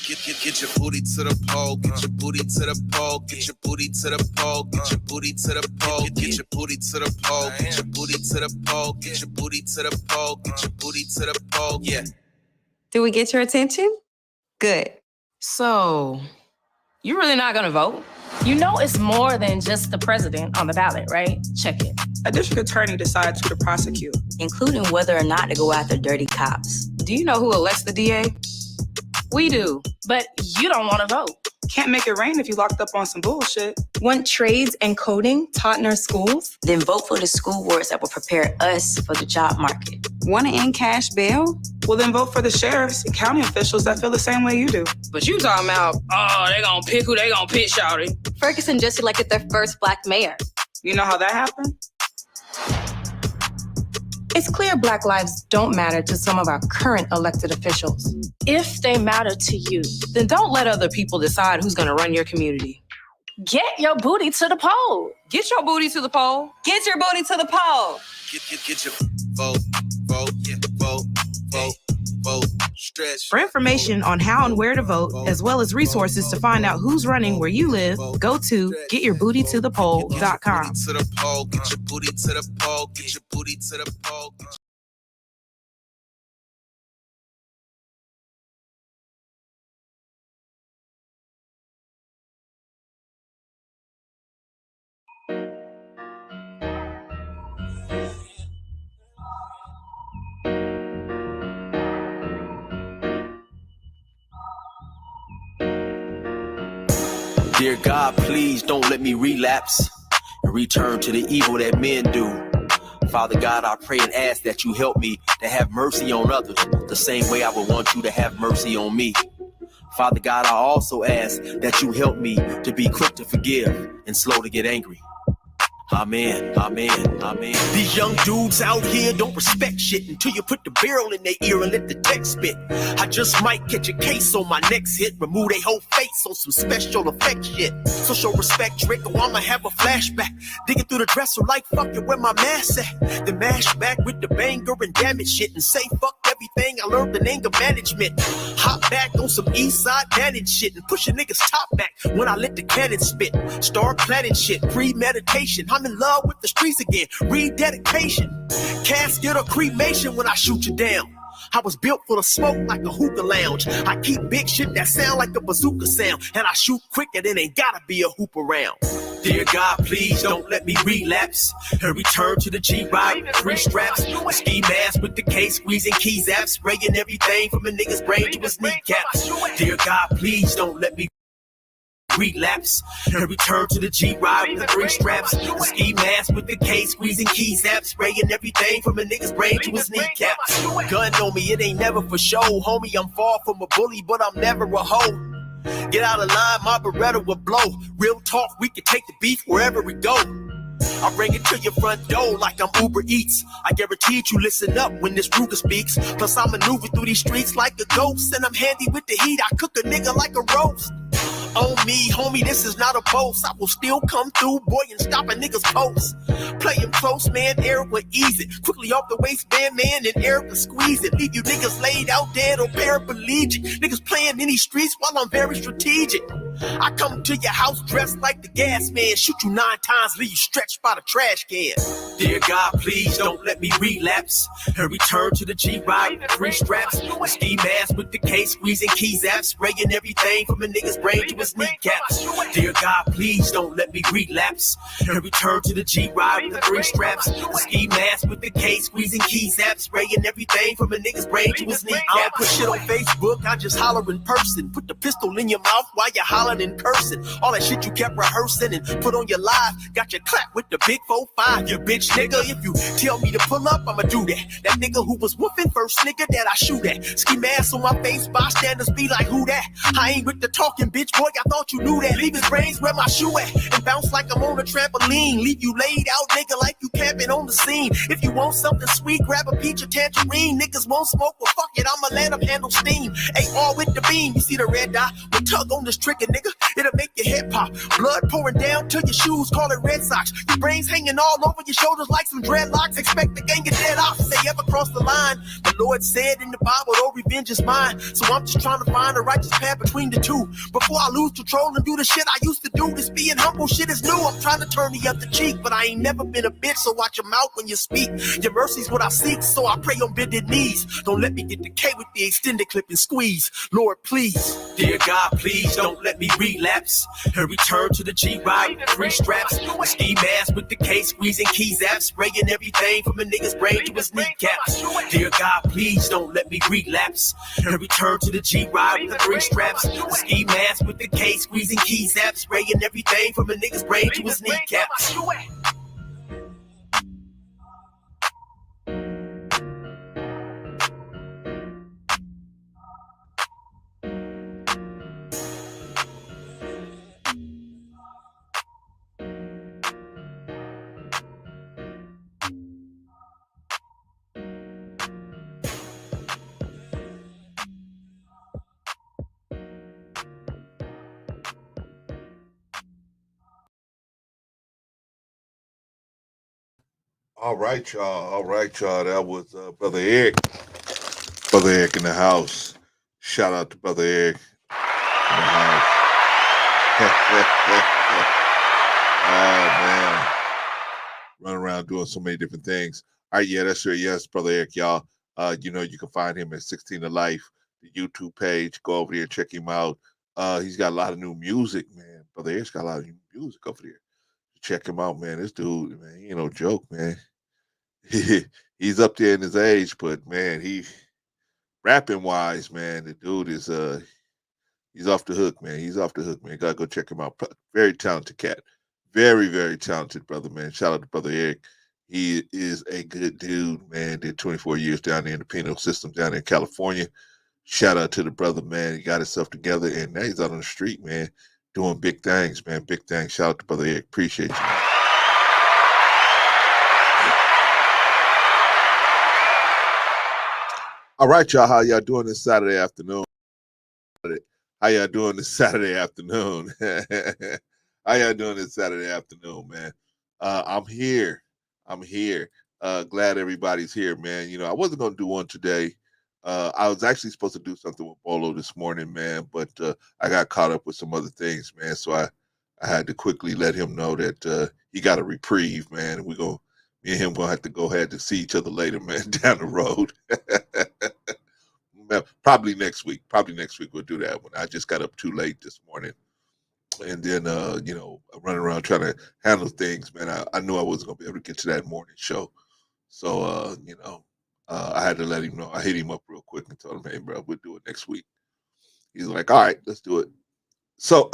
Get your booty to the pole, get your booty to the pole, get your booty to the pole, get your booty to the pole, get your booty to the pole, get your booty to the pole, get your booty to the pole, get your booty to the pole, yeah. Did we get your attention? Good. So, you really not gonna vote? You know it's more than just the president on the ballot, right? Check it. A district attorney decides who to prosecute, including whether or not to go after dirty cops. Do you know who elects the DA? We do, but you don't want to vote. Can't make it rain if you locked up on some bullshit. Want trades and coding taught in our schools? Then vote for the school boards that will prepare us for the job market. Want to end cash bail? Well, then vote for the sheriffs and county officials that feel the same way you do. But you talking about, they gonna pick who they gonna pick, shawty. Ferguson just elected their first Black mayor. You know how that happened? It's clear Black lives don't matter to some of our current elected officials. If they matter to you, then don't let other people decide who's gonna run your community. Get your booty to the poll. Get your booty to the poll. Get your booty to the poll. Get your vote, yeah, vote, stretch. For information on how and where to vote, as well as resources to find out who's running where you live, go to getyourbootytothepoll.com. Get your booty to the poll, get your booty to the poll, get your booty to the poll. Dear God, please don't let me relapse and return to the evil that men do. Father God, I pray and ask that you help me to have mercy on others the same way I would want you to have mercy on me. Father God, I also ask that you help me to be quick to forgive and slow to get angry. Amen, amen, amen. These young dudes out here don't respect shit until you put the barrel in their ear and let the text spit. I just might catch a case on my next hit, remove their whole face on some special effect shit. So show respect, Drake, or I'ma have a flashback. Digging through the dresser like fuck it, where my mask at? Then mash back with the banger and damage shit and say fuck everything I learned in anger management. Hop back on some east side managed shit and push a nigga's top back when I let the cannon spit. Start planning shit, premeditation. I'm in love with the streets again, rededication. Casket or cremation when I shoot you down. I was built for the smoke like a hookah lounge. I keep big shit that sound like a bazooka sound, and I shoot quicker than ain't gotta be a hoop around. Dear God, please don't let me relapse and return to the G-Ride, 3 straps, ski mask with the case, squeezing keys apps, spraying everything from a nigga's brain to his kneecaps. Dear God, please don't let me relapse and return to the G-Ride with the 3 straps, ski mask with the case, squeezing keys apps, spraying everything from a nigga's brain to his kneecaps. Gun on me, it ain't never for show, homie. I'm far from a bully, but I'm never a hoe. Get out of line, my Beretta will blow. Real talk, we can take the beef wherever we go. I bring it to your front door like I'm Uber Eats. I guarantee you listen up when this Ruger speaks. Plus I maneuver through these streets like a ghost, and I'm handy with the heat. I cook a nigga like a roast. On me, homie, this is not a boast. I will still come through, boy, and stop a nigga's post. Play him close, man, Eric will ease it. Quickly off the waistband, man, and Eric will squeeze it. Leave you niggas laid out dead or paraplegic. Niggas playing in these streets while I'm very strategic. I come to your house dressed like the gas man, shoot you 9 times, leave you stretched by the trash can. Dear God, please don't let me relapse and return to the G-Ride with 3 straps, a ski mask with the case, squeezing keys apps, spraying everything from a nigga's brain to his kneecaps. Dear God, please don't let me relapse and return to the G-Ride with the 3 straps, a ski mask with the case, squeezing keys apps, spraying everything from a nigga's brain to his kneecaps. I don't put shit on Facebook, I just holler in person. Put the pistol in your mouth while you holler in cursing. All that shit you kept rehearsing and put on your live, got your clap with the big 4-5. You bitch nigga, if you tell me to pull up, I'ma do that. That nigga who was whooping first nigga that I shoot at. Ski mask on my face, bystanders be like, who that? I ain't with the talking, bitch boy, I thought you knew that. Leave his brains where my shoe at and bounce like I'm on a trampoline. Leave you laid out, nigga, like you camping on the scene. If you want something sweet, grab a peach or tangerine. Niggas won't smoke, well fuck it, I'ma let them handle steam. AR with the beam, you see the red dot? We tug on this trick and nigga. It'll make your head pop. Blood pouring down to your shoes, call it Red Sox. Your brains hanging all over your shoulders like some dreadlocks. Expect the gang of dead off if they ever cross the line. The Lord said in the Bible, oh, revenge is mine. So I'm just trying to find a righteous path between the two. Before I lose control and do the shit I used to do. This being humble shit is new. I'm trying to turn the other cheek, but I ain't never been a bitch, so watch your mouth when you speak. Your mercy's what I seek, so I pray on bended knees. Don't let me get the K with the extended clip and squeeze. Lord, please. Dear God, please don't let me relapse and return to the G-Ride with 3 straps. A ski mask with the K squeezing keys apps, spraying everything from a nigga's brain to his kneecaps. Dear God, please don't let me relapse and return to the G-Ride with the 3 straps. A ski mask with the K squeezing keys apps, spraying everything from a nigga's brain to his kneecaps. All right, y'all. All right, y'all. That was Brother Eric. Brother Eric in the house. Shout out to Brother Eric in the house. Oh, man. Running around doing so many different things. All right, yeah, that's right. Yes, Brother Eric, y'all. You know, you can find him at 16 to Life, the YouTube page. Go over there and check him out. He's got a lot of new music, man. Brother Eric's got a lot of new music over there. Check him out, man. This dude, man, he ain't no joke, man. He's up there in his age, but man, he rapping wise, man, the dude is he's off the hook, man. He's off the hook, man. Gotta go check him out. Very talented cat. Very, very talented brother, man. Shout out to Brother Eric. He is a good dude, man. Did 24 years down there in the penal system down in California. Shout out to the brother, man. He got himself together, and now he's out on the street, man, doing big things, man. Big things. Shout out to Brother Eric. Appreciate you, man. All right, y'all. How y'all doing this Saturday afternoon? How y'all doing this Saturday afternoon? How y'all doing this Saturday afternoon, man? I'm here. I'm here. Glad everybody's here, man. You know, I wasn't going to do one today. I was actually supposed to do something with Bolo this morning, man, but I got caught up with some other things, man. So I had to quickly let him know that he got a reprieve, man. And me and him gonna have to go ahead to see each other later, man, down the road. Probably next week. Probably next week we'll do that one. I just got up too late this morning. And then, you know, running around trying to handle things, man. I knew I wasn't going to be able to get to that morning show. So, you know, I had to let him know. I hit him up real quick and told him, hey, bro, we'll do it next week. He's like, all right, let's do it. So,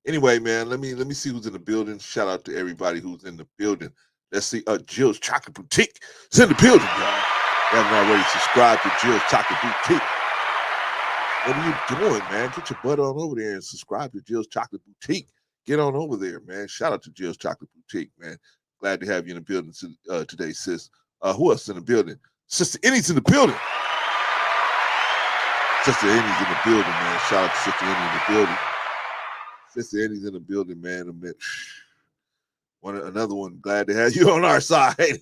anyway, man, let me see who's in the building. Shout out to everybody who's in the building. Let's see. Jill's Chocolate Boutique is in the building, y'all. You haven't already subscribed to Jill's Chocolate Boutique. What are you doing, man? Get your butt on over there and subscribe to Jill's Chocolate Boutique. Get on over there, man. Shout out to Jill's Chocolate Boutique, man. Glad to have you in the building today, sis. Who else is in the building? Sister Annie's in the building. Sister Annie's in the building, man. Shout out to Sister Annie in the building. Sister Annie's in the building, man. Another one. Glad to have you on our side.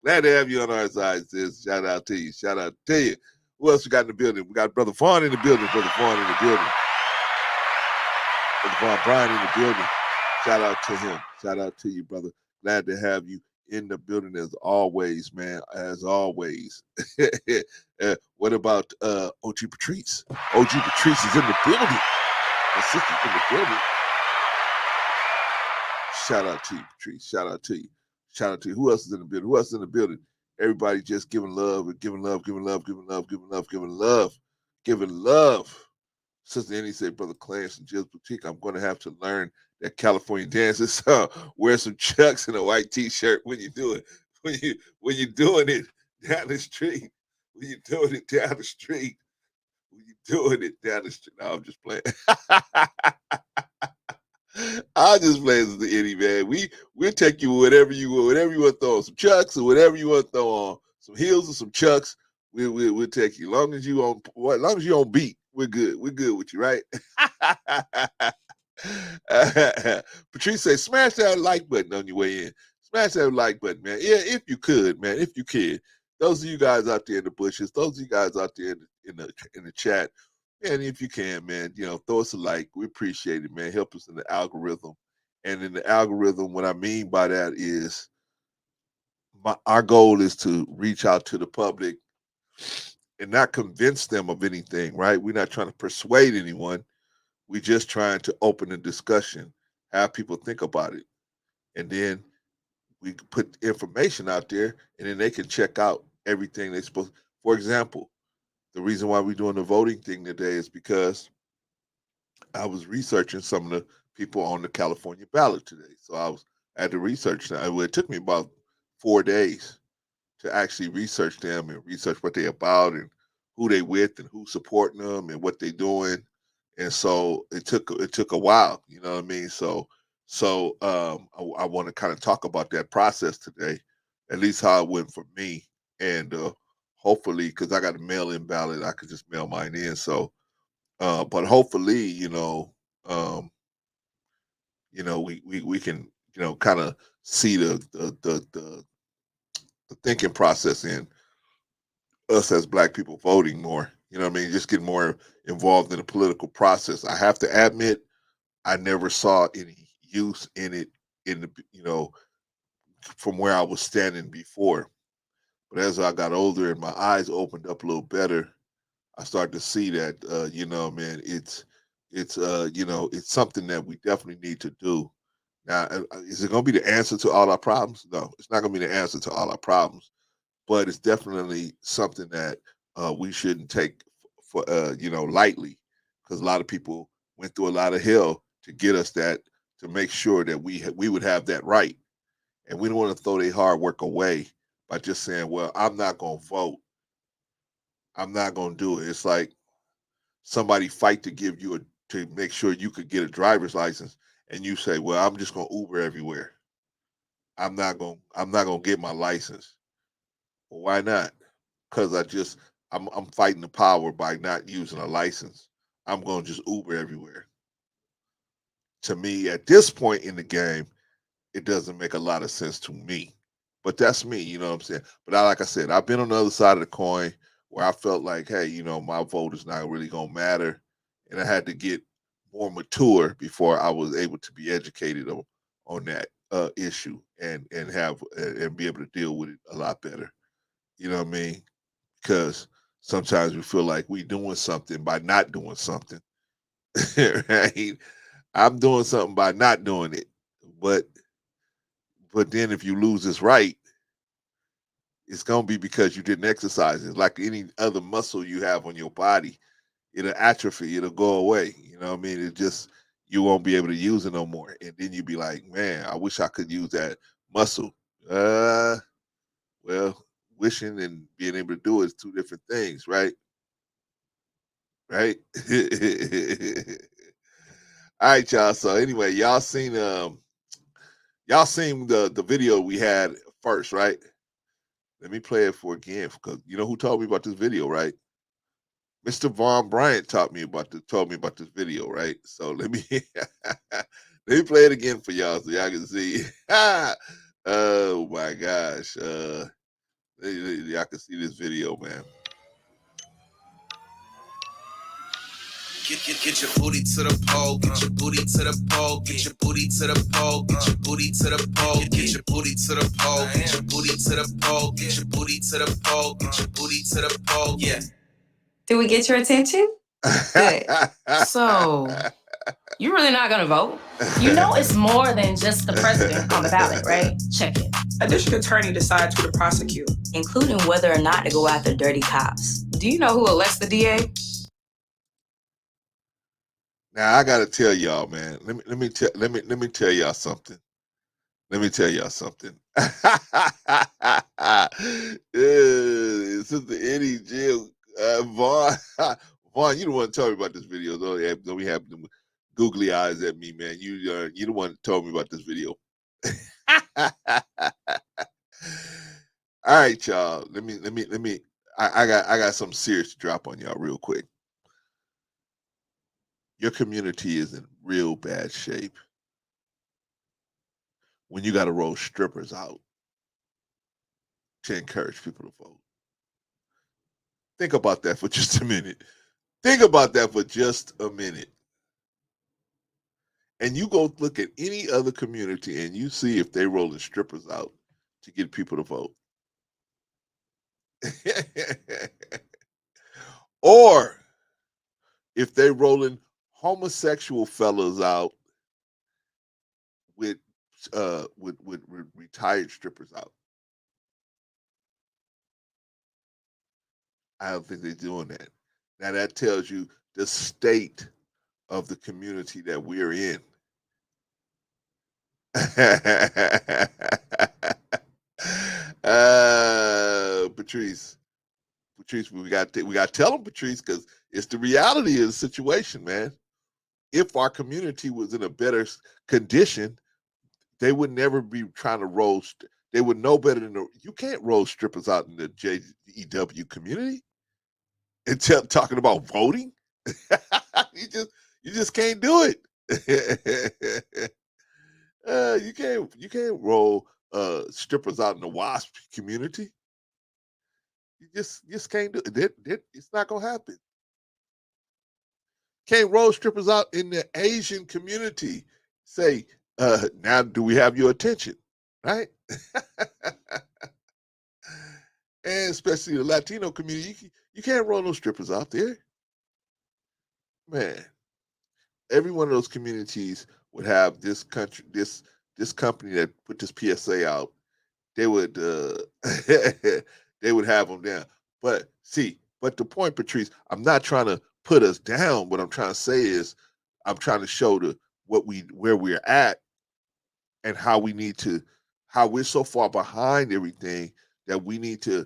Glad to have you on our side, sis. Shout out to you. Shout out to you. Who else we got in the building? We got Brother Vaughn in the building. Brother Vaughn in the building. Brother Vaughn Bryan in the building. Shout out to him. Shout out to you, brother. Glad to have you in the building as always, man. As always. What about OG Patrice? OG Patrice is in the building. My sister's in the building. Shout out to you, Patrice. Shout out to you. Shout out to you. Who else is in the building? Who else is in the building? Everybody just giving love and giving love, giving love, giving love, giving love, giving love, giving love. Sister Annie said, Brother Clarence and Jill's Boutique, I'm going to have to learn that California dances. Wear some chucks and a white T-shirt when you do it. When you're doing it down the street. When you're doing it down the street. When you're doing it down the street. No, I'm just playing. I'll just play as the Eddie, man. We'll take you whatever you want to throw on, some chucks or whatever you want to throw on, some heels or some chucks. We'll take you. Long as you on beat, we're good. We're good with you, right? Patrice says, smash that like button on your way in. Smash that like button, man. Yeah, if you could, man. If you could. Those of you guys out there in the bushes, those of you guys out there in the chat, and if you can, man, throw us a like. We appreciate it, man. Help us in the algorithm. And in the algorithm, what I mean by that is our goal is to reach out to the public and not convince them of anything, right? We're not trying to persuade anyone. We're just trying to open a discussion, have people think about it. And then we put information out there, and then they can check out everything they're supposed to. For example, the reason why we're doing the voting thing today is because I was researching some of the people on the California ballot today. So I had to research them. It took me about 4 days to actually research them and research what they're about and who they with and who's supporting them and what they're doing. And so it took a while, you know what I mean? So I want to kind of talk about that process today, at least how it went for me. And hopefully, because I got a mail-in ballot, I could just mail mine in. So, but hopefully, we can, kind of see the thinking process in us as Black people voting more. You know what I mean? Just get more involved in the political process. I have to admit, I never saw any use in it from where I was standing before. But as I got older and my eyes opened up a little better, I started to see that, man, it's something that we definitely need to do. Now, is it going to be the answer to all our problems? No, it's not going to be the answer to all our problems, but it's definitely something that we shouldn't take for lightly, because a lot of people went through a lot of hell to get us that, to make sure that we would have that right, and we don't want to throw their hard work away by just saying, "Well, I'm not going to vote. I'm not going to do it." It's like somebody fight to make sure you could get a driver's license, and you say, "Well, I'm just going to Uber everywhere. I'm not going to get my license." Well, why not? Because I'm fighting the power by not using a license. I'm going to just Uber everywhere. To me, at this point in the game, it doesn't make a lot of sense to me. But that's me, you know what I'm saying? But like I said, I've been on the other side of the coin where I felt like, hey, my vote is not really going to matter. And I had to get more mature before I was able to be educated on that issue and be able to deal with it a lot better. You know what I mean? Because sometimes we feel like we doing something by not doing something. Right? I'm doing something by not doing it. But then if you lose this right, it's gonna be because you didn't exercise it. Like any other muscle you have on your body, it'll atrophy, it'll go away. You know what I mean? It just, you won't be able to use it no more. And then you'll be like, man, I wish I could use that muscle. Well, wishing and being able to do it is two different things, right? Right? All right, y'all. So anyway, y'all seen the video we had first, right? Let me play it for again, because you know who told me about this video, right? Mr. Von Bryant told me about this video, right? So let me play it again for y'all so y'all can see. Oh my gosh. Y'all can see this video, man. Get your booty to the pole, get your booty to the pole, get your booty to the pole, get your booty to the pole, get your booty to the pole, get your booty to the pole, get your booty to the pole, get your booty to the pole. Yeah. Did we get your attention? Good. So, you're really not gonna vote? You know it's more than just the president on the ballot, right? Check it. A district attorney decides who to prosecute, including whether or not to go after dirty cops. Do you know who elects the DA? Now I gotta tell y'all, man. Let me tell y'all something. Let me tell y'all something. Sister Eddie Jill Vaughn, you the one to tell me about this video. Don't we have them googly eyes at me, man? You the one that told me about this video. All right, y'all. Let me. I got something serious to drop on y'all real quick. your community is in real bad shape when you got to roll strippers out to encourage people to vote. Think about that for just a minute. Think about that for just a minute. And you go look at any other community and you see if they rolling strippers out to get people to vote. Or if they rolling homosexual fellas out with with retired strippers out. I don't think they're doing that. Now that tells you the state of the community that we're in. Patrice, we got to tell them, Patrice, because it's the reality of the situation, man. If our community was in a better condition, they would never be trying to roast. They would know better than you can't roast strippers out in the JEW community. And talking about voting, you just can't do it. You can't roll strippers out in the WASP community. You just can't do it. It's not gonna happen. Can't roll strippers out in the Asian community. Say, now do we have your attention? Right? And especially the Latino community, you can't roll those strippers out there. Man, every one of those communities would have this company that put this PSA out. They would they would have them down. But the point, Patrice, I'm not trying to put us down. What I'm trying to say is, I'm trying to show where we're at and how we're so far behind everything that we need to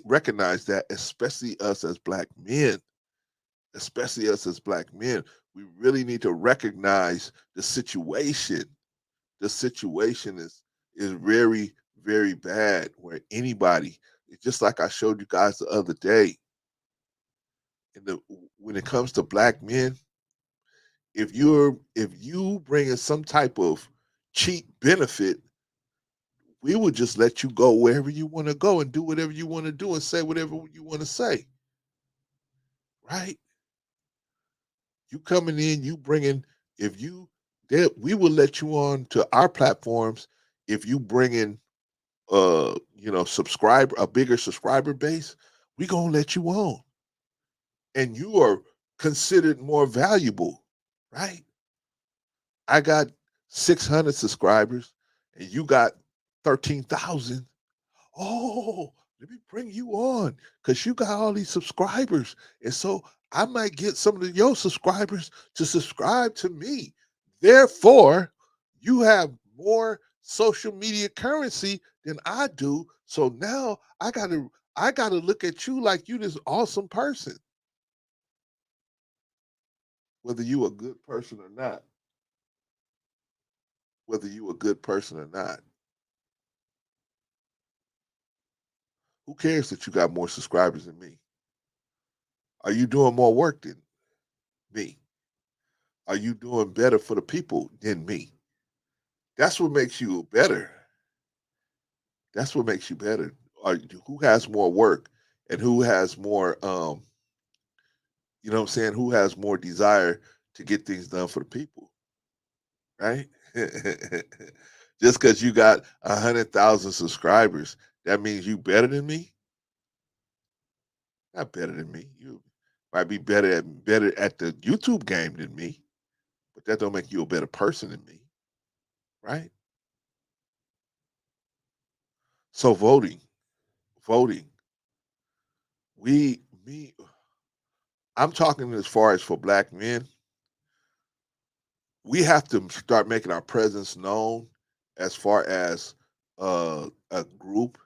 recognize that, especially us as black men. Especially us as black men, we really need to recognize the situation. The situation is very, very bad. Where anybody, it's just like I showed you guys the other day. When it comes to black men, if you bring in some type of cheap benefit, we would just let you go wherever you want to go and do whatever you want to do and say whatever you want to say. Right? You coming in, you bringing, we will let you on to our platforms if you bring in, a bigger subscriber base. We gonna let you on, and you are considered more valuable, right? I got 600 subscribers, and you got 13,000. Oh, let me bring you on because you got all these subscribers. And so I might get some of your subscribers to subscribe to me. Therefore, you have more social media currency than I do. So now I gotta look at you like you this awesome person. Whether you a good person or not. Whether you a good person or not. Who cares that you got more subscribers than me? Are you doing more work than me? Are you doing better for the people than me? That's what makes you better. That's what makes you better. Who has more work and who has more, you know what I'm saying? Who has more desire to get things done for the people, right? Just because you got 100,000 subscribers, that means you better than me? Not better than me. You might be better at the YouTube game than me, but that don't make you a better person than me, right? So voting. We me I'm talking as far as for black men, we have to start making our presence known as far as a group.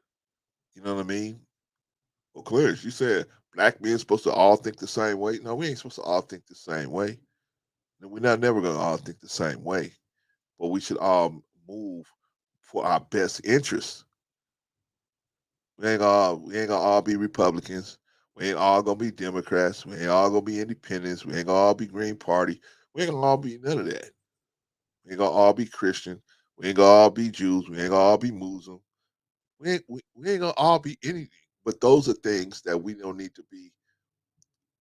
You know what I mean? Well, Clarence, you said black men supposed to all think the same way. No, we ain't supposed to all think the same way. We're not never gonna all think the same way, but we should all move for our best interests. We ain't gonna all be Republicans. We ain't all gonna be Democrats. We ain't all gonna be independents. We ain't gonna all be Green Party. We ain't gonna all be none of that. We ain't gonna all be Christian. We ain't gonna all be Jews. We ain't gonna all be Muslim. We ain't gonna all be anything. But those are things that we don't need to be.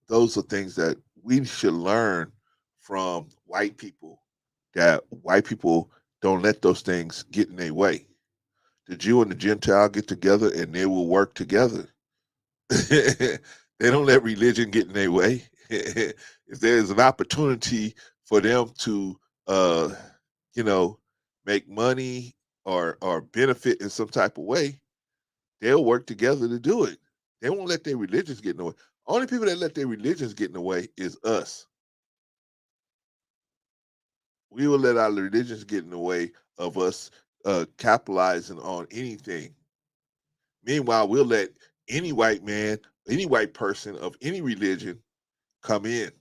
Those are things that we should learn from white people. That white people don't let those things get in their way. The Jew and the Gentile get together and they will work together. They don't let religion get in their way. If there's an opportunity for them to, uh, you know, make money or benefit in some type of way, they'll work together to do it. They won't let their religions get in the way. Only people that let their religions get in the way is us. We will let our religions get in the way of us capitalizing on anything. Meanwhile, we'll let any white man, any white person of any religion come in,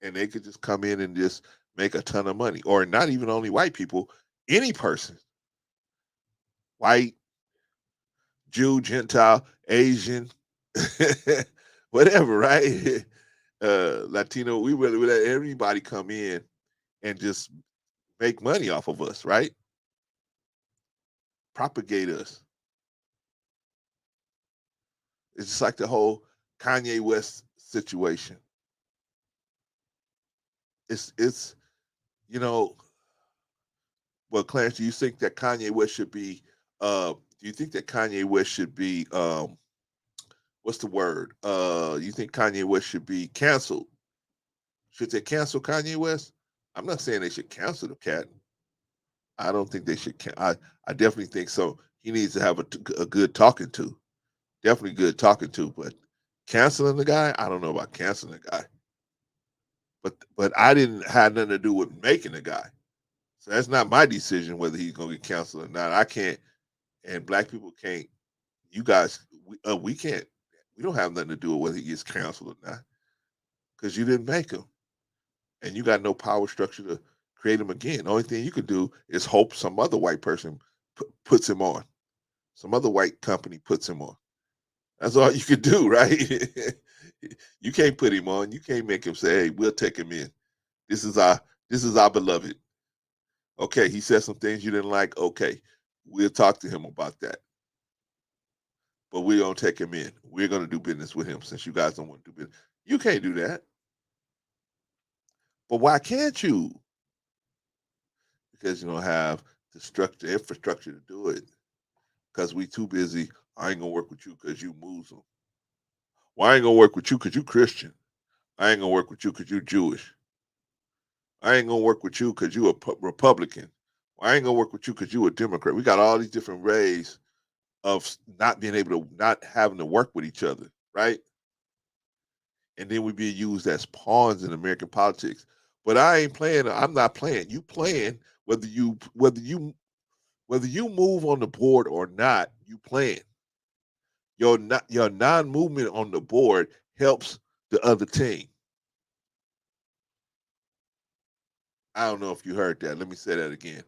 and they could just come in and just make a ton of money. Or not even only white people, any person, white, Jew, Gentile, Asian, whatever, right? Latino, we let everybody come in and just make money off of us, right? Propagate us. It's just like the whole Kanye West situation. It's you know, well, Clarence, do you think that Kanye West should be do you think that Kanye West should be what's the word? You think Kanye West should be canceled? Should they cancel Kanye West? I'm not saying they should cancel the cat. I don't think they should. I definitely think so. He needs to have a good talking to. Definitely good talking to. But canceling the guy, I don't know about canceling the guy. But I didn't have nothing to do with making the guy. So that's not my decision whether he's gonna get canceled or not. I can't, and black people can't. You guys, we can't. We don't have nothing to do with whether he gets canceled or not because you didn't make him, and you got no power structure to create him again. The only thing you could do is hope some other white person puts him on. Some other white company puts him on. That's all you could do, right? You can't put him on. You can't make him say, "Hey, we'll take him in. This is our beloved." Okay, he said some things you didn't like. Okay, we'll talk to him about that. But we don't take him in. We're going to do business with him since you guys don't want to do business. You can't do that. But why can't you? Because you don't have the infrastructure to do it. Because we too busy. I ain't going to work with you because you Muslim. Well, I ain't going to work with you because you Christian. I ain't going to work with you because you Jewish. I ain't going to work with you because you a Republican. Well, I ain't going to work with you because you a Democrat. We got all these different ways of not being able to, not having to work with each other, right? And then we being used as pawns in American politics. But I ain't playing. I'm not playing. You playing whether you move on the board or not. You playing. Your non-movement on the board helps the other team. I don't know if you heard that. Let me say that again.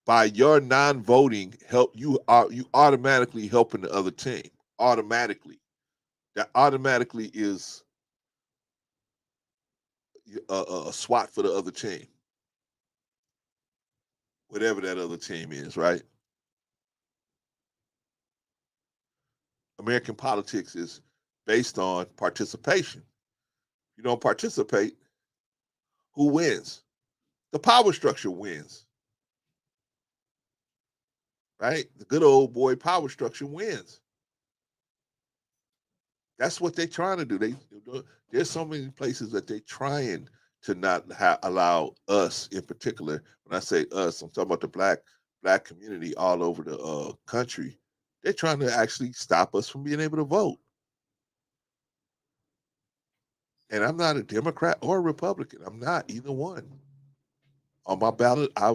By your non-voting, you automatically helping the other team. Automatically. That automatically is a SWAT for the other team, whatever that other team is, right? American politics is based on participation. If you don't participate, who wins? The power structure wins, right? The good old boy power structure wins. That's what they're trying to do. There's so many places that they're trying to not allow us, in particular. When I say us, I'm talking about the black community all over the country. They're trying to actually stop us from being able to vote. And I'm not a Democrat or a Republican. I'm not either one. On my ballot, I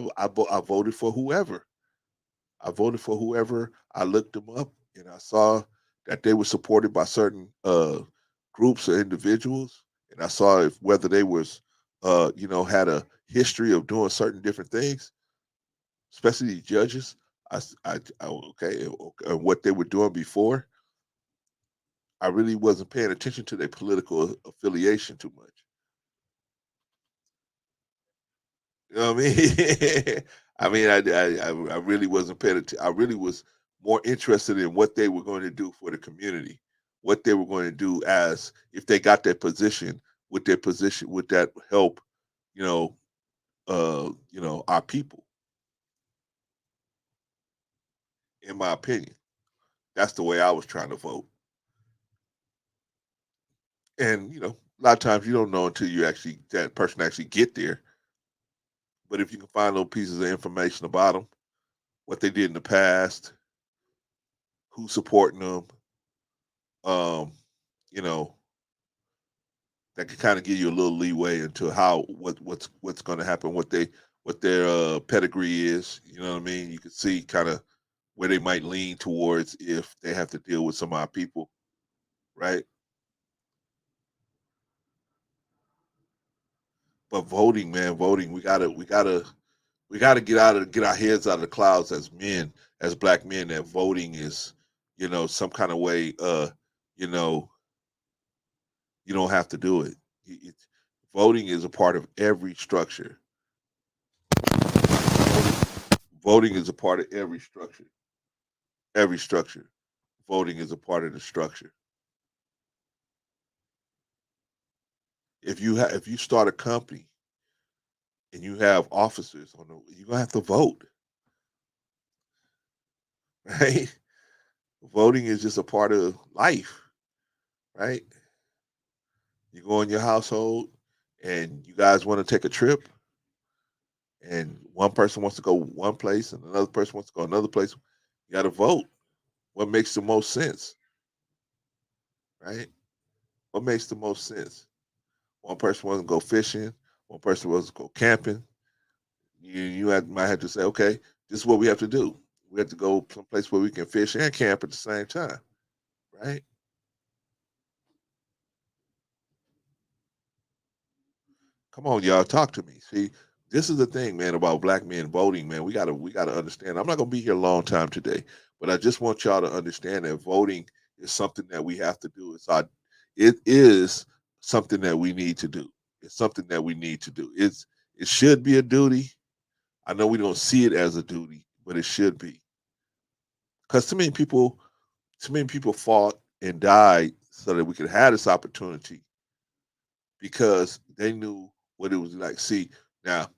voted for whoever. I voted for whoever. I looked them up, and I saw that they were supported by certain groups or individuals, and I saw whether they was, had a history of doing certain different things, especially the judges. Okay, and what they were doing before. I really wasn't paying attention to their political affiliation too much. You know what I mean? I really wasn't paying attention. I really was more interested in what they were going to do for the community, what they were going to do as if they got that position, would that help, our people, in my opinion. That's the way I was trying to vote. And, a lot of times you don't know until that person actually get there. But if you can find little pieces of information about them, what they did in the past, who's supporting them, um, you know, that can kind of give you a little leeway into what's going to happen, what their pedigree is. You know what I mean? You can see kind of where they might lean towards if they have to deal with some of our people, right? But voting, man, voting, we gotta get our heads out of the clouds as men, as black men, that voting is, some kind of way, you know, you don't have to do it. Voting is a part of every structure. Voting is a part of every structure. Every structure. Voting is a part of the structure. If you start a company and you have officers you're gonna have to vote, right? Voting is just a part of life, right? You go in your household and you guys want to take a trip, and one person wants to go one place and another person wants to go another place. You got to vote. What makes the most sense, right? What makes the most sense? One person wants to go fishing. One person wants to go camping. Might have to say, okay, this is what we have to do. We have to go someplace where we can fish and camp at the same time, right? Come on, y'all, talk to me. See, this is the thing, man, about black men voting, man. We gotta understand. I'm not gonna be here a long time today, but I just want y'all to understand that voting is something that we have to do. It is something that we need to do. It's something that we need to do. It should be a duty. I know we don't see it as a duty, but it should be. Because too many people fought and died so that we could have this opportunity because they knew what it was like. See, now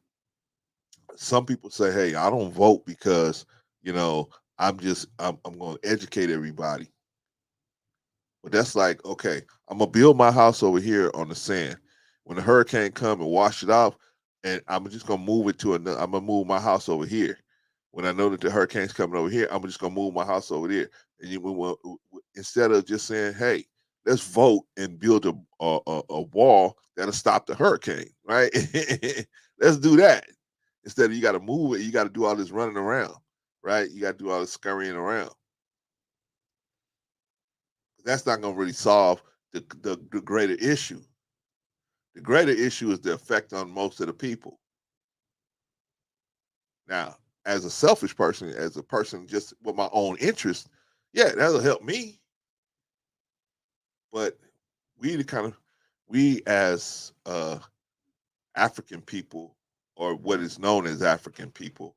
some people say, "Hey, I don't vote because I'm going to educate everybody." But that's like, okay, I'm gonna build my house over here on the sand. When the hurricane come and wash it off, and I'm just gonna move it to another. I'm gonna move my house over here. When I know that the hurricane's coming over here, I'm just gonna move my house over there. And instead of just saying, "Hey, let's vote and build a wall that'll stop the hurricane," right? Let's do that. Instead of you got to move it, you got to do all this running around, right? You got to do all this scurrying around. That's not going to really solve the greater issue. The greater issue is the effect on most of the people. Now, as a selfish person, as a person just with my own interest, yeah, that'll help me. But we as African people, or what is known as African people,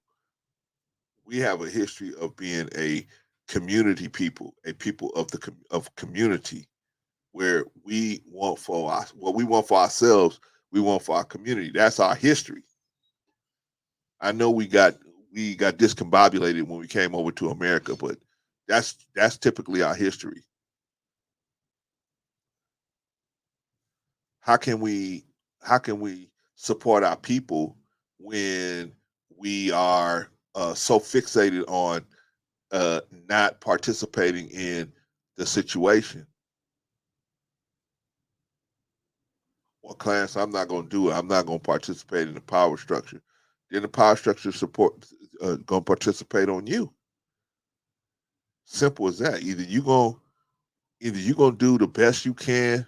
we have a history of being a community people, a people of community, where we want for us what we want for ourselves, we want for our community. That's our history. I know we got discombobulated when we came over to America, but that's typically our history. How can we support our people when we are so fixated on not participating in the situation? Well, Clarence, I'm not going to do it. I'm not going to participate in the power structure. Then the power structure going to participate on you. Simple as that. Either you gonna do the best you can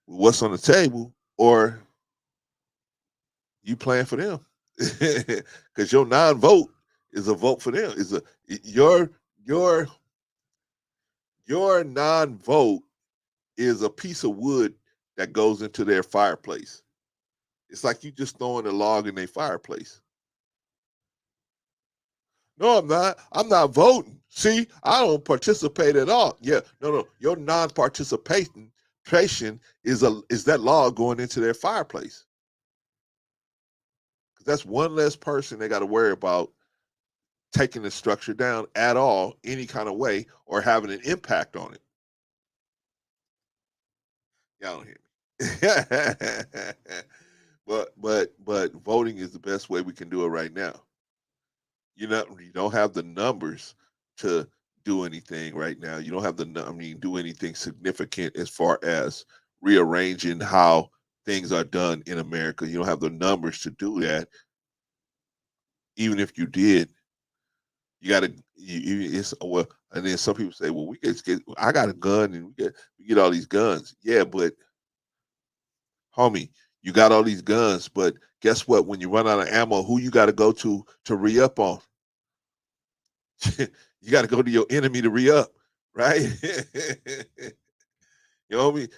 with what's on the table, or you playing for them. Because your non-vote is a vote for them. Is a your non-vote is a piece of wood that goes into their fireplace. It's like you just throwing a log in their fireplace. No, I'm not. I'm not voting. See, I don't participate at all. Yeah, no. Your non-participation is that log going into their fireplace. Because that's one less person they got to worry about taking the structure down at all, any kind of way, or having an impact on it. Y'all don't hear me. but voting is the best way we can do it right now. You don't have the numbers to do anything right now. You don't have do anything significant as far as rearranging how things are done in America. You don't have the numbers to do that. Even if you did, you got to. It's well, and then some people say, "Well, I got a gun, and we get all these guns." Yeah, but homie, you got all these guns, but guess what? When you run out of ammo, who you got to go to re-up on? You got to go to your enemy to re-up, right? You know what I mean?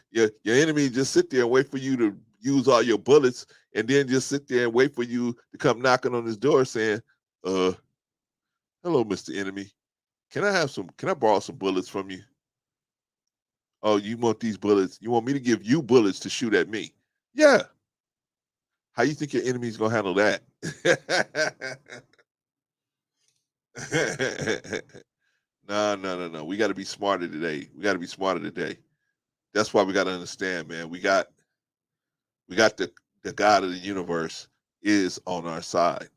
Your enemy just sit there and wait for you to use all your bullets, and then just sit there and wait for you to come knocking on his door saying, hello, Mr. Enemy. Can I borrow some bullets from you? Oh, you want these bullets? You want me to give you bullets to shoot at me? Yeah. How you think your enemy's gonna handle that? No. We got to be smarter today. That's why we got to understand, man. We got the God of the universe is on our side.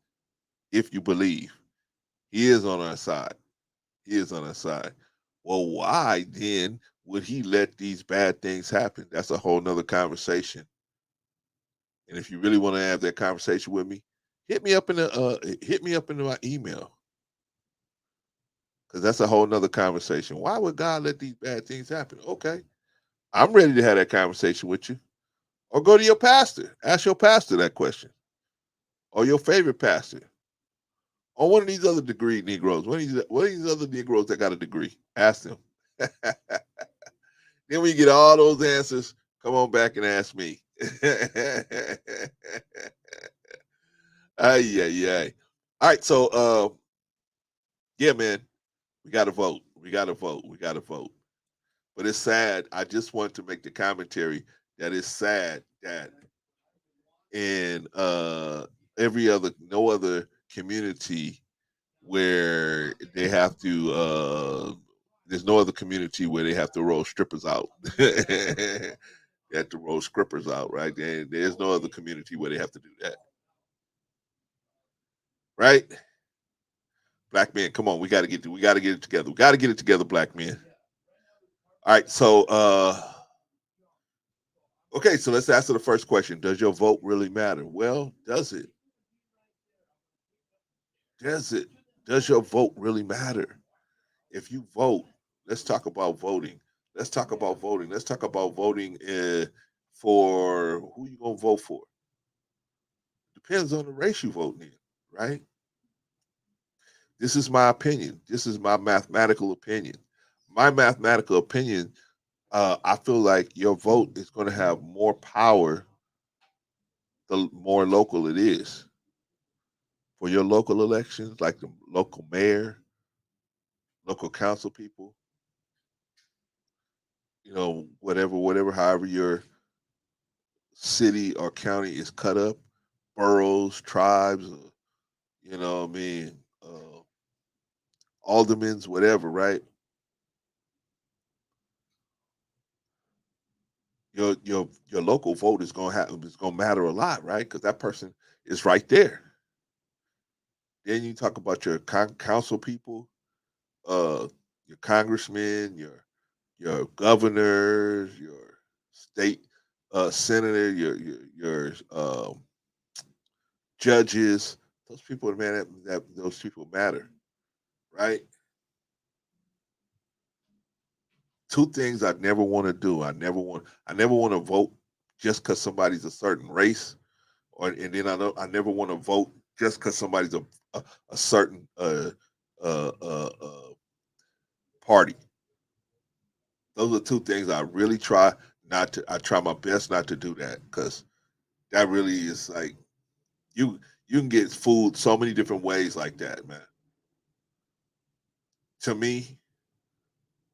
If you believe, He is on our side. He is on our side. Well, why then would He let these bad things happen? That's a whole nother conversation. And if you really want to have that conversation with me, hit me up in my email. Because that's a whole nother conversation. Why would God let these bad things happen? Okay. I'm ready to have that conversation with you. Or go to your pastor. Ask your pastor that question. Or your favorite pastor. Or one of these other degree Negroes. One of these other Negroes that got a degree. Ask them. Then we get all those answers. Come on back and ask me. Ay. All right, so yeah, man. We gotta vote. But it's sad. I just want to make the commentary that it's sad that in no other community where they have to there's no other community where they have to roll strippers out. They have to roll strippers out, right? There's no other community where they have to do that. Right? Black men, come on, we gotta get it together. We gotta get it together, black men. All right, so okay, so let's answer the first question. Does your vote really matter? Well, does it? Does your vote really matter? If you vote, let's talk about voting. Let's talk about voting for who you gonna vote for. Depends on the race you vote in, right? This is my opinion. This is my mathematical opinion. My mathematical opinion, I feel like your vote is going to have more power the more local it is. For your local elections, like the local mayor, local council people, however your city or county is cut up, boroughs, tribes, aldermans, whatever, right? Your local vote is gonna matter a lot, right? Because that person is right there. Then you talk about your council people, your congressmen, your governors, your state senator, your judges. Those people, man, those people matter, right? Two things I never want to do. I never want to vote just because somebody's a certain race, and then I never want to vote just because somebody's a certain party. Those are two things I really try not to. I try my best not to do that because that really is like you can get food so many different ways like that, man. To me,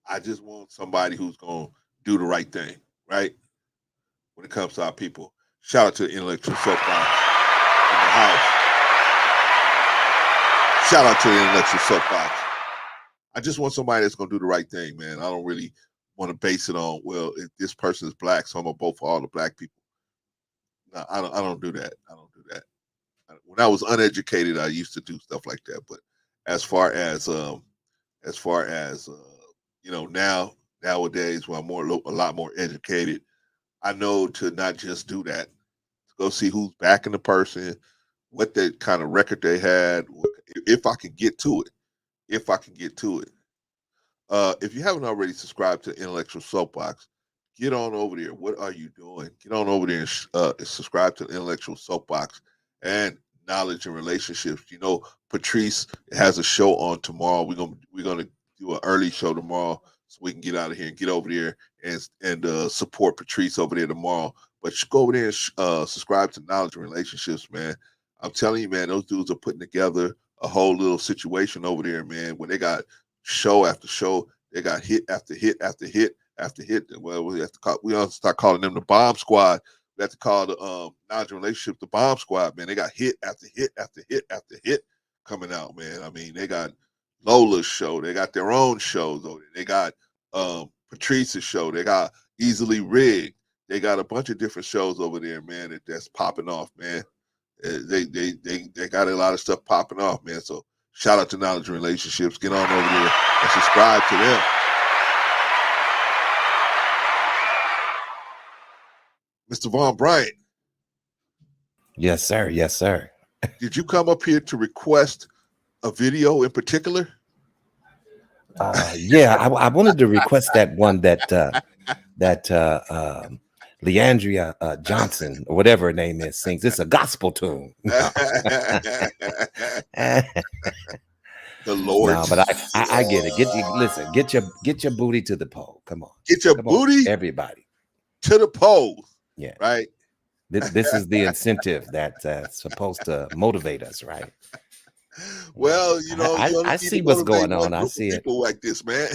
I just want somebody who's gonna do the right thing, right? When it comes to our people. Shout out to the intellectual soapbox in the house. Shout out to the intellectual soapbox. I just want somebody that's gonna do the right thing, man. I don't really want to base it on, well, if this person is black, so I'm gonna vote for all the black people. No, I don't do that. I don't do that. When I was uneducated, I used to do stuff like that. But as far as nowadays, when I'm a lot more educated, I know to not just do that. To go see who's backing the person, what the kind of record they had, if I can get to it. If I can get to it. If you haven't already subscribed to Intellectual Soapbox, get on over there. What are you doing? Get on over there and subscribe to the Intellectual Soapbox and Knowledge and Relationships. You know, Patrice has a show on tomorrow. We're gonna do an early show tomorrow so we can get out of here and get over there and support Patrice over there tomorrow. But you go over there and subscribe to Knowledge and Relationships, man. I'm telling you, man, those dudes are putting together a whole little situation over there, man. When they got show after show, they got hit after hit after hit after hit. Well, we have to start calling them the Bomb Squad. We have to call the Knowledge and Relationship the Bomb Squad, man. They got hit after hit after hit after hit coming out, man. I mean, they got Lola's show. They got their own shows over there. They got Patrice's show. They got Easily Rigged. They got a bunch of different shows over there, man, that's popping off, man. They got a lot of stuff popping off, man. So shout out to Knowledge and Relationships. Get on over there and subscribe to them. Mr. Von Bryant. Yes, sir. Yes, sir. Did you come up here to request a video in particular? Yeah, I wanted to request that one that Leandria Johnson, or whatever her name is, sings. It's a gospel tune. The Lord. No, but I get it. Get your booty to the pole. Come on. Get your booty, everybody, to the pole. Yeah. Right. This is the incentive that's supposed to motivate us, right? Well, you know, I see what's going on. I see it. People like this, man.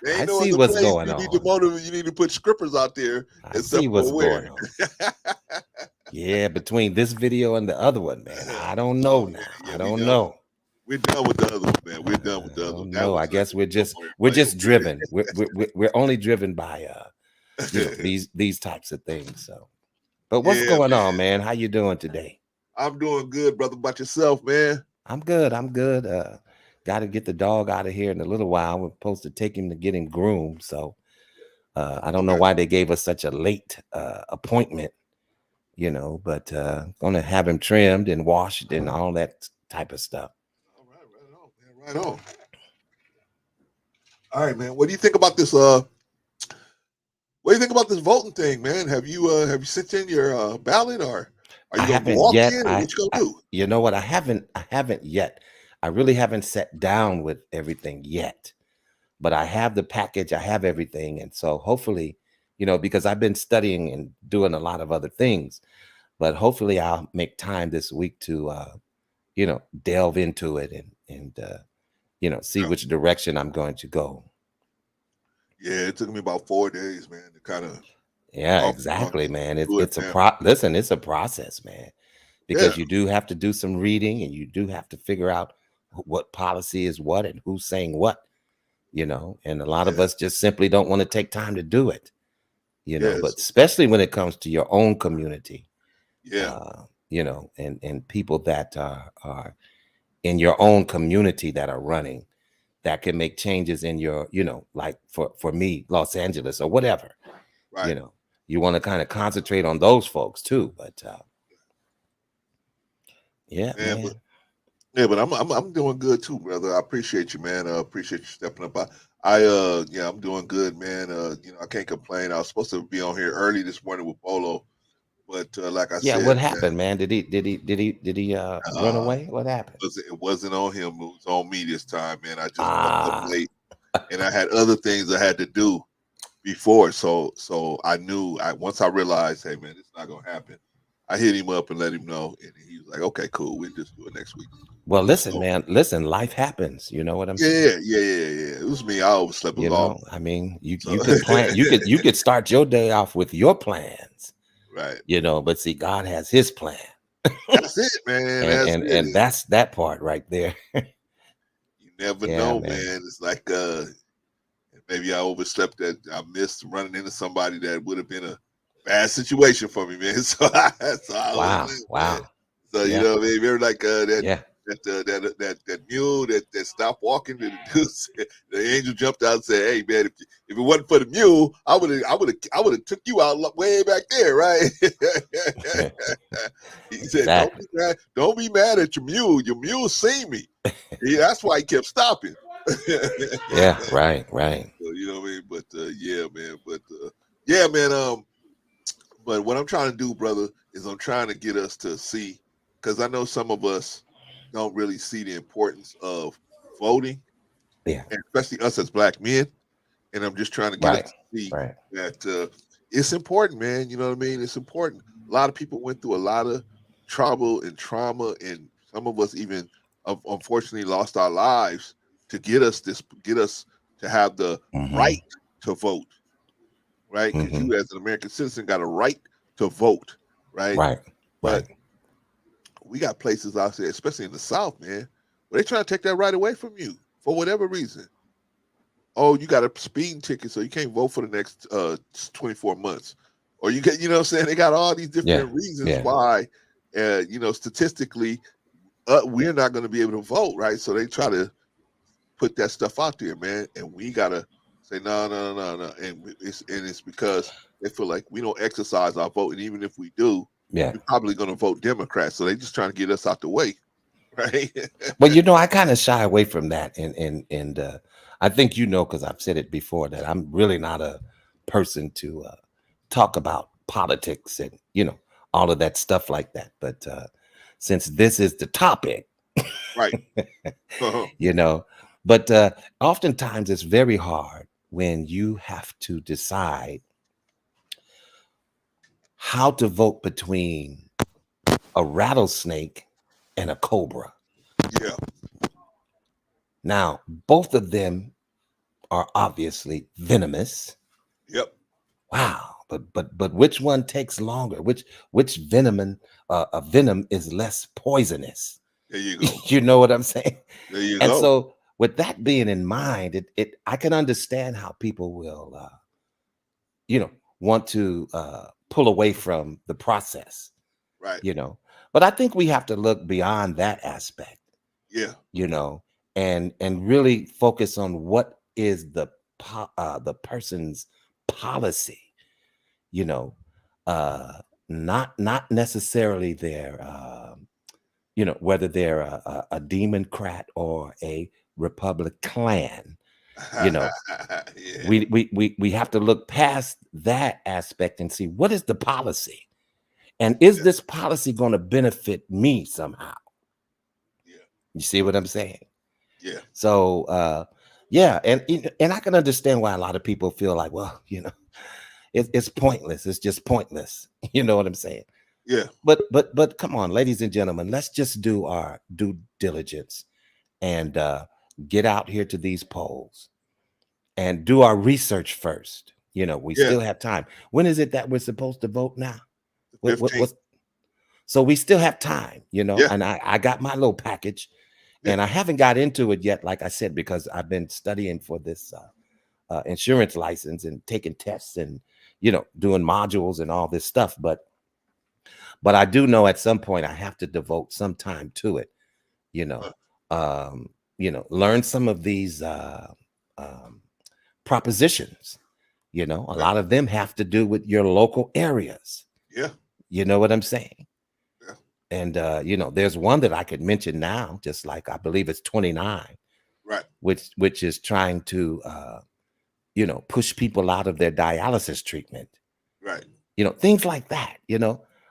I see what's going on. You need to put scrippers out there. I see what's going on. Yeah, between this video and the other one, man, I don't know now. I don't know. We're done with the other one, man. We're done with the other one. No, I guess we're just driven. We're only driven by these types of things. So, but what's going on, man? How you doing today? I'm doing good, brother. About yourself, man? I'm good. Got to get the dog out of here in a little while. We're supposed to take him to get him groomed. So I don't know why they gave us such a late appointment, you know, but going to have him trimmed and washed and all that type of stuff. All right, right on, man. Right on. All right, man. What do you think about this? What do you think about this voting thing, man? Have you sent in your ballot, or are you going to walk in? What you gonna do? You know what? I haven't yet. I really haven't sat down with everything yet, but I have the package. I have everything. And so hopefully, you know, because I've been studying and doing a lot of other things, but hopefully I'll make time this week to, you know, delve into it and you know, see which direction I'm going to go. Yeah, it took me about 4 days, man, to kind of. Yeah, exactly, man. It's a process, man, because you do have to do some reading and you do have to figure out what policy is what and who's saying what, you know, and a lot of us just simply don't want to take time to do it, you know, but especially when it comes to your own community, you know, and people that are in your own community that are running, that can make changes in your, you know, like for me, Los Angeles or whatever, you know, you want to kind of concentrate on those folks too, but but I'm doing good too, brother. I appreciate you, man. I appreciate you stepping up. I'm doing good, man. You know, I can't complain. I was supposed to be on here early this morning with Bolo, but like I said, what happened, man? Did he run away? What happened? It wasn't on him. It was on me this time, man. I just woke up late. and I had other things I had to do before. So I knew once I realized, hey man, it's not gonna happen. I hit him up and let him know, and he was like, okay, cool, we'll just do it next week. Well, listen, man, listen, life happens. You know what I'm saying? Yeah. It was me. I overslept. You know, I mean, you could plan, you could start your day off with your plans. Right. You know, but see, God has his plan. That's it, man. And that's that part right there. You never know, man. It's like maybe I overslept, that I missed running into somebody that would have been a bad situation for me, man. So Wow. Man. So you know, what I mean, very like that mule that stopped walking, and the angel jumped out and said, "Hey, man, if it wasn't for the mule, I would have took you out way back there, right?" He said, "Don't be mad at your mule. Your mule seen me. Yeah, that's why he kept stopping." Yeah, right. So, you know what I mean? But yeah, man. But what I'm trying to do, brother, is I'm trying to get us to see, because I know some of us don't really see the importance of voting, and especially us as black men. And I'm just trying to get us to see that it's important, man. You know what I mean? It's important. A lot of people went through a lot of trouble and trauma, and some of us even unfortunately lost our lives to get us to have the right to vote. Right? Because you, as an American citizen, got a right to vote, right? But we got places out there, especially in the South, man, where they try to take that right away from you for whatever reason. Oh, you got a speeding ticket, so you can't vote for the next 24 months. Or you get, you know what I'm saying? They got all these different reasons why, statistically, we're not going to be able to vote, right? So they try to put that stuff out there, man, and we got to say no, and it's because they feel like we don't exercise our vote, and even if we do, we're probably going to vote Democrat. So they just trying to get us out the way, right? Well, you know, I kind of shy away from that, and I think because I've said it before that I'm really not a person to talk about politics and all of that stuff like that. But since this is the topic, right? But oftentimes it's very hard when you have to decide how to vote between a rattlesnake and a cobra. Yeah. Now, both of them are obviously venomous. Yep. Wow. But which one takes longer? Which venom is less poisonous? There you go. You know what I'm saying? There you go. And so with that being in mind, I can understand how people will want to pull away from the process. Right. But I think we have to look beyond that aspect. Yeah. And really focus on what is the person's policy. Not necessarily their whether they're a Democrat or a Republican. We have to look past that aspect and see what is the policy, and is this policy going to benefit me somehow? You see what I'm saying? Yeah. So and I can understand why a lot of people feel like, well, it's pointless. It's just pointless. You know what I'm saying? Yeah. But come on, ladies and gentlemen, let's just do our due diligence and get out here to these polls and do our research first. We still have time. When is it that we're supposed to vote now? So we still have time, and I got my little package and I haven't got into it yet, like I said, because I've been studying for this insurance license and taking tests and, doing modules and all this stuff. But I do know at some point I have to devote some time to it, learn some of these propositions. A lot of them have to do with your local areas. Yeah. You know what I'm saying? Yeah. And there's one that I could mention now, just like I believe it's 29, right? Which is trying to push people out of their dialysis treatment, right? Things like that.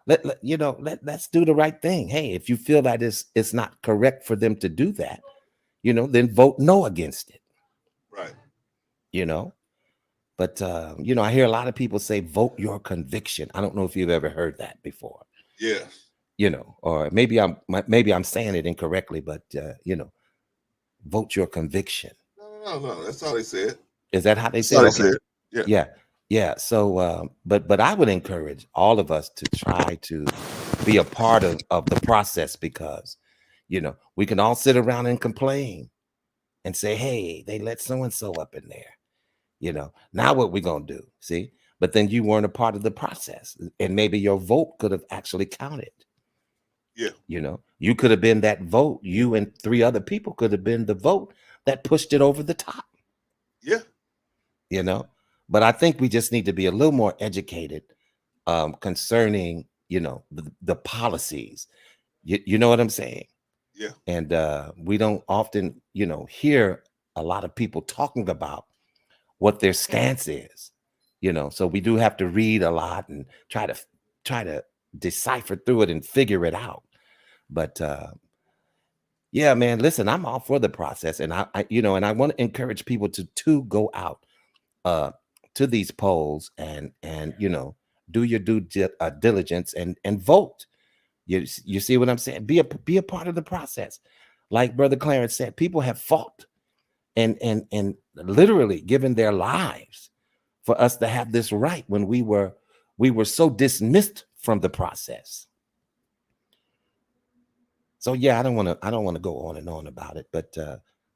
Let's do the right thing. Hey, if you feel that it's not correct for them to do that, then vote no against it. Right. you know. But you know, I hear a lot of people say, vote your conviction. I don't know if you've ever heard that before. Yeah. You know, or maybe I'm saying it incorrectly, but you know, vote your conviction. No. That's how they say it. Is that how they say it? Okay. Yeah. Yeah. So, but I would encourage all of us to try to be a part of the process, because, you know, we can all sit around and complain and say, hey, they let so-and-so up in there. You know, now what we gonna do? See, but then you weren't a part of the process, and maybe your vote could have actually counted. Yeah. You know, you could have been that vote. You and 3 other people could have been the vote that pushed it over the top. Yeah. You know, but I think we just need to be a little more educated concerning, you know, the policies. You know what I'm saying? Yeah. And we don't often, you know, hear a lot of people talking about what their stance is, you know. So we do have to read a lot and try to decipher through it and figure it out. But yeah, man, listen, I'm all for the process, and I you know, and I want to encourage people to go out to these polls and you know, do your due diligence and vote. You see what I'm saying? Be a part of the process. Like Brother Clarence said, people have fought and literally given their lives for us to have this right when we were so dismissed from the process. So yeah, I don't want to go on and on about it, but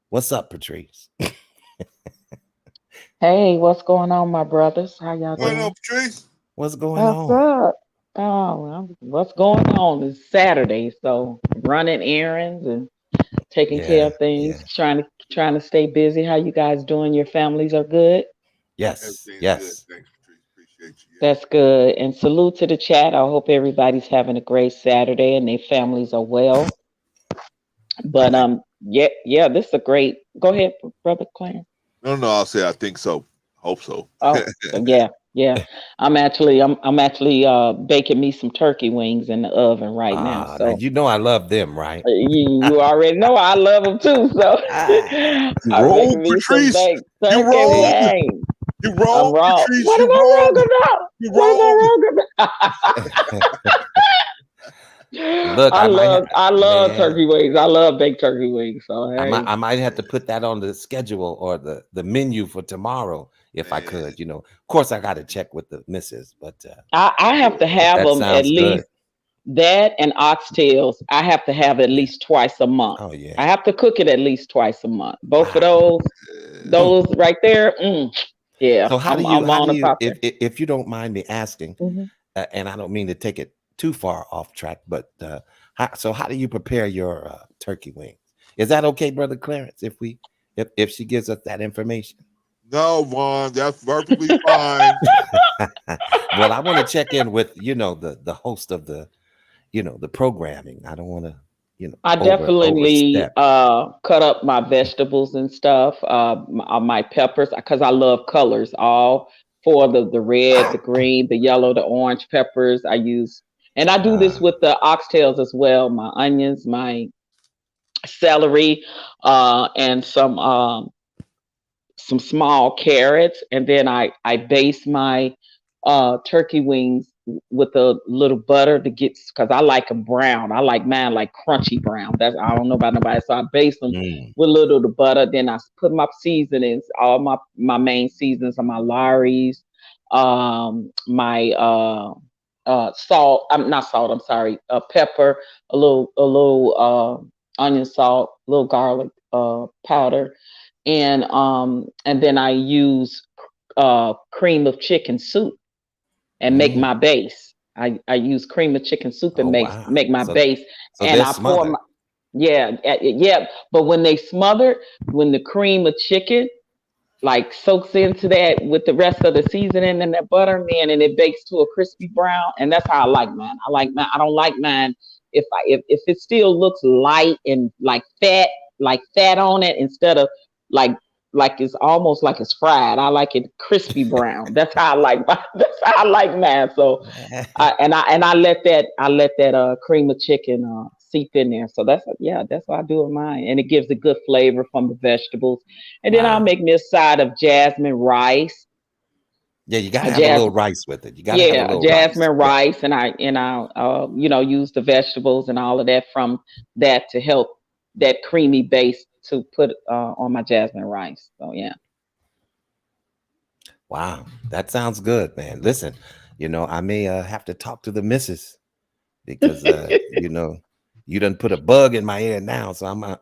what's up, Patrice? Hey, what's going on, my brothers? How y'all What's going doing? on, Patrice? What's going What's on? up? Oh, well, what's going on? It's Saturday, so running errands and taking care of things, trying to stay busy. How you guys doing? Your families are good? Yes. Everything's Yes. good. Thanks, Patrice. Appreciate you. That's good. And salute to the chat. I hope everybody's having a great Saturday and their families are well. But yeah, this is a great. Go ahead, Brother Clarence. No, I'll say I think so. Hope so. Oh, yeah. I'm actually baking me some turkey wings in the oven right now. Now, So you know I love them, right? you already know I love them too. So I'm roll, making me some Patrice. baked You turkey wrong. wings. You wrong, I'm wrong. Patrice. What am I wrong about? You What am wrong. I wrong about? Look, I love man, turkey wings. I love baked turkey wings. So hey. I might have to put that on the schedule or the menu for tomorrow if I could. You know, of course I got to check with the missus, but I have to have them at least. That and oxtails, I have to have at least twice a month. Oh yeah, I have to cook it at least twice a month. Both of those right there. Yeah. So how do you if you don't mind me asking, and I don't mean to take it too far off track, but how do you prepare your turkey wings? Is that okay, Brother Clarence? If she gives us that information? No, Vaughn, that's perfectly fine. Well, I want to check in with the host of the the programming. I don't want to I definitely cut up my vegetables and stuff, my peppers, because I love colors. All 4 of the red, the green, the yellow, the orange peppers I use. And I do this with the oxtails as well. My onions, my celery, and some small carrots. And then I base my turkey wings with a little butter to get, because I like them brown. I like mine like crunchy brown. I don't know about nobody. So I base them with a little of the butter. Then I put my seasonings, all my main seasonings are my Lawry's, my salt. I'm not salt. I'm sorry. Pepper, a little onion salt, a little garlic powder, and then I use cream of chicken soup and make my base. I use cream of chicken soup and make my base, and I pour But when they smothered, when the cream of chicken like soaks into that with the rest of the seasoning and that butter, man, and it bakes to a crispy brown, and that's how I like mine. I don't like mine if it still looks light and like fat on it instead of like it's almost like it's fried. I like it crispy brown. That's how I like mine. So I let that cream of chicken seep in there. So that's what I do with mine, and it gives a good flavor from the vegetables. And then I'll make me a side of jasmine rice. Yeah, you gotta have a little rice with it. You gotta have a little jasmine rice, and I'll use the vegetables and all of that from that to help that creamy base to put on my jasmine rice. So yeah. Wow, that sounds good, man. Listen, I may have to talk to the missus because you done put a bug in my ear now, so I'm out.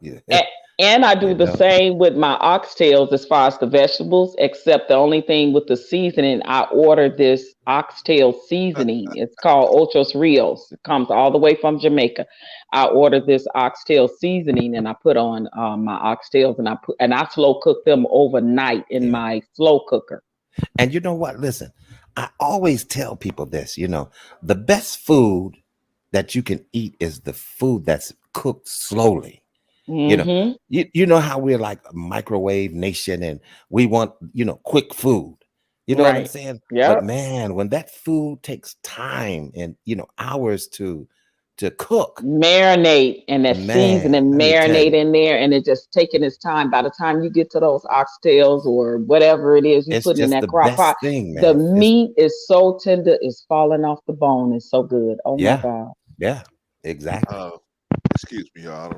And I do the same with my oxtails as far as the vegetables, except the only thing with the seasoning, I ordered this oxtail seasoning. It's called Ochos Rios. It comes all the way from Jamaica. I ordered this oxtail seasoning and I put on my oxtails and I slow cook them overnight in my slow cooker. And you know what? Listen, I always tell people this, the best food that you can eat is the food that's cooked slowly. Mm-hmm. You know how we're like a microwave nation and we want, quick food. You know what I'm saying? Yeah. But man, when that food takes time and, hours to cook, marinate, and that seasoning marinate in there, and it just taking its time. By the time you get to those oxtails or whatever it is you put in that crock pot, the meat is so tender, it's falling off the bone. It's so good. Oh my God. Yeah, exactly. Excuse me, y'all.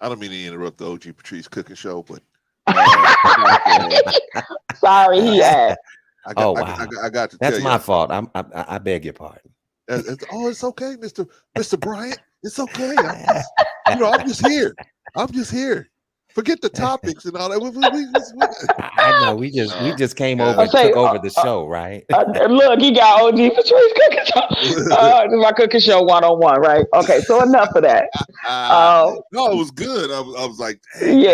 I don't mean to interrupt the OG Patrice cooking show, but sorry, he asked. I got to tell you. That's my fault. I beg your pardon. It's okay, Mr. Bryant. It's okay. I'm just here. Forget the topics and all that. I know. We just came over and took over the show, right? Look, he got OG Patrice cooking show. This is my cooking show 101, right? Okay, so enough of that. No, it was good. I was like, eat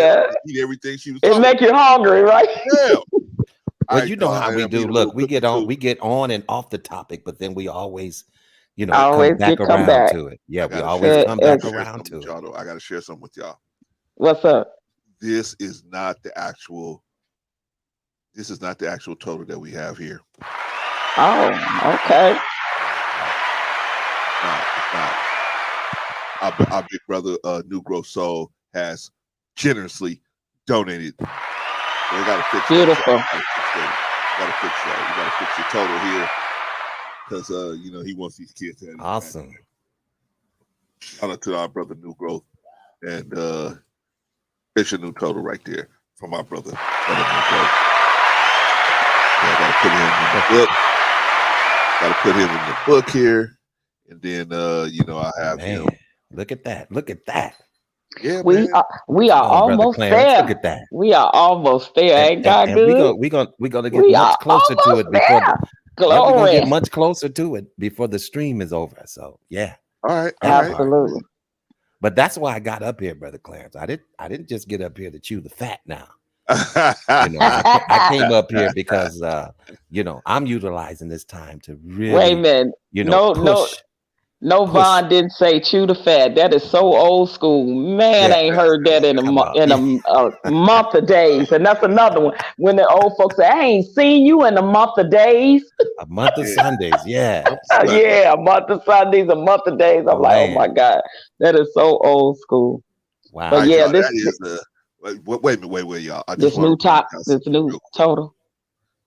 everything she was. It make you hungry, right? Yeah. Well, you know how we do. Look, we get on and off the topic, but then we always, come back around to it. Yeah, we always come back around to it. I got to share something with y'all. What's up? This is not the actual total that we have here. Oh, okay. No, it's not. Our big brother, New Growth Soul, has generously donated. We got to fix Beautiful. Got to fix that. We got to fix the total here because he wants these kids to have awesome. Shout out to our brother New Growth, and it's a new total right there from our brother. New Growth. Yeah, got to put him in the book here, and then I have him. Look at that! Look at that! Yeah, we are almost there. Look at that. We are almost there. Ain't God good? We're gonna get much closer to it before. We're gonna get much closer to it before the stream is over. So yeah. All right. Absolutely. But that's why I got up here, Brother Clarence. I didn't just get up here to chew the fat now. I came up here because I'm utilizing this time to really wait a minute. push. No, Vaughn didn't say chew the fat. That is so old school. Man, I ain't heard that in a month of days. And that's another one. When the old folks say, I ain't seen you in a month of days. A month of Sundays, yeah. Yeah, a month of Sundays, a month of days. I'm like, oh my God. That is so old school. Wow. But yeah, this is wait, y'all. This new total.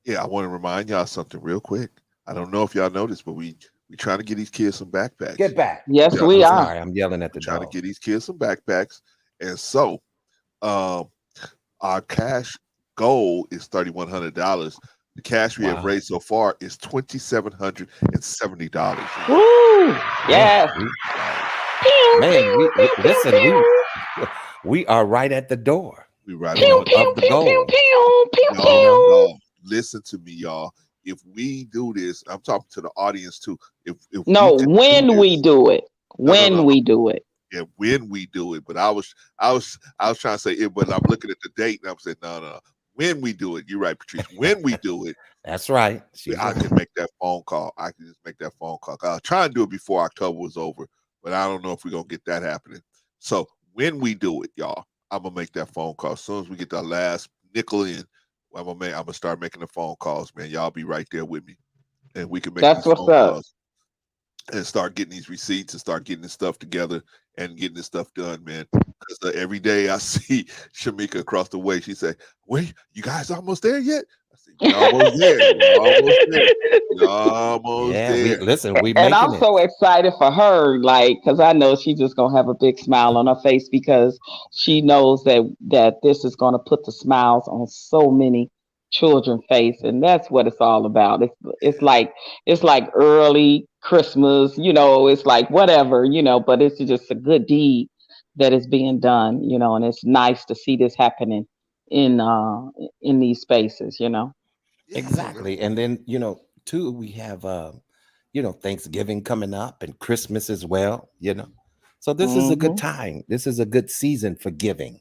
Yeah, I want to remind y'all something real quick. I don't know if y'all noticed, but we trying to get these kids some backpacks. Get back. Yes, we are. Sorry, I'm yelling at the trying to get these kids some backpacks. And so our cash goal is $3,100. The cash we have raised so far is $2,770. Woo! Yes. Man, listen, we are right at the door. We right of the goal. No. Listen to me, y'all. If we do this, I'm talking to the audience too. When we do it. Yeah, when we do it. But I was trying to say it, but I'm looking at the date and I'm saying no. When we do it, you're right, Patrice. When we do it, that's right. I can make that phone call. I can just make that phone call. I'll try and do it before October was over, but I don't know if we're gonna get that happening. So when we do it, y'all, I'm gonna make that phone call as soon as we get that last nickel in. I'm gonna start making the phone calls, man. Y'all be right there with me, and we can make. That's what's up. and start getting these receipts and start getting this stuff together and getting this stuff done, man. Because every day I see Shamika across the way, she say, "Wait, you guys almost there yet?" I say, "We're almost there. We're almost there. We're almost there." We and I'm making it. so excited for her, like, because I know she's just gonna have a big smile on her face because she knows that this is gonna put the smiles on so many children's face, and that's what it's all about. It's like early Christmas, it's like whatever, but it's just a good deed that is being done, and it's nice to see this happening in these spaces. Exactly. And then, too, we have Thanksgiving coming up and Christmas as well, So this is a good time. This is a good season for giving.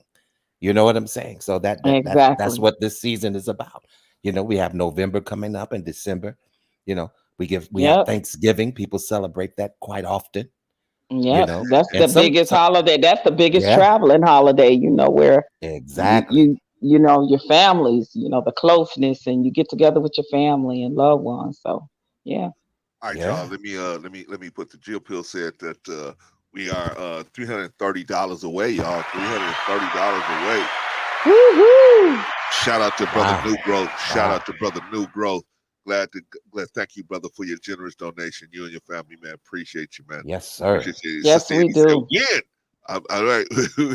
You know what I'm saying? So that's Exactly. what this season is about. We have November coming up and December. We have Thanksgiving. People celebrate that quite often. Yeah, that's the biggest holiday. That's the biggest traveling holiday, where exactly your families, the closeness, and you get together with your family and loved ones. So yeah. All right, y'all. Let me put the Jill Pill said that we are $330 away, y'all. $330 away. Woo-hoo! Shout out to Brother New Growth. Shout out to Brother New Growth. Glad. Thank you, brother, for your generous donation. You and your family, man. Appreciate you, man. Yes, sir. Yes, we do. Win. All right.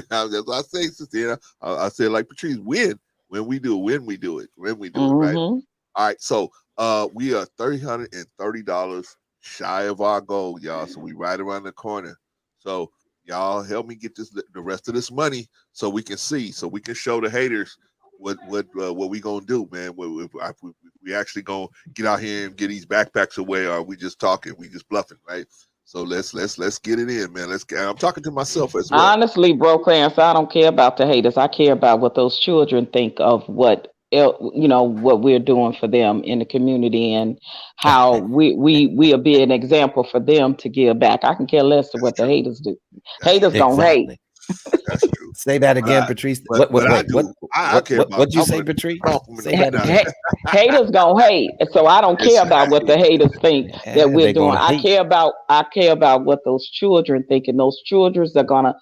That's what I say, sister. I say like Patrice, win. When we do it, when we do it, right? All right. So we are $330 shy of our goal, y'all. So we right around the corner. So y'all help me get the rest of this money so we can see, so we can show the haters what we gonna do, man. We actually gonna get out here and get these backpacks away, or we just talking, we just bluffing, right? So let's get it in, man. I'm talking to myself as well. Honestly, bro, Clarence, I don't care about the haters. I care about what those children think of what we're doing for them in the community, and how we are being an example for them to give back. I can care less to what the haters do. Haters gonna hate. That's true. Say that again, Patrice. What you say, Patrice? Say that again. Haters gonna hate, so I don't care about what the haters think that we're doing. I care about what those children think, and those children are gonna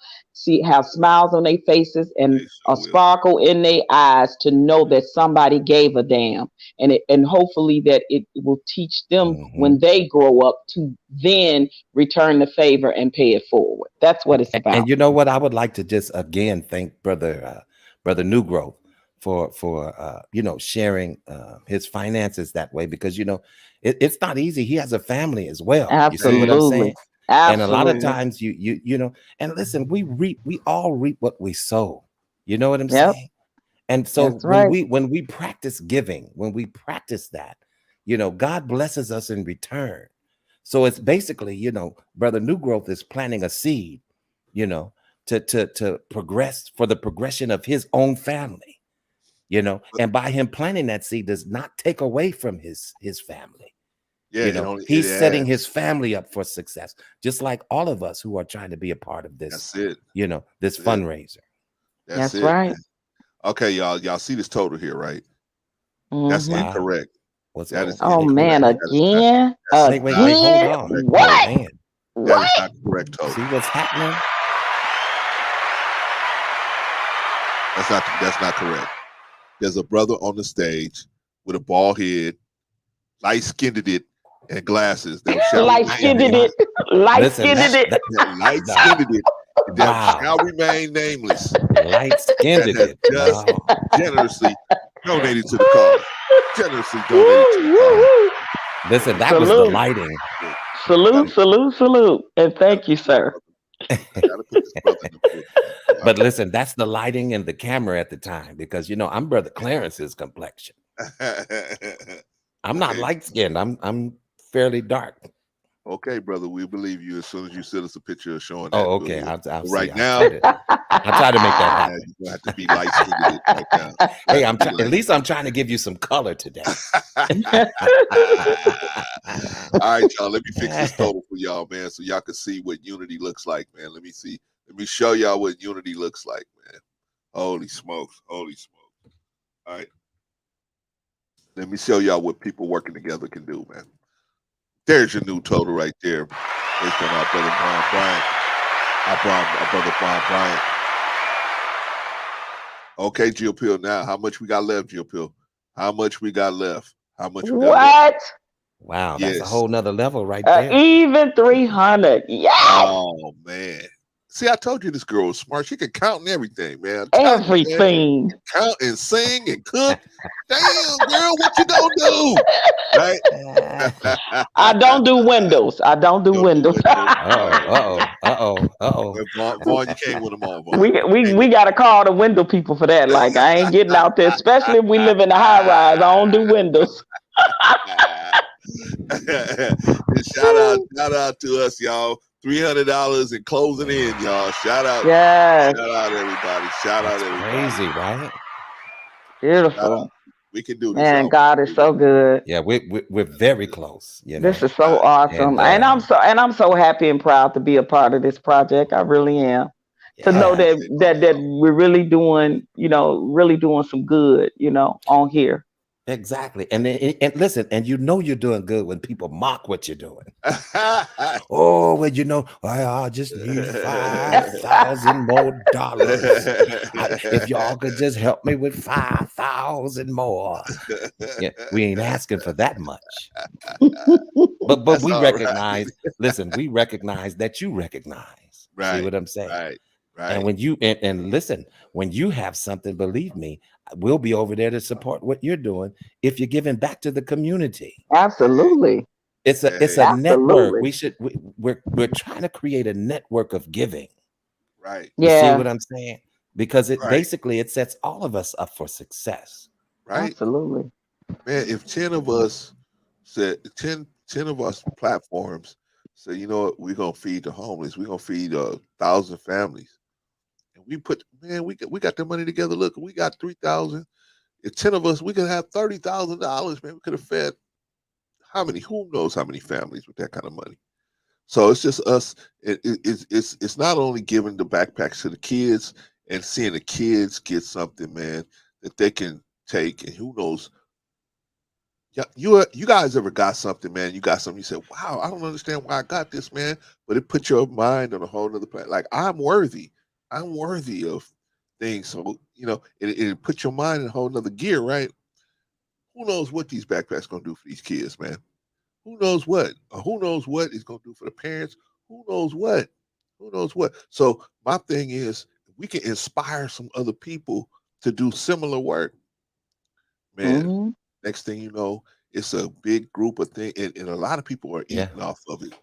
have smiles on their faces and a sparkle in their eyes to know that somebody gave a damn, and hopefully that it will teach them when they grow up to then return the favor and pay it forward. That's what it's about. And you know what? I would like to just again thank brother New Growth for sharing his finances that way, because it's not easy. He has a family as well. Absolutely. You see what I'm saying? Absolutely. And a lot of times and listen, we all reap what we sow. You know what I'm saying? And so when we practice giving, when we practice that, God blesses us in return. So it's basically, Brother New Growth is planting a seed, to progress, for the progression of his own family, and by him planting that seed does not take away from his family. Yeah, he's setting his family up for success, just like all of us who are trying to be a part of this. That's it. This fundraiser. That's right. Man. Okay, y'all see this total here, right? That's incorrect. Again? Wait, hold on. What? That is not correct total. See what's happening? That's not correct. There's a brother on the stage with a bald head, light-skinned it, and glasses. Light-skinned it. That shall remain nameless. Light-skinned it. Just generously donated to the cause. Listen, that was the lighting. Salute, and thank you, sir. But listen, that's the lighting and the camera at the time, because I'm Brother Clarence's complexion. I'm not light-skinned. I'm fairly dark. Okay, brother, we believe you as soon as you send us a picture showing that. Oh, okay. I'll right now, I try to make that happen. You have to be light-skinned right now. Hey, at least I'm trying to give you some color today. All right, y'all. Let me fix this total for y'all, man, so y'all can see what unity looks like, man. Let me see. Let me show y'all what unity looks like, man. Holy smokes. All right. Let me show y'all what people working together can do, man. There's your new total right there. based on our brother Von Bryant. Our brother Von Bryant. Okay, Jill Pill. Now, how much we got left, Jill Pill? How much we got left? How much we got left? Wow, Yes. that's a whole nother level right there. Even 300. Yes. Oh man. See, I told you this girl was smart. She could count and everything, man. Everything. Count and sing and cook. Damn, girl, what you gonna do? Right? I don't do windows. I don't do windows. Uh-oh. Vaughn, you can't win them all, Vaughn. We got to call the window people for that. Like, I ain't getting out there, especially if we live in a high rise. I don't do windows. Shout out to us, y'all. $300 and closing in, y'all. Shout out. Yes. Shout out everybody. Shout out everybody. Crazy, right? Beautiful. We can do this. Man, God is so good. Yeah, we're very close. You know? This is so awesome. And I'm so happy and proud to be a part of this project. I really am. To know that we're really doing, really doing some good, on here. Exactly. And listen, and you're doing good when people mock what you're doing. Oh, well, I just need $5,000 more dollars. If y'all could just help me with 5,000 more. Yeah, we ain't asking for that much. But we recognize, listen, we recognize that you recognize. Right. See what I'm saying? Right. And when you and listen, when you have something, believe me, we'll be over there to support what you're doing if you're giving back to the community. Absolutely. It's a network. We're trying to create a network of giving. Right. You see what I'm saying? Because it basically it sets all of us up for success. Right. Absolutely. Man, if 10 of us said 10 of us platforms say, you know what, we're gonna feed the homeless, we're gonna feed 1,000 families. And we got the money together. Look, we got 3,000. If 10 of us, we could have $30,000, man. We could have fed who knows how many families with that kind of money. So it's just us. It's not only giving the backpacks to the kids and seeing the kids get something, man, that they can take, and who knows. You guys ever got something, man? You got something, you said, wow, I don't understand why I got this, man. But it put your mind on a whole nother planet. Like, I'm worthy of things. So, it put your mind in a whole nother gear, right? Who knows what these backpacks going to do for these kids, man? Who knows what? Who knows what it's going to do for the parents? Who knows what? So my thing is, if we can inspire some other people to do similar work, man, next thing you know, it's a big group of things, and a lot of people are eating off of it.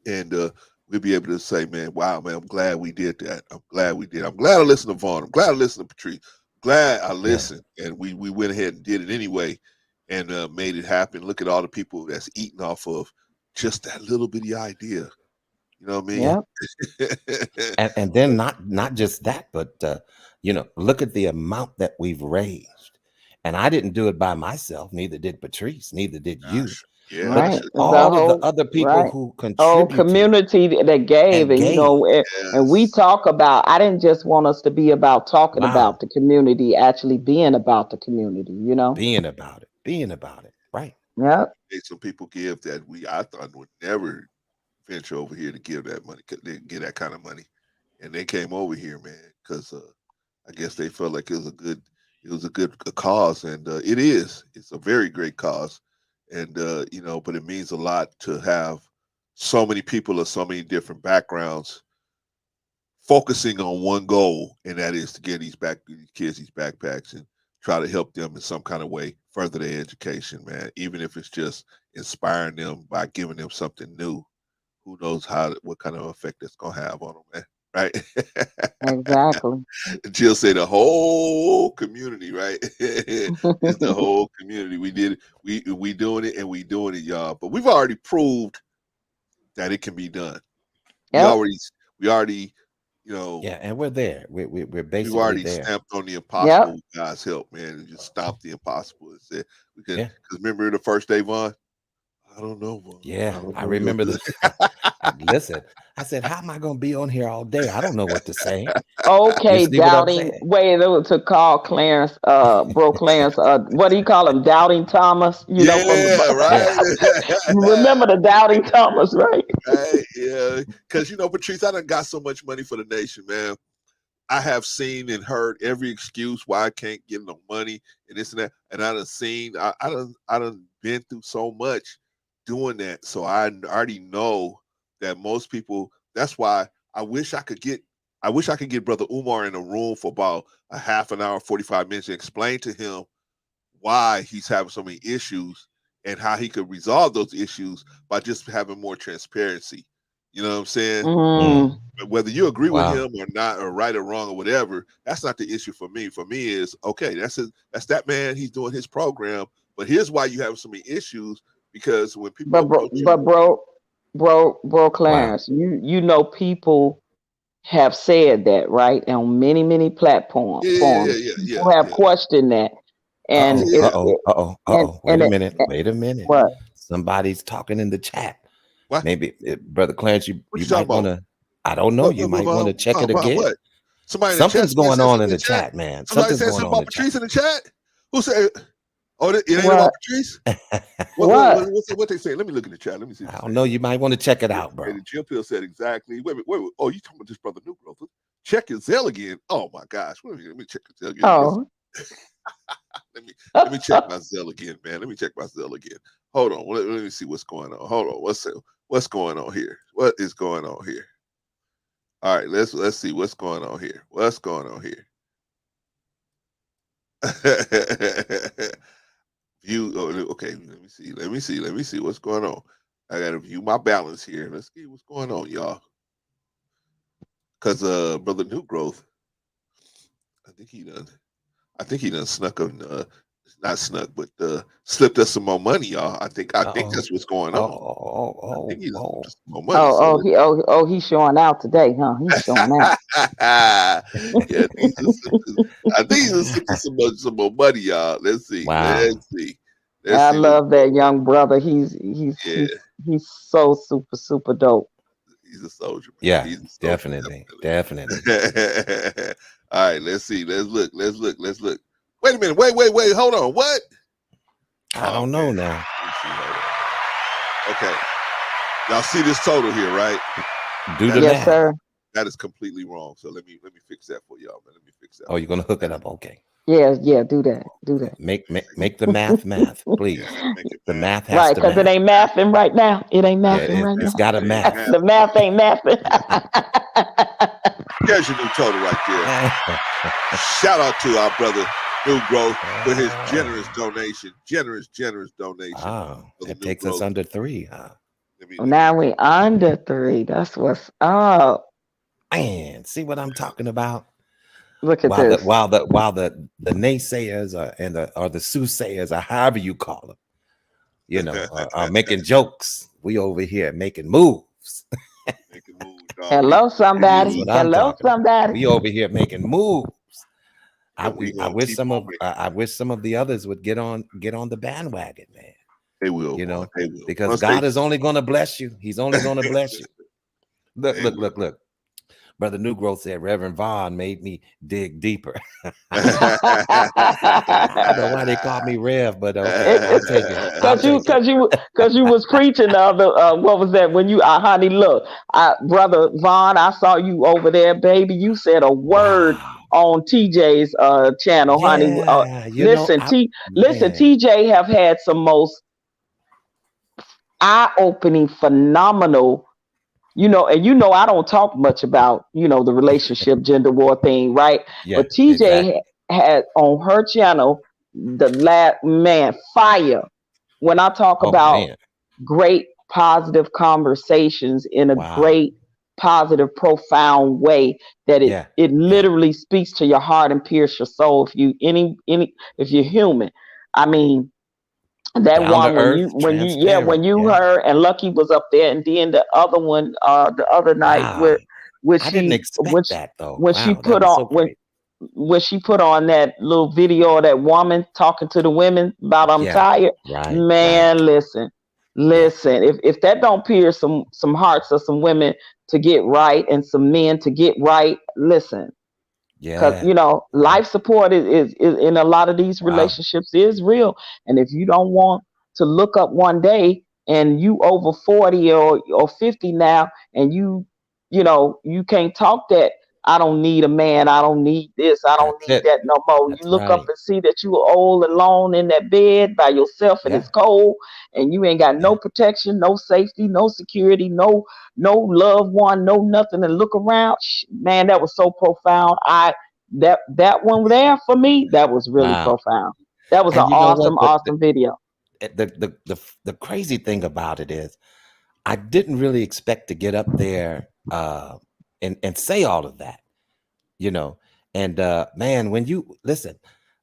And we'll be able to say, man, wow, man, I'm glad we did that. I'm glad we did. I'm glad I listened to Vaughn. I'm glad I listened to Patrice. I'm glad I listened. And we went ahead and did it anyway and made it happen. Look at all the people that's eating off of just that little bitty idea. You know what I mean? Yeah. and then not just that, but look at the amount that we've raised. And I didn't do it by myself. Neither did Patrice. Neither did you. Yeah, right. All of the other people who contributed, community that gave, and we talk about. I didn't just want us to be about talking about the community, actually being about the community. Being about it, right? Yeah. Some people give that I thought would never venture over here to give that money, they get that kind of money, and they came over here, man, because I guess they felt like it was a good cause, and it is. It's a very great cause. And, but it means a lot to have so many people of so many different backgrounds focusing on one goal, and that is to get these kids these backpacks and try to help them in some kind of way further their education, man, even if it's just inspiring them by giving them something new. Who knows what kind of effect that's going to have on them, man. Right? Exactly. Jill said the whole community, right? It's the whole community. We did it. We doing it, and we doing it, y'all. But we've already proved that it can be done. Yep. We already, and we're there. We're basically we've already there. stamped on the impossible with God's help, man, and just stopped the impossible and said we can. Because remember the first day, Vaughn? I don't know, Vaughn. Yeah, I remember Listen, I said, how am I going to be on here all day? I don't know what to say. Okay, You see what I'm doubting. saying? Wait, to call Clarence, bro, Clarence. What do you call him? Doubting Thomas. You know, from right. remember the Doubting Thomas, right? Right, yeah. Because Patrice, I done got so much money for the nation, man. I have seen and heard every excuse why I can't get no money and this and that. And I done been through so much doing that. So I already know that most people, that's why I wish I could get Brother Umar in a room for about a half an hour, 45 minutes and explain to him why he's having so many issues and how he could resolve those issues by just having more transparency. You know what I'm saying? Mm. Whether you agree with him or not, or right or wrong or whatever, that's not the issue for me. For me is, okay, that's that man, he's doing his program, but here's why you have so many issues, because when people bro Clarence, you know people have said that, right? On many platforms. People have questioned that. And Wait a minute. What? Somebody's talking in the chat. What? Maybe, Brother Clarence, you might want to, I don't know, you might want to check it again. What? Something's going on in the chat, man. Somebody's saying something about Patrice in the chat? Who said, it ain't about Patrice? What they say? Let me look in the chat. Let me see. I don't know. You might want to check it out, bro. Jim Pill said exactly. Wait. Oh, you talking about this Brother New Growth? Check his Zelle again. Oh my gosh. Let me check his Zelle again. Oh. let me check my Zelle again, man. Let me check my Zelle again. Hold on. Let me see what's going on. Hold on. What's going on here? What is going on here? All right, let's see what's going on here. What's going on here? Okay, let me see what's going on. I gotta view my balance here. Let's see what's going on, y'all. Because Brother New Growth, I think he done snuck not snuck, but slipped us some more money, y'all. I think that's what's going on. I think he's some more money. He's showing out today, huh? He's showing out. Yeah, I think he's slipping some more money, y'all. Let's see. Wow. Let's see. I love that young brother. He's so super dope. He's a soldier, man. Yeah, he's a soldier, definitely. All right, let's see. Let's look. Wait a minute. Wait. Hold on. What? I don't know now. Okay. Y'all see this total here, right? Do the math. Yes, sir. That is completely wrong. So let me fix that for y'all, man. Let me fix that. Oh, you're gonna hook it up? Okay. Yeah. Do that. Make the math, please. The math has right, to because it ain't mathing right now. It ain't mathing right now. It's got a math. The math ain't mathing. There's your new total right there. Shout out to our brother New Growth for his generous donation. Generous donation. Wow, that takes us under 3, huh? Now we under 3. That's what's up. Man, see what I'm talking about? Look at this. While the naysayers or the soothsayers, or however you call them, are making jokes, we over here making moves. Hello, somebody. We over here making moves. I wish some of the others would get on the bandwagon, man. They will, they will, because once God is only going to bless you. He's only going to bless you. Look. Brother New Growth said Reverend Vaughn made me dig deeper. I don't know why they called me Rev, but I'll take it. Because you was preaching the other what was that when you honey, look, Brother Vaughn, I saw you over there, baby. You said a word on TJ's channel, honey. Listen, TJ have had some most eye-opening, phenomenal, and I don't talk much about, the relationship gender war thing, right? Yeah, but TJ had on her channel fire. When I talk about great positive conversations in a great positive, profound way, that it literally speaks to your heart and pierces your soul. If you're human, I mean. That down one when you heard, and Lucky was up there, and then the other one the other night when she put on that little video of that woman talking to the women about I'm tired. Listen, Listen, if that don't pierce some hearts of some women to get right and some men to get right, listen. Because life support is in a lot of these relationships is real. And if you don't want to look up one day and you over 40 or 50 now, and you can't talk that I don't need a man, I don't need this, I don't need that no more. You look up and see that you are old and alone in that bed by yourself, and it's cold, and you ain't got no protection, no safety, no security, no loved one, no nothing, and look around. Man, that was so profound. That one there for me, that was really profound. That was an awesome video. The crazy thing about it is, I didn't really expect to get up there and say all of that, and man, when you listen,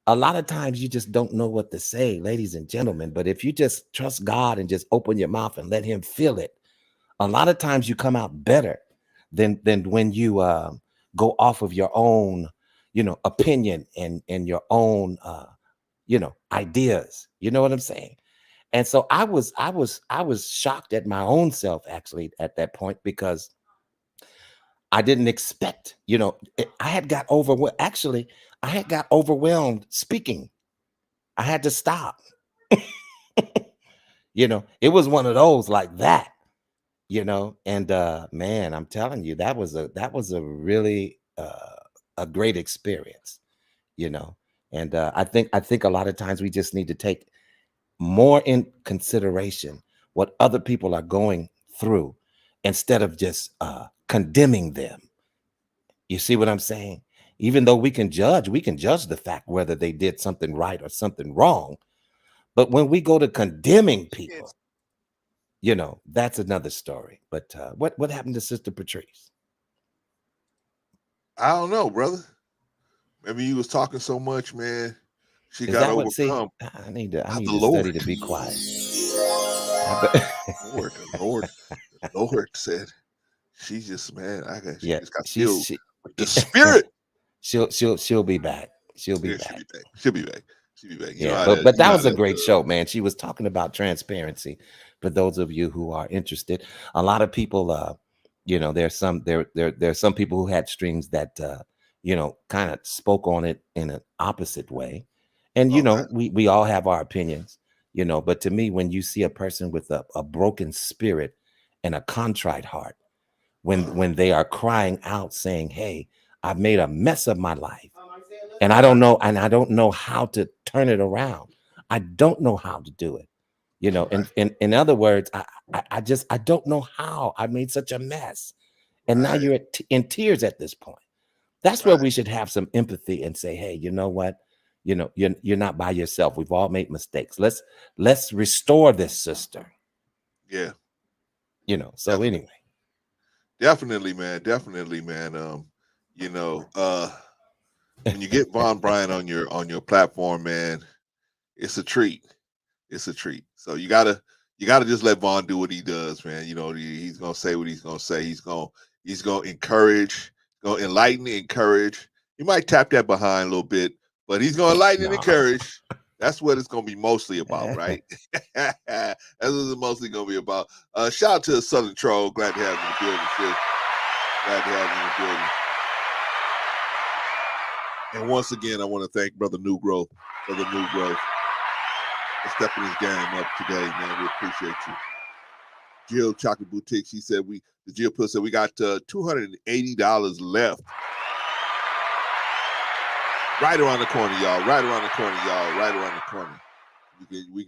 a lot of times you just don't know what to say, ladies and gentlemen. But if you just trust God and just open your mouth and let him fill it, a lot of times you come out better than when you go off of your own opinion and your own ideas. You know what I'm saying? And so I was shocked at my own self, actually, at that point, because I didn't expect, I had got overwhelmed. Actually, I had got overwhelmed speaking. I had to stop. It was one of those like that, and man, I'm telling you, that was a really a great experience, and I think a lot of times we just need to take more in consideration what other people are going through instead of just condemning them. You see what I'm saying? Even though we can judge the fact whether they did something right or something wrong. But when we go to condemning people, that's another story. But what happened to Sister Patrice? I don't know, brother. Maybe you was talking so much, man. She got overcome. I need to study to be quiet. The Lord said, she just, man, she just got filled with the Spirit. She'll be back. She'll be back. She'll be back. Yeah, but that was a great show, man. She was talking about transparency. For those of you who are interested, a lot of people, there's some people who had streams that kind of spoke on it in an opposite way. And we all have our opinions, but to me, when you see a person with a broken spirit and a contrite heart, when they are crying out saying, "Hey, I've made a mess of my life, and I don't know how to turn it around. I don't know how to do it." In other words, I don't know how I made such a mess. And now you're in tears at this point. That's where we should have some empathy and say, "Hey, you know what? You're not by yourself. We've all made mistakes. Let's restore this sister." Yeah. So anyway. Definitely, man. When you get Von Bryant on your platform, man, it's a treat. So you gotta just let Von do what he does, man. He's gonna say what he's gonna say. He's gonna encourage, gonna enlighten, encourage. He might tap that behind a little bit, but he's gonna enlighten and encourage. That's what it's gonna be mostly about, right? That's what it's mostly gonna be about. Shout out to Southern Troll. Glad to have you in the building, sis. Glad to have you in the building. And once again, I want to thank Brother New Growth for stepping his game up today, man. We appreciate you. Jill Chocolate Boutique, she said Jill Puss said we got $280 left. Right around the corner, y'all. We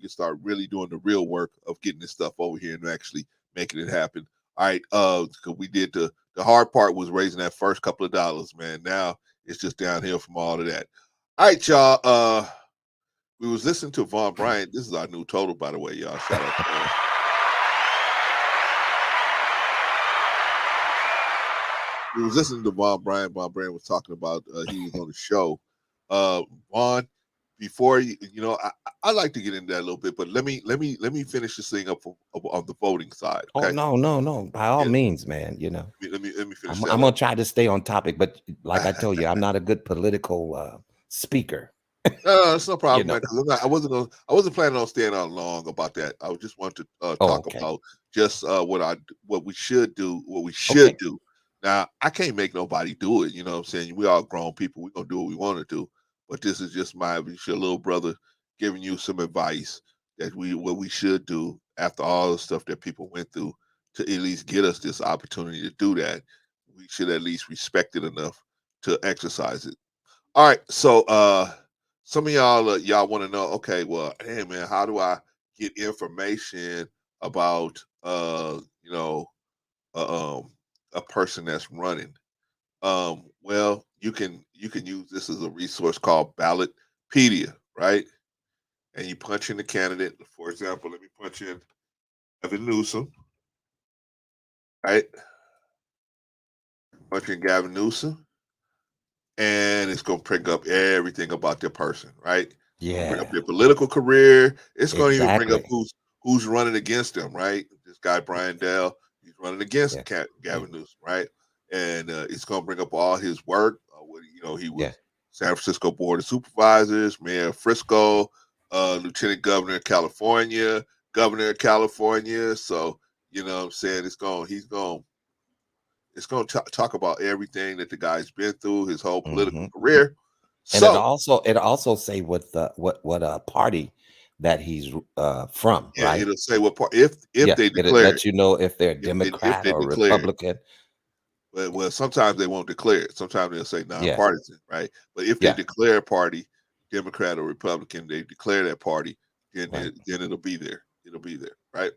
can start really doing the real work of getting this stuff over here and actually making it happen. All right, because we did the hard part was raising that first couple of dollars, man. Now it's just downhill from all of that. All right, y'all. We was listening to Von Bryant. This is our new total, by the way, y'all. Shout out to us. We was listening to Von Bryant. Von Bryant was talking about he was on the show. Von, before I like to get into that a little bit, but let me finish this thing up on the voting side. Okay? Oh no, by all means, man. Let me finish. I'm gonna try to stay on topic, but like I told you, I'm not a good political speaker. No, it's no problem, know. man. Because I wasn't planning on staying on long about that. I just want to talk Okay. about just what we should do. What we should Okay. do. Now, I can't make nobody do it. You know what I'm saying? We all grown people. We're gonna do what we want to do. But this is just your little brother giving you some advice that what we should do after all the stuff that people went through to at least get us this opportunity to do that. We should at least respect it enough to exercise it. All right, so some of y'all want to know, okay, well, hey man, how do I get information about a person that's running? Well, you can use this as a resource called Ballotpedia, right? And you punch in the candidate. For example, let me punch in Gavin Newsom, right? Punch in Gavin Newsom, and it's going to bring up everything about their person, right? Gonna bring up Yeah. their political career. It's going to even bring up Exactly. who's running against them, right? This guy Brian Dell, he's running against Yeah. Gavin Newsom, right? And it's going to bring up all his work. He Yeah. was San Francisco Board of Supervisors, Mayor of Frisco, Lieutenant Governor of California, Governor of California. So you know what I'm saying it's going to talk about everything that the guy's been through, his whole political career. And it So also say what party that he's from, yeah, right? it'll say what part if Yeah, they it'll declare it. let you know if they're If Democrat they or declare it. Republican. Well, sometimes they won't declare it. Sometimes they'll say Yeah. nonpartisan, right? But if they Yeah. declare a party, Democrat or Republican, they declare that party, then Right. then it'll be there. It'll be there, right?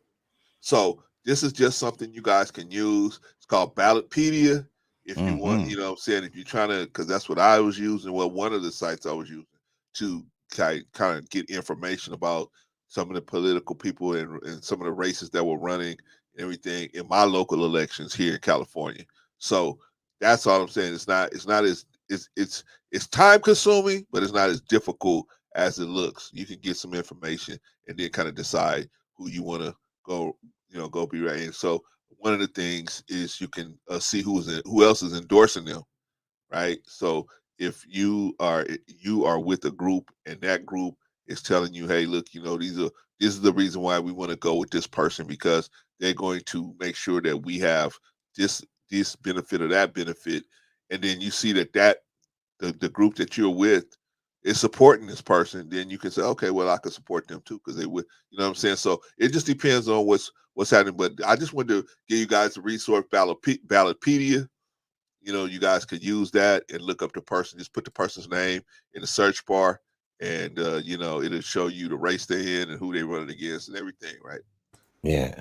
So this is just something you guys can use. It's called Ballotpedia. If you want, you know what I'm saying, if you're trying to, because that's what I was using, well, one of the sites I was using to kind of get information about some of the political people and some of the races that were running and everything in my local elections here in California. So that's all I'm saying. It's not as it's time consuming, but it's not as difficult as it looks. You can get some information and then kind of decide who you want to go go be right. And so one of the things is you can see who else is endorsing them, right? So if you are with a group and that group is telling you, hey, look, this is the reason why we want to go with this person, because they're going to make sure that we have this benefit or that benefit, and then you see that the group that you're with is supporting this person, then you can say, okay, well, I can support them too because they would, you know what I'm saying? So it just depends on what's happening. But I just wanted to give you guys a resource, Ballotpedia. You guys could use that and look up the person. Just put the person's name in the search bar, and it'll show you the race they're in and who they're running against and everything, right? Yeah.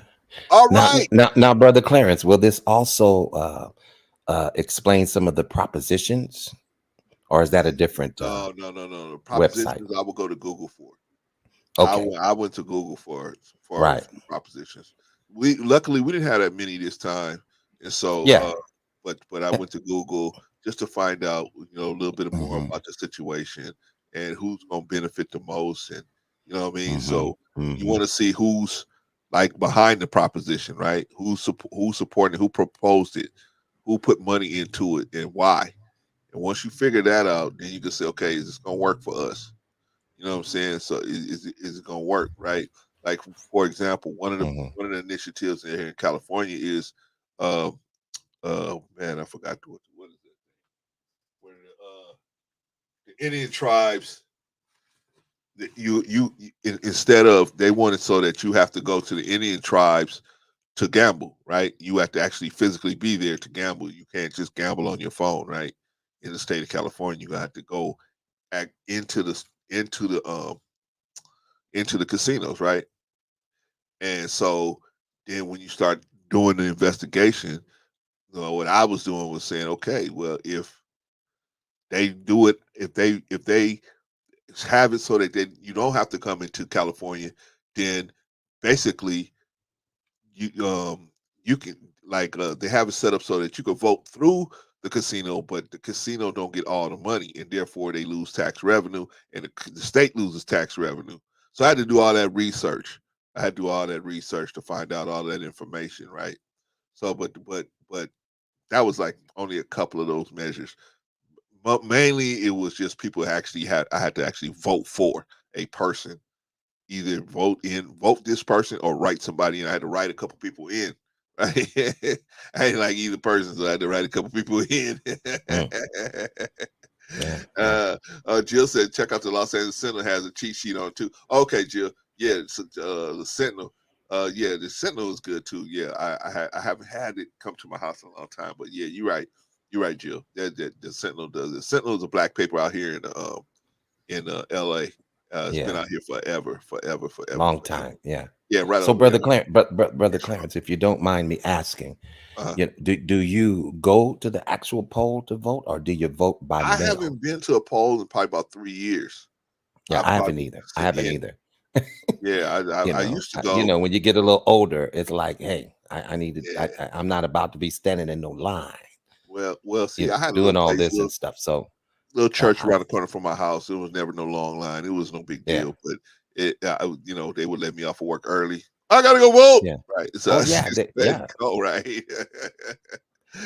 All right. Now, Brother Clarence, will this also explain some of the propositions, or is that a different No. website? Propositions I will go to Google for. Okay. I went to Google for Right. propositions. Luckily we didn't have that many this time, and so Yeah. but I went to Google just to find out a little bit more about the situation and who's going to benefit the most, and you know what I mean. So you want to see who's like behind the proposition, right? Who's supporting it, who proposed it, who put money into it, and why. And once you figure that out, then you can say, okay, is this going to work for us? You know what I'm saying? So is it going to work, right? Like for example, one of the initiatives here in California is, man, I forgot what is it? Where the Indian tribes, instead of, they wanted so that you have to go to the Indian tribes to gamble, right? You have to actually physically be there to gamble. You can't just gamble on your phone, right? In the state of California, you have to go into the casinos, right? And so then when you start doing the investigation, what I was doing was saying, okay, well, if they do it, if they have it so that you don't have to come into California, then basically you can, like, they have it set up so that you can vote through the casino, but the casino don't get all the money, and therefore they lose tax revenue, and the state loses tax revenue. So I had to do all that research. I had to do all that research to find out all that information, right? So, but that was like only a couple of those measures. But mainly it was just people actually I had to actually vote for a person, either vote this person or write somebody, and I had to write a couple people in. Right? I ain't like either person, so I had to write a couple people in. Jill said, check out the Los Angeles Sentinel has a cheat sheet on too. Okay, Jill. Yeah, the Sentinel. Yeah, the Sentinel is good too. Yeah, I haven't had it come to my house in a long time, but yeah, you're right. You're right, Jill. The Sentinel does. The Sentinel is a black paper out here in L.A. It's been out here forever. Long time. Yeah. Yeah, right. So, brother Clarence, brother Clarence, if you don't mind me asking, do you go to the actual poll to vote, or do you vote by mail? I haven't been to a poll in probably about 3 years. Yeah, I haven't either. Yeah, I used to go. You know, when you get a little older, it's like, hey, I need to. I'm not about to be standing in no line. Well, see, I had doing all this and stuff. So, little church around the corner from my house. It was never no long line. It was no big deal. But they would let me off of work early. I gotta go vote. Yeah, right. So go right.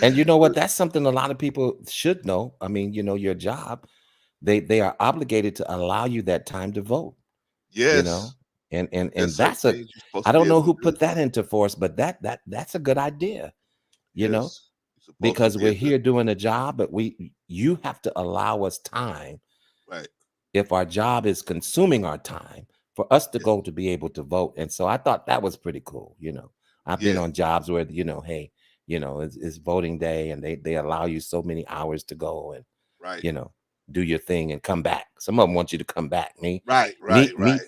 And you know what? That's something a lot of people should know. I mean, you know, your job, they are obligated to allow you that time to vote. Yes. You know, and that's I don't know who put that into force, but that's a good idea. You know, because we're here doing a job, but you have to allow us time. Right. If our job is consuming our time for us to go to be able to vote. And so I thought that was pretty cool. You know, I've been on jobs where, you know, hey, you know, it's voting day and they allow you so many hours to go and, you know, do your thing and come back. Some of them want you to come back. Me,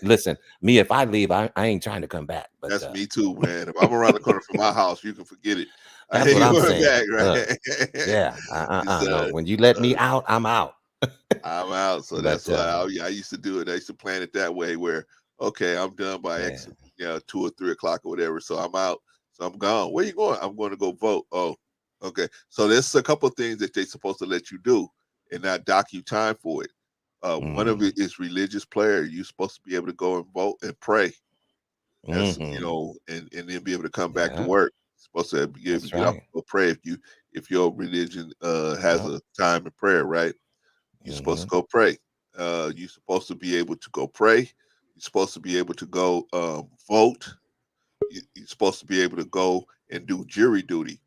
listen, if I leave, I ain't trying to come back. But that's me too, man. If I'm around the corner from my house, you can forget it. That's what I'm saying. Back, right? Yeah. No. When you let me out, I'm out. I'm out. So that's why I used to do it. I used to plan it that way where, okay, I'm done by X, 2 or 3 o'clock or whatever. So I'm out. So I'm gone. Where you going? I'm going to go vote. Oh, okay. So there's a couple of things that they're supposed to let you do and not dock you time for it. One of it is religious prayer. You're supposed to be able to go and vote and pray. That's, you know, and then be able to come back to work. You're supposed to get off and go pray if your religion has a time of prayer, right? You're supposed to go pray. You're supposed to be able to go pray. You're supposed to be able to go vote. You're supposed to be able to go and do jury duty.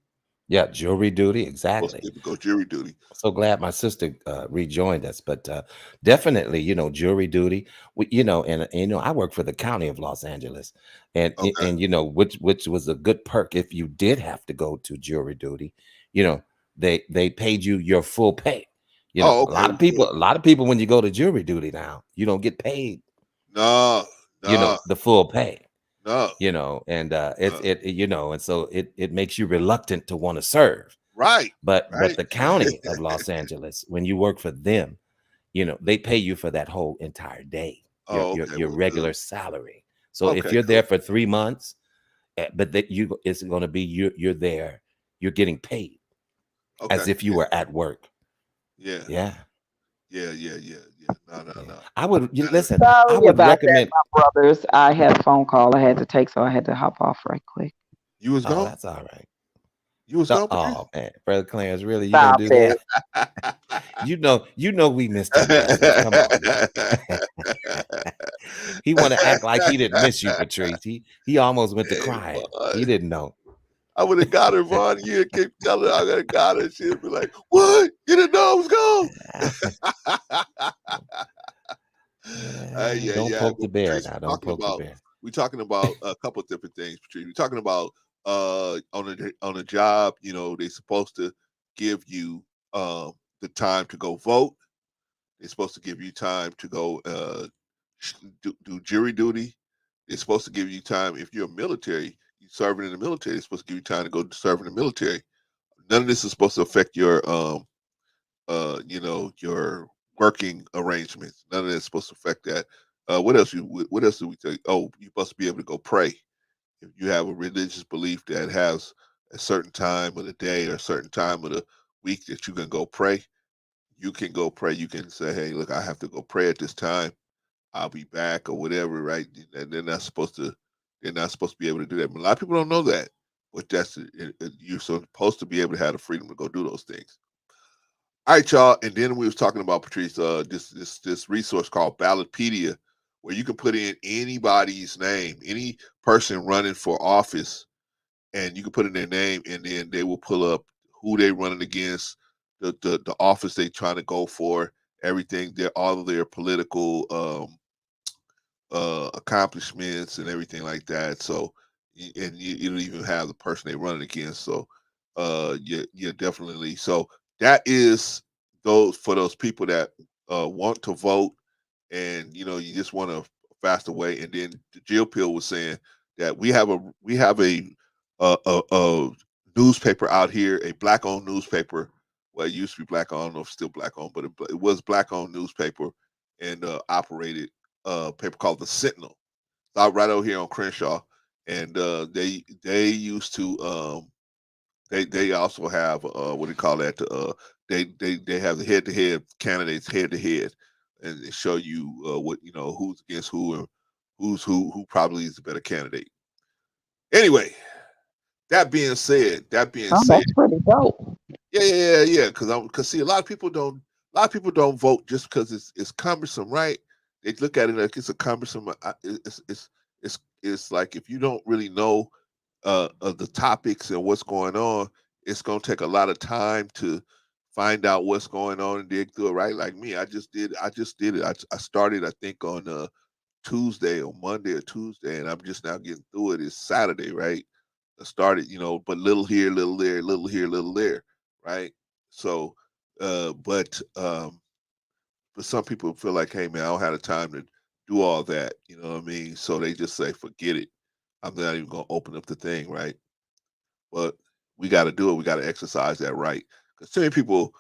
Yeah, jury duty, exactly. Go jury duty. So glad my sister rejoined us, but definitely, you know, jury duty. You know, and you know, I work for the County of Los Angeles, and you know, which was a good perk if you did have to go to jury duty. You know, they paid you your full pay. You know, a lot of people when you go to jury duty now, you don't get paid. No. You know, the full pay. No. You know, and it you know, and so it makes you reluctant to want to serve. Right. But the County of Los Angeles, when you work for them, you know, they pay you for that whole entire day, your regular salary. So if you're there for 3 months, but that it's going to be you're there, you're getting paid as if you were at work. Yeah. No. I would listen. Sorry I would about recommend that, my brothers. I had a phone call I had to take, so I had to hop off right quick. You was gone? That's all right. You was gone? Oh man, Brother Clarence, really, you gonna do that? you know we missed him. Come on. He want to act like he didn't miss you, Patrice. He almost went to crying. He didn't know. I would have got her, Vaughn. You keep telling her I would have got her. She'd be like, "What? You didn't know I was gone." Don't poke the bear now. Don't poke the bear. We're talking about a couple of different things, Patrice. We're talking about on a job, you know, they're supposed to give you the time to go vote. They're supposed to give you time to go do jury duty. They're supposed to give you time if you're military. You serving in the military, they're supposed to give you time to go serve in the military. None of this is supposed to affect your you know, your working arrangements. None of that's supposed to affect that. What else do we say? Oh, you're supposed to be able to go pray. If you have a religious belief that has a certain time of the day or a certain time of the week that you can go pray, you can go pray. You can say, hey, look, I have to go pray at this time. I'll be back or whatever, right? And they're not supposed to be able to do that. But a lot of people don't know that. But you're supposed to be able to have the freedom to go do those things. All right, y'all. And then we was talking about, Patrice, this resource called Ballotpedia, where you can put in anybody's name, any person running for office, and you can put in their name, and then they will pull up who they running against, the office they trying to go for, everything, all of their political accomplishments and everything like that. So, and you don't even have the person they running against. So, yeah, definitely. So that is for those people that want to vote, and you just want a faster way. And then Jill Peel was saying that we have a newspaper out here, a black-owned newspaper. Well, it used to be black-owned. I don't know if it's still black-owned, but it was black-owned newspaper and operated paper called the Sentinel. It's out right over here on Crenshaw, and they used to they also have what do you call that? They have the head-to-head candidates head-to-head, and they show you what who's against who and who probably is the better candidate. Anyway, that being said, that's pretty dope. Yeah. Because see, a lot of people don't vote just because it's cumbersome, right? They look at it like it's a cumbersome. It's like if you don't really know of the topics and what's going on, it's gonna take a lot of time to find out what's going on and dig through it. Right? Like me, I just did it. I started, I think, on Tuesday or Monday or Tuesday, and I'm just now getting through it. It's Saturday, right? I started, but little here, little there, little here, little there, right? So, but some people feel like, hey man, I don't have the time to do all that, you know what I mean? So they just say, forget it. I'm not even gonna open up the thing, right? But we got to do it. We got to exercise that right, because too many people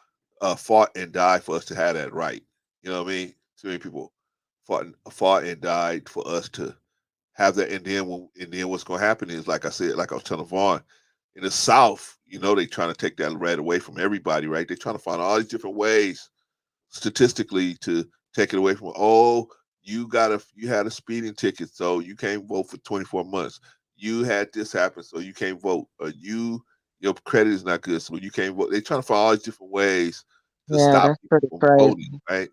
fought and died for us to have that right. You know what I mean? Too many people fought and died for us to have that. And then what's going to happen is, like I said, like I was telling Vaughn, in the South, they trying to take that right away from everybody, right? They're trying to find all these different ways statistically to take it away from. Oh, you had a speeding ticket, so you can't vote for 24 months. You had this happen, so you can't vote. Your credit is not good, so you can't vote. They're trying to find all these different ways to stop people from voting, right?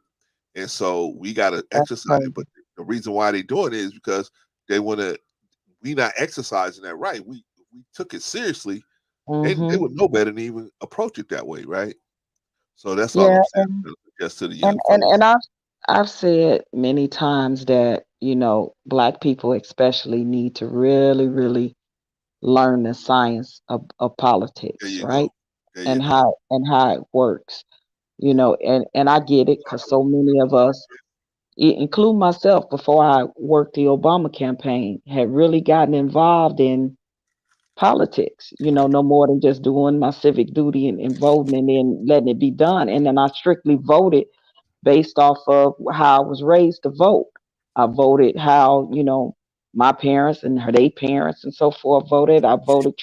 And so we got to exercise it. But the reason why they're doing it is because they want to. We not exercising that right. We took it seriously. Mm-hmm. They would know better than even approach it that way, right? So that's all I'm saying. Just to the young folks. And I've said many times that Black people especially need to really, really learn the science of politics, right? And how it works, and I get it, because so many of us, include myself, before I worked the Obama campaign, had really gotten involved in politics, no more than just doing my civic duty and voting and then letting it be done. And then I strictly voted based off of how I was raised to vote. I voted how, my parents and their parents and so forth voted. I voted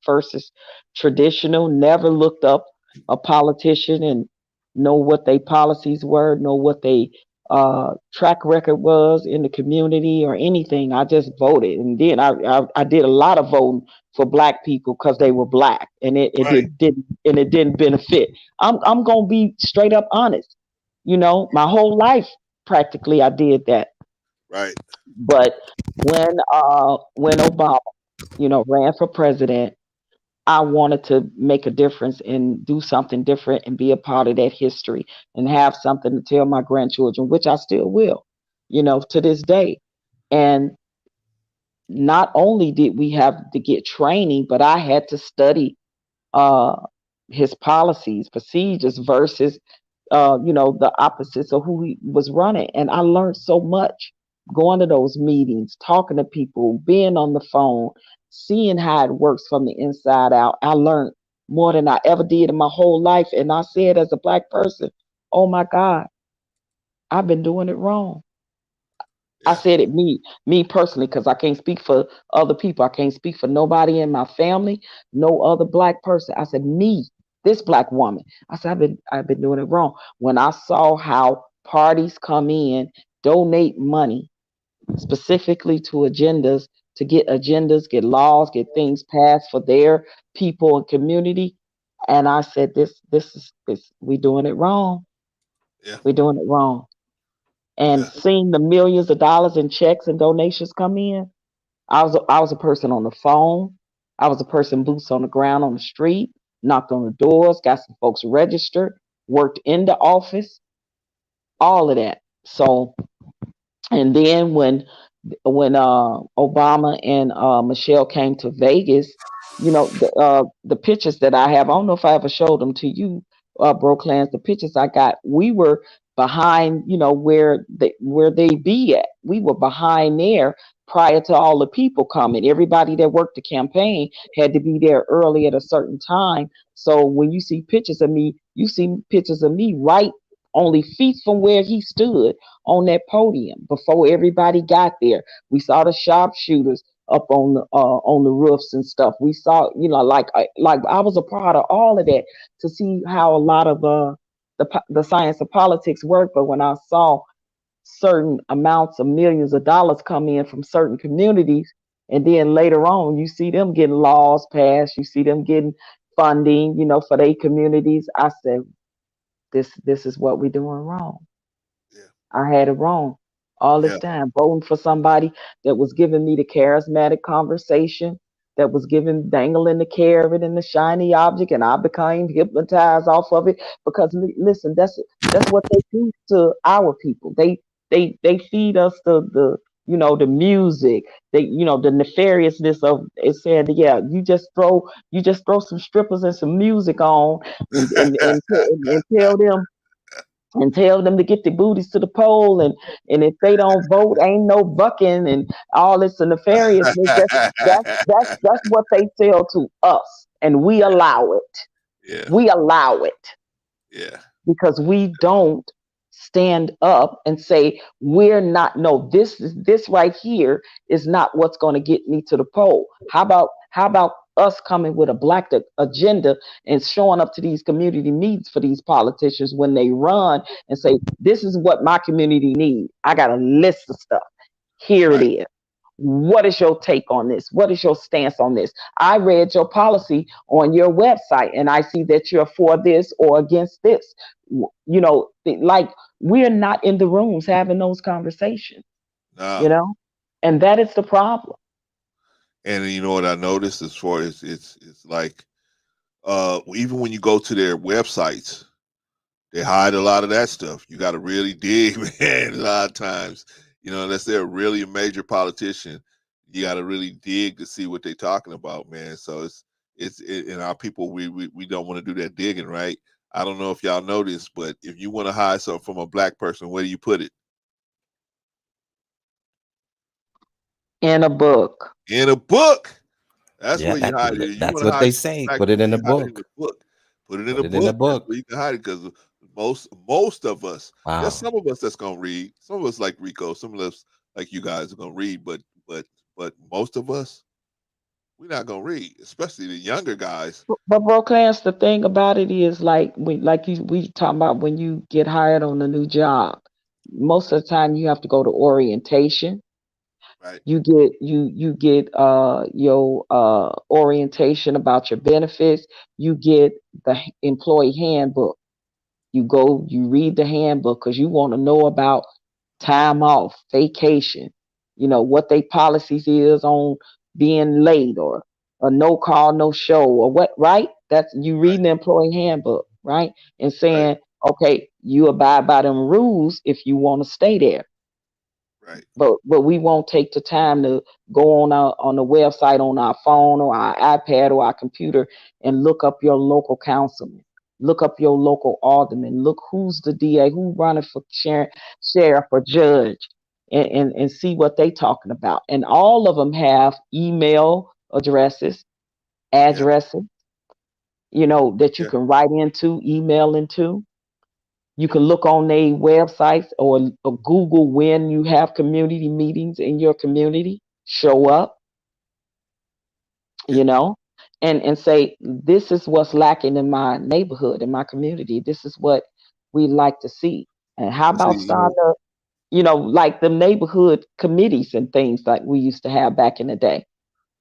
versus traditional, never looked up a politician and know what their policies were, know what they track record was in the community or anything. I just voted, and then I did a lot of voting for Black people because they were Black, and it didn't benefit. I'm gonna be straight up honest. My whole life practically I did that. Right. But when Obama, ran for president, I wanted to make a difference and do something different and be a part of that history and have something to tell my grandchildren, which I still will, to this day. And not only did we have to get training, but I had to study his policies, procedures versus, the opposites of who he was running. And I learned so much going to those meetings, talking to people, being on the phone, seeing how it works from the inside out. I learned more than I ever did in my whole life. And I said, as a Black person, oh my God, I've been doing it wrong. I said it me personally, because I can't speak for other people. I can't speak for nobody in my family, no other Black person. I said, me, this Black woman. I said, I've been doing it wrong. When I saw how parties come in, donate money specifically to agendas, to get laws, get things passed for their people and community, And I said, this is we doing it wrong. Yeah. We're doing it wrong. And Yeah. seeing the millions of dollars in checks and donations come in, I was a person on the phone. I was a person boots on the ground on the street, knocked on the doors, got some folks registered, worked in the office, all of that. So, and then when Obama and Michelle came to Vegas, the pictures that I have, I don't know if I ever showed them to you, Bro Clans, the pictures I got, we were behind, where they be at. We were behind there prior to all the people coming. Everybody that worked the campaign had to be there early at a certain time. So when you see pictures of me, you see pictures of me right only feet from where he stood on that podium before everybody got there. We saw the sharpshooters up on the roofs and stuff. We saw, like I was a part of all of that to see how a lot of the science of politics work. But when I saw certain amounts of millions of dollars come in from certain communities, and then later on you see them getting laws passed, you see them getting funding, for their communities, I said, this is what we're doing wrong. Yeah. I had it wrong all this time, voting for somebody that was giving me the charismatic conversation, that was dangling the carrot and the shiny object, and I became hypnotized off of it. Because listen, that's what they do to our people. They feed us the music, the nefariousness of it, saying, yeah, you just throw some strippers and some music on, and tell them to get their booties to the poll, and if they don't vote, ain't no bucking and all this nefariousness. That's what they sell to us, and we allow it. Yeah. We allow it. Yeah. Because we don't stand up and say, we're not, no, this right here is not what's going to get me to the poll. How about us coming with a black agenda and showing up to these community meetings for these politicians when they run and say, this is what my community needs. I got a list of stuff. Here it is. What is your take on this? What is your stance on this? I read your policy on your website, and I see that you're for this or against this. Like, we're not in the rooms having those conversations, and that is the problem. And you know what I noticed as far as it's like, even when you go to their websites, they hide a lot of that stuff. You got to really dig, man. A lot of times, unless they're really a major politician, you got to really dig to see what they're talking about, man. So it's in our people, we don't want to do that digging, right? I don't know if y'all know this, but if you want to hide something from a black person, where do you put it? In a book. In a book. That's where you hide it. That's what they say. Put it in a book. Put it in a book. That's where you can hide it, because most of us, there's some of us that's gonna read. Some of us like Rico. Some of us like you guys are gonna read, but most of us, we're not gonna read, especially the younger guys. But Bro Class, the thing about it is, like we talking about when you get hired on a new job, most of the time you have to go to orientation. Right. You get your orientation about your benefits. You get the employee handbook. You go, you read the handbook because you want to know about time off, vacation, what they policies is on being late or a no call, no show, or what, right? That's you reading the employee handbook, right? And saying, okay, you abide by them rules if you want to stay there. Right. But we won't take the time to go on the website on our phone or our iPad or our computer and look up your local councilman, look up your local alderman, look who's the DA, who running for sheriff or judge, and see what they talking about. And all of them have email addresses, that you can write into, email into. You can look on their websites or Google when you have community meetings in your community. Show up, and say, this is what's lacking in my neighborhood, in my community. This is what we like to see. And how about starting like the neighborhood committees and things like we used to have back in the day.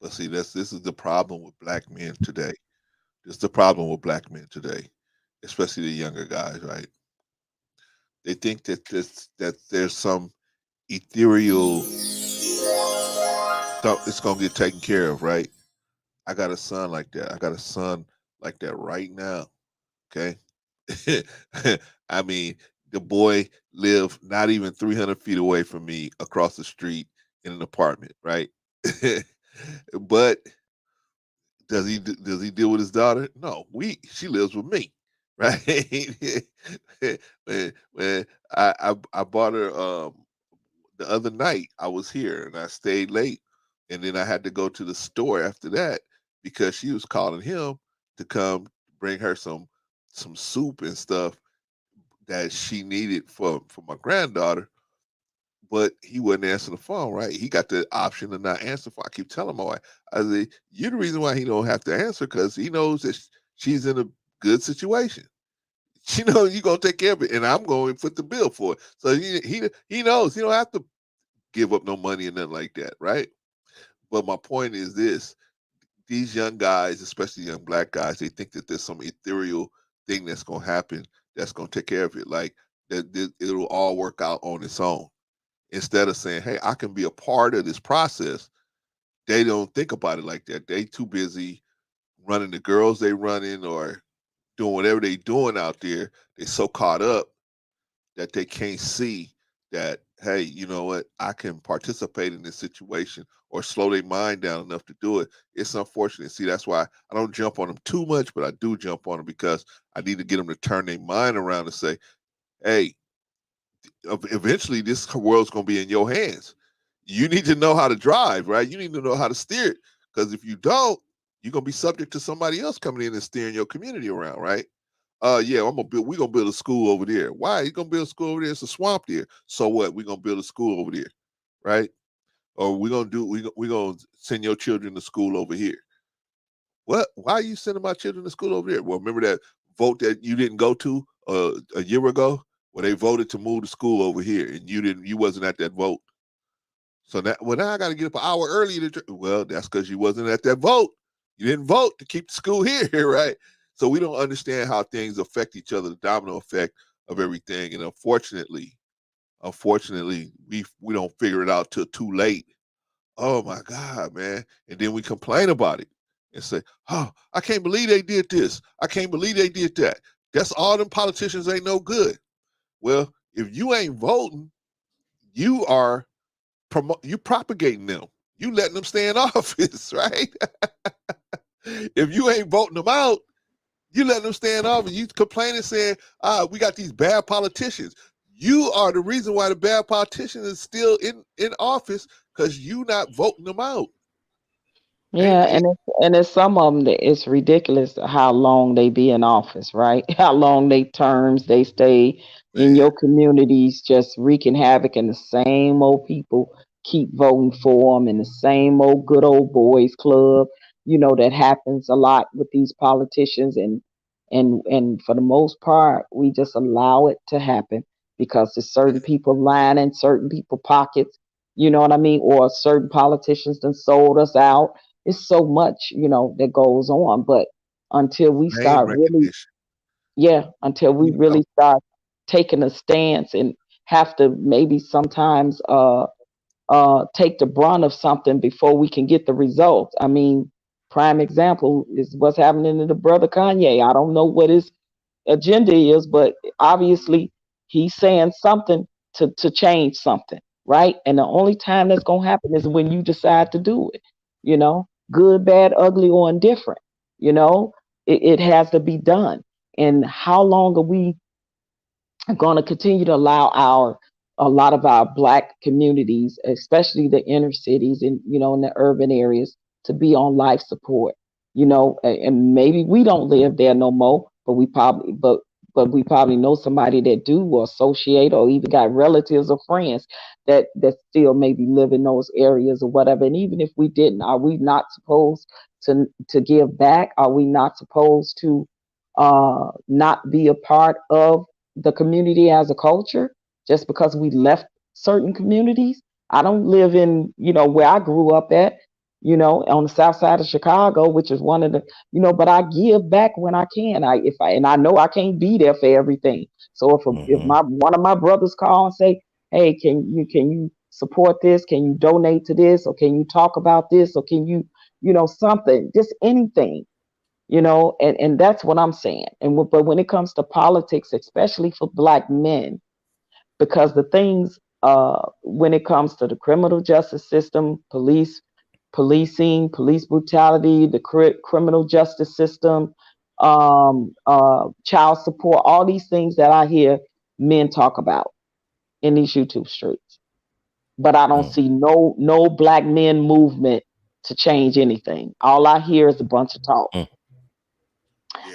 But see, this is the problem with black men today. This is the problem with black men today, especially the younger guys, right? They think that there's some ethereal stuff it's gonna get taken care of, right? I got a son like that. I got a son like that right now. Okay. I mean, the boy lived not even 300 feet away from me across the street in an apartment, right? But does he deal with his daughter? No, she lives with me, right? when I bought her the other night, I was here and I stayed late, and then I had to go to the store after that because she was calling him to come bring her some soup and stuff that she needed for my granddaughter. But he wouldn't answer the phone, right? He got the option to not answer the phone. I keep telling my wife, I say, you're the reason why he don't have to answer, because he knows that she's in a good situation. She knows you're gonna take care of it, and I'm going to foot the bill for it. So he knows he don't have to give up no money or nothing like that, right? But my point is this: these young guys, especially young black guys, they think that there's some ethereal thing that's gonna happen that's gonna take care of it, like that it'll all work out on its own. Instead of saying, hey, I can be a part of this process, they don't think about it like that. They too busy running the girls they running or doing whatever they doing out there. They're so caught up that they can't see that, hey, you know what, I can participate in this situation or slow their mind down enough to do it. It's unfortunate. See, that's why I don't jump on them too much, but I do jump on them because I need to get them to turn their mind around and say, hey, eventually this world's going to be in your hands. You need to know how to drive, right? You need to know how to steer it, because if you don't, you're going to be subject to somebody else coming in and steering your community around, right? Yeah, we're gonna build a school over there. Why? You're gonna build a school over there? It's a swamp there. So what? We're gonna build a school over there, right? Or we're gonna send your children to school over here. What? Why are you sending my children to school over there? Well, remember that vote that you didn't go to a year ago, where they voted to move the school over here, and you wasn't at that vote. So now I got to get up an hour early well, that's because you wasn't at that vote. You didn't vote to keep the school here, right? So we don't understand how things affect each other, the domino effect of everything. And unfortunately, we don't figure it out till too late. Oh my God, man. And then we complain about it and say, oh, I can't believe they did this. I can't believe they did that. That's all them politicians ain't no good. Well, if you ain't voting, you are you propagating them. You letting them stay in office, right? If you ain't voting them out, you letting them stay in office. You complaining saying, we got these bad politicians. You are the reason why the bad politician is still in office, because you not voting them out. Yeah, and it's some of them that it's ridiculous how long they be in office, right? How long they terms they stay in your communities, just wreaking havoc, and the same old people keep voting for them, and the same old good old boys club. That happens a lot with these politicians, and for the most part, we just allow it to happen because there's certain people lining certain people pockets. You know what I mean? Or certain politicians done sold us out. It's so much, that goes on. But until we start really, until we really start taking a stance and have to maybe sometimes take the brunt of something before we can get the results. I mean, prime example is what's happening to the brother Kanye. I don't know what his agenda is, but obviously he's saying something to change something, right? And the only time that's going to happen is when you decide to do it, good, bad, ugly, or indifferent. It has to be done. And how long are we going to continue to allow a lot of our Black communities, especially the inner cities and in the urban areas, to be on life support? And maybe we don't live there no more, but we probably know somebody that do, or associate, or even got relatives or friends that still maybe live in those areas or whatever. And even if we didn't, are we not supposed to give back? Are we not supposed to not be a part of the community as a culture just because we left certain communities? I don't live in where I grew up at. you know, on the south side of Chicago, which is one of the, you know, but I give back when I can. And I know I can't be there for everything. So if one of my brothers call and say, hey, can you support this? Can you donate to this? Or can you talk about this? Or can you, you know, something, just anything, you know, and that's what I'm saying. But when it comes to politics, especially for Black men, because the things when it comes to the criminal justice system, policing, police brutality, the criminal justice system, child support, all these things that I hear men talk about in these YouTube streets. But I don't see no Black men movement to change anything. All I hear is a bunch of talk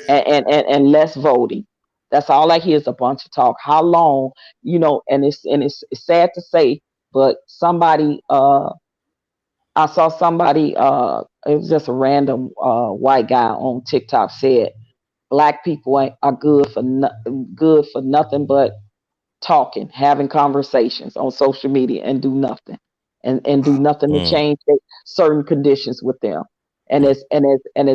and less voting. That's all I hear is a bunch of talk. How long, you know, and it's sad to say, but somebody I saw somebody it was just a random white guy on TikTok said Black people are good for nothing but talking, having conversations on social media and do nothing. And do nothing to change certain conditions with them. And as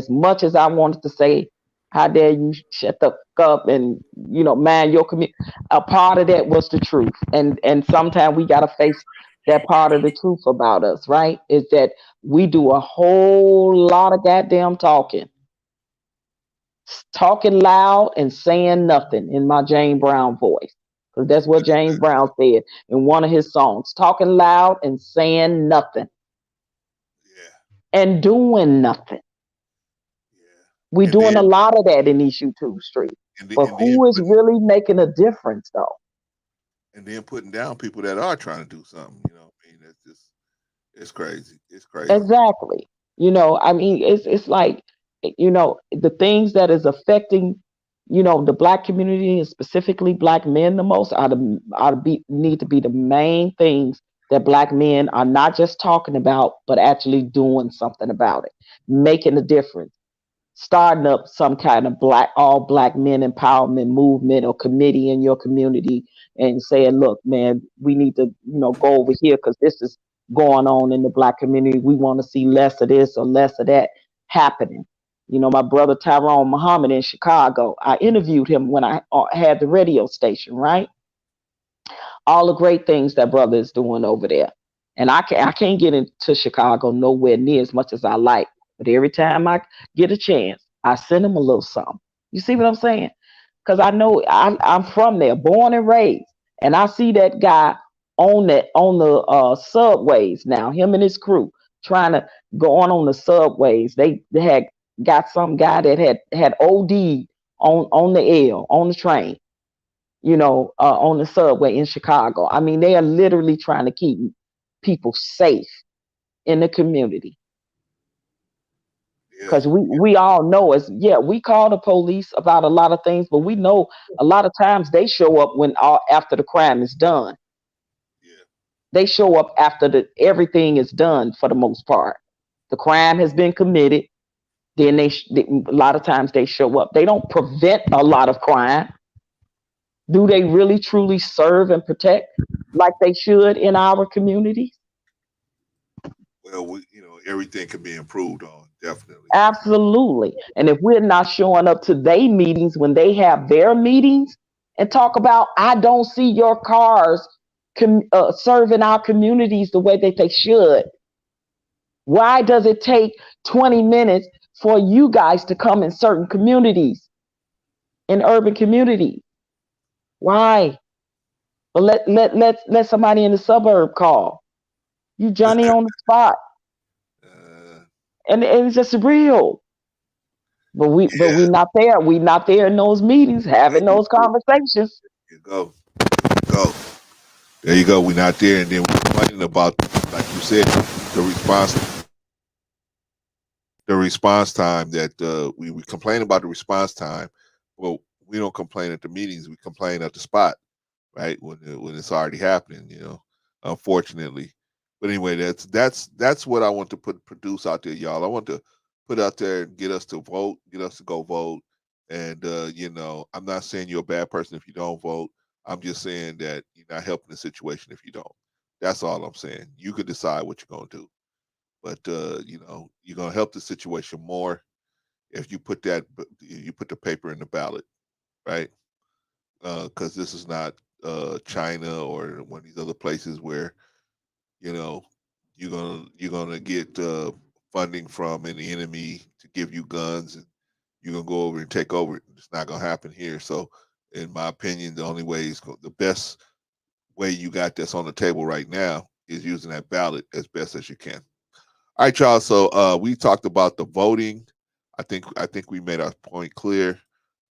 much as I wanted to say, how dare you shut the fuck up and, you know, mind your community, a part of that was the truth. And sometimes we gotta face that part of the truth about us, right? Is that we do a whole lot of goddamn talking loud and saying nothing, in my James Brown voice. Because that's what James Brown said in one of his songs. Talking loud and saying nothing. And doing nothing. We're doing a lot of that in these YouTube streets. But who is really making a difference, though? And then putting down people that are trying to do something, you know. I mean, it's just, it's crazy. It's crazy. Exactly. You know, I mean, it's like, you know, the things that is affecting, you know, the Black community and specifically Black men the most need to be the main things that Black men are not just talking about, but actually doing something about it, making a difference, starting up some kind of all Black men empowerment movement or committee in your community and saying, look, man, we need to, you know, go over here because this is going on in the Black community. We want to see less of this or less of that happening. You know, my brother Tyrone Muhammad in Chicago, I interviewed him when I had the radio station, right? All the great things that brother is doing over there. And I can't get into Chicago nowhere near as much as I like. But every time I get a chance, I send him a little something. You see what I'm saying? Because I know I'm from there, born and raised. And I see that guy on the subways now, him and his crew trying to go on the subways. They had got some guy that had OD on the L, on the train, you know, on the subway in Chicago. I mean, they are literally trying to keep people safe in the community. Because we all know we call the police about a lot of things, but we know a lot of times they show up after the crime is done. They show up after everything is done for the most part. The crime has been committed. Then a lot of times they show up. They don't prevent a lot of crime. Do they really truly serve and protect like they should in our communities? Well, you know, everything can be improved on, definitely. Absolutely. And if we're not showing up to their meetings when they have their meetings and talk about, I don't see your cars serving our communities the way that they should. Why does it take 20 minutes for you guys to come in certain communities, in urban communities? Why? But let somebody in the suburb call. You Johnny on the spot. And it's just real. But we not there. We not there in those meetings, having those conversations. There you go. We're not there, and then we're complaining about, like you said, the response time that we complain about the response time. Well, we don't complain at the meetings. We complain at the spot, right? When it's already happening, you know. Unfortunately, but anyway, that's what I want to produce out there, y'all. I want to put out there and get us to vote, get us to go vote. And you know, I'm not saying you're a bad person if you don't vote. I'm just saying that you're not helping the situation if you don't. That's all I'm saying. You could decide what you're gonna do. But you know, you're gonna help the situation more if you put the paper in the ballot, right? Because this is not China or one of these other places where, you know, you're gonna get funding from an enemy to give you guns, and you're gonna go over and take over it. It's not gonna happen here. So, in my opinion, the only way the best way you got that's on the table right now is using that ballot as best as you can. All right, y'all. So we talked about the voting. I think we made our point clear.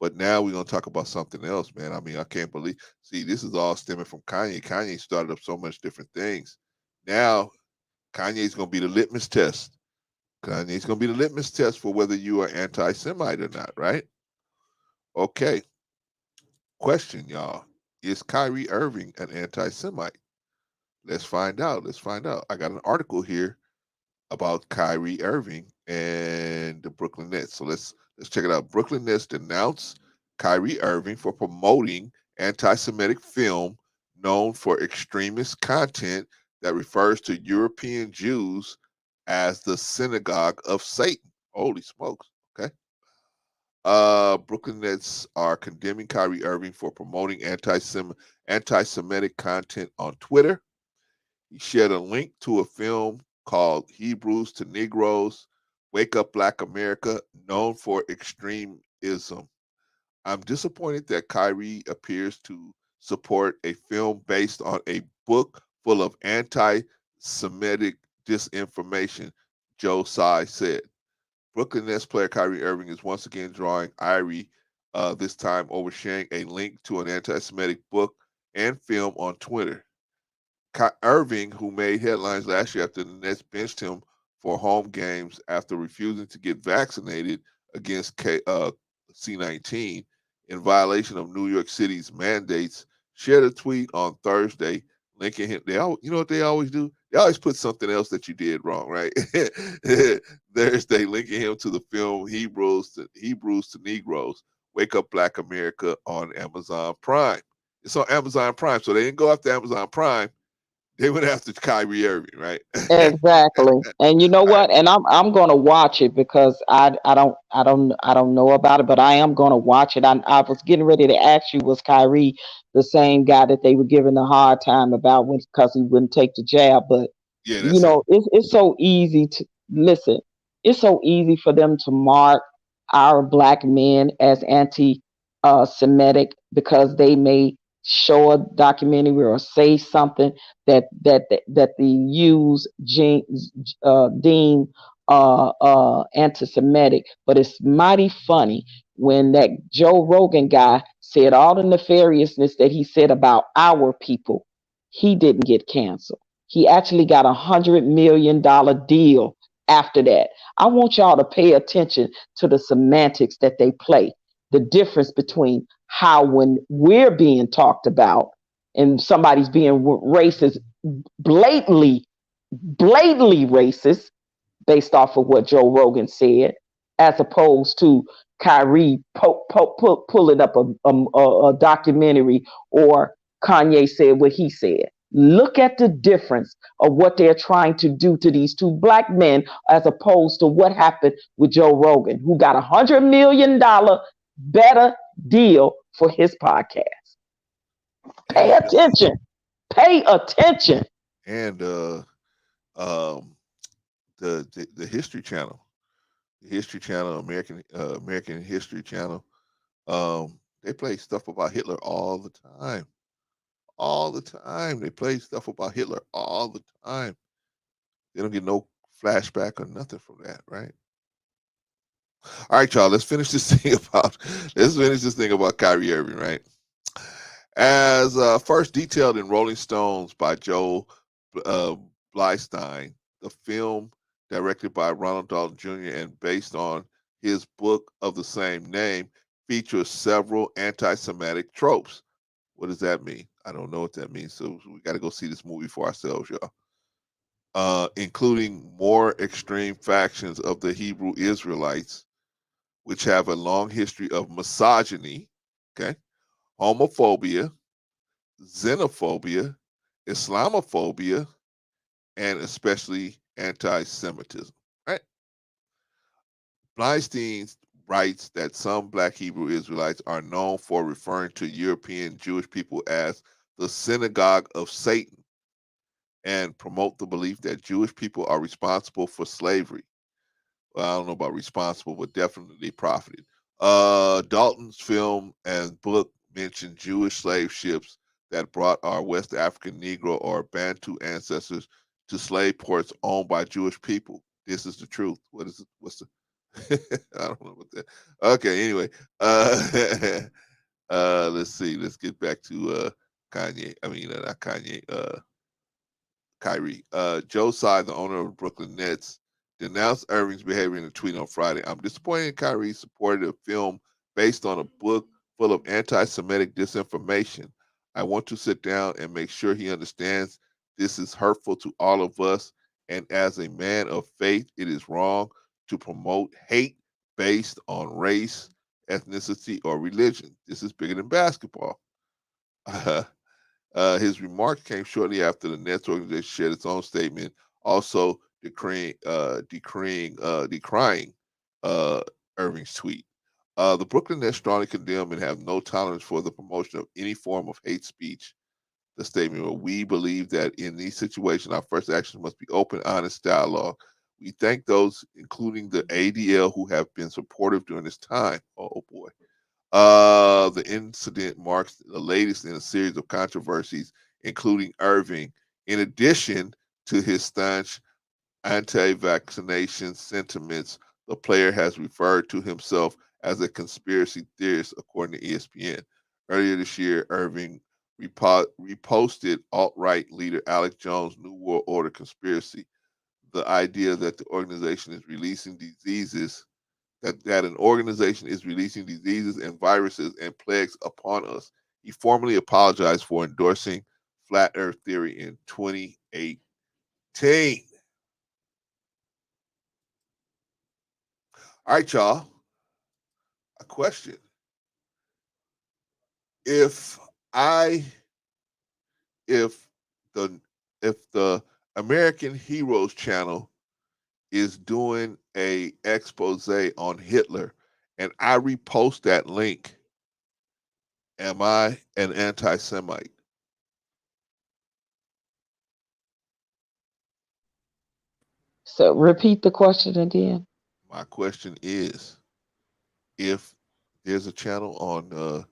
But now we're gonna talk about something else, man. I mean, I can't believe. See, this is all stemming from Kanye. Kanye started up so much different things. Now Kanye's gonna be the litmus test. Kanye's gonna be the litmus test for whether you are anti-Semite or not, right? Okay. Question, y'all: is Kyrie Irving an anti-Semite? Let's find out. Let's find out. I got an article here about Kyrie Irving and the Brooklyn Nets. So let's check it out. Brooklyn Nets denounced Kyrie Irving for promoting anti-Semitic film known for extremist content that refers to European Jews as the synagogue of Satan. Holy smokes. Okay. Brooklyn Nets are condemning Kyrie Irving for promoting anti-Semitic content on Twitter. He shared a link to a film called Hebrews to Negroes, Wake Up Black America, known for extremism. I'm disappointed that Kyrie appears to support a film based on a book full of anti-Semitic disinformation, Joe Tsai said. Brooklyn Nets player Kyrie Irving is once again drawing ire, this time over sharing a link to an anti-Semitic book and film on Twitter. Irving, who made headlines last year after the Nets benched him for home games after refusing to get vaccinated against C-19 in violation of New York City's mandates, shared a tweet on Thursday linking him. You know what they always do? They always put something else that you did wrong, right? Thursday, linking him to the film Hebrews to Negroes, Wake Up Black America on Amazon Prime. It's on Amazon Prime, so they didn't go after Amazon Prime. They went after Kyrie Irving, right? Exactly. And you know what? And I'm gonna watch it because I don't know about it, but I am gonna watch it. I was getting ready to ask you, was Kyrie the same guy that they were giving a hard time about because he wouldn't take the jab? But yeah, you know, it's so easy to listen. It's so easy for them to mark our black men as anti-Semitic because they may show a documentary or say something that they use deem anti-Semitic. But it's mighty funny when that Joe Rogan guy said all the nefariousness that he said about our people. He didn't get canceled. He actually got $100 million deal after that. I want y'all to pay attention to the semantics that they play. The difference between how when we're being talked about and somebody's being racist, blatantly racist based off of what Joe Rogan said, as opposed to Kyrie pulling up a documentary or Kanye said what he said. Look at the difference of what they're trying to do to these two black men as opposed to what happened with Joe Rogan, who got $100 million better deal for his podcast. Pay attention. Pay attention. And the History Channel, American History Channel, they play stuff about Hitler all the time. All the time. They play stuff about Hitler all the time. They don't get no flashback or nothing from that, right? All right, y'all. Let's finish this thing about Kyrie Irving, right? As first detailed in Rolling Stones by Joe Blystein, the film directed by Ronald Dalton Jr. and based on his book of the same name features several anti-Semitic tropes. What does that mean? I don't know what that means, so we got to go see this movie for ourselves, y'all. Including more extreme factions of the Hebrew Israelites, which have a long history of misogyny, okay, homophobia, xenophobia, Islamophobia, and especially anti-Semitism. Right? Bleinstein writes that some Black Hebrew Israelites are known for referring to European Jewish people as the synagogue of Satan and promote the belief that Jewish people are responsible for slavery. Well, I don't know about responsible, but definitely profited. Dalton's film and book mention Jewish slave ships that brought our West African Negro or Bantu ancestors to slave ports owned by Jewish people. This is the truth. What is it? What's the I don't know what that. Okay, anyway. Let's see. Let's get back to Kanye. I mean, not Kanye. Kyrie. Joe Tsai, the owner of the Brooklyn Nets, denounced Irving's behavior in a tweet on Friday. I'm disappointed in Kyrie supported a film based on a book full of anti-Semitic disinformation. I want to sit down and make sure he understands this is hurtful to all of us. And as a man of faith, it is wrong to promote hate based on race, ethnicity, or religion. This is bigger than basketball. His remarks came shortly after the Nets organization shared its own statement, also decrying Irving's tweet. The Brooklyn Nets strongly condemn and have no tolerance for the promotion of any form of hate speech. The statement, we believe that in these situations, our first action must be open, honest dialogue. We thank those, including the ADL, who have been supportive during this time. Oh boy. The incident marks the latest in a series of controversies, including Irving. In addition to his staunch anti-vaccination sentiments, the player has referred to himself as a conspiracy theorist, according to ESPN. Earlier this year, Irving reposted alt-right leader Alex Jones' New World Order conspiracy, the idea that the organization is releasing diseases that an organization is releasing diseases and viruses and plagues upon us. He formally apologized for endorsing flat earth theory in 2018. All right, y'all. A question. If the American Heroes channel is doing a expose on Hitler and I repost that link, am I an anti-Semite? So repeat the question again. My question is, if there's a channel on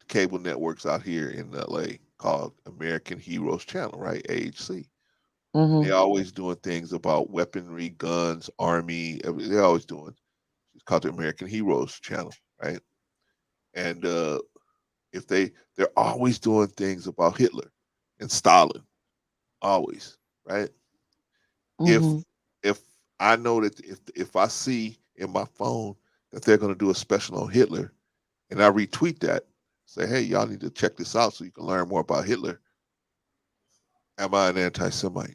cable networks out here in LA called American Heroes Channel, right? AHC. And they're always doing things about weaponry, guns, army. They're always doing. It's called the American Heroes Channel, right? And if they're always doing things about Hitler and Stalin, always, right? If I know that if I see in my phone that they're going to do a special on Hitler, and I retweet that, say, hey, y'all need to check this out so you can learn more about Hitler. Am I an anti-Semite?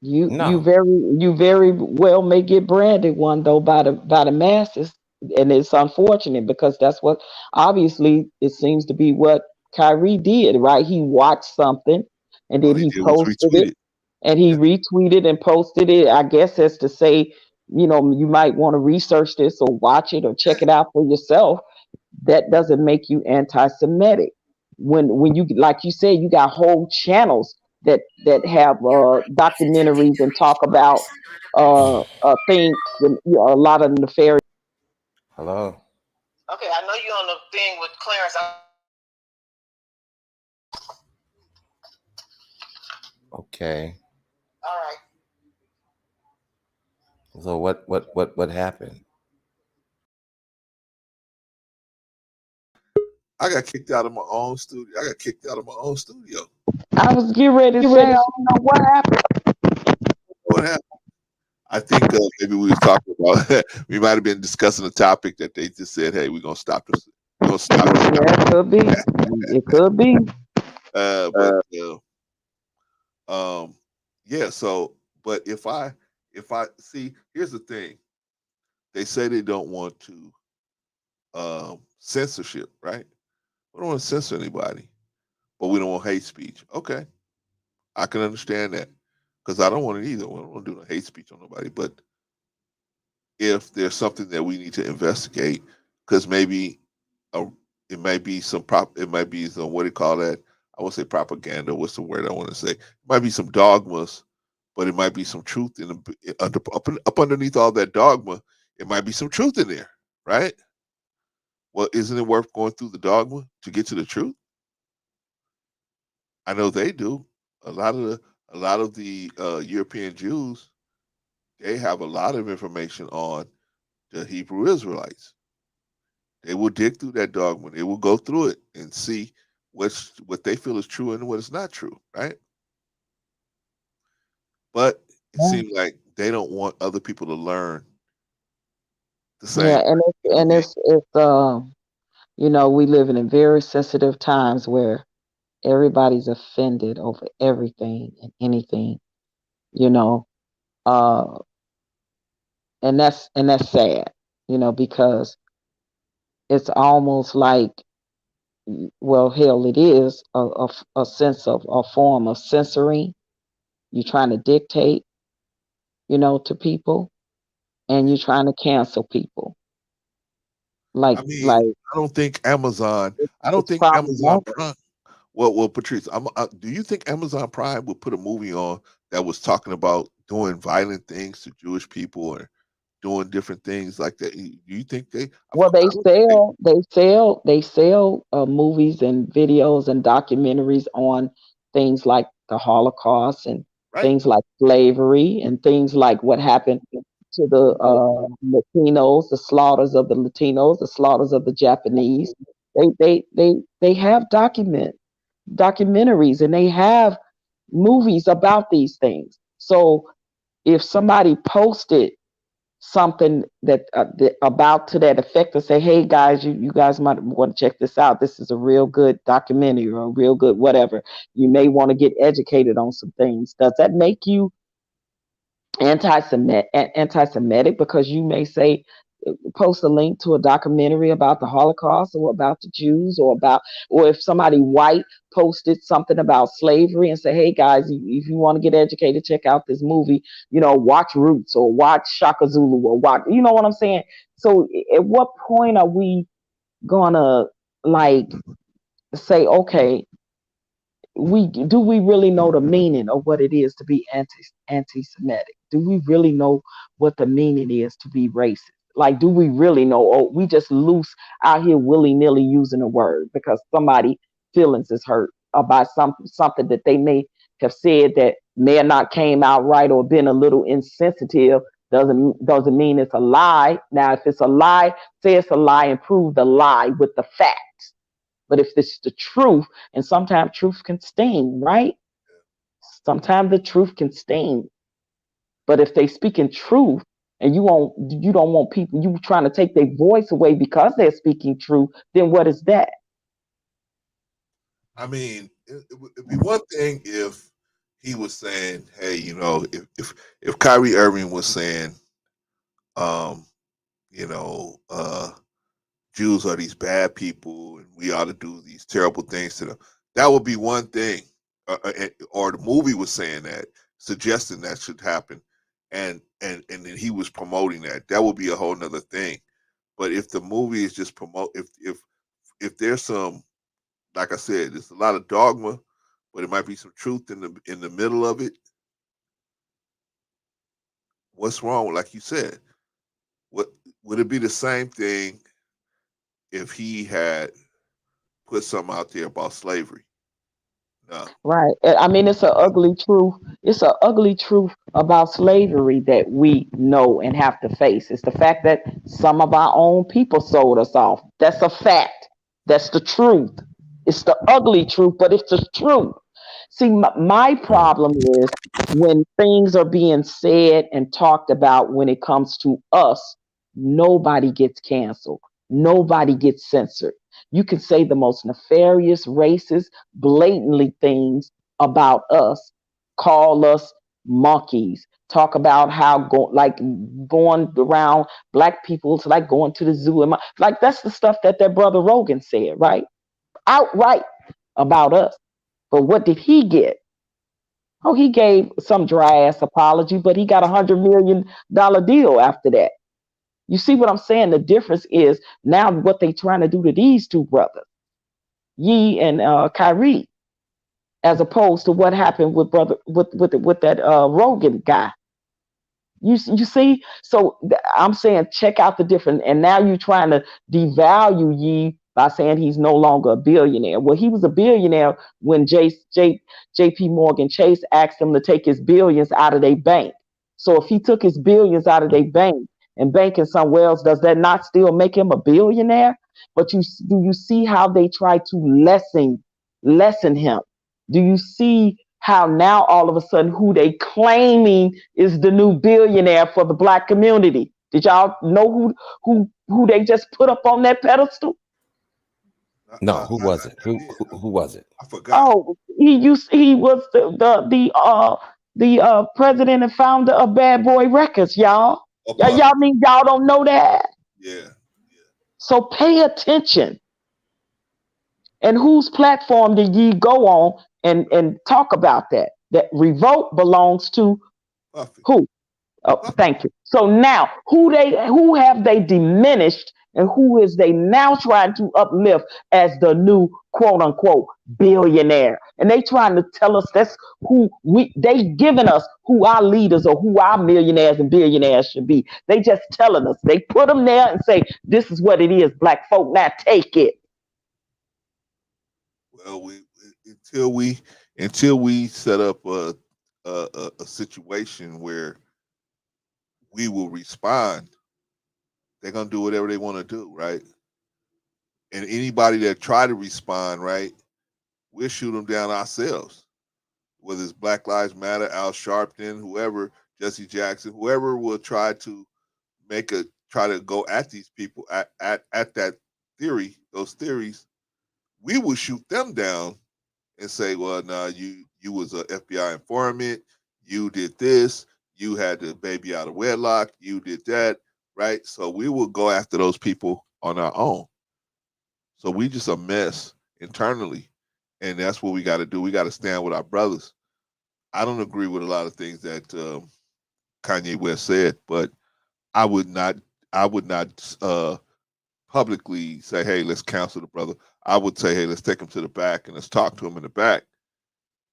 You very well may get branded one though by the masses, and it's unfortunate because that's what obviously it seems to be what Kyrie did, right? He watched something and then he posted it, and he retweeted and posted it. I guess as to say, you might want to research this or watch it or check it out for yourself. That doesn't make you anti-Semitic. When you, like you said, you got whole channels that have documentaries and talk about things and a lot of nefarious. Hello. Okay, I know you're on the thing with Clarence. Okay. All right. So what happened? I got kicked out of my own studio. I was getting ready to say, I don't know what happened. What happened? I think maybe we was talking about. We might have been discussing a topic that they just said, "Hey, we're gonna stop this. We're gonna stop this." Yeah, it could be. It could be. Yeah. So, but if I see, here's the thing. They say they don't want to censorship, right? We don't want to censor anybody, but we don't want hate speech. Okay, I can understand that because I don't want it either. I don't want to do no hate speech on nobody. But if there's something that we need to investigate, because maybe it might be some it might be some, what do you call that? I won't say propaganda. What's the word I want to say? It might be some dogmas, but it might be some truth in up underneath all that dogma. It might be some truth in there, right? Well, isn't it worth going through the dogma to get to the truth? I know they do. A lot of the European Jews, they have a lot of information on the Hebrew Israelites. They will dig through that dogma. They will go through it and see what they feel is true and what is not true, right? But it seems like they don't want other people to learn the same. Yeah, and it's you know, we live in very sensitive times where everybody's offended over everything and anything, you know. And that's sad, you know, because it's almost like, well, hell, it is a sense of a form of censoring. You're trying to dictate, you know, to people, and you're trying to cancel people. I mean, I don't think Amazon. I don't think Amazon Prime. Well, Patrice, do you think Amazon Prime would put a movie on that was talking about doing violent things to Jewish people or doing different things like that? Do you think they? Well, they sell movies and videos and documentaries on things like the Holocaust and things like slavery and things like what happened to the Latinos, the slaughters of the Latinos, the slaughters of the Japanese. They have documentaries and they have movies about these things. So if somebody posted something that about to that effect, to say, hey guys, you guys might want to check this out, this is a real good documentary or a real good whatever, you may want to get educated on some things, does that make you anti-Semitic because you may say, post a link to a documentary about the Holocaust or about the Jews or if somebody white posted something about slavery and say, hey guys, if you want to get educated, check out this movie, you know, watch Roots or watch Shaka Zulu or watch, you know what I'm saying? So at what point are we gonna like say, okay, do we really know the meaning of what it is to be anti-Semitic? Do we really know what the meaning is to be racist? Like, do we really know? Or we just loose out here willy-nilly using a word because somebody feelings is hurt about something that they may have said that may have not came out right or been a little insensitive. Doesn't mean it's a lie. Now, if it's a lie, say it's a lie and prove the lie with the facts. But if it's the truth, and sometimes truth can sting, right? Sometimes the truth can sting. But if they speak in truth and you don't want people, you trying to take their voice away because they're speaking truth, then what is that? I mean, it'd be one thing if he was saying, hey, you know, if Kyrie Irving was saying, you know, Jews are these bad people and we ought to do these terrible things to them. That would be one thing. Or the movie was saying that, suggesting that should happen. And then he was promoting that. That would be a whole nother thing. But if the movie is just if there's some, like I said, there's a lot of dogma, but it might be some truth in the middle of it. What's wrong? Like you said, what would it be the same thing if he had put something out there about slavery? No. Right. I mean, it's an ugly truth. It's an ugly truth about slavery that we know and have to face. It's the fact that some of our own people sold us off. That's a fact. That's the truth. It's the ugly truth, but it's the truth. See, my problem is when things are being said and talked about when it comes to us, nobody gets canceled. Nobody gets censored. You can say the most nefarious, racist, blatantly things about us, call us monkeys, talk about how going around black people, it's like going to the zoo. Like that's the stuff that brother Rogan said, right? Outright about us. But what did he get? Oh, he gave some dry ass apology, but he got $100 million deal after that. You see what I'm saying? The difference is now what they trying to do to these two brothers, Ye and Kyrie, as opposed to what happened with that Rogan guy. You see, so I'm saying check out the difference. And now you're trying to devalue Ye by saying he's no longer a billionaire. Well, he was a billionaire when J.P. Morgan Chase asked him to take his billions out of their bank. So if he took his billions out of their bank and banking somewhere else, does that not still make him a billionaire? But do you see how they try to lessen him? Do you see how now all of a sudden who they claiming is the new billionaire for the black community? Did y'all know who they just put up on that pedestal? No, who was it? Who was it? I forgot. Oh, he was the president and founder of Bad Boy Records, y'all. Y'all mean y'all don't know that? Yeah. So pay attention. And whose platform did ye go on and talk about that? That revolt belongs to Puffy. Who? Oh, thank you. So now, who have they diminished, and who is they now trying to uplift as the new quote unquote billionaire? And they trying to tell us that's who they giving us who our leaders or who our millionaires and billionaires should be. They just telling us. They put them there and say, this is what it is, black folk. Now take it. Well, until we set up a situation where we will respond, they're gonna do whatever they want to do, right? And anybody that try to respond, right, we'll shoot them down ourselves. Whether it's Black Lives Matter, Al Sharpton, whoever, Jesse Jackson, whoever will try to go at these people at that theory, those theories, we will shoot them down and say, well, no, you was a FBI informant, you did this, you had the baby out of wedlock, you did that, right? So we will go after those people on our own. So we just a mess internally, and that's what we got to do. We got to stand with our brothers. I don't agree with a lot of things that Kanye West said, but I would not publicly say, hey, let's counsel the brother. I would say, hey, let's take him to the back and let's talk to him in the back.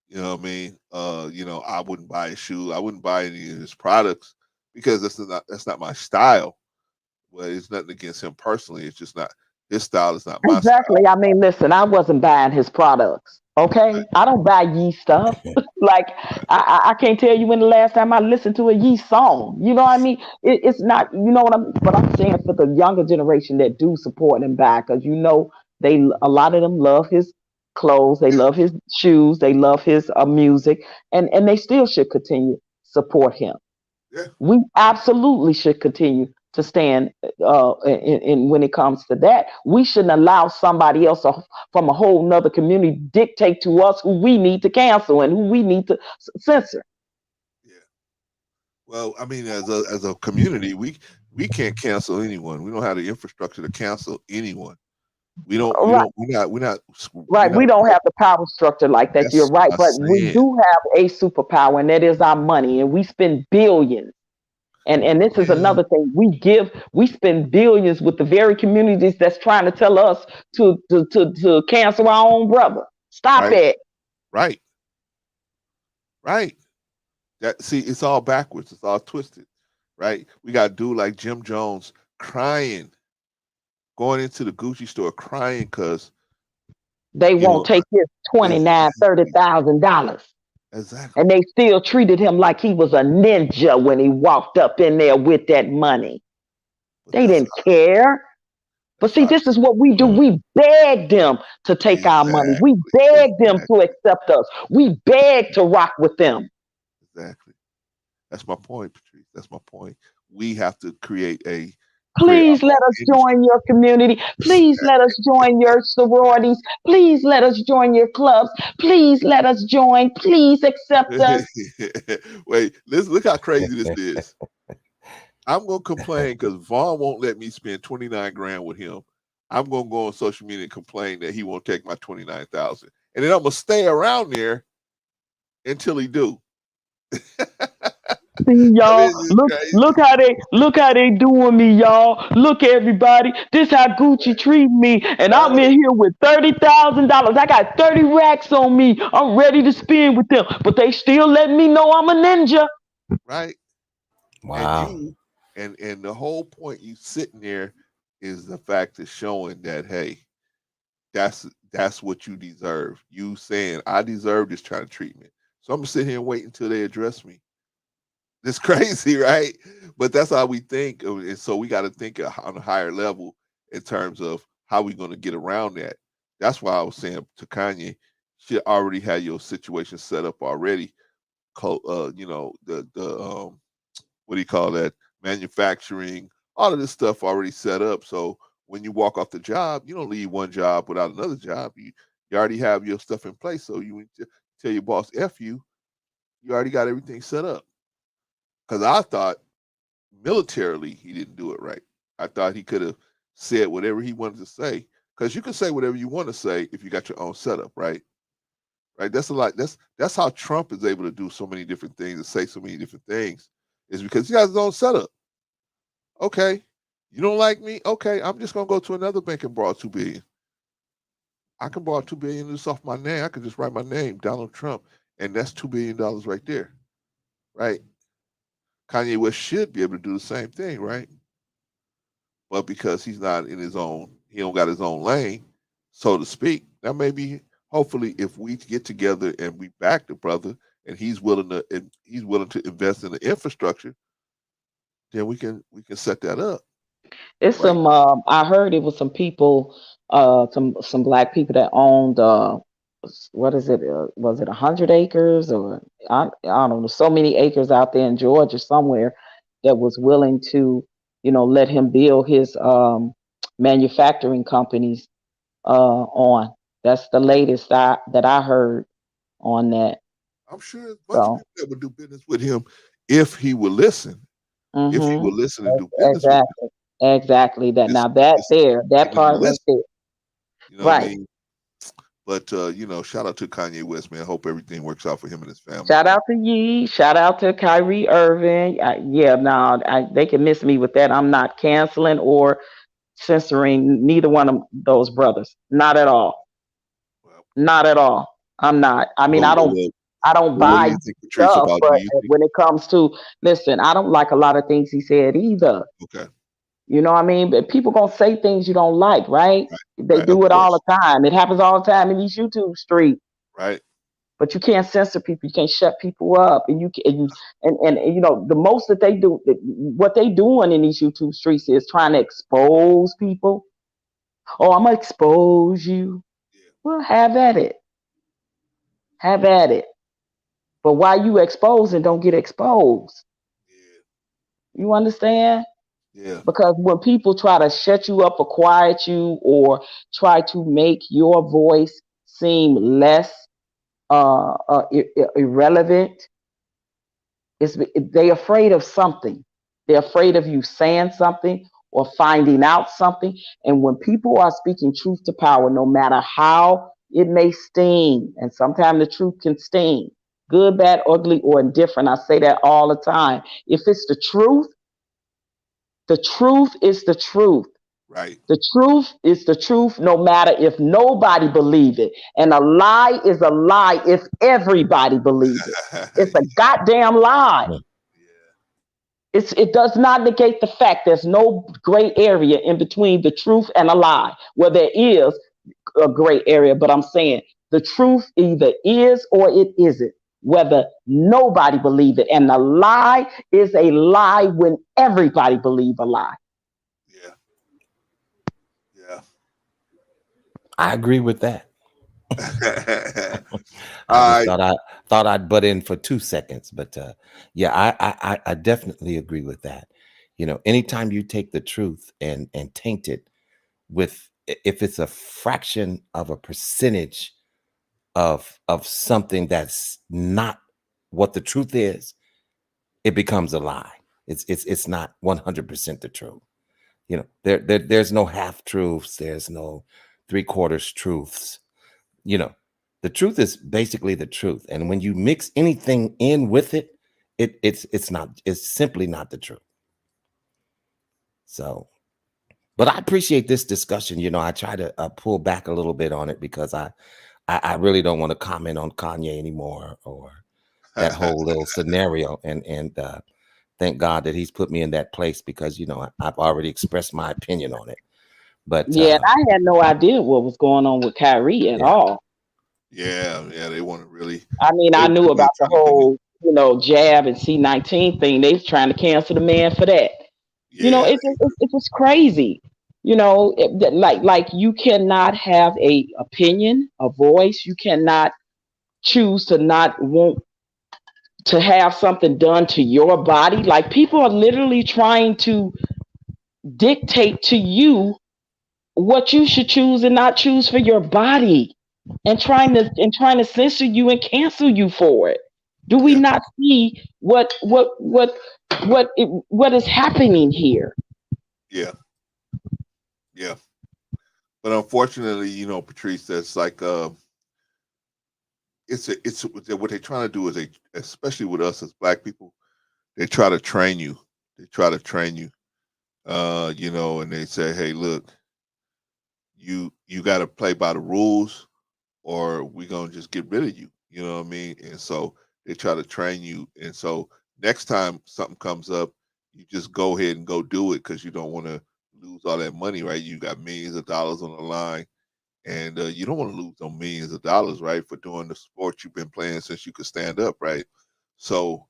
You know what I mean? I wouldn't buy his shoe. I wouldn't buy any of his products because that's not my style. Well, it's nothing against him personally. It's just not his style. Is not my Exactly. style. I mean, listen, I wasn't buying his products. Okay, I don't buy Ye stuff. Like I can't tell you when the last time I listened to a Ye song. You know what I mean? It's not. You know what I'm saying for the younger generation that do support him back, because a lot of them love his clothes, they love his shoes, they love his music, and they still should continue support him. Yeah. We absolutely should continue to stand in when it comes to that. We shouldn't allow somebody else from a whole nother community dictate to us who we need to cancel and who we need to censor. Yeah. Well, I mean, as a community, we can't cancel anyone. We don't have the infrastructure to cancel anyone. We don't. We're not. Right. We don't have the power structure like that. You're right. But we do have a superpower, and that is our money, and we spend billions. And this is another thing. We spend billions with the very communities that's trying to tell us to cancel our own brother. Stop it. Right. It's all backwards. It's all twisted. Right. We got a dude like Jim Jones crying, going into the Gucci store crying because they won't take his $29,000-$30,000. Exactly. And they still treated him like he was a ninja when he walked up in there with that money. They didn't care. But see, this is what we do. We beg them to take our money. We beg them to accept us. We beg to rock with them. Exactly. That's my point, Patrice. That's my point. We have to create a Please let us join your community. Please let us join your sororities. Please let us join your clubs. Please let us join. Please accept us. Wait, look how crazy this is. I'm going to complain because Vaughn won't let me spend $29,000 with him. I'm going to go on social media and complain that he won't take my $29,000. And then I'm going to stay around there until he do. Y'all, look how they doing me, y'all. Look, everybody, this how Gucci treat me, and I'm in here with $30,000. I got 30 racks on me. I'm ready to spend with them, but they still letting me know I'm a ninja. Right. Wow. And the whole point you sitting there is the fact of showing that, hey, that's what you deserve. You saying I deserve this kind of treatment. So I'm gonna sit here and wait until they address me. It's crazy, right? But that's how we think, and so we got to think on a higher level in terms of how we're going to get around that. That's why I was saying to Kanye, you should already have your situation set up already. You know, the what do you call that? Manufacturing, all of this stuff already set up. So when you walk off the job, you don't leave one job without another job. You already have your stuff in place. So you tell your boss F you already got everything set up. Because I thought militarily he didn't do it right. I thought he could have said whatever he wanted to say. Because you can say whatever you want to say if you got your own setup, right? Right. That's how Trump is able to do so many different things and say so many different things, is because he has his own setup. Okay, you don't like me? Okay, I'm just gonna go to another bank and borrow $2 billion. I can borrow $2 billion just off my name. I can just write my name, Donald Trump, and that's $2 billion right there, right? Kanye West should be able to do the same thing, right? But because he's not in his own, he don't got his own lane, so to speak. That may be, hopefully, if we get together and we back the brother, and he's willing to invest in the infrastructure, then we can set that up. It's right? some. I heard it was some people, some black people that owned. What is it? Was it 100 acres or I don't know? So many acres out there in Georgia somewhere that was willing to, let him build his manufacturing companies on. That's the latest that I heard on that. I'm sure there's a bunch of people that would do business with him if he would listen. If he would listen and do business with him. Exactly that. Now that part right there. You know what I mean? But shout out to Kanye West, man. Hope everything works out for him and his family. Shout out to Yee. Shout out to Kyrie Irving. They can miss me with that. I'm not canceling or censoring neither one of those brothers. Not at all. Not at all. I'm not. I mean, I don't buy stuff, but when it comes to, listen, I don't like a lot of things he said either. Okay. You know what I mean? But people gonna say things you don't like, right? They do it all the time. It happens all the time in these YouTube streets. Right. But you can't censor people. You can't shut people up. And the most that they do, what they doing in these YouTube streets is trying to expose people. Oh, I'm gonna expose you. Yeah. Well, have at it. Have at it. But while you exposing, don't get exposed. Yeah. You understand? Yeah. Because when people try to shut you up or quiet you or try to make your voice seem less irrelevant, they're afraid of something. They're afraid of you saying something or finding out something. And when people are speaking truth to power, no matter how it may sting, and sometimes the truth can sting, good, bad, ugly, or indifferent. I say that all the time. If it's the truth is the truth. Right. The truth is the truth, no matter if nobody believe it. And a lie is a lie if everybody believes it. It's a goddamn lie. Yeah. It does not negate the fact there's no gray area in between the truth and a lie. Well, there is a gray area, but I'm saying the truth either is or it isn't, whether nobody believe it. And a lie is a lie when everybody believe a lie. I agree with that. I thought I'd butt in for 2 seconds, but I definitely agree with that. Anytime you take the truth and taint it with, if it's a fraction of a percentage of something that's not what the truth is, it becomes a lie. It's not 100% the truth. There's no half truths. There's no 3/4 truths. The truth is basically the truth. And when you mix anything in with it, it's simply not the truth. So, but I appreciate this discussion. You know, I try to pull back a little bit on it because I really don't want to comment on Kanye anymore or that whole little scenario. And thank God that he's put me in that place because, you know, I've already expressed my opinion on it. But yeah, I had no idea what was going on with Kyrie at all. Yeah, they want to really. I mean, I knew about the whole, you know, jab and C-19 thing. They was trying to cancel the man for that. Yeah. You know, it's just crazy. You know, like you cannot have a opinion, a voice. You cannot choose to not want to have something done to your body. Like people are literally trying to dictate to you what you should choose and not choose for your body, and trying to censor you and cancel you for it. Do we not see what is happening here? Yeah. But unfortunately, you know, Patrice, that's like it's what they're trying to do is especially with us as Black people, they try to train you. You know, and they say, hey, look, you got to play by the rules, or we're gonna just get rid of you. You know what I mean? And so they try to train you. And so next time something comes up, you just go ahead and go do it because you don't want to lose all that money, right? You got millions of dollars on the line, and you don't want to lose those millions of dollars, right, for doing the sport you've been playing since you could stand up, right? So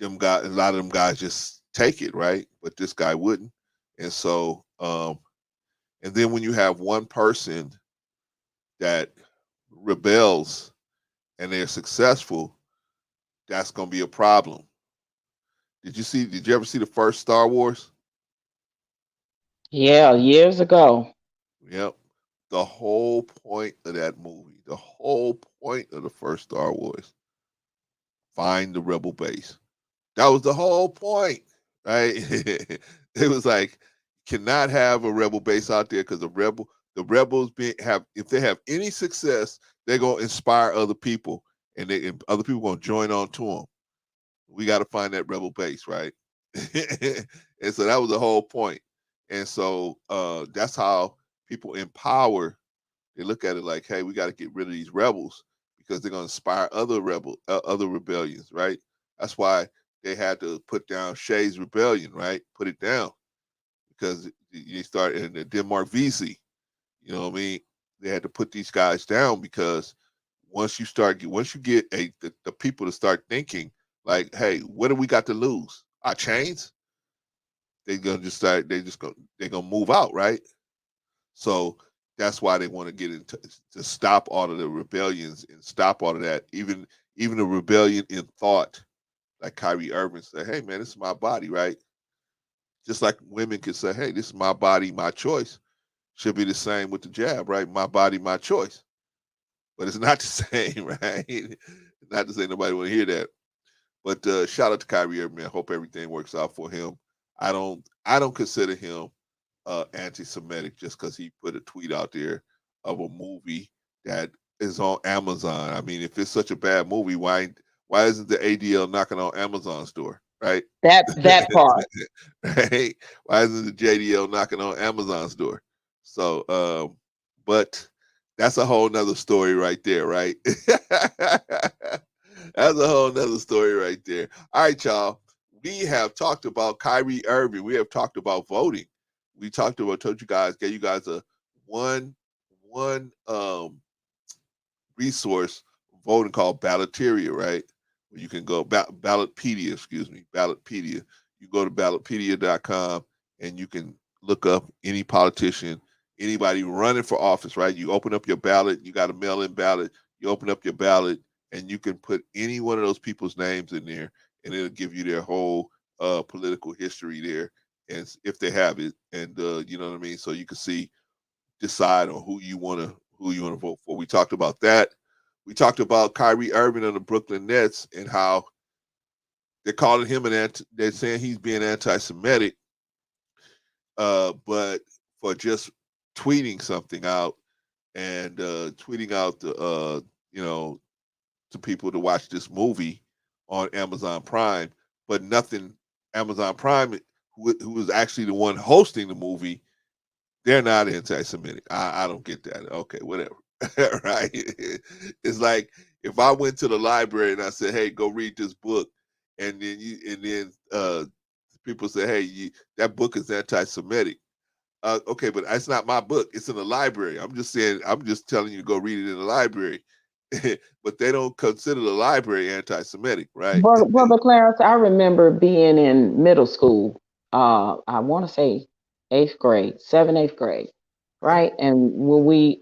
a lot of them guys just take it, right? But this guy wouldn't. And so, and then when you have one person that rebels and they're successful, that's going to be a problem. Did you ever see the first Star Wars? Yeah, years ago. Yep. The whole point of that movie, the whole point of the first Star Wars, find the rebel base. That was the whole point, right? It was like, cannot have a rebel base out there because the rebels if they have any success, they're gonna inspire other people, and other people gonna join on to them. We got to find that rebel base, right? And so that was the whole point. And so that's how people in power, they look at it like, hey, we got to get rid of these rebels because they're going to inspire other rebellions, right? That's why they had to put down Shay's rebellion, right? Put it down because you start in the Denmark VC. You know what I mean? They had to put these guys down because once you get the people to start thinking like, hey, what do we got to lose? Our chains? They're gonna move out, right? So that's why they want to get into to stop all of the rebellions and stop all of that, even the rebellion in thought. Like Kyrie Irving said, hey man, this is my body, right? Just like women can say, hey, this is my body, my choice. Should be the same with the jab, right? My body, my choice. But it's not the same, right? It's not to say nobody want to hear that. But shout out to Kyrie Irving. I hope everything works out for him. I don't consider him anti-Semitic just because he put a tweet out there of a movie that is on Amazon. I mean, if it's such a bad movie, why isn't the ADL knocking on Amazon store, right? That part. Right? Why isn't the JDL knocking on Amazon's door? So, but that's a whole nother story right there, right? That's a whole nother story right there. All right, y'all. We have talked about Kyrie Irving. We have talked about voting. We gave you guys a one resource voting called Balloteria, right? Where you can go Ballotpedia. You go to ballotpedia.com and you can look up any politician, anybody running for office, right? You open up your ballot, you got a mail-in ballot, you open up your ballot, and you can put any one of those people's names in there, and it'll give you their whole political history there, and if they have it, and you know what I mean. So you can decide on who you want to vote for. We talked about that. We talked about Kyrie Irving on the Brooklyn Nets and how they're calling him they're saying he's being anti-Semitic, but for just tweeting something out and tweeting out you know, to people to watch this movie on Amazon Prime, but nothing. Amazon Prime, who is actually the one hosting the movie, they're not anti-Semitic. I don't get that. Okay, whatever. Right? It's like if I went to the library and I said, "Hey, go read this book," and then people say, "Hey, that book is anti-Semitic." Okay, but it's not my book. It's in the library. I'm just saying. I'm just telling you to go read it in the library. But they don't consider the library anti-Semitic, right? Brother Clarence, I remember being in middle school. I want to say 8th grade, 8th grade, right? And when we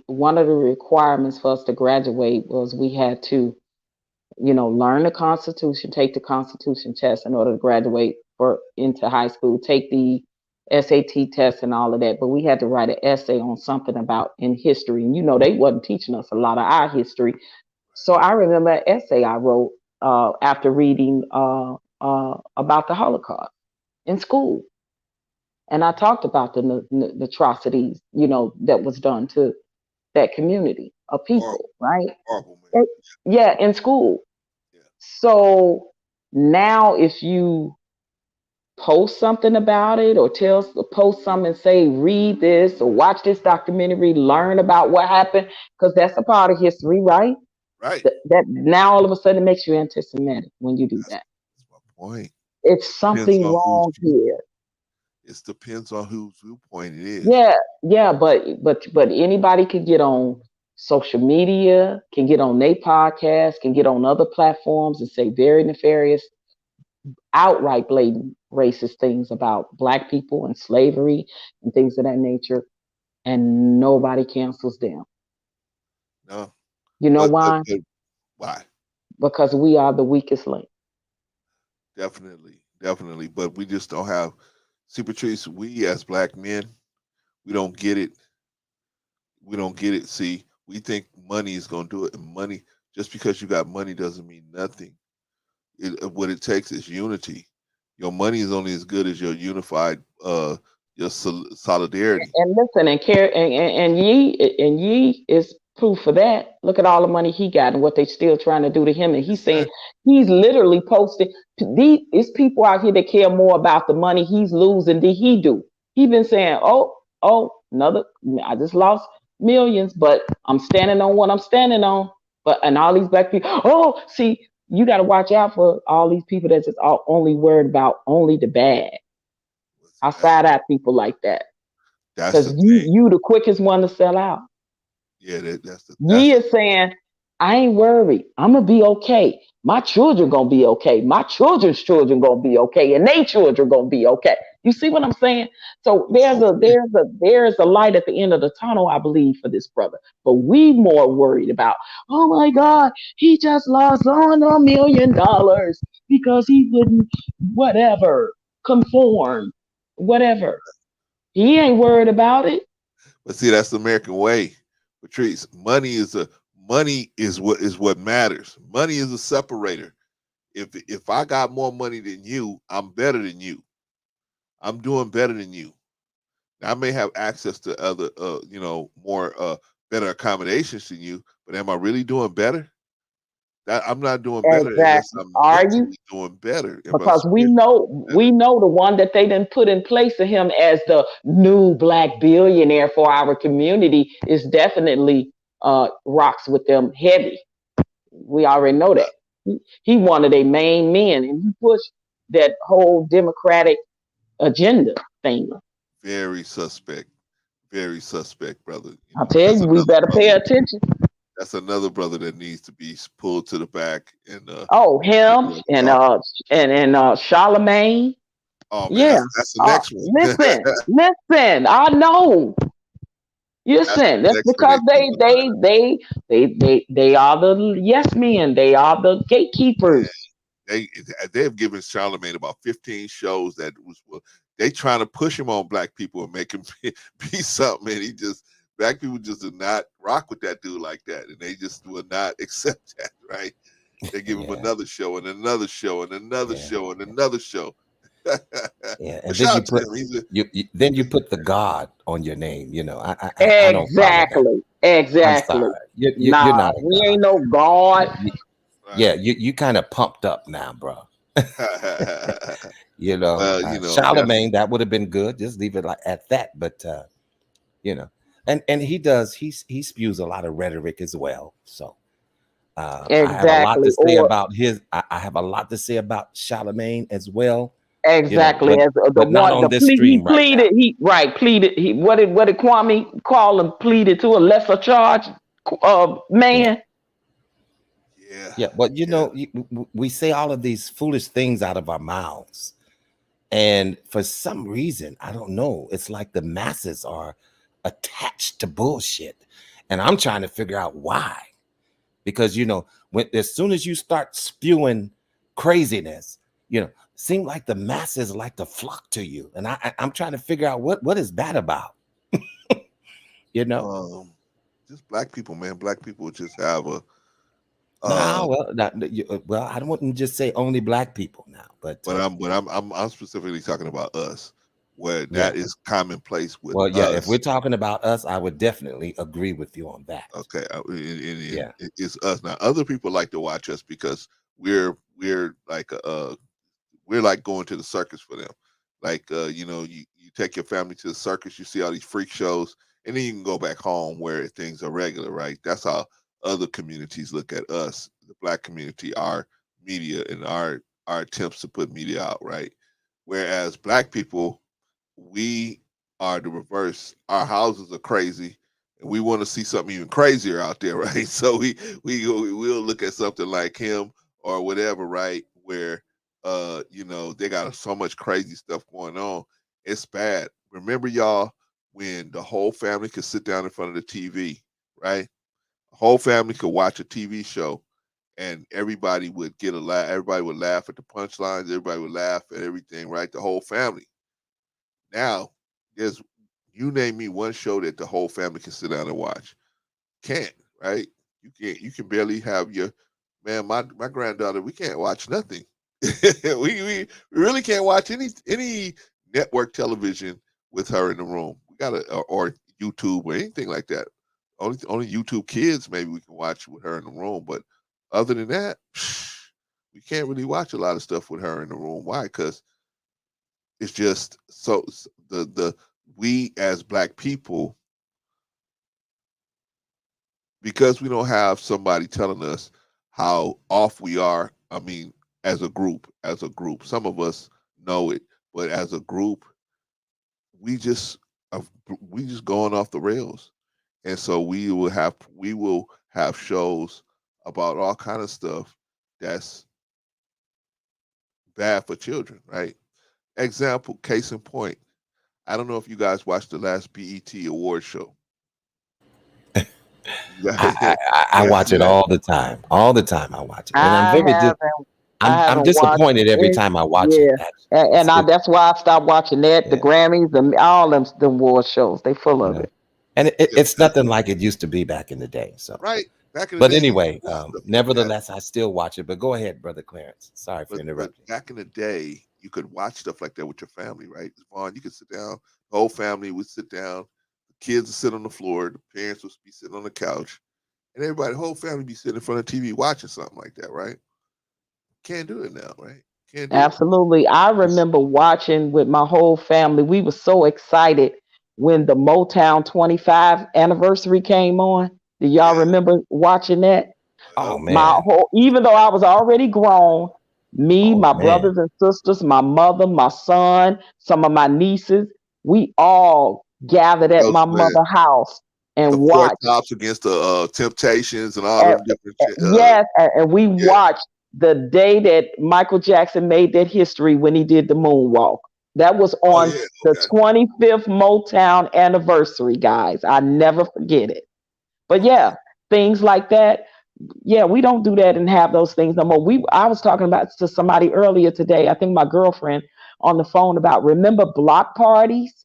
one of the requirements for us to graduate was we had to, learn the Constitution, take the Constitution test in order to graduate into high school, take the SAT test and all of that. But we had to write an essay on something about in history, and they wasn't teaching us a lot of our history. So I remember an essay I wrote after reading about the Holocaust in school, and I talked about the atrocities, that was done to that community of people, right? Yeah, in school. So now, if you post something about it or post something and say, read this or watch this documentary, learn about what happened, because that's a part of history, right? Right. That now all of a sudden it makes you anti-Semitic when you do that. That's my point. It's something wrong here. It depends on whose viewpoint it is. Yeah, but anybody can get on social media, can get on their podcast, can get on other platforms and say very nefarious, outright blatant racist things about Black people and slavery and things of that nature, and nobody cancels them. No. You know why? Why? Because we are the weakest link. Definitely. But we just don't have. See, Patrice, we as Black men, we don't get it. See, we think money is going to do it. And money, just because you got money doesn't mean nothing. What it takes is unity. Your money is only as good as your unified, your solidarity. And listen, and Ye is proof for that. Look at all the money he got and what they still trying to do to him. And he's saying, he's literally posting, these people out here that care more about the money he's losing than he do. He been saying, I just lost millions, but I'm standing on what I'm standing on. And all these Black people, see, you got to watch out for all these people that's just only worried about only the bad. I side out people like that. Because you the quickest one to sell out. Yeah, that's Ye is saying, I ain't worried. I'm gonna be okay. My children gonna be okay. My children's children gonna be okay, and they children gonna be okay. You see what I'm saying? So there's a light at the end of the tunnel, I believe, for this brother. But we more worried about, oh my God, he just lost $1 million because he wouldn't conform, whatever. He ain't worried about it. But see, that's the American way, Patrice. Money is what matters. Money is a separator. If I got more money than you, I'm better than you. I'm doing better than you. Now, I may have access to other, more better accommodations than you, but am I really doing better? I'm not doing better unless I'm doing better. Because we know the one that they didn't put in place of him as the new Black billionaire for our community is definitely rocks with them heavy. We already know that. He one of their main men, and he pushed that whole Democratic agenda thing. Very suspect, brother. I tell you, we better pay attention. That's another brother that needs to be pulled to the back. And him and Charlemagne. Oh man, yeah, that's the next one. Listen, I know. Listen, that's because they are the yes men. They are the gatekeepers. They have given Charlemagne about 15 shows that they trying to push him on Black people and make him be something, and Black people just do not rock with that dude like that, and they just will not accept that, right? They give him another show and another show and another show and another show. And then you put the God on your name. I don't follow that. I'm Exactly. sorry. You're Nah, not a we god. ain't no God. Yeah, you kind of pumped up now, bro. Well, you know, Charlemagne, that would have been good. Just leave it like at that. But and he spews a lot of rhetoric as well. So I have a lot Exactly. to say Or about I have a lot to say about Charlemagne as well. exactly as the But not one on the this plea he stream right now. pleaded he what did Kwame call him, pleaded to a lesser charge man. Yeah, but we say all of these foolish things out of our mouths. And for some reason, I don't know, it's like the masses are attached to bullshit. And I'm trying to figure out why. Because, when as soon as you start spewing craziness, seem like the masses like to flock to you. And I'm trying to figure out what is that about? Just black people, man. Black people just have a well, I wouldn't just say only black people now, but I'm specifically talking about us, where that is commonplace with well, yeah, us. if we're talking about us, I would definitely agree with you on that. Okay, it's us. Now, other people like to watch us because we're like we're like going to the circus for them. Like you take your family to the circus, you see all these freak shows, and then you can go back home where things are regular, right? That's how other communities look at us, the black community, our media, and our attempts to put media out, right? Whereas black people, we are the reverse. Our houses are crazy, and we want to see something even crazier out there, right? So we'll look at something like him or whatever, right? Where they got so much crazy stuff going on. It's bad. Remember, y'all, when the whole family could sit down in front of the TV, right? The whole family could watch a TV show, and everybody would get a laugh. Everybody would laugh at the punchlines. Everybody would laugh at everything, right? The whole family. Now, you name me one show that the whole family can sit down and watch. Can't, right? You can't. You can barely have your man. My granddaughter. We can't watch nothing. we really can't watch any network television with her in the room. We gotta or YouTube or anything like that. Only YouTube Kids maybe we can watch with her in the room, but other than that, we can't really watch a lot of stuff with her in the room. Why? Because it's just so we as black people, because we don't have somebody telling us how off we are. I mean, as a group, some of us know it, but as a group, we just going off the rails, and so we will have shows about all kind of stuff that's bad for children, right? Example, case in point. I don't know if you guys watched the last BET award show. I watch it all the time. All the time I watch it, and I'm haven't disappointed every watched time I watch it. it. And that's why I stopped watching that. The Grammys and all them award shows, they full of it. And it's nothing like it used to be back in the day. So right back in the but day, anyway, nevertheless, I still watch it. But go ahead, Brother Clarence. Sorry for interrupting. Back in the day, you could watch stuff like that with your family, right? Vaughn, you could sit down, the whole family would sit down, the kids would sit on the floor, the parents would be sitting on the couch, and everybody, the whole family be sitting in front of TV watching something like that, right? Can't do it now, right? Can't do Absolutely. I remember watching with my whole family. We were so excited when the Motown 25 anniversary came on. Do y'all remember watching that? Oh man. Even though I was already grown, my brothers and sisters, my mother, my son, some of my nieces, we all gathered at my mother's house and watched Tops against the Temptations and all them different yes, and we watched the day that Michael Jackson made that history when he did the moonwalk. That was on the 25th Motown anniversary, guys. I never forget it. But yeah, things like that. Yeah, we don't do that and have those things no more. I was talking about to somebody earlier today, I think my girlfriend, on the phone about, remember block parties?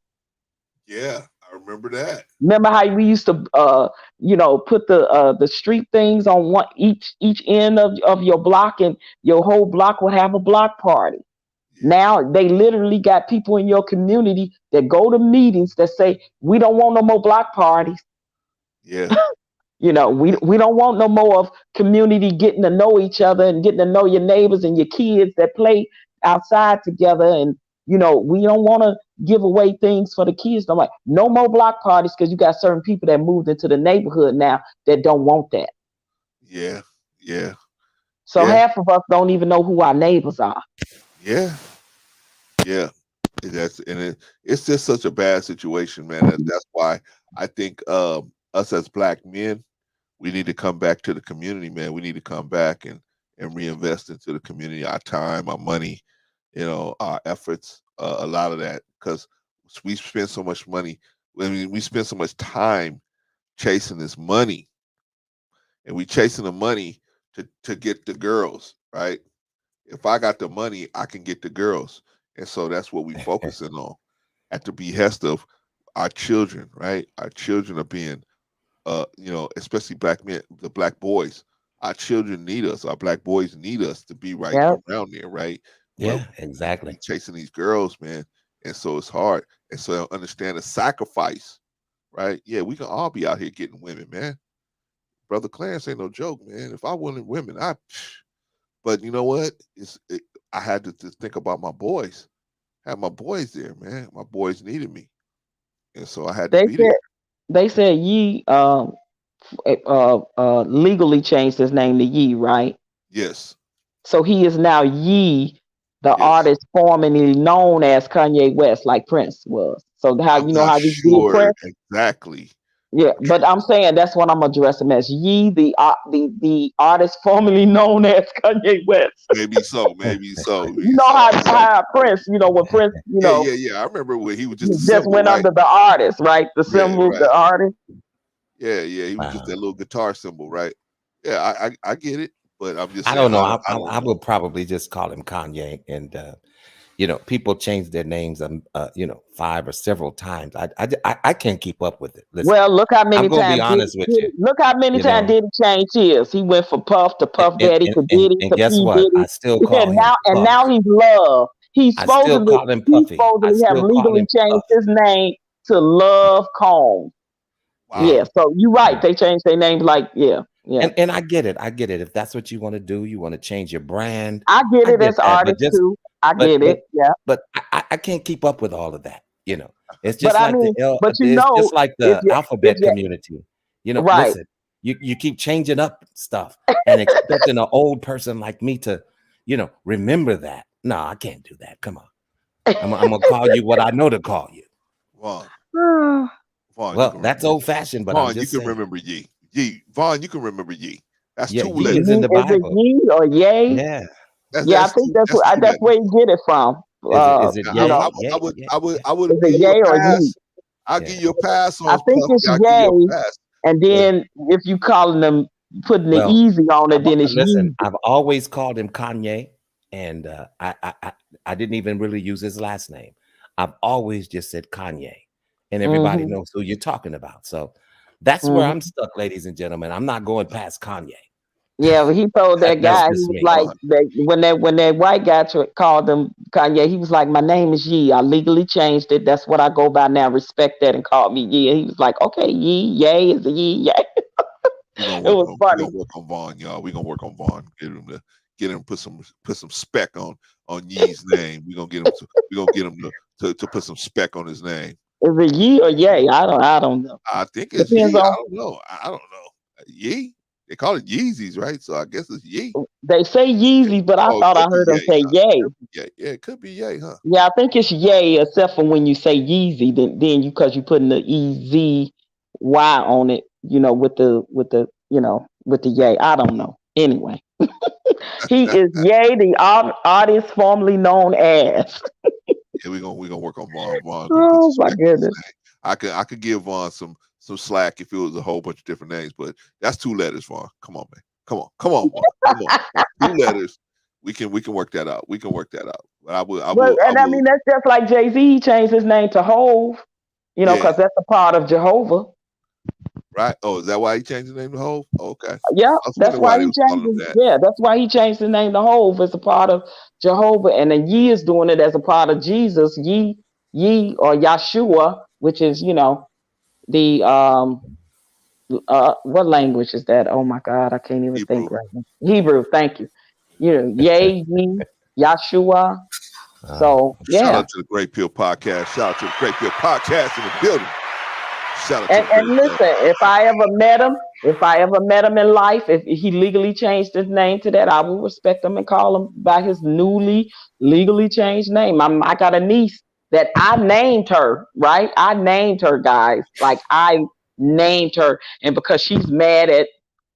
Yeah, I remember that. Remember how we used to put the street things on each end of your block, and your whole block would have a block party. Now they literally got people in your community that go to meetings that say, we don't want no more block parties. Yeah. You know, we don't want no more of community getting to know each other and getting to know your neighbors and your kids that play outside together. And, you know, we don't want to give away things for the kids. I'm like, no more block parties because you got certain people that moved into the neighborhood now that don't want that. Yeah. Yeah. So Yeah. half of us don't even know who our neighbors are. Yeah. Yeah. It's just such a bad situation, man. That's why I think us as black men, we need to come back to the community, man. We need to come back and reinvest into the community, our time, our money, you know, our efforts, a lot of that, because we spend so much money. I mean, we spend so much time chasing this money, and we chasing the money to get the girls, right? If I got the money, I can get the girls, and so that's what we focusing on, at the behest of our children, right? Our children are being you know, especially black men, the black boys. Our children need us. Our black boys need us to be right around there, right? Yeah, but exactly. Chasing these girls, man, and so it's hard. And so I understand the sacrifice, right? Yeah, we can all be out here getting women, man. Brother Clarence ain't no joke, man. If I wanted women, but you know what? I had to think about my boys. I had my boys there, man. My boys needed me, and so I had to be there. They said Ye legally changed his name to Ye, right? Yes. So he is now Ye, the Yes. artist formerly known as Kanye West, like Prince was. So how I'm you know not how we did sure Prince? exactly. Yeah, but I'm saying that's what I'm addressing as Ye, the artist formerly known as Kanye West. Maybe so. Maybe so. You know how Prince, you know, when Prince, you know, Yeah. I remember when he was just a just symbol, went right? under the artist, right? The symbol, right. the artist. Yeah. He was just that little guitar symbol, right? Yeah, I get it, but I'm just I saying. don't know. I don't I know. would probably just call him Kanye. And you know, people change their names, you know, 5 or several times. I can't keep up with it. Listen, Well, look how many I'm gonna be times honest with you. look how many You times know, did he change his? He went from Puff to Puff Daddy to and Diddy to guess P what? Diddy. I still call him And Puff. now he's Love. I still call him Puffy. I Have still call legally him changed Puff. his name to Love Combs. Wow. Yeah, so you're right. They changed their names like yeah. And I get it. I get it. If that's what you want to do, you want to change your brand. I get it as that, artists too. I get it. Yeah. But I can't keep up with all of that. You know, it's But just I like mean, but you it's know, just like if the you alphabet community. You know, right. listen, you keep changing up stuff and expecting an old person like me to, you know, remember that. No, I can't do that. Come on. I'm gonna call you what I know to call you. Vaughn. Well, that's old fashioned, but Vaughn, I'm just you can saying. remember Ye. Vaughn, you can remember Ye. That's Yeah, 2 Ye letters. is in the Is it Bible. Ye or Yay? Yeah. Yeah, I think that's where you get it from. Is it you know, I would is it give you Yay a or pass. Ye? I'll give you a pass on I think Puffy. it's I'll give you a Yay, pass. and then if you calling them putting the easy on it, then it's listen. Ye. I've always called him Kanye, and I didn't even really use his last name. I've always just said Kanye, and everybody knows who you're talking about. So that's where I'm stuck, ladies and gentlemen. I'm not going past Kanye. Yeah, but he told that guy, he was like, when that white guy called him Kanye, he was like, my name is Ye. I legally changed it. That's what I go by now. Respect that and call me Ye. And he was like, okay, Ye, Yay is a Ye, Yay. It was funny. We're gonna work on Vaughn, y'all. We're gonna work on Vaun. Get him put some spec on Ye's name. We're gonna get him to put some spec on his name. Is it Ye or Yay? I don't know. I think it's Ye. I don't know. I don't know. Ye? They call it Yeezys, right? So I guess it's Ye. They say Yeezys, but I thought I heard them say Yay. Yeah, it could be Yay, huh? Yeah, I think it's Yay, except for when you say Yeezy, then you because you're putting the EZY on it, you know, with the with the Yay. I don't know. Anyway, he is Yay, the artist formerly known as. Yeah, we're gonna work on Vaughn. Oh my goodness! I could give Vaughn some slack if it was a whole bunch of different names, but that's 2 letters, Vaughn. Come on, man. Come on, Vaughn. Come on. 2 letters. We can work that out. We can work that out. But I will. I mean, that's just like Jay-Z. He changed his name to Hove, you know, because that's a part of Jehovah. Right. Oh, is that why he changed his name to Hove? Okay. Yeah, that's why he changed it. Yeah, that's why he changed his name to Hove as a part of Jehovah, and then Ye is doing it as a part of Jesus. Ye or Yahshua, which is, you know, the What language is that? Oh my God, I can't even Hebrew. think right now. Hebrew, thank you. Yay, ye, Yahshua. So Shout yeah. out to the Great Pill Podcast. Shout out to the Great Pill Podcast in the building. Shout out to And listen, if I ever met him in life, if he legally changed his name to that, I will respect him and call him by his newly legally changed name. I got a niece that I named her, right? I named her, guys. Like I named her, and because she's mad at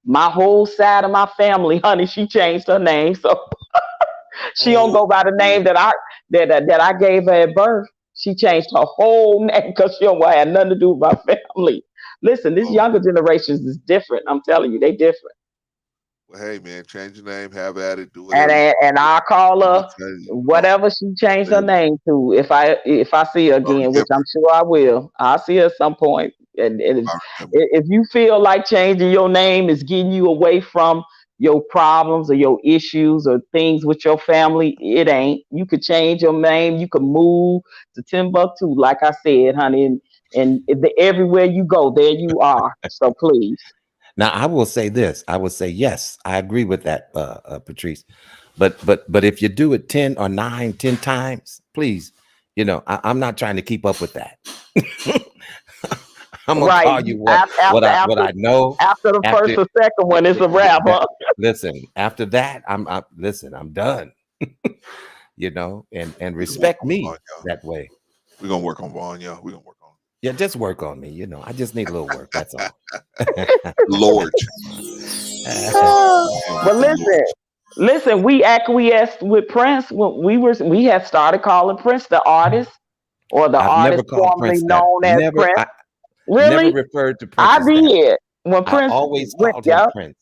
my whole side of my family, honey, she changed her name. So she don't go by the name that I gave her at birth. She changed her whole name because she don't want to have nothing to do with my family. Listen, this younger generations is different. I'm telling you, they different. Well, hey man, change your name, have at it, do whatever. And I'll call her whatever she changed her name to if I see her again, which I'm sure I will. I'll see her at some point. And if you feel like changing your name is getting you away from your problems or your issues or things with your family, it ain't. You could change your name. You could move to Timbuktu, like I said, honey, and everywhere you go, there you are. So please. Now, I will say this. I will say, yes, I agree with that, Patrice. But if you do it 10 or 10 times, please, I'm not trying to keep up with that. I'm going to call you what I know. After the first or second one, it's a wrap, huh? Listen, after that, I'm done. And respect me that way. We're going to work on Vaughn, y'all. We're going to work on it. Yeah, just work on me. I just need a little work. That's all. Lord. But listen, we acquiesced with Prince when we had started calling Prince the artist or the artist formerly known as Prince. Really? Never referred to Prince. I did. When Prince always called him Prince.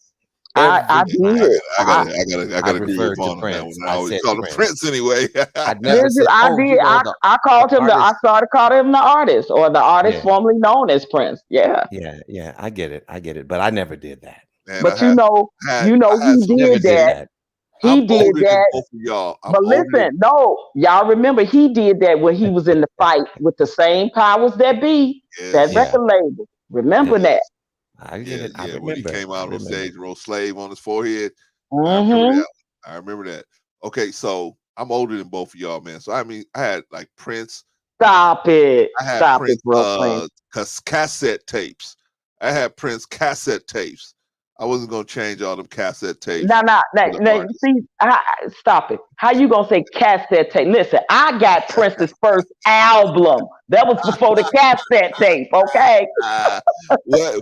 I did. I gotta agree with Vaughn on that one. I always called him Prince anyway. I did. I called him I started calling him the artist or the artist formerly known as Prince. Yeah. Yeah. I get it. But I never did that. Man, but he did that. He did that. Both of y'all. But listen, y'all remember he did that when he was in the fight with the same powers that be, that record label. Remember that. I get it. I remember. When he came out on stage, wrote "slave" on his forehead. Mm-hmm. I remember that. Okay, so I'm older than both of y'all, man. So I had like Prince. Stop it. I had Stop Prince, it, bro. cassette tapes. I had Prince cassette tapes. I wasn't gonna change all them cassette tapes. No. See, stop it. How you gonna say cassette tape? Listen, I got Prince's first album. That was before the cassette tape. Okay. Wait.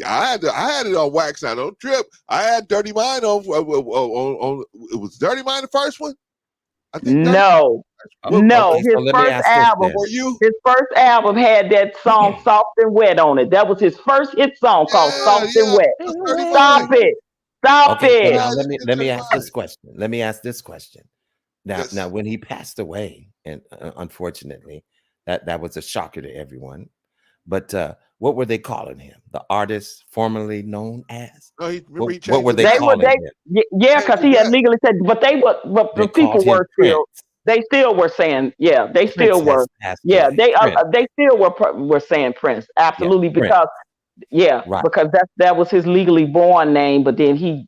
I had it on wax. I don't trip. I had Dirty Mind on. It was Dirty Mind the first one. I think no. His first album. His first album had that song "Soft and Wet" on it. That was his first hit song called "Soft and Wet." Stop it! Stop it! Now let me ask this question. Now, when he passed away, and unfortunately, that was a shocker to everyone. But what were they calling him? The artist formerly known as? No, what were they calling him? Yeah, because he had legally said, but the people were still. They still were saying, they still were. Yeah, they still were saying Prince. Absolutely, because because that was his legally born name. But then he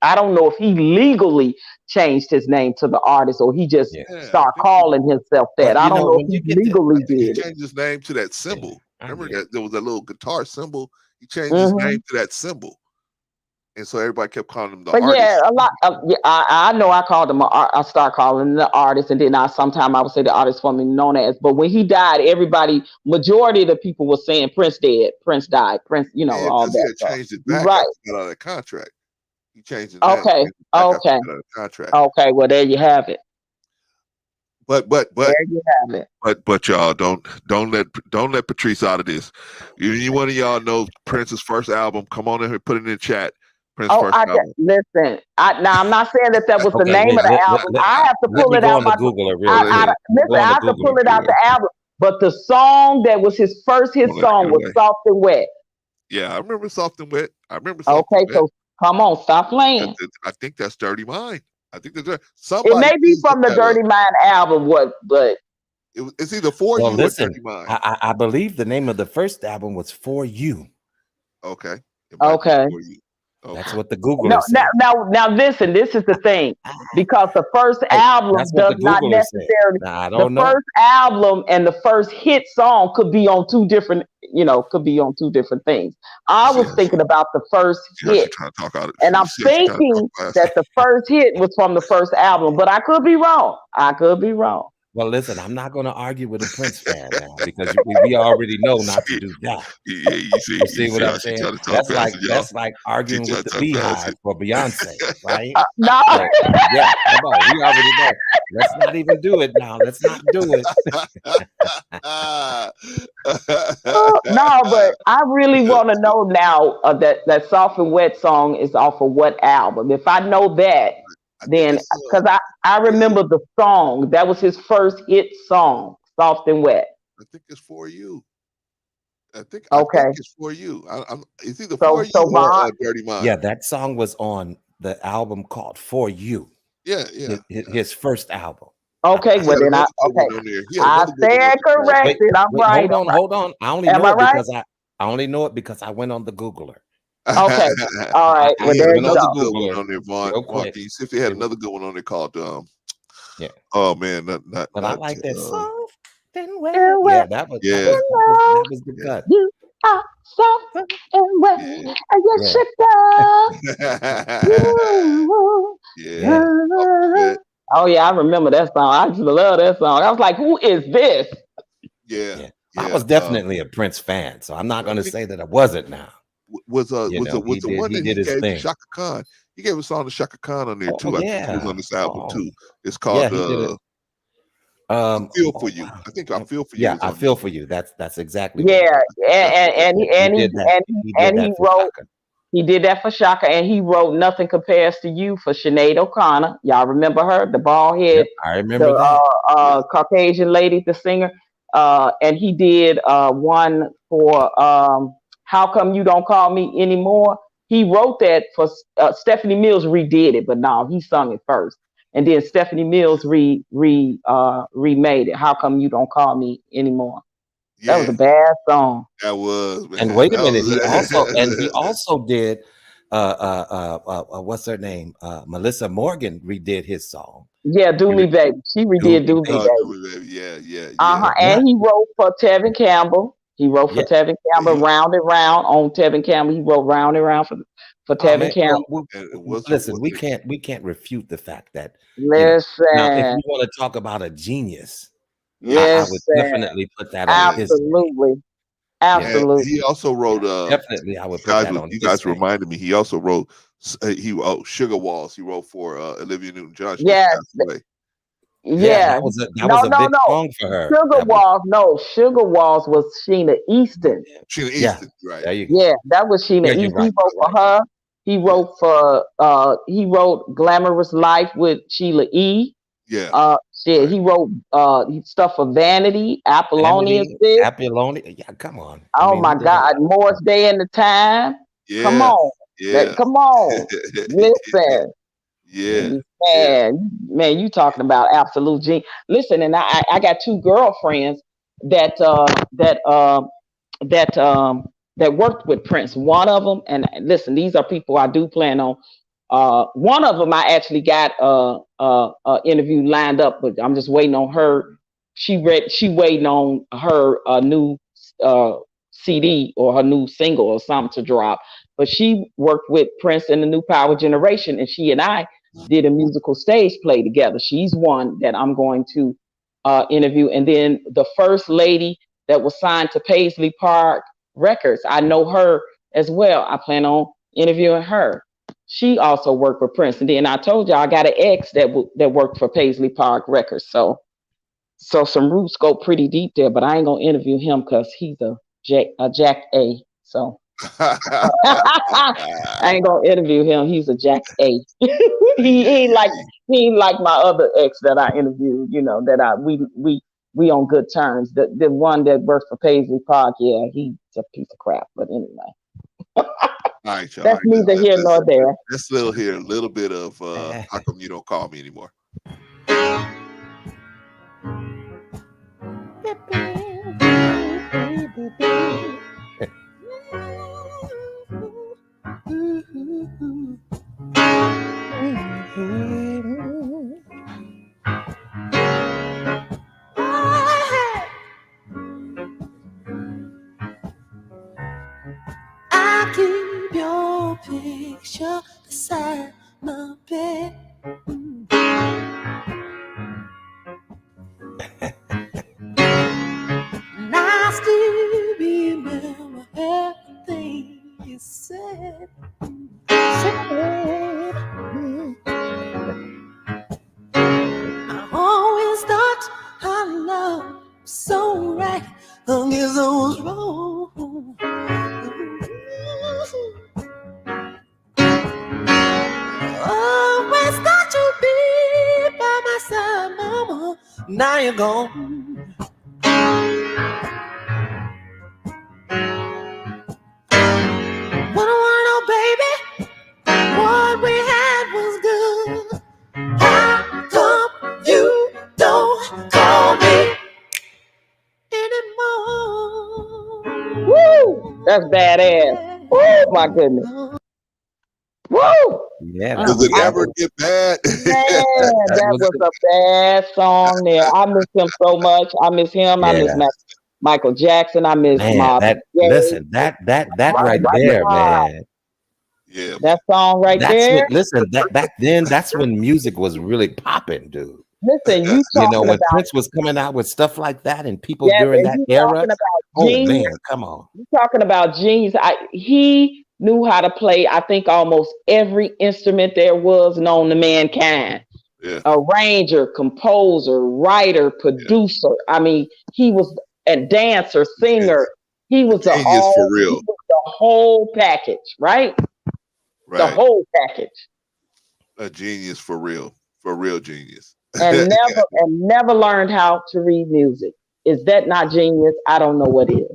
I don't know if he legally changed his name to the artist or he just started calling himself that. I don't know if he legally did. He changed his name to that symbol. Remember that there was a little guitar symbol. He changed his name to that symbol. And so everybody kept calling him the artist. Yeah, a lot. I know I called him. I started calling him the artist, and then sometimes I would say the artist formerly known as. But when he died, majority of the people were saying Prince dead, Prince died, Prince. All that. He changed it back. Right. Got out of the contract. He changed it. Okay. Contract. Okay. Well, there you have it. But there you have it. But y'all don't let Patrice out of this. Any one of y'all know Prince's first album? Come on in here, put it in the chat. Prince first album. Listen. Now I'm not saying that was the name of the album. I have to pull it out. I have to pull it out the album. But the song that was his first hit song was "Soft and Wet." Yeah, I remember "Soft and Wet." So come on, stop playing. I think that's "Dirty Mind." I think there's it may be from the Dirty Mind album, but it's either "For You" or "Dirty Mind." I believe the name of the first album was "For You." Okay. Okay. That's what the Googler said. Now, listen. This is the thing, because the first album that's what does the not Googler said. necessarily. Now, I The don't know. first album and the first hit song could be on two different. Could be on two different things. I was thinking about the first hit, and I'm thinking that the first hit was from the first album, but I could be wrong. Well, listen, I'm not going to argue with a Prince fan now, because we already know not to do that. Yeah, you see what I'm saying? That's like arguing with the Beehive for Beyonce, right? No. So, yeah, come on. We already know. Let's not even do it now. Let's not do it. No, but I really want to know now that Soft and Wet song is off of what album. If I know that, then because I remember the song. That was his first hit song, Soft and Wet. I think it's For You. I think it's For You. It's either For You or Dirty Mind. Yeah, that song was on the album called For You. Yeah. His first album. Okay, well then I stand corrected. I'm right. Hold on. I only know it because I only know it because I went on the Googler. Okay. All right. Well, there you another go. good one on there, Vaughn. Can you see if they had another good one on there called yeah. Oh man, not but I like that soft and wet. Yeah, that was the cut. You are soft and wet, and you should go. Oh yeah, I remember that song. I just love that song. I was like, "Who is this?" Yeah. I was definitely a Prince fan, so I'm not going to say that I wasn't now. Was the one that he gave thing. Shaka Khan? He gave a song to Shaka Khan on there too. I think it was on this album too. It's called I Feel For You. I think I Feel For You. Yeah, I Feel For You. That's exactly. And he wrote. He did that for Shaka, and he wrote "Nothing Compares to You" for Sinead O'Connor. Y'all remember her, the bald head? Yep, I remember that. Caucasian lady, the singer. And he did one for "How Come You Don't Call Me Anymore." He wrote that for Stephanie Mills. Redid it, but no, he sung it first, and then Stephanie Mills remade it. "How Come You Don't Call Me Anymore." Yeah. That was a bad song. That was, man. And wait a minute, he also did what's her name? Melissa Morgan redid his song. Yeah, Do Me Baby. She redid Do Me Baby. Yeah. And he wrote for Tevin Campbell. Tevin Campbell, Round and Round on Tevin Campbell. He wrote Round and Round for Tevin Campbell. Listen, we can't refute the fact that listen. Now, if you want to talk about a genius, I would definitely put that on his list. Absolutely. He also wrote definitely I would put that on. You guys reminded me. He also wrote Sugar Walls. He wrote for Olivia Newton-John. Yes. Yeah. That was a big song for her. Sugar Walls was Sheena Easton. Sheena Easton, right? There you go. Yeah, that was Sheena Easton. Right, he wrote for her. He wrote for he wrote Glamorous Life with Sheila E. Yeah. He wrote stuff for Vanity, Apollonia. Apollonia. Yeah, come on. Oh my God. Morris Day and the Time. Yeah. Come on. Yeah. Come on. Listen. Yeah. Man, you talking about absolute genius. Listen, and I got two girlfriends that worked with Prince. One of them, and listen, these are people I do plan on. One of them I actually got a interview lined up, but I'm just waiting on her. She waiting on her new CD or her new single or something to drop. But she worked with Prince in the New Power Generation, and she and I did a musical stage play together. She's one that I'm going to interview. And then the first lady that was signed to Paisley Park Records, I know her as well. I plan on interviewing her. She also worked for Prince. And then I told you I got an ex that worked for Paisley Park Records. So some roots go pretty deep there, but I ain't gonna interview him because he's a Jack A. So I ain't gonna interview him. He's a Jack A. he ain't like my other ex that I interviewed. You know that we on good terms. The one that works for Paisley Park, yeah, he's a piece of crap. But anyway. All right, y'all. That's neither here nor there. Let's still hear a little bit of How Come You Don't Call Me Anymore. keep your picture beside my bed. And I still remember everything you said. I always thought our love was so right. I guess I was wrong. Always thought you'd be by my side, mama. Now you're gone. What I wanna know, baby, what we had was good. How come you don't call me anymore? Woo! That's badass. Oh my goodness. Woo! Yeah. Does it ever get bad? Man, that was a bad song there. I miss him so much. I miss him. I miss Michael Jackson. I miss Marvin Gaye. Listen, that right there, man. Yeah, that song right there. Back then, that's when music was really popping, dude. Listen, you know, when about, Prince was coming out with stuff like that, and people yes, during and that era. Oh genius. man, come on! You talking about genius? He knew how to play. I think almost every instrument there was known to mankind. Yeah. Arranger, composer, writer, producer. Yeah. I mean, he was a dancer, singer. He was for real. He was the whole package, right? The whole package. A genius for real genius. And never learned how to read music. Is that not genius? I don't know what is.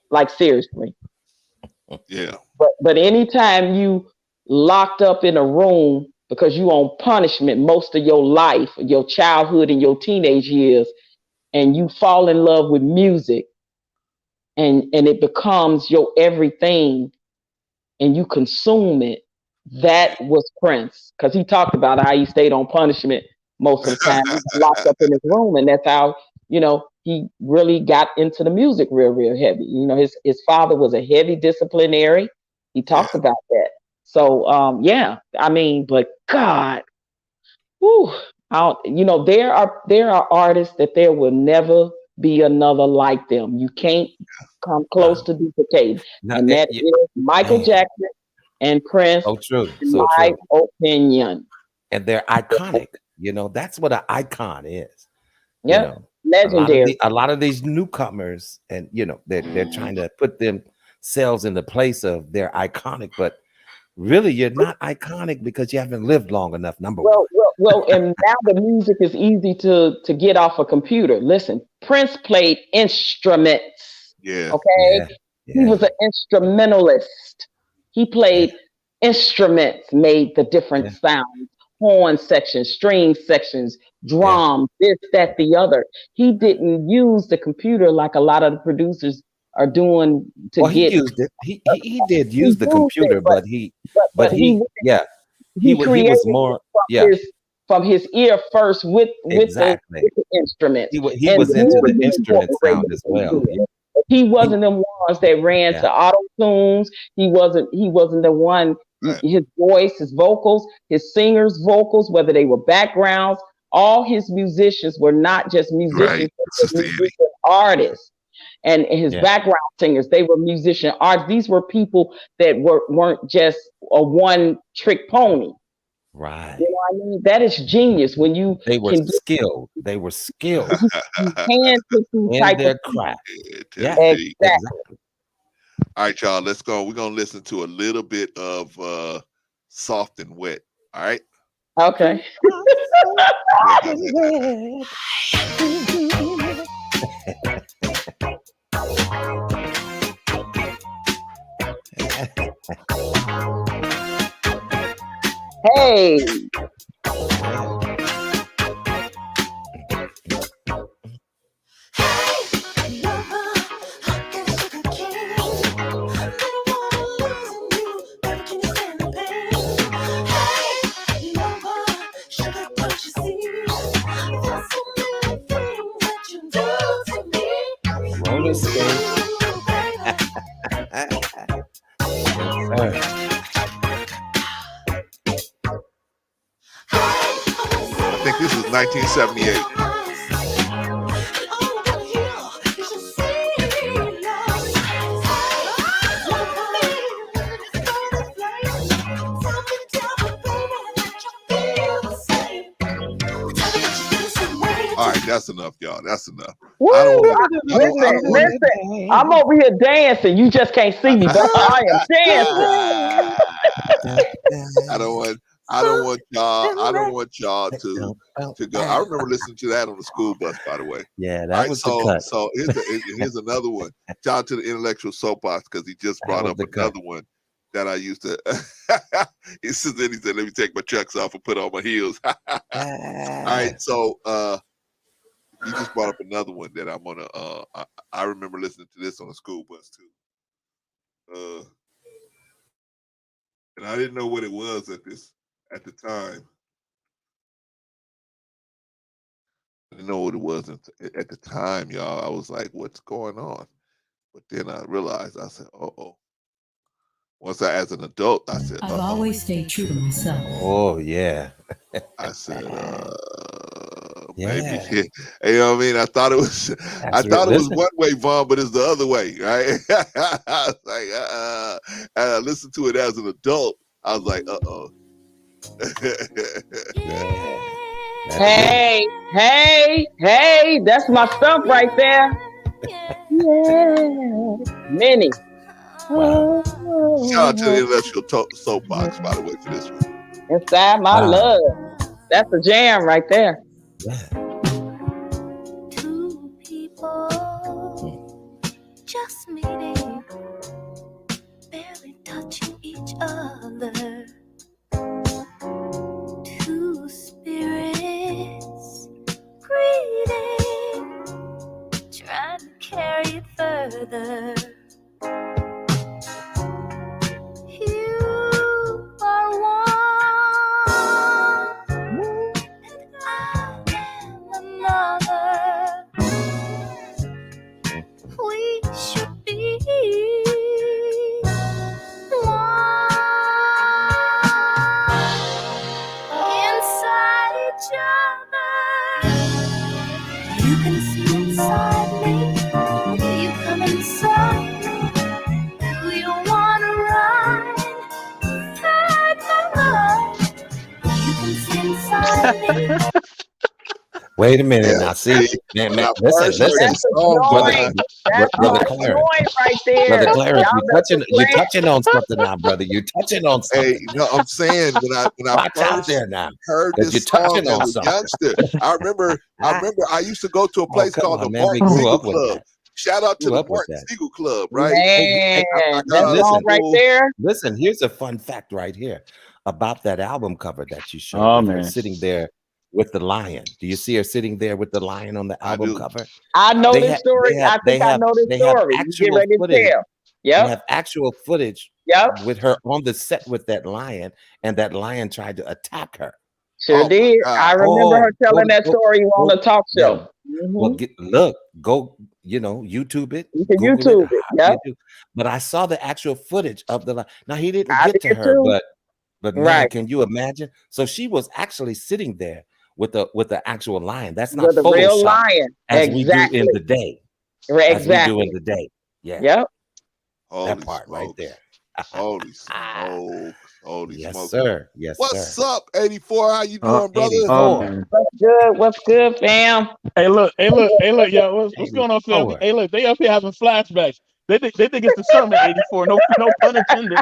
Like seriously. Yeah. But anytime you locked up in a room because you on punishment most of your life, your childhood and your teenage years, and you fall in love with music and it becomes your everything and you consume it, that was Prince. Because he talked about how he stayed on punishment most of the time. He was locked up in his room, and that's how, he really got into the music real heavy. His father was a heavy disciplinary. He talked about that. So, but God, whew, there are artists that there will never be another like them. You can't come close to duplicating. And that is Michael Jackson and Prince. So true. In my opinion. And they're iconic. That's what an icon is. Yeah. Legendary. A lot of these newcomers, and they're trying to put themselves in the place of they're iconic, but really you're not iconic because you haven't lived long enough. Number one. Well, and now the music is easy to get off a computer. Listen, Prince played instruments. Yeah. Okay. Yeah. He was an instrumentalist. He played instruments, made the different sounds. Horn sections, string sections, drums, this, that, the other. He didn't use the computer like a lot of the producers are doing to get. He used it. He did use the computer, but he was more from his ear first with the instrument. He was into the instrument sound as well. Yeah. He wasn't the ones that ran to auto tunes. He wasn't the one. His voice, his vocals, his singers' vocals, whether they were backgrounds, all his musicians were not just musicians, but musician artists. And his background singers, they were musician artists. These were people that weren't just a one-trick pony. Right. You know what I mean? That is genius when they were skilled. They were skilled. You can put these in their craft. Yeah, exactly. All right, y'all, let's go. We're going to listen to a little bit of Soft and Wet. All right? Okay. Hey. Roller skate. I think this is 1978. All right, that's enough, y'all. That's enough. Woo, listen, I'm over here dancing. You just can't see me, but I am dancing. I don't want y'all to go. I remember listening to that on the school bus, by the way. Yeah, that was the cut. So here's another one. Shout out to the intellectual soapbox because he just brought up another one that I used to. He said, "Let me take my chucks off and put on my heels." All right, so he just brought up another one that I'm gonna. I remember listening to this on the school bus too. And I didn't know what it was at the time. I didn't know what it was at the time, y'all. I was like, "What's going on?" But then I realized. I said, "Uh-oh." Once as an adult, I said, I've always stayed true to myself. Oh yeah. I said, maybe. You know what I mean? I thought it was one way, Vaughn, but it's the other way, right? I was like, and I listened to it as an adult. I was like, uh-oh. Hey, that's my stuff right there. Yeah. Minnie. Wow. Shout out to the intellectual soapbox, by the way, for this one. Inside my love. That's a jam right there. Two people just meeting, barely touching each other. Two spirits greeting, trying to carry it further. Wait a minute now. See, man, listen. Brother Clarence, you're touching on something now, brother. You're touching on something. Hey, I'm saying when I first heard this song as a youngster, I remember I used to go to a place called the Martin Siegel Club. Shout out to the Martin Siegel Club, right? Man, that song right there. Listen, here's a fun fact right here about that album cover that you showed. Oh, man. Sitting there with the lion. Do you see her sitting there with the lion on the album cover? I know this story. I think I know this story. Actual footage. They have actual footage with her on the set with that lion, and that lion tried to attack her. Sure did. I remember her telling that story on the talk show. Well, go, YouTube it. You can YouTube it. Yeah. But I saw the actual footage of the lion. Now he didn't get to her, but man, can you imagine? So she was actually sitting there with the actual lion. That's not the real lion, as we do in the day. As we do in the day. Yeah. Yep. That part right there. Holy smoke. Holy yes, smoke. Sir. Yes, What's sir. up, 84? How you doing, brother? What's good, fam? Hey, look, yo, what's going on, fam? Hey, look, they up here having flashbacks. They think it's the summer 84. No pun intended.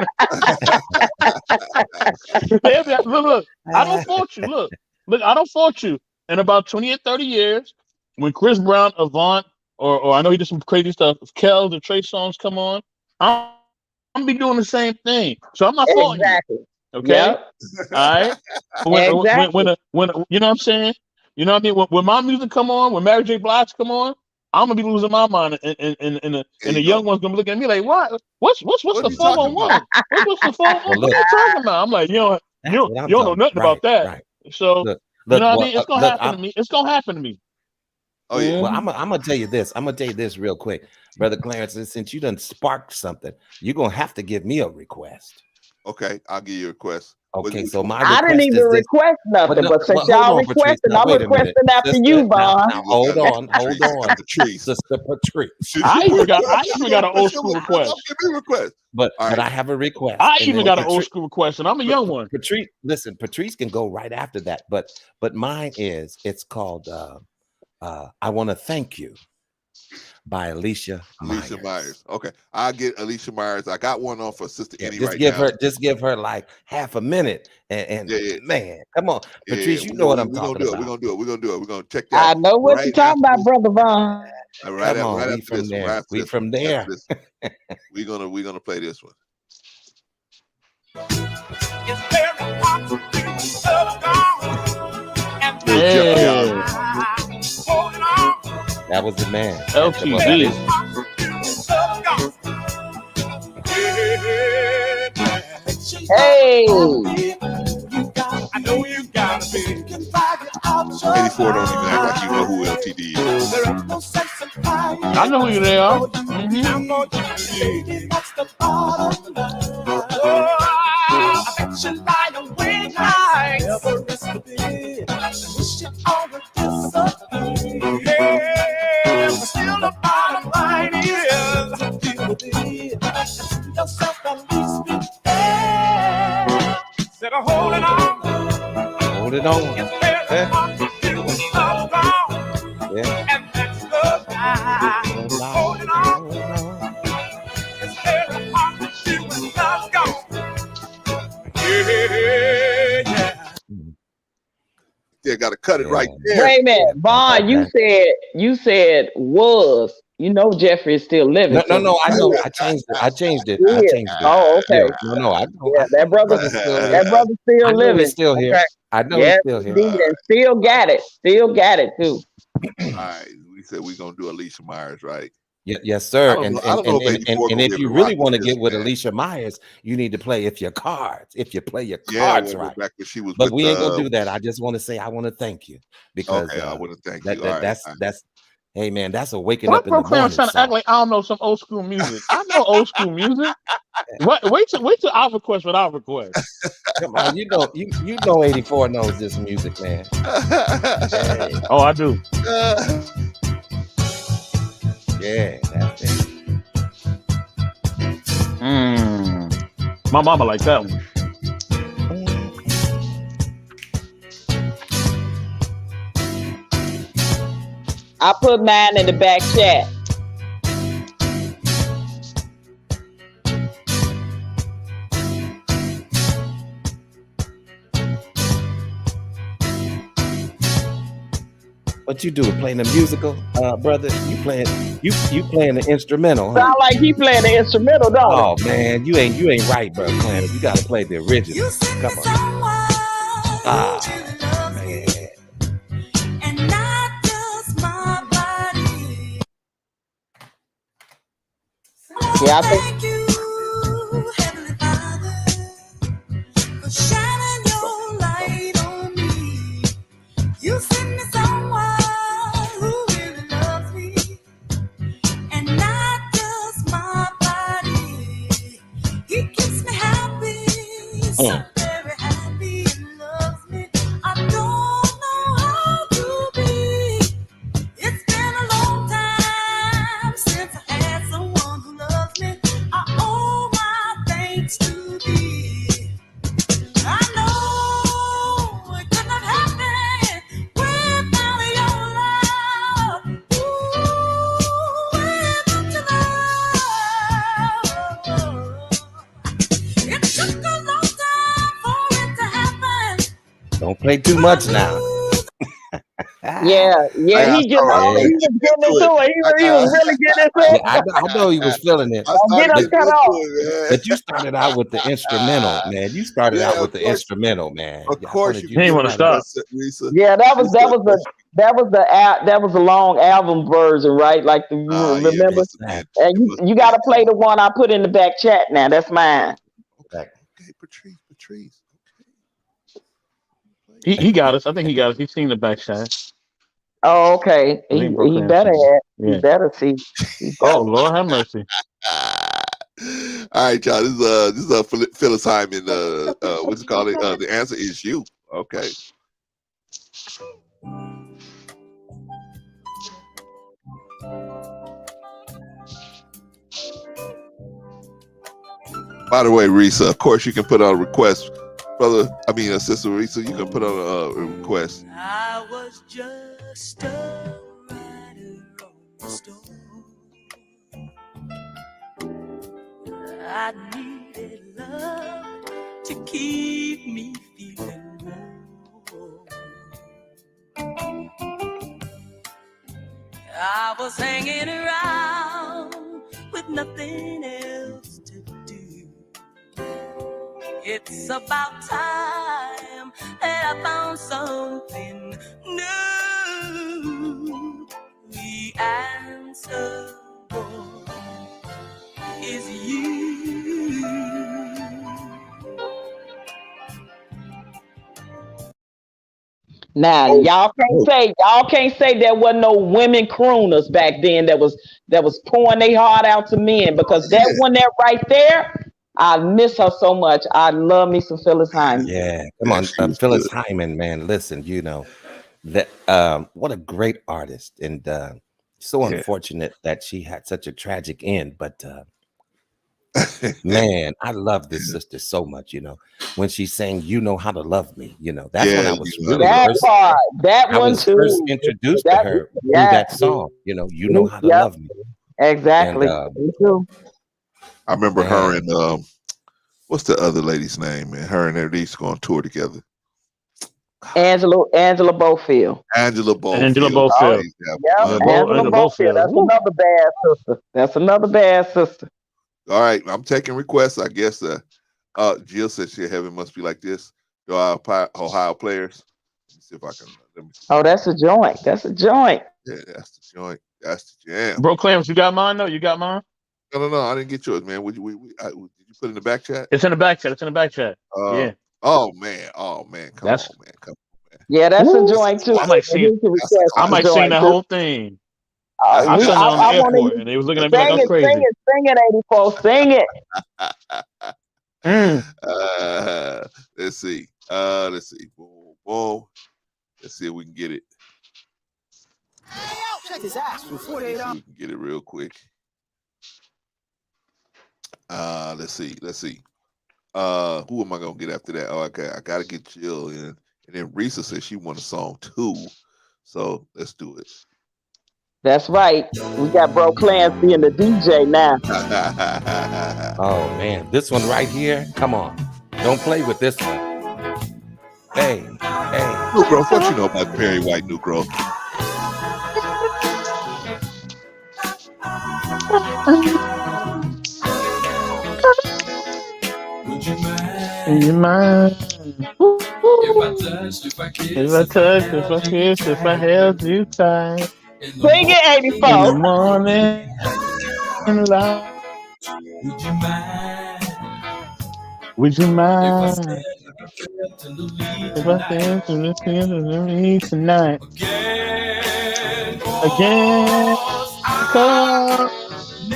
Look, I don't fault you. Look, I don't fault you. In about 20 or 30 years, when Chris Brown, Avant, or I know he did some crazy stuff, if Kel, the Trey songs come on, I'm gonna be doing the same thing. So I'm not faulting you. Okay. Yep. All right. When you know what I'm saying? You know what I mean? When my music come on, when Mary J. Blige come on, I'm gonna be losing my mind, and the young one's gonna be looking at me like, "What? What's the 411? What's the 411? What are you talking about?" I'm like, you don't know nothing about that. Right. So you know what I mean? It's gonna happen to me. It's gonna happen to me. Oh yeah. Well, I'm gonna tell you this. I'm gonna tell you this real quick, Brother Clarence. Since you done sparked something, you're gonna have to give me a request. Okay, I'll give you a request. Okay, so my I didn't request even is this. request nothing, but since hold y'all on, Patrice. requesting, Now, I'm wait a minute, requesting after sister. you, Vaughn. Now, hold on, Patrice. Sister Patrice. I even got an old school request. Give me a request. But right. I have a request. I and even then got an old school request, and I'm a young one. Patrice, listen, Patrice can go right after that, but mine is, it's called I Want to Thank You by Alicia Myers. Okay, I'll get Alicia Myers. I got one on for Sister Annie just right give now. Just give her like half a minute, and man, come on, Patrice, you We're know what gonna I'm talking about. We're gonna do it. We're gonna check that. I know what you're talking about, Brother Vaughn. Right after this one. We from there. We're gonna play this one. That was the man. LTV. Hey. I know you gotta be. 84 don't even act like you know who LTD is. I know who they are. Still the bottom line is yourself at least be there. Instead of holding on. Hold it on. Yeah. And that's the lie. Holding on. It's very hard to see when love's gone. Yeah. Yeah, gotta cut it right there. Wait a minute, Vaughn. You said was. You know Jeffrey is still living. No. I know. I changed it. Yeah. Oh, okay. Yeah. No. I know. Yeah, that brother's still living. He's still here. Okay. I know he's still here. And still got it. Still got it too. All right. We said we're gonna do Alicia Myers, right? Yes, sir. I don't know And if you really want to get with Alicia Myers, you need to play If You Play Your Cards Right. Back when she was but we ain't gonna do that. I just want to say I want to thank you because I want to thank you. That's hey man, that's a waking Why up in the morning. Trying to act like I don't know some old school music. I know old school music. Wait till I request what I request. Come on, you know 84 knows this music, man. Hey. Oh, I do. Yeah, that's it. My mama like that one. I put mine in the back chat. What you doing? Playing the musical, brother? You playing the instrumental? Huh? Sound like he playing the instrumental, don't Oh man, you ain't right, bro. Clarence. You gotta play the original. Come on. Man. And not just my body. Yeah, I think. Thank you, Heavenly Father, for shining your light on me. You sent me someone who really loves me, and not just my body. He keeps me happy, so very happy, and loves me. I don't know how to be. It's been a long time since I had someone who loves me. I owe my thanks to thee. I know it could not happen without your love. Ooh, without your love. It took a long time for it to happen. Don't play too much now. Yeah, he was getting into it. He was really getting into it. I know he was feeling it. Get him cut off. But you started out with the instrumental, man. You started out with the instrumental, man. Of course, you ain't want to stop. Yeah, that was a long album version, right? Like remember? And you got to play the one I put in the back chat. Now that's mine. Okay, Patrice. He got us. I think he got us. He's seen the back side. Oh, okay. I think He Brooklyn better MC. have. Yeah. He better see. He Oh better. Lord have mercy. All right, y'all. This is Phyllis Hyman. What's it called? The answer is you. Okay. By the way, Risa, of course you can put out a request, brother. Sister Risa, you can put out a request. I was just a rider on the storm. I needed love to keep me feeling warm. I was hanging around with nothing else to do. It's about time that I found something new. The answer is you. Now y'all can't say there wasn't no women crooners back then that was pouring their heart out to men, because that one there right there, I miss her so much. I love me some Phyllis Hyman. Yeah, come on, Phyllis Hyman, man. Listen, that what a great artist, and so unfortunate that she had such a tragic end. But man, I love this sister so much. When she sang "You Know How to Love Me," that's when I was really first introduced to her through that song. You know how to love me. Exactly. And, I remember her and what's the other lady's name? Man, her and they used to go on tour together. Angela Bofield. Angela Bofield. Angela Bofield. That's another bad sister. All right, I'm taking requests. I guess Jill said heaven must be like this. Ohio players. Let me see if I can. Oh, that's a joint. That's a joint. Yeah, that's the joint. That's the jam. Bro, Clarence, you got mine though? You got mine? No, I didn't get yours, man. Did you put it in the back chat? It's in the back chat. Yeah. Oh man. Come on, man. Yeah, that's a joint too. I might sing that whole thing. I sung it on the airport, and they was looking at me like I was crazy. Sing it, 84. Sing it. Let's see. Boom. Let's see if we can get it. Check his ass for 48 hours. We can get it real quick. Let's see. Who am I gonna get after that? Oh, okay. I gotta get Jill in, and then Risa says she wants a song too. So let's do it. That's right. We got Bro Clarence being the DJ now. Oh man, this one right here. Come on, don't play with this one. Hey. Negro, what you know about Perry White, Negro? Would you mind? If I touched, if I kissed, if I kissed, if I held you tight. Sing it, 84. In the morning light. Would you mind? If I said to me tonight. Again. Cause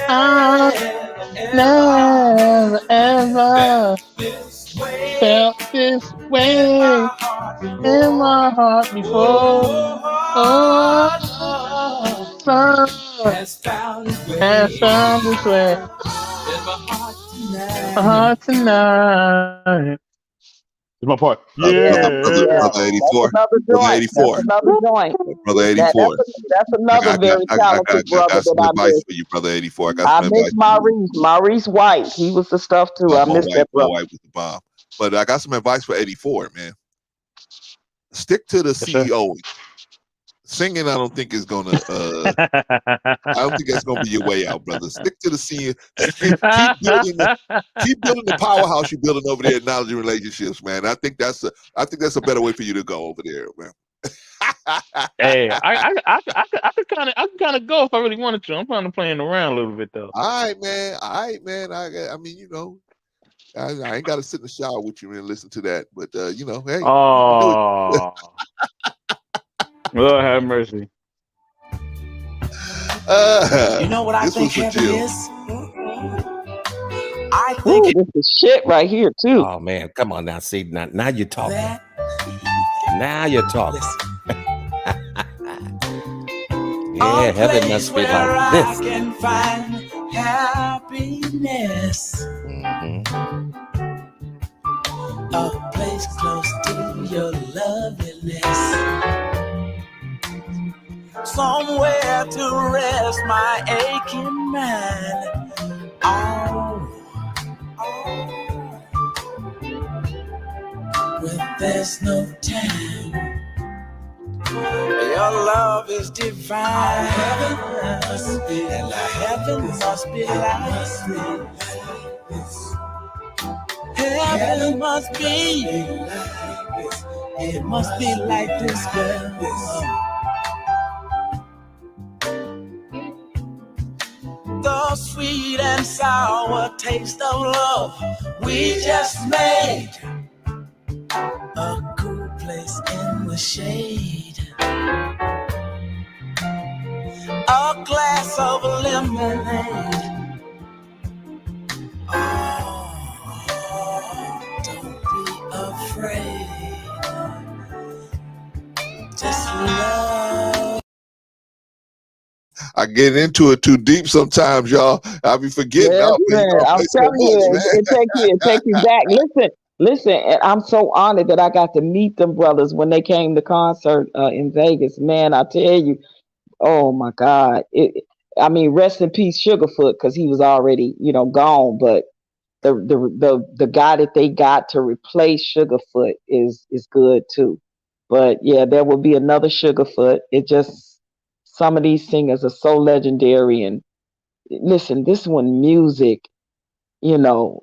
I never ever felt this way in my heart before. Sun has found this way in my heart tonight. It's my part. Brother 84. Brother 84. That's another joint. Brother 84. That's another very talented brother I got some that I advice miss. for you, Brother 84. I miss Maurice White. He was the stuff too. I miss that brother. White with the bomb. But I got some advice for 84, man. Stick to the CEO. Singing, I don't think is gonna. I don't think that's gonna be your way out, brother. Stick to the scene. Keep building the powerhouse you're building over there in knowledge and relationships, man. I think that's a better way for you to go over there, man. Hey, I could kind of go if I really wanted to. I'm kind of playing around a little bit though. All right, man. I mean, I ain't got to sit in the shower with you and listen to that, but hey. Oh, Lord have mercy. You know what I think heaven is? I Ooh, think this is shit right here too. Oh man, come on now. See, now you're talking. Now you're talking. Yeah, heaven must be like this. I can find happiness. A place close to your loveliness. Somewhere to rest my aching mind. When there's no time, your love is divine. Heaven must be like heaven must be like this. Heaven must be. It must be like this, girl. The sweet and sour taste of love we just made. A cool place in the shade. A glass of lemonade. Don't be afraid. Just love. I get into it too deep sometimes, y'all. I be forgetting. I'm telling you, it take you back. Listen, and I'm so honored that I got to meet them brothers when they came to concert in Vegas. Man, I tell you, oh my God. I mean, rest in peace, Sugarfoot, because he was already, gone. But the guy that they got to replace Sugarfoot is good too. But yeah, there will be another Sugarfoot. It just, some of these singers are so legendary. And listen, this one music, the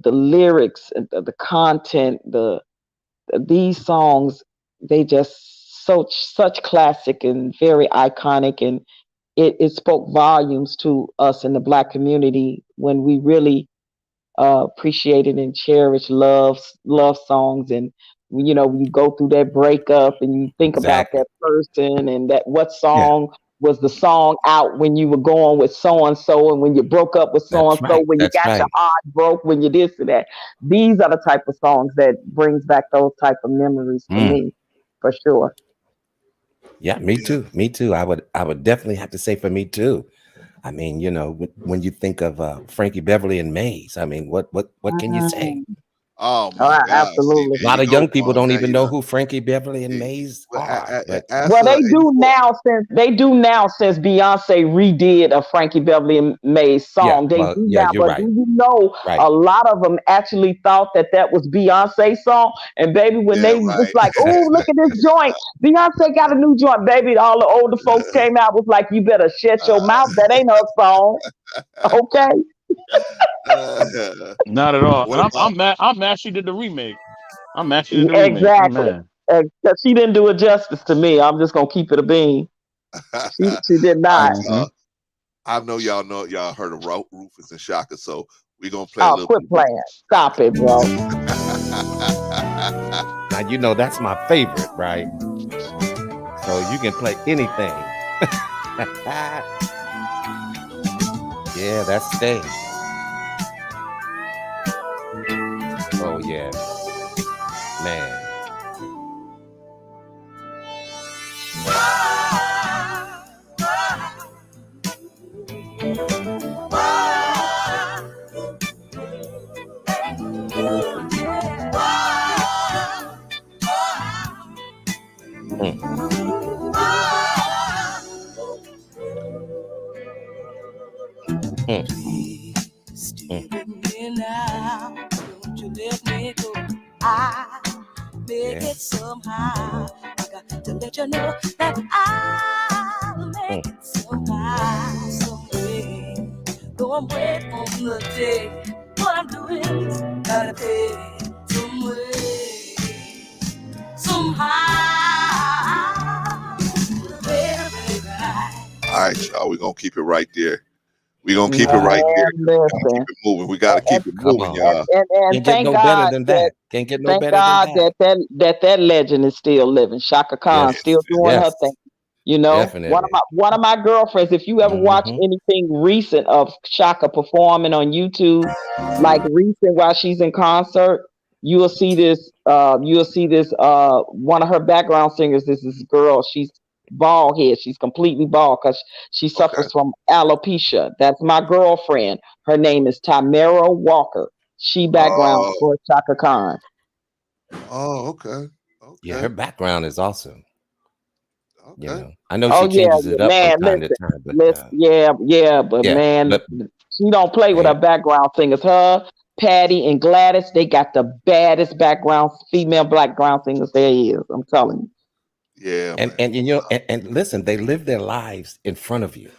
lyrics, the content, these songs, they just such classic and very iconic, and it spoke volumes to us in the Black community when we really appreciated and cherished love songs. And you go through that breakup and you think about that person and that what song was the song out when you were going with so and so, and when you broke up with so and so, when you got your heart broke, when you this and that. These are the type of songs that brings back those type of memories for me, for sure. Yeah, me too. I would definitely have to say for me too. I mean, when you think of Frankie Beverly and Maze, I mean, what can you say? Oh my God! Absolutely. A lot of young people don't even know who Frankie Beverly and Maze are. Well, they do now since Beyonce redid a Frankie Beverly and Maze song. They do now, but do you know a lot of them actually thought that was Beyonce's song? And baby, when they was like, "Oh, look at this joint! Beyonce got a new joint." Baby, all the older folks came out was like, "You better shut your mouth. That ain't her song." Okay. Not at all. And I'm mad she did the remake. I'm mad she did the remake. Exactly. She didn't do it justice to me. I'm just gonna keep it a bean. She did not. I know y'all heard of Rufus and Shaka, so we're gonna play a little. Quit playing. Stop it, bro. Now that's my favorite, right? So you can play anything. Yeah, that's Stay. Oh yeah, man. Now, don't you let me go. I make it somehow. I got to let you know that I'll make it somehow, some way. Though I'm waiting on the day, what I'm doing, gotta pay some way, somehow. All right, y'all, we're gonna keep it right there. We're gonna keep it right there. Keep it moving. We gotta keep it moving, y'all. And thank God that can't get no better than that. That legend is still living. Shaka Khan still doing her thing. You know, Definitely. one of my girlfriends, if you ever watch anything recent of Shaka performing on YouTube, like recent while she's in concert, you will see this one of her background singers is this girl. She's bald head. She's completely bald because she suffers from alopecia. That's my girlfriend. Her name is Tamara Walker. She background for Shaka Khan. Oh, okay. Yeah, her background is awesome. Okay. You know, I know she changes it up man, from time to time, but man, she don't play with her background singers. Her, Patty, and Gladys, they got the baddest female background singers there is. I'm telling you. Yeah, and you know, and listen, they live their lives in front of you.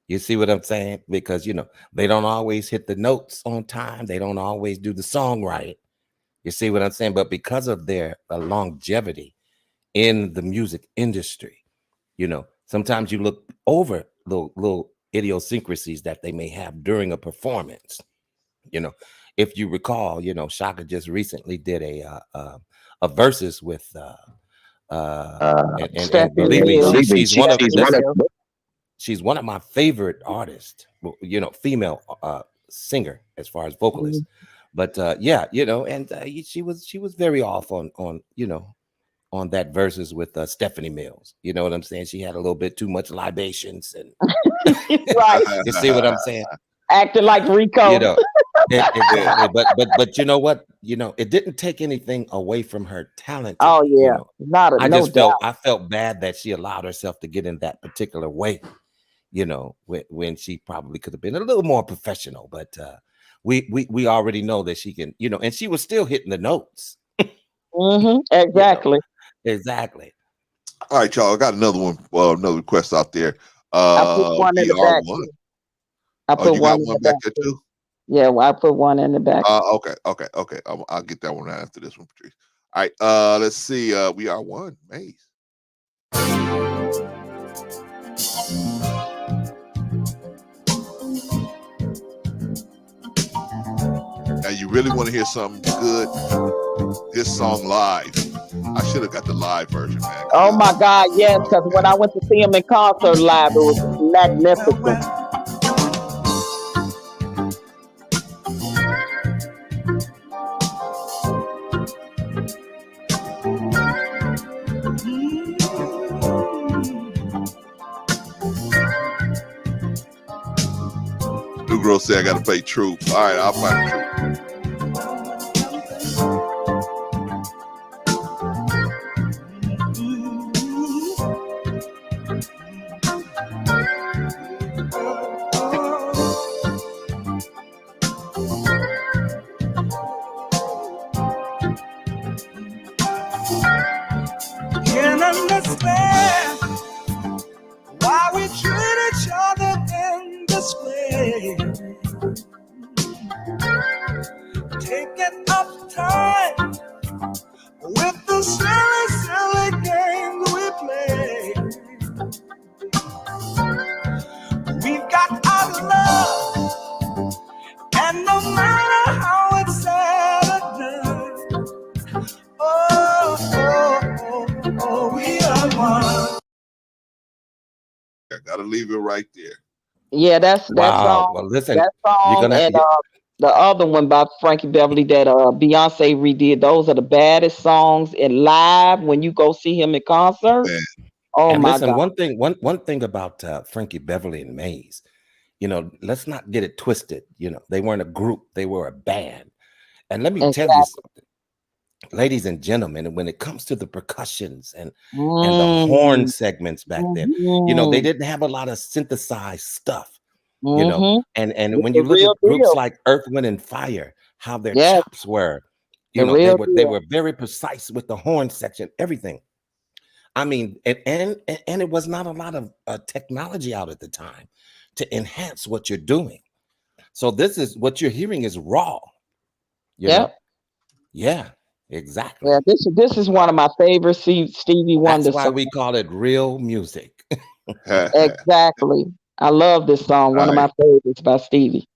You see what I'm saying? Because you know they don't always hit the notes on time. They don't always do the song right. You see what I'm saying? But because of their longevity in the music industry, you know, sometimes you look over little idiosyncrasies that they may have during a performance. You know, if you recall, you know, Shaka just recently did a versus with and believe me, she's one of my favorite artists. You know, female singer as far as vocalist. But yeah, you know, and she was very off on you know, on that verses with Stephanie Mills. You know what I'm saying? She had a little bit too much libations and right. You see what I'm saying? Acting like Rico. You know, exactly. But you know what? You know, it didn't take anything away from her talent. Oh yeah, you know? I felt bad that she allowed herself to get in that particular way. You know, when she probably could have been a little more professional, but we already know that she can, you know, and she was still hitting the notes. Exactly. You know? Exactly. All right, y'all. I got another one. Well, another request out there. I put one in the back. I put you got one back there too? Yeah, well, I put one in the back. Okay. I'll get that one right after this one, Patrice. All right. Let's see. We are one. Maze. Now you really want to hear something good? This song live. I should have got the live version, man. Oh my God, yes, because when I went to see him in concert live, it was magnificent. New girl said I gotta play Troop. All right, I'll find Troop. Can't understand why we treat each other in this way. Taking up time with the silly games we play. We've got our love, and no matter how it's said or done, we are one. I gotta leave it right there. Yeah, that's Wow. Well, listen, that song you're gonna and the other one by Frankie Beverly that Beyonce redid. Those are the baddest songs in live when you go see him in concert. Man. Oh and my listen, God! one thing about Frankie Beverly and Maze, you know, let's not get it twisted. You know, they weren't a group; they were a band. And let me tell you something, ladies and gentlemen, when it comes to the percussions and the horn segments back then, you know, they didn't have a lot of synthesized stuff. You know, and when you look at groups like Earth, Wind, and Fire, how their chops were, you know, they were very precise with the horn section, everything. I mean, and it was not a lot of technology out at the time to enhance what you're doing. So this is what you're hearing is raw. You know? Yeah, exactly. Yeah, this is one of my favorite Stevie Wonder That's why songs. we call it real music. Exactly. I love this song. One of my favorites by Stevie.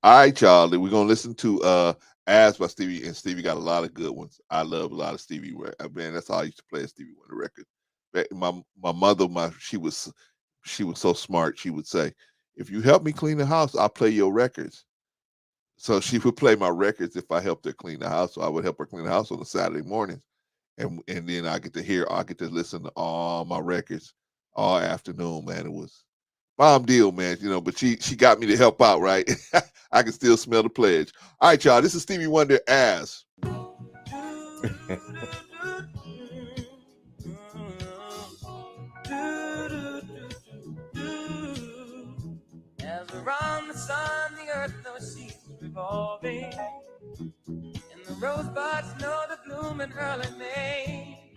All right, y'all. We're gonna listen to As by Stevie, and Stevie got a lot of good ones. I love a lot of Stevie. Man, that's how I used to play a Stevie Wonder record my mother, she was so smart. She would say, "If you help me clean the house, I'll play your records." So she would play my records if I helped her clean the house. So I would help her clean the house on a Saturday morning, and then I get to listen to all my records all afternoon. Man, it was bomb deal, man. But she got me to help out, right? I can still smell the pledge. All right, y'all. This is Stevie Wonder as. As around the sun, the earth knows she's revolving, and the rosebuds know the bloom in early May.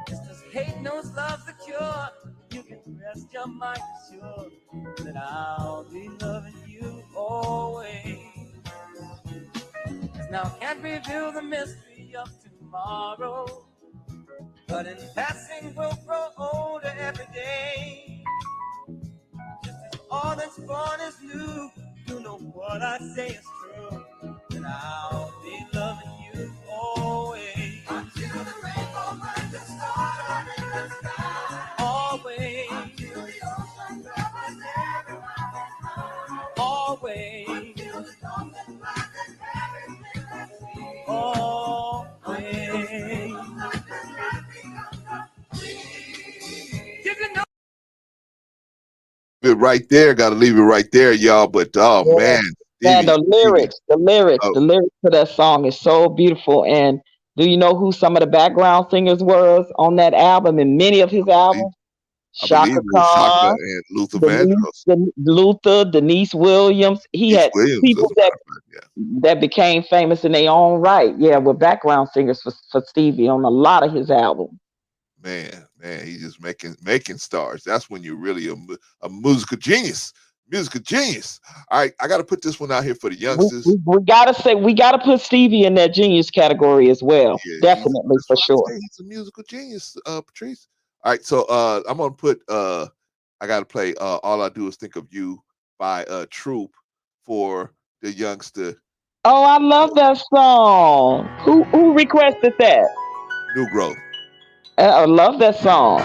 Just as hate knows love's the cure, you can rest your mind assured that I'll be loving you always. As now can't reveal the mystery of tomorrow, but in passing we'll grow older every day. Just as all that's born is new, you know what I say is true, that I'll be loving you always. Until the rainbow finds the star in the sky. Always. Until the ocean covers everyone that's high. Always. Until the dawn that rises everything that's sweet. Always. You can know It right there, got to leave it right there, y'all. But man, Man, the lyrics to that song is so beautiful. And do you know who some of the background singers was on that album and many of his albums? I believe Shaka it was Shaka Khan, and Luther Vandross. Luther, Denise Williams. He had people that became famous in their own right. Yeah, were background singers for Stevie on a lot of his albums. Man, he's just making stars. That's when you're really a musical genius. Musical genius. All right, I got to put this one out here for the youngsters. We gotta put Stevie in that genius category as well. Yeah, definitely, for sure. He's a musical genius, Patrice. All right, so I'm gonna put I gotta play All I Do Is Think of You by Troop for the youngster. Oh, I love that song. Who requested that? New Growth. I love that song.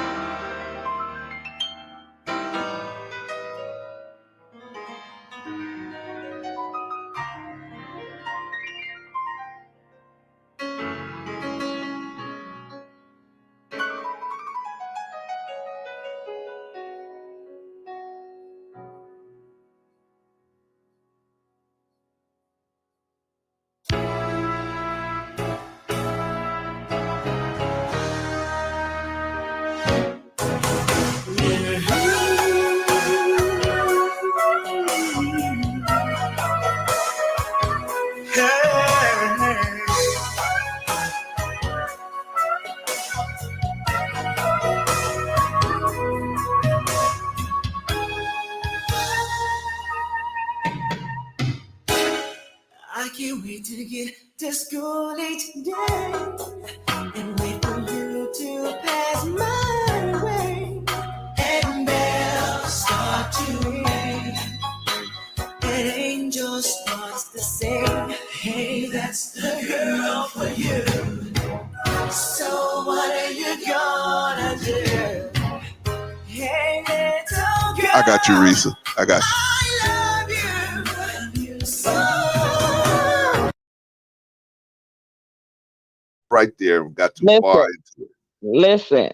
I can't wait to get to school late today and wait for you to pass my way. And bells start to ring, and angel starts to sing. Hey, that's the girl for you. So what are you gonna do? Hey, little girl, I got you, Risa. I got you. Right there, got too far into it. Listen,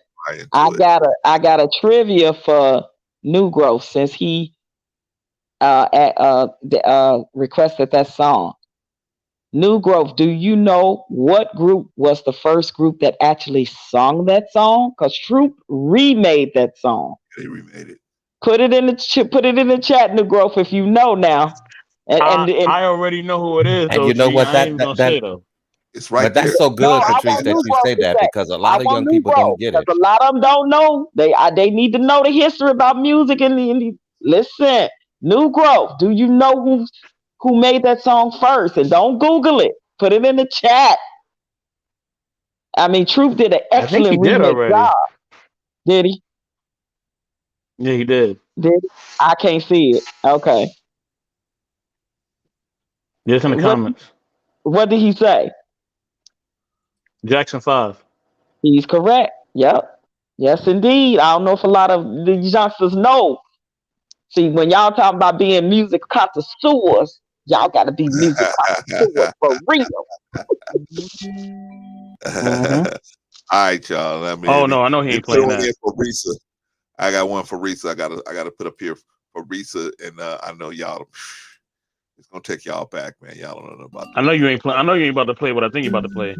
I got a trivia for New Growth since he requested that song. New Growth, do you know what group was the first group that actually sung that song? Because Troop remade that song. They remade it. Put it in the chat, New Growth, if you know now. And I already know who it is. And though, you know G. what? I ain't even gonna say, though. It's right but there. That's so good, No, Patrice, that you say that because a lot of young people don't get it. A lot of them don't know. They need to know the history about music and listen. New Growth, do you know who made that song first? And don't Google it. Put it in the chat. I mean, Troop did an excellent remix job. Did he? Yeah, he did. Did he? I can't see it. Okay. Yes, in the comments. What did he say? Jackson 5. He's correct. Yep. Yes, indeed. I don't know if a lot of the youngsters know. See, when y'all talking about being music connoisseurs, y'all got to be music connoisseurs for real. All right, y'all. I know he ain't playing that. For Risa. I got one for Risa. I gotta put up here for Risa, and I know y'all. It's gonna take y'all back, man. Y'all don't know about that. I know you ain't about to play what I think you're about to play.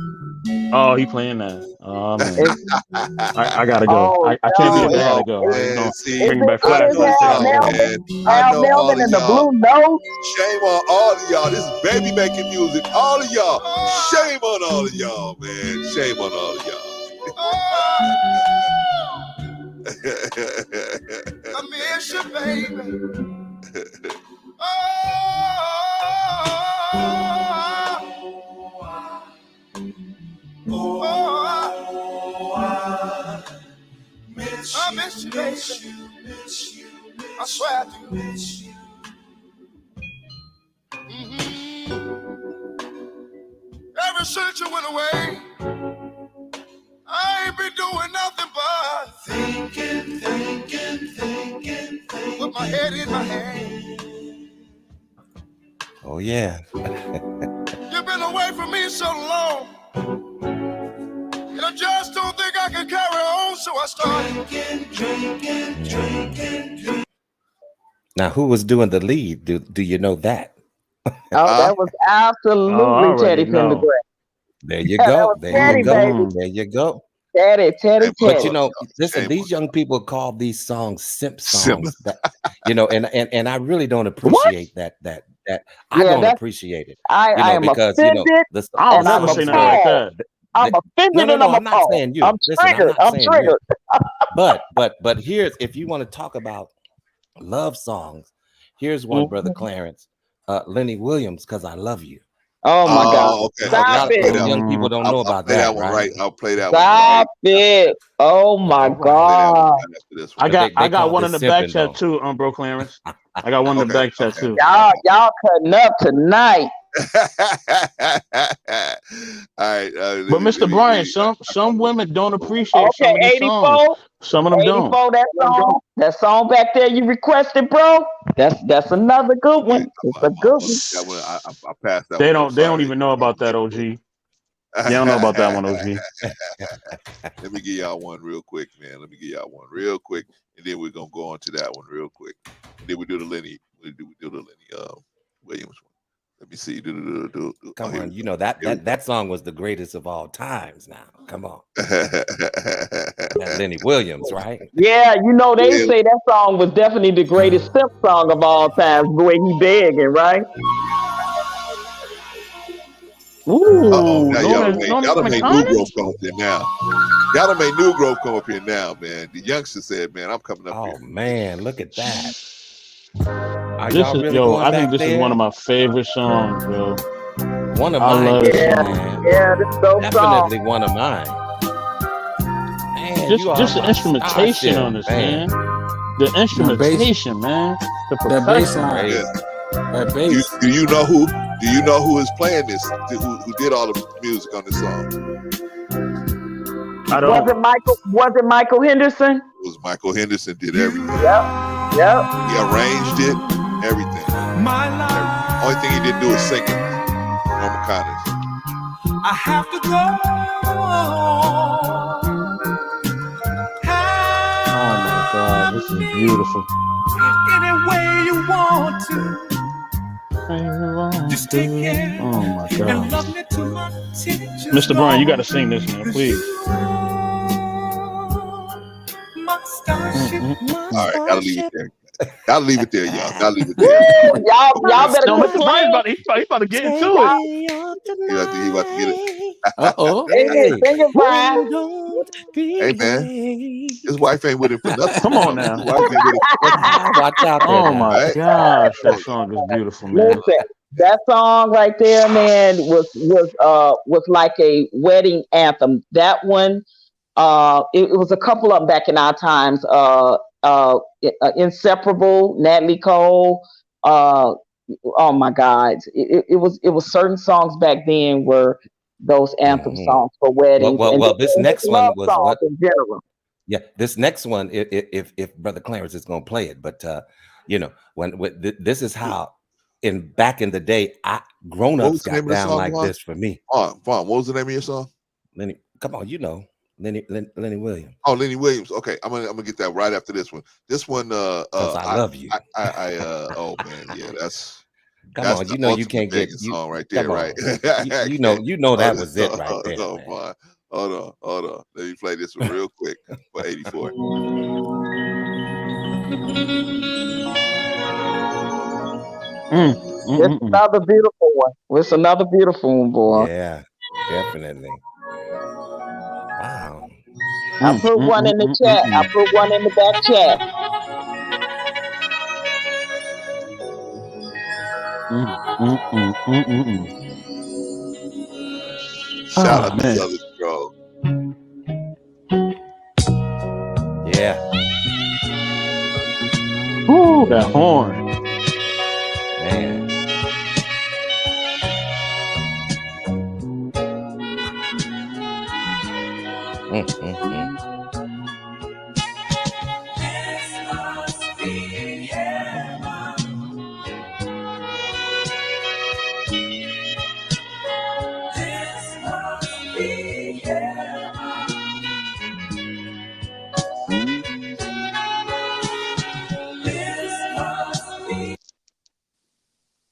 Oh, he playing that. Oh man, I gotta go. I can't be. I gotta go. Bring me back flash. I know all of in the y'all. blue nose. Shame on all of y'all. This is baby making music. All of y'all. Shame on all of y'all, man. Shame on all of y'all. I miss you, baby. I miss you, baby. I swear I do. Miss you. Ever since you went away, I ain't been doing nothing but thinking. With my head in my hand. Oh yeah. You've been away from me so long, and I just don't think I can carry on. So I started drinking. Now, who was doing the lead? Do you know that? That was absolutely Teddy Pendergrass. There you go. There you go. There you go. Teddy. But you know, listen, these young people call these songs simp songs. That, you know, and I really don't appreciate that I don't appreciate it. I am because offended. you know I'll never say nothing like that. I'm offended and I'm not saying you. I'm triggered. I'm triggered. But here's, if you want to talk about love songs, here's one, Brother Clarence, Lenny Williams, "Cause I Love You." Oh my God! Okay. Stop it! Young people don't know about that, right? I'll play that Stop it! Oh my God! I got one in the back chat too, Bro Clarence. I got one in the back chat too. Y'all cutting up tonight. All right, but Mr. Brian, some women don't appreciate some of these songs. Some of them don't. That song back there you requested, bro. That's another good one. It's a good one. I passed that. They don't even know about that, OG. They don't know about that one, OG. Let me give y'all one real quick, man. And then we're gonna go on to that one real quick. And then we do the Lenny. Williams one. Let me see. Come on, you know that song was the greatest of all times. Now, come on, that Lenny Williams, right? Yeah, you know they say that song was definitely the greatest simp song of all time. The way he begging, right? Ooh, y'all done made New Grove come up here now. Y'all done made New Grove come up here now, man. The youngster said, "Man, I'm coming up here." Oh man, look at that. I think this is one of my favorite songs, bro. One of mine. Yeah, this is so definitely one of mine. Man, just the instrumentation on this, man. The instrumentation, man. The percussion. That bass. Do you know who is playing this? Who did all the music on this song? I don't. Was it Michael Henderson? It was Michael Henderson. Did everything. Yep. He arranged it. Everything. Only thing he didn't do is sing it. Norman Connors. I have to go. Oh my God, this is beautiful. Any way you want to. Just take care. Oh my God. And love me to my attention. Mr. Brian, you got to sing this, man, please. All right, gotta leave it there. Gotta leave it there, y'all. Gotta leave it there. Y'all better no, Mr. Brian he's about to get into it. He about to get it. Sing it, Brian. Hey man, his wife ain't with him for nothing. Come on now. His wife ain't with him for nothing. Watch out there. Oh my gosh, that song is beautiful, man. Listen, that song right there, man, was like a wedding anthem. That one, it was a couple of them back in our times. Inseparable, Natalie Cole. Oh my God, it was certain songs back then were those anthem songs for weddings. Well, this next one was what? In general. Yeah, this next one, if Brother Clarence is gonna play it, but you know, this is how back in the day, grown-ups got down like this for me. Vaughn, what was the name of your song? Lenny, come on, you know, Lenny Williams. Oh, Lenny Williams. Okay, I'm gonna get that right after this one. This one, Because I love you. Oh man, yeah, that's on, you know you can't get song right there, right? you know that was it right there. Hold on. Let me play this one real quick for 84. It's another beautiful one. It's another beautiful one, boy. Yeah, definitely. Wow. I put one in the chat. I put one in the back chat. Shout out to Southern Strong. Yeah. Ooh, that horn. Man.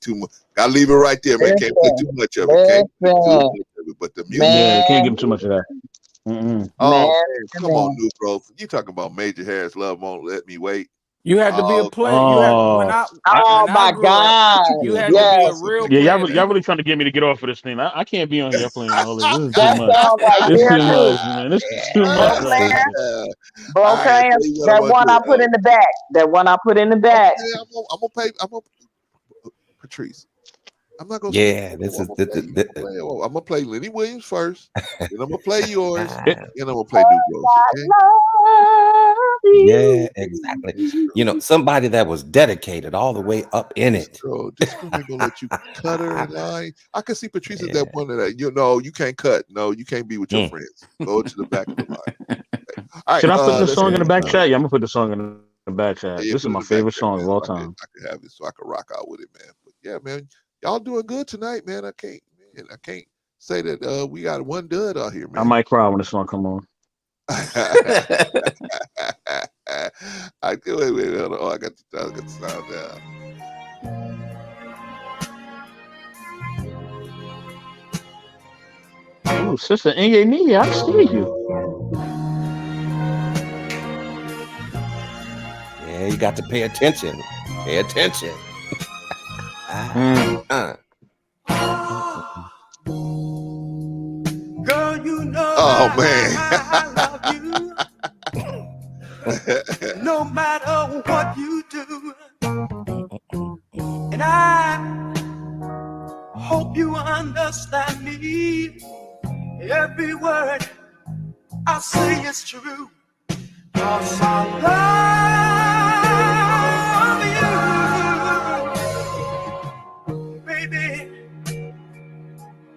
Too much. Gotta leave it right there, man. Can't put too much of it. Can't put too much of it. But the music. Yeah, you can't give him too much of that. Oh, man, come on, New Growth. You talking about Major Harris? Love won't let me wait. You had to be a player. My God! You had to be a real player. Yeah, y'all really trying to get me to get off of this thing. I can't be on here playing all this. This is That too much. sounds like It's too Derek. much, man. This is too much. Bro, that one I put in the back. That one I put in the back. I'm gonna play. Patrice. I'm not gonna. Yeah, this is I'm gonna play Lenny Williams first, then I'm gonna play yours, and I'm gonna play New Growth. Okay? Yeah, exactly. You know, somebody that was dedicated all the way up in it. Bro, this one ain't gonna let you cut her in line. I can see Patrice is that one that you can't cut. No, you can't be with your friends. Go to the back of the line. All right, Should I put the song in the back chat? Yeah, I'm gonna put the song in the back chat. Yeah, this is my favorite song of all time. I can have it so I can rock out with it, man. But yeah, man, y'all doing good tonight, man. I can't say that we got one dud out here, man. I might cry when the song come on. Wait, hold on. Oh, I got the sound down. Oh, Sister Inge, I see you. Yeah, you got to pay attention. Pay attention. Girl, you know man. I love you. No matter what you do. And I hope you understand me. Every word I say is true. 'Cause I love you. Baby,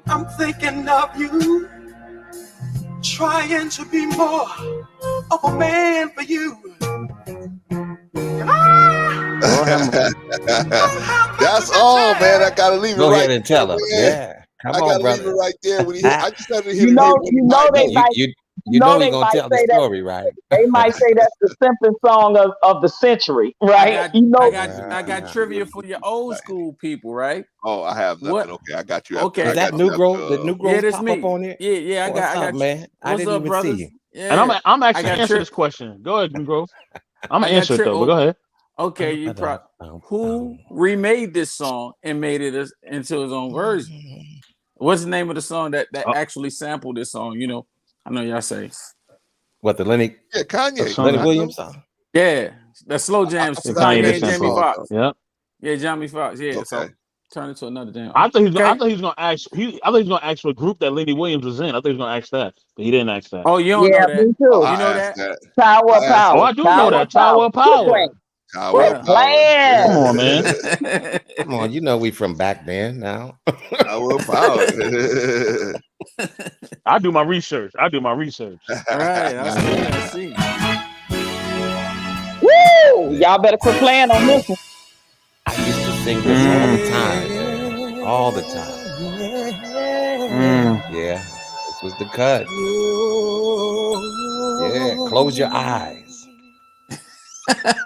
I'm thinking of you. Trying to be more of a man for you. That's all, man. I gotta leave it right. Go ahead and tell her. Yeah, come on, brother. Leave it right there. When I just had to hear You know they might. You know he's gonna tell the story, right? They might say that's the simping song of the century, right? I got trivia for your old school people, right? Oh, I have nothing. What? Okay, I got you. Okay, is that New Growth? The New Growth that's pop me. up on it? Yeah, I got man. I didn't even see you. Yeah. And I'm actually answer this question. Go ahead, New Growth. I'm gonna answer it though, but go ahead. Okay, who remade this song and made it into his own version? What's the name of the song that actually sampled this song? You know, I know y'all say. What, the Lenny? Yeah, Kanye. Lenny Williams song. Yeah, the slow jams. Kanye and Jamie Foxx. Yep. Yeah, Jamie Foxx. Yeah. Okay. So turn it to another jam. I thought he was gonna ask. I thought he was gonna ask for a group that Lenny Williams was in. I thought he was gonna ask that, but he didn't ask that. Oh, you don't know that? Me too. You know that? Tower of Power. Oh, I do know that. Tower of Power. Quit playing. Come on, man. Come on, you know we from back then now. Tower of Power. I do my research. All right, I see. Woo! Y'all better quit playing on this one. I used to sing this all the time, man. All the time. Yeah, this was the cut. Yeah, close your eyes.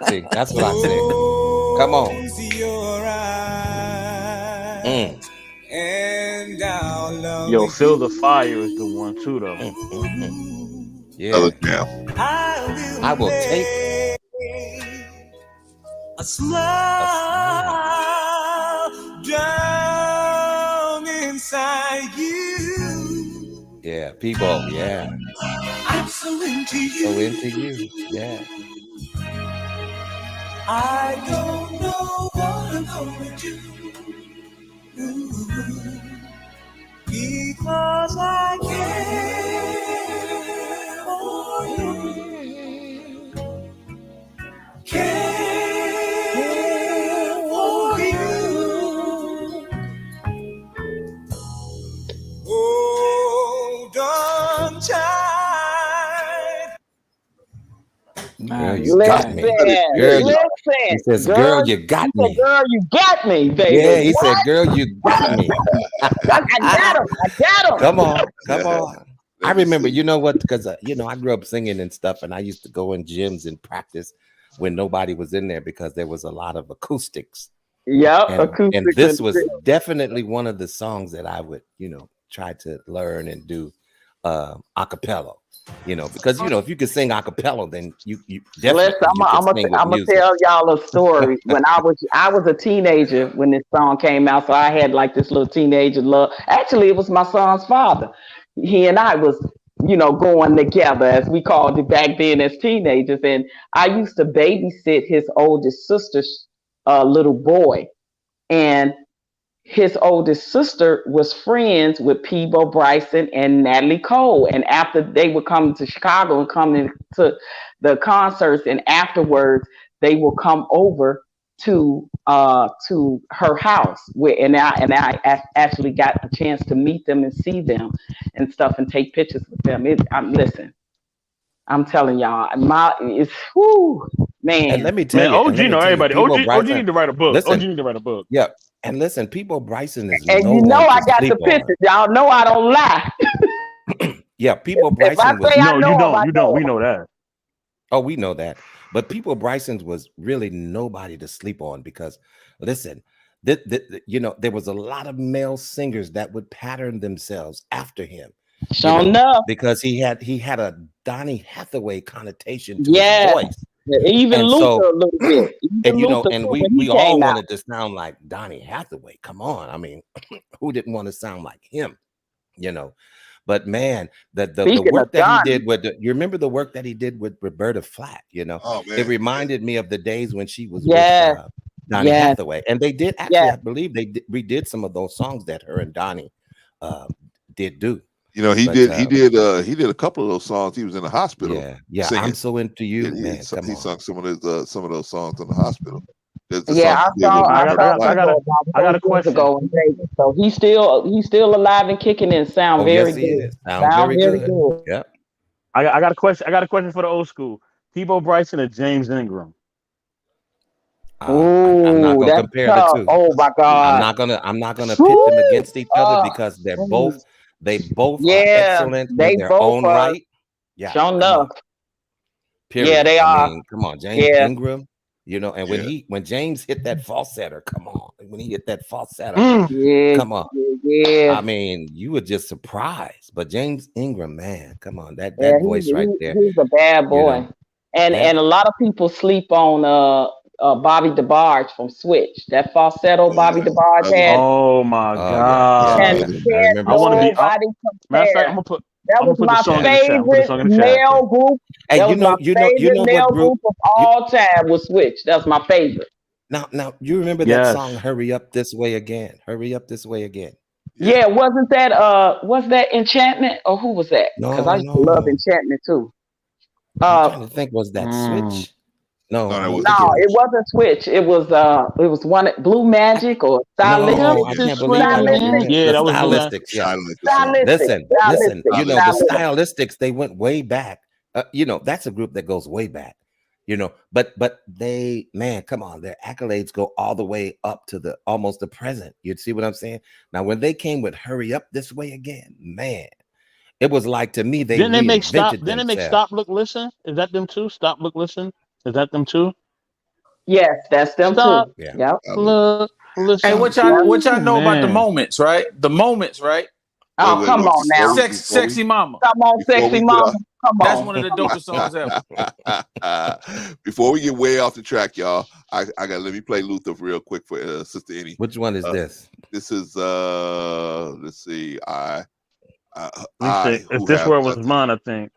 See, that's what I sing. Come on. Yo, Feel the Fire is the one too, though. Yeah. I will take a smile down inside you. Yeah, people. Yeah. I'm so into you. So into you. Yeah. I don't know what I'm gonna do. Because I care for you. Care for you. Hold on tight. Girl, you got me. Girl, he says, girl, you got me. Girl, you got me, baby. Yeah, he said, girl, you got me. I got him. Come on. I remember, you know what? Because, I grew up singing and stuff, and I used to go in gyms and practice when nobody was in there because there was a lot of acoustics. Yeah, acoustics. And this was definitely one of the songs that I would, try to learn and do a cappella. Because if you could sing a cappella, then you definitely. I'm gonna tell y'all a story. When I was a teenager when this song came out, so I had like this little teenager love. Actually, it was my son's father. He and I was, going together as we called it back then as teenagers, and I used to babysit his oldest sister's little boy, and his oldest sister was friends with Peebo Bryson and Natalie Cole. And after they would come to Chicago and come into the concerts, and afterwards they will come over to her house and I actually got a chance to meet them and see them and stuff and take pictures with them. Listen, I'm telling y'all, it's man. And let me tell you, OG know everybody. OG need to write a book. Listen, OG need to write a book. Yeah. And listen, Peebo Bryson is and I got the pictures. Y'all know I don't lie. Yeah, Peebo Bryson was. No, you don't. We know that. Oh, we know that. But Peebo Bryson was really nobody to sleep on because, listen, there was a lot of male singers that would pattern themselves after him. Sure enough, because he had a Donny Hathaway connotation to his voice. Even Luther a little bit. And we all wanted to sound like Donny Hathaway. Come on. I mean, who didn't want to sound like him? But man, the work that he did you remember the work that he did with Roberta Flack, it reminded me of the days when she was with Donny Hathaway. And they did actually, I believe they redid some of those songs that her and Donny did do. He did a couple of those songs. He was in the hospital. Yeah. Singing. I'm so into you, man. He sung some of those songs in the hospital. I got a question. So he's still alive and kicking and sound very good. Sound very good. Yep. I got a question. I got a question for the old school. Peebo Bryson and James Ingram. I'm not gonna compare the two. Oh my God! I'm not gonna pit them against each other because they both are excellent in their own right. Yeah, sure enough. Period. Yeah, they are. Come on, James Ingram. And when James hit that falsetto, come on. When he hit that falsetto, come on. Yeah. I mean, you were just surprised. But James Ingram, man, come on. That voice right there. He's a bad boy. And a lot of people sleep on Bobby DeBarge from Switch. That falsetto Bobby DeBarge had. Oh my God. I want to be. Matter of fact, I'm gonna put. That was my favorite male group. That was my favorite male group of all time was Switch. That's my favorite. Now you remember that song "Hurry Up This Way Again"? Hurry up this way again. Yeah, wasn't that was that Enchantment or who was that? Because I used to love Enchantment too. I'm trying to think. Was that Switch? No, it wasn't Switch. It was one Blue Magic or Stylistic. No, I can't believe I don't remember. Yeah, The that was Stylistics. Yeah. Stylistic. Listen. You know, the Stylistics, they went way back. You know, that's a group that goes way back. You know, but they, man, come on, their accolades go all the way up to the almost the present. You see what I'm saying? Now, when they came with "Hurry Up This Way Again," man, it was like, to me, Didn't they make Stop? Didn't They make Stop, Look, Listen? Is that them too? Stop, Look, Listen? Is that them too? Yes, that's them Stop, too. Yep. Look, listen. Hey, what y'all know about the Moments, right? The Moments, right? Oh, come on now. Sexy Mama. Come on, Sexy Mama. Come on. That's one of the dopest songs ever. Before we get way off the track, y'all, I got let me play Luther real quick for Sister Annie. Which one is this? This is let's see. If This World Was Mine, I think.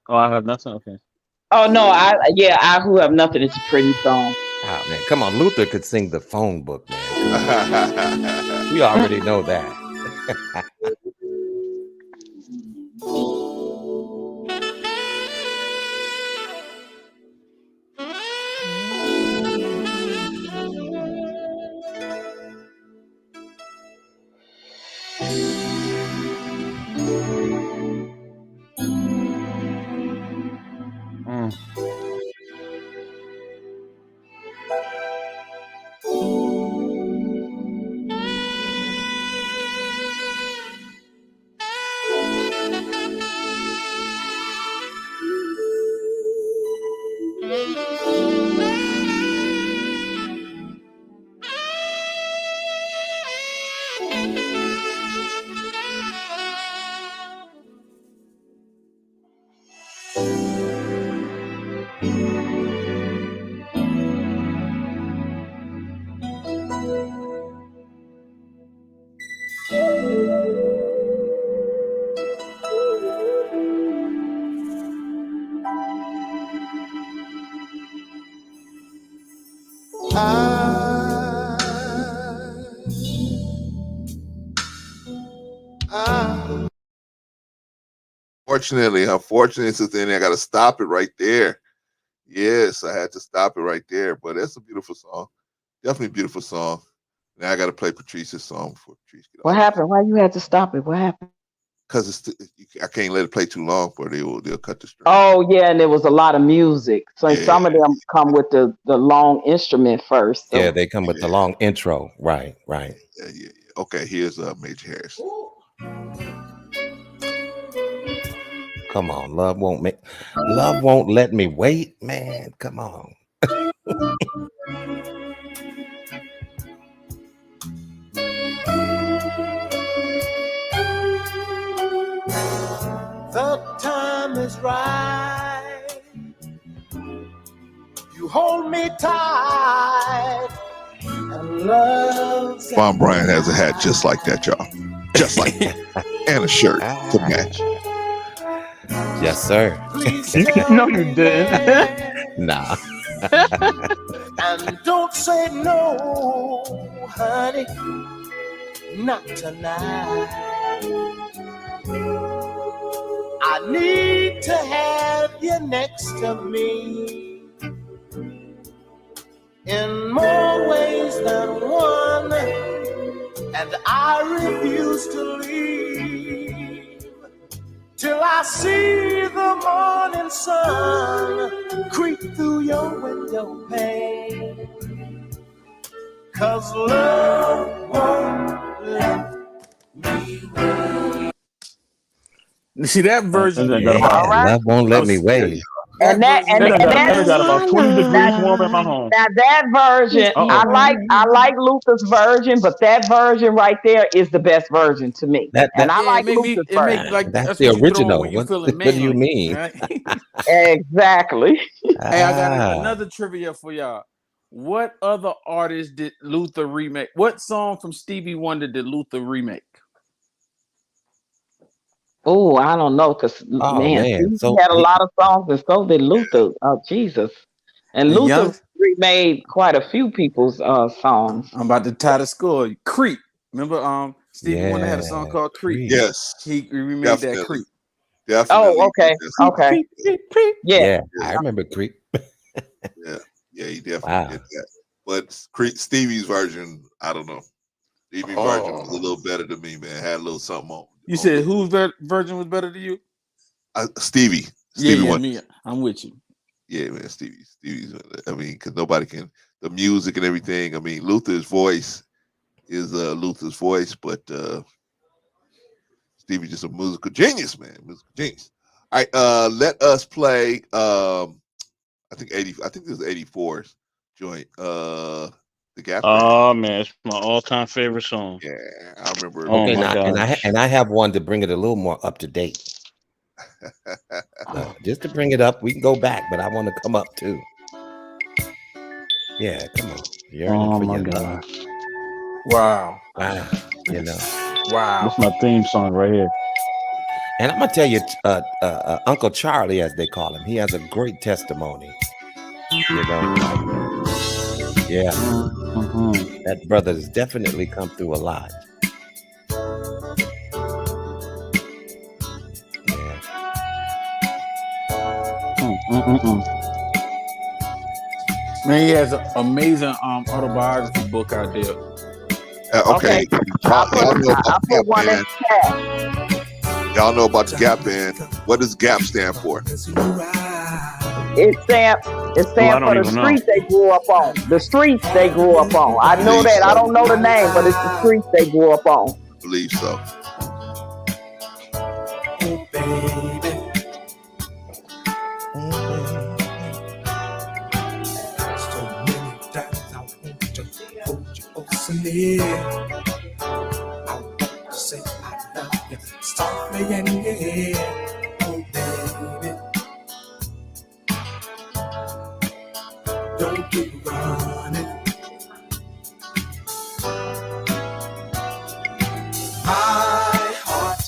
Oh, I Have Nothing. Okay. Oh no, I Who Have Nothing is a pretty song. Oh man, come on, Luther could sing the phone book, man. We already know that. Unfortunately, Sister Annie, I got to stop it right there. Yes, I had to stop it right there. But that's a beautiful song. Definitely a beautiful song. Now I got to play Patrice's song before Patrice gets What happened? Why you had to stop it? What happened? Because I can't let it play too long, for they'll cut the string. Oh yeah, and there was a lot of music. So some of them come with the long instrument first. So. Yeah, they come with the long intro. Right. Yeah. Okay, here's Major Harris. Come on, love won't let me wait, man. Come on. The time is right. You hold me tight. And love. Von Bryan has a hat just like that, y'all. Just like that. And a shirt to match. Yes, sir. No, you didn't. Nah. And don't say no, honey. Not tonight. I need to have you next to me in more ways than one, and I refuse to leave till I see the morning sun creep through your window pane. 'Cause love won't let me wait. See that version? Love won't let me wait. And that got about 20 degrees warm in my home. Now that version, I like Luther's version, but that version right there is the best version to me. I like Luther's version. That's the original. What do you mean? Right? Exactly. Hey, I got another trivia for y'all. What other artist did Luther remake? What song from Stevie Wonder did Luther remake? Oh, I don't know, because man, so he had a lot of songs, and so did Luther. Oh, Jesus. And Luther remade quite a few people's songs. I'm about to tie the score. Creep. Remember Stevie Wonder had a song called Creep? Yes. He remade that Creep. Definitely. Oh, okay. Okay. Yeah, I remember Creep. Yeah, he definitely did that. But Stevie's version, I don't know. Stevie's version was a little better to me, man. Had a little something on. You said whose version was better to you? Stevie. Yeah, me. I'm with you. Yeah, man, Stevie's. I mean, because nobody can. The music and everything. I mean, Luther's voice is Luther's voice, but Stevie's just a musical genius, man. Musical genius. All right, let us play. I think this is 84's joint. The Gap Band. Oh man, it's my all-time favorite song. Yeah, I remember. Okay, and I have one to bring it a little more up to date. Just to bring it up, we can go back, but I want to come up too. Yeah, come on. Oh my God! Wow. You know. Wow. That's my theme song right here. And I'm gonna tell you, Uncle Charlie, as they call him, he has a great testimony. You know, yeah, that brother has definitely come through a lot. Man, he has an amazing autobiography book out there. Okay. Y'all know about the Gap Band. What does Gap stand for? It stands for the streets they grew up on. The streets they grew up on. I know that. I don't know the name, but it's the streets they grew up on. I believe so. Oh, baby. So many times I want to hold you close near. I want to say I love you softly in your ear. Oh, baby. Don't keep running. My heart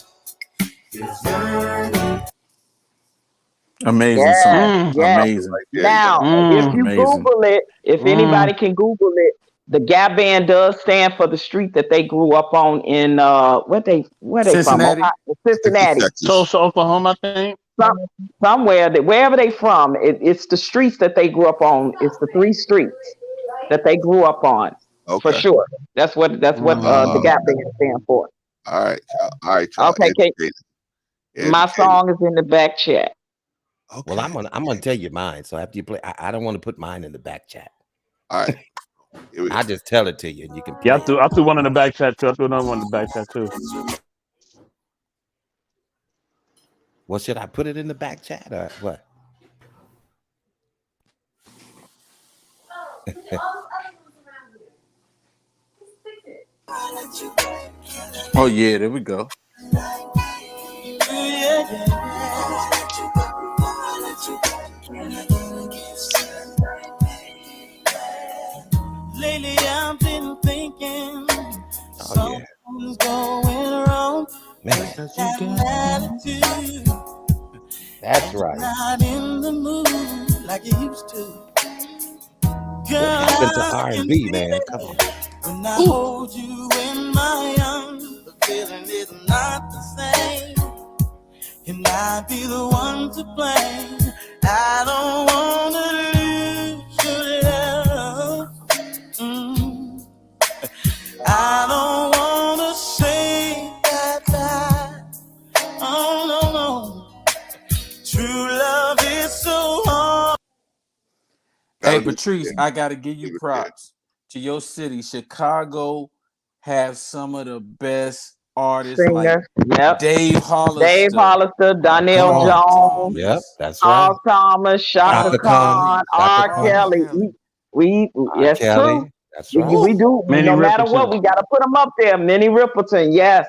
is yearning. Amazing song. Amazing. Now, if you Google it, if anybody can Google it, the Gap Band does stand for the street that they grew up on in where they Cincinnati. from? Ohio, Cincinnati. Tulsa, Oklahoma, I think. Somewhere wherever they from, it's the streets that they grew up on. It's the 3 streets that they grew up on. For sure. That's what the Gap Band stands for. All right. Okay, Kate. My song is in the back chat. Okay. Well, I'm gonna tell you mine. So after you play, I don't want to put mine in the back chat. All right. I just tell it to you, and you can. Yeah, I threw one in the back chat too. I threw another one in the back chat too. Well, should I put it in the back chat or what? Oh yeah, there we go. Lately I've been thinking something's going wrong. Man, that's right. Not in the mood like you used to. Girl, what happened to R&B, man? Come on. When I hold you in my arms, the feeling is not the same. Can I be the one to blame? I don't wanna lose your love. I don't wanna say goodbye. Oh no. True love is so hard. Hey Patrice, I gotta give you props to your city. Chicago has some of the best artists, like Dave Hollister, Donnell Jones, Yep, that's Paul right. Thomas, Shaka Khan, R. Kelly. Yes, Kelly, true. that's right. We do. Minnie no matter Riperton. what, we got to put them up there. Minnie Riperton, yes,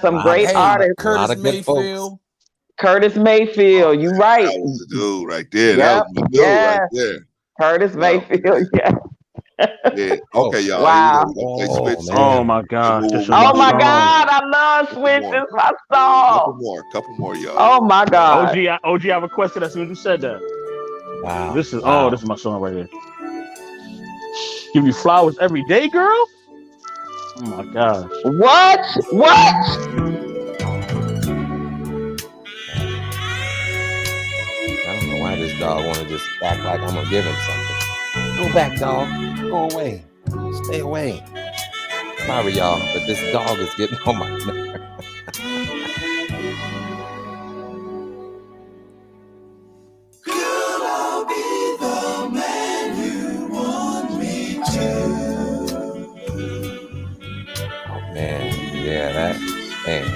some great artists. Curtis Mayfield. Curtis Mayfield, you right. That was the dude right there. Yep. That was the dude right there. Curtis Mayfield, yeah. Yeah. Okay, y'all. Wow. Oh my God. This is Oh my song. God, I love Switch. This is my song. Couple more, y'all. Oh my God. OG, I requested as soon as you said that. Wow. This is this is my song right here. Give you flowers every day, girl. Oh my gosh. What? I don't know why this dog want to just just act like I'm gonna give him something. Go back, dog. Go away. Stay away. Sorry, y'all, but this dog is getting on my nerve. Could I be the man you want me to? Oh man, yeah, that man.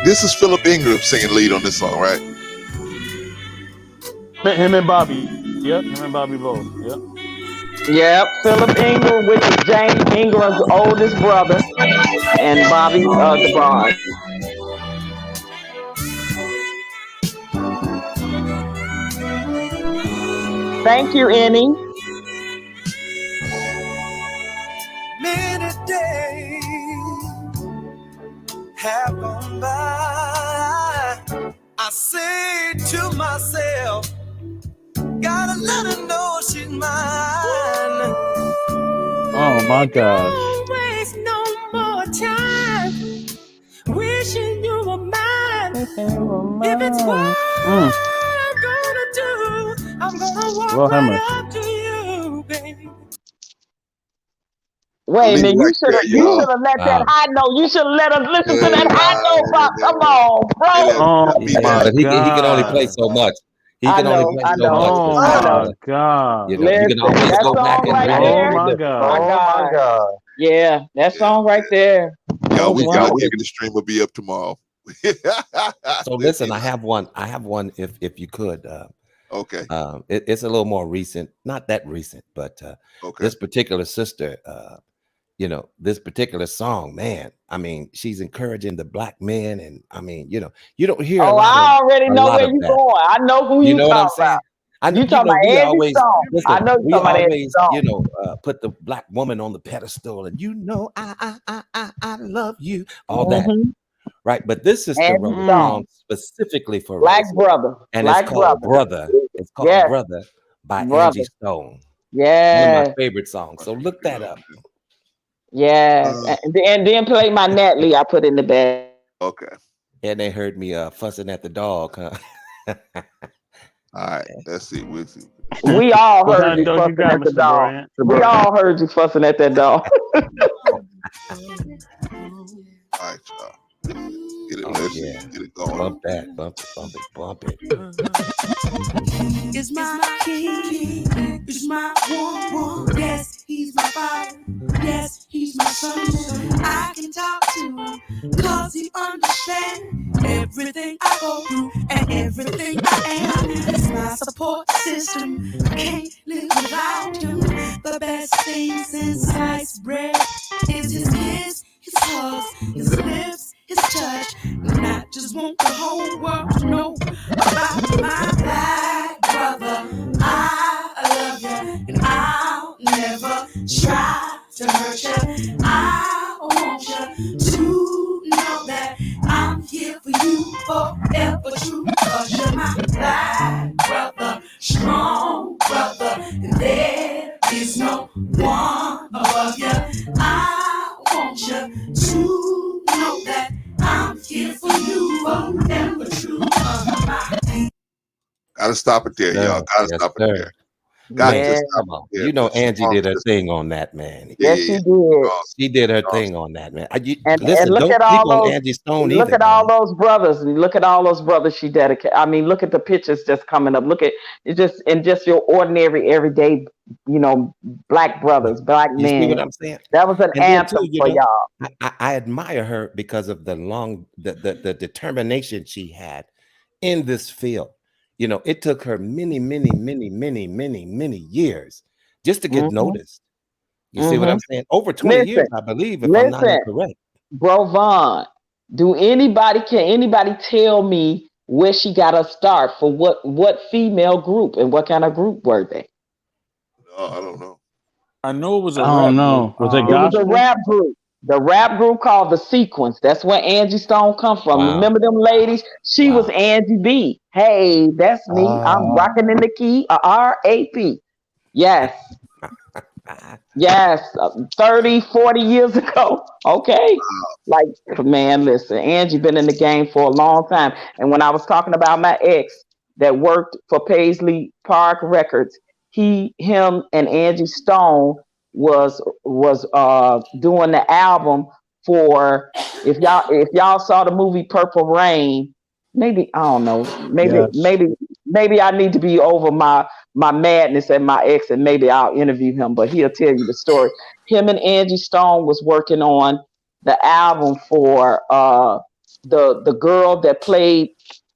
This is Philip Ingram singing lead on this song, right? Him and Bobby. Yep, him and Bobby both. Yep. Yep, Philip Ingram, which is James Ingram's oldest brother, and Bobby DeBarge. Thank you, Annie. Many days have gone by. I say to myself, gotta let her know she's mine. Oh my gosh. Don't waste no more time wishing you were mine. If it's what I'm gonna do, I'm gonna walk right up to you, baby. Wait a minute, you should have let that high note. You should have let us listen to that high note, Bob. Come on, bro. Oh But he can only play so much. He can only play so much. Oh my God. You know, you can always that go back song and right read there. it. Oh my God. Oh my God. Yeah, that song right there. Yo, y'all thinking the stream will be up tomorrow. So listen, I have one if you could. Okay. It's a little more recent, not that recent, but this particular sister, you know, this particular song, man, I mean, she's encouraging the black men, and I mean, you know, you don't hear. Oh, I already know where you're going. I know who you know what I'm talking saying? about. You talking about Andy Stone. I know you talking about Andy Stone. You know, put the black woman on the pedestal, and you know, I love you, all that, right? But this is the song specifically for Black race. Brother, and Black it's called Brother. It's called Brother by Angie Stone. Yeah, one of my favorite songs. So look that up. Yeah, and then play my Natalie. I put in the bed. Okay. And they heard me fussing at the dog, huh? All right, let's see. We'll see. We all heard you fussing at the dog. We all heard you fussing at that dog. All right, y'all. Get it, get it going. Bump that, bump it. Is my king, is my one. Yes, he's my father. Yes, he's my son. I can talk to him, cause he understands everything I go through and everything I am. It's my support system. I can't live without him. The best thing since sliced bread is his kiss, his hugs, his lips, his touch. And I just want the whole world to know about my black brother. I love you, and I'll never try to hurt you. I want you to know that I'm here for you forever true. Cause you're my black brother, strong brother, and there is no one above you. I want you to know that I'm here for you forever true. Gotta stop it there, y'all. Gotta stop it there. You know, Angie did her thing on that, man. Yes, she did. She did her thing on that, man. And Listen, look don't at sleep all on those. Angie Stone Look either. at all those brothers. Look at all those brothers she dedicated. I mean, look at the pictures just coming up. Look at it, just your ordinary, everyday, you know, black brothers, black You men. see what I'm saying? That was an anthem for y'all. I admire her because of the determination she had in this field. You know, it took her many years just to get noticed. You see what I'm saying? Over 20 years, I believe, if I'm not incorrect. Bro Vaughn, can anybody tell me where she got her start for what female group and what kind of group were they? No, I don't know. I know it was a I rap don't know. group. Was it gospel? It was a rap group. The rap group called The Sequence. That's where Angie Stone come from. Wow. Remember them ladies? She was Angie B. Hey, that's me. I'm rocking in the key. R-A-P. Yes. Yes. 30, 40 years ago. Okay. Like, man, listen. Angie been in the game for a long time. And when I was talking about my ex, that worked for Paisley Park Records. Him and Angie Stone was doing the album for, if y'all saw the movie Purple Rain, maybe I don't know, maybe I need to be over my madness and my ex, and maybe I'll interview him, but he'll tell you the story. Him and Angie Stone was working on the album for the girl that played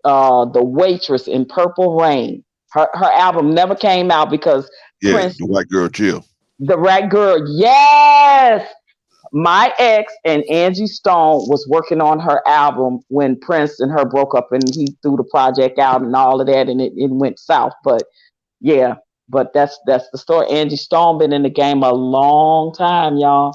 the waitress in Purple Rain. Her album never came out because Prince, the white girl Jill. the right girl, yes. My ex and Angie Stone was working on her album when Prince and her broke up, and he threw the project out and all of that, and it went south. But yeah, but that's the story. Angie Stone been in the game a long time, y'all.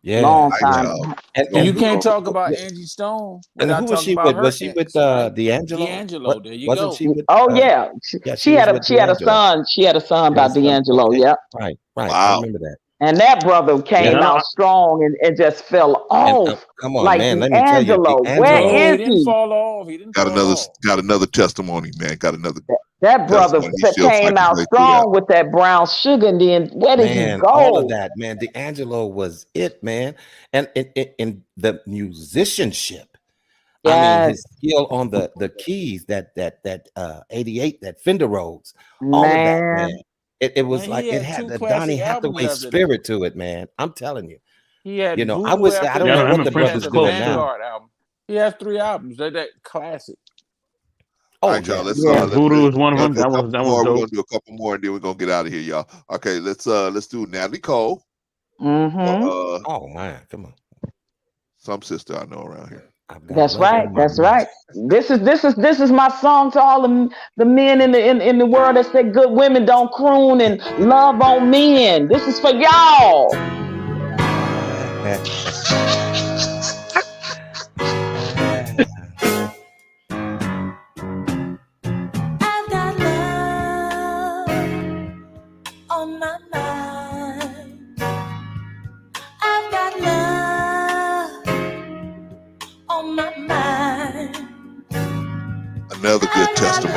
Yeah, long time. And you can't talk about Angie Stone. And who was she with? Was she with D'Angelo? D'Angelo, there you Wasn't go. she with? Oh yeah, she had a son. She had a son by D'Angelo. Okay. Yep. Right. Wow. I remember that. And that brother came out strong and just fell off. Come on, like man. Let me tell you, D'Angelo. D'Angelo. Where is He didn't fall off. He didn't Got fall another off. got another testimony, man. Got another. That brother testimony. He feels came like out he's strong with that brown sugar, and then where did he go? All of that, man. D'Angelo was it, man. And in the musicianship, I mean, his skill on the keys, that 88, that Fender Rhodes, all of that, man. It was like it had the Donny Hathaway spirit to it, man. I'm telling you. He had I don't after know that. what the brothers doing now. Vanguard album. He has 3 albums. They're that classic. All right, y'all. Let's Voodoo is one of them. That was We're gonna dope. do a couple more, and then we're gonna get out of here, y'all. Okay, let's do Natalie Cole. Mm-hmm. Oh man, come on. Some sister I know around here. That's right. That's right. This is my song to all the men in the world that say good women don't croon and love on men. This is for y'all. I've got love on my mind. I've got love on my mind. Another good testimony.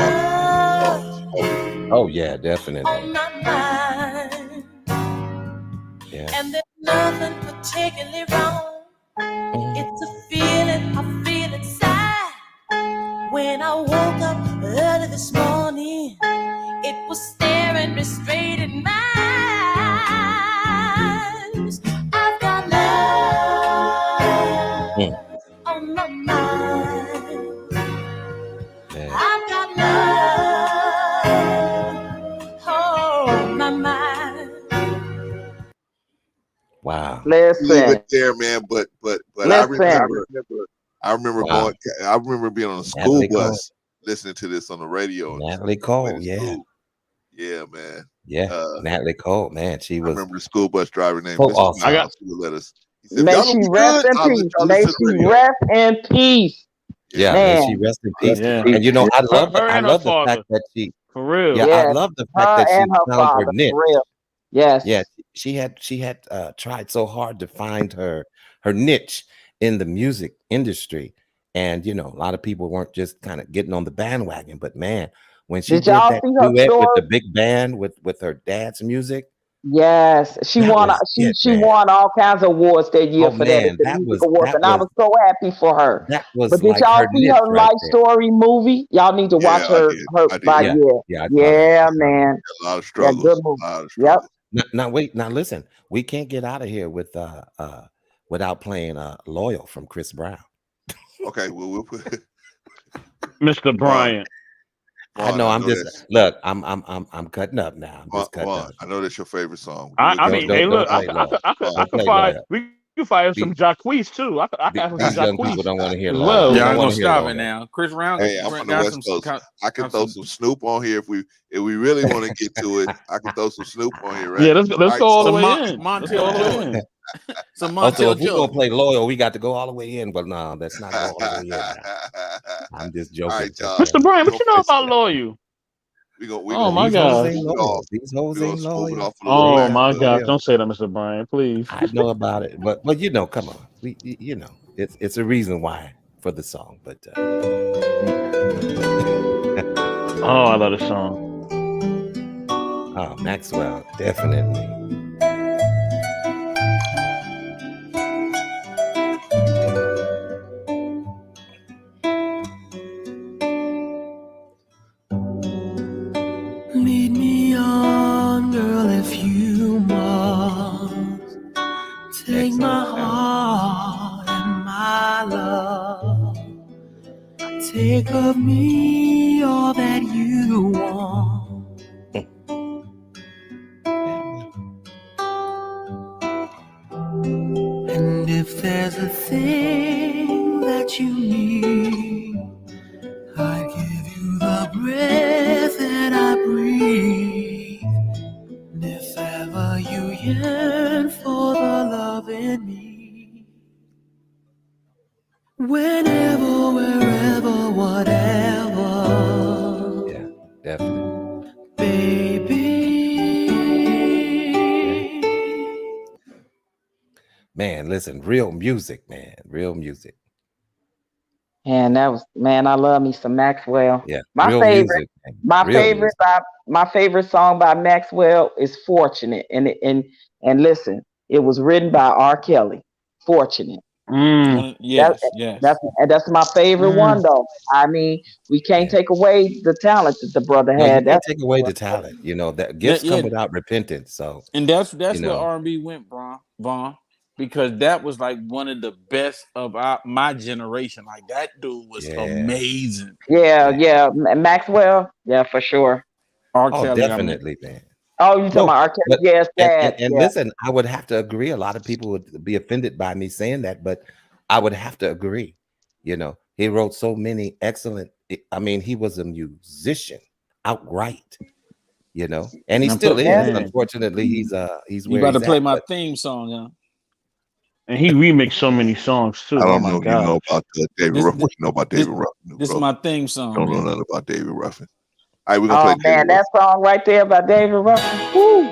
Oh yeah, definitely. On my mind. Yeah. And there's nothing particularly wrong. It's a feeling I feel inside. When I woke up early this morning, it was staring me straight in my eyes. I've got love on my mind. I've got love on my mind. Wow. Listen. Leave it there, man. But I remember Wow. going. I remember being on a school Natalie bus listening to this on the radio. Natalie Cole, yeah. Yeah, man. Yeah, Natalie Cole, man. She was. I remember a school bus driver named So Mr. awesome. Miles who would let us. He said, May "Y'all she don't be rest good, in I'll let peace. y'all May listen to the she radio." rest in peace. Yeah, Man. may she rest in peace. Yeah. And you know, I love Her I and her love the father. fact that she. For real. Yeah, Yes. I love the Her fact that she and her found father, her niche. for real. Yes. Yeah, she had tried so hard to find her niche in the music industry, and you know, a lot of people weren't just kind of getting on the bandwagon. But man, when she Did did y'all that see her duet with story? the big band with her dad's music, Yes, she that won. was it, She man. won all kinds of awards that year Oh for that at man, the that music was awards, and I was so happy for her. that was But did like y'all her see niche her right life there. story movie? Y'all need to watch Yeah, I her. did. Her I did. by Yeah, yeah, I saw that. yeah, man. A lot of Yeah, struggles. good movie. A lot of Yep. struggles. Now wait, now listen, we can't get out of here with without playing "Loyal" from Chris Brown. Okay, well we'll put. Mr. Bryant. I know. I'm just that's- look. I'm cutting up now. I'm just cutting Vaughn, up. I know that's your favorite song. I mean, Don't hey, look, play I Loyal. could Don't play fire. Loyal. We could fire some Jacquees too. I could have some These young people Jacquees don't want to hear as Loyal. well. They Y'all don't gonna want to hear stop it Loyal. now. Chris Brown Hey, I'm from the got West Coast. I can got throw some- some Snoop on here if we really want to get to it. I can throw some Snoop on here, right? Yeah, let's go all the way in. Montel Let's go all the way Jordan. in. Some Also, Montel if we're gonna Jordan. play Loyal, we got to go all the way in. But no, that's not go all the way in. Now. I'm just joking. All right, y'all. Mr. Bryant, what you know We're about Loyal? Oh my These hoes God. ain't loyal. These hoes ain't loyal. Oh my God! Don't say that, Mr. Bryant, please. I know about it, but you know, come on, you know, it's a reason why for the song, but Oh, I love the song. Oh, Maxwell, definitely. Lead me on, girl, if you must. Take my heart and my love. Take of me all that you want. And if there's a thing that you need, I give you the breath that I breathe. And if ever you yearn for the love in me, whenever, wherever, whatever. Yeah, definitely. Baby. Man, listen, real music, man. Real music. And that was, man, I love me some Maxwell. Yeah, My real favorite, music. Man. my Real favorite, music. my favorite song by Maxwell is "Fortunate." And listen, it was written by R. Kelly. "Fortunate." Yes, yes. That's my favorite one though. I mean, we can't take away the talent that the brother No, you had. can't That's take away the talent. You know, that gifts come without repentance. So, and that's you where know, R&B went, Vaughn, because that was like one of the best of my generation. Like that dude was amazing. Yeah. Maxwell, yeah, for sure. R. oh, Kelly, definitely, man. Oh, you talking No, about R. Kelly? but Yes, and listen, I would have to agree. A lot of people would be offended by me saying that, but I would have to agree. You know, he wrote so many excellent. I mean, he was a musician outright. You know, and he still is. Unfortunately, he's where you about he's to play at, my but, theme song, yeah. And he remixed so many songs too. I don't oh know my if you know God. about David Ruffin. What you know about David Ruffin? This is my theme song. Don't know man. nothing about David Ruffin. All right, we're gonna play David man, that song right there by David Ruffin. Woo.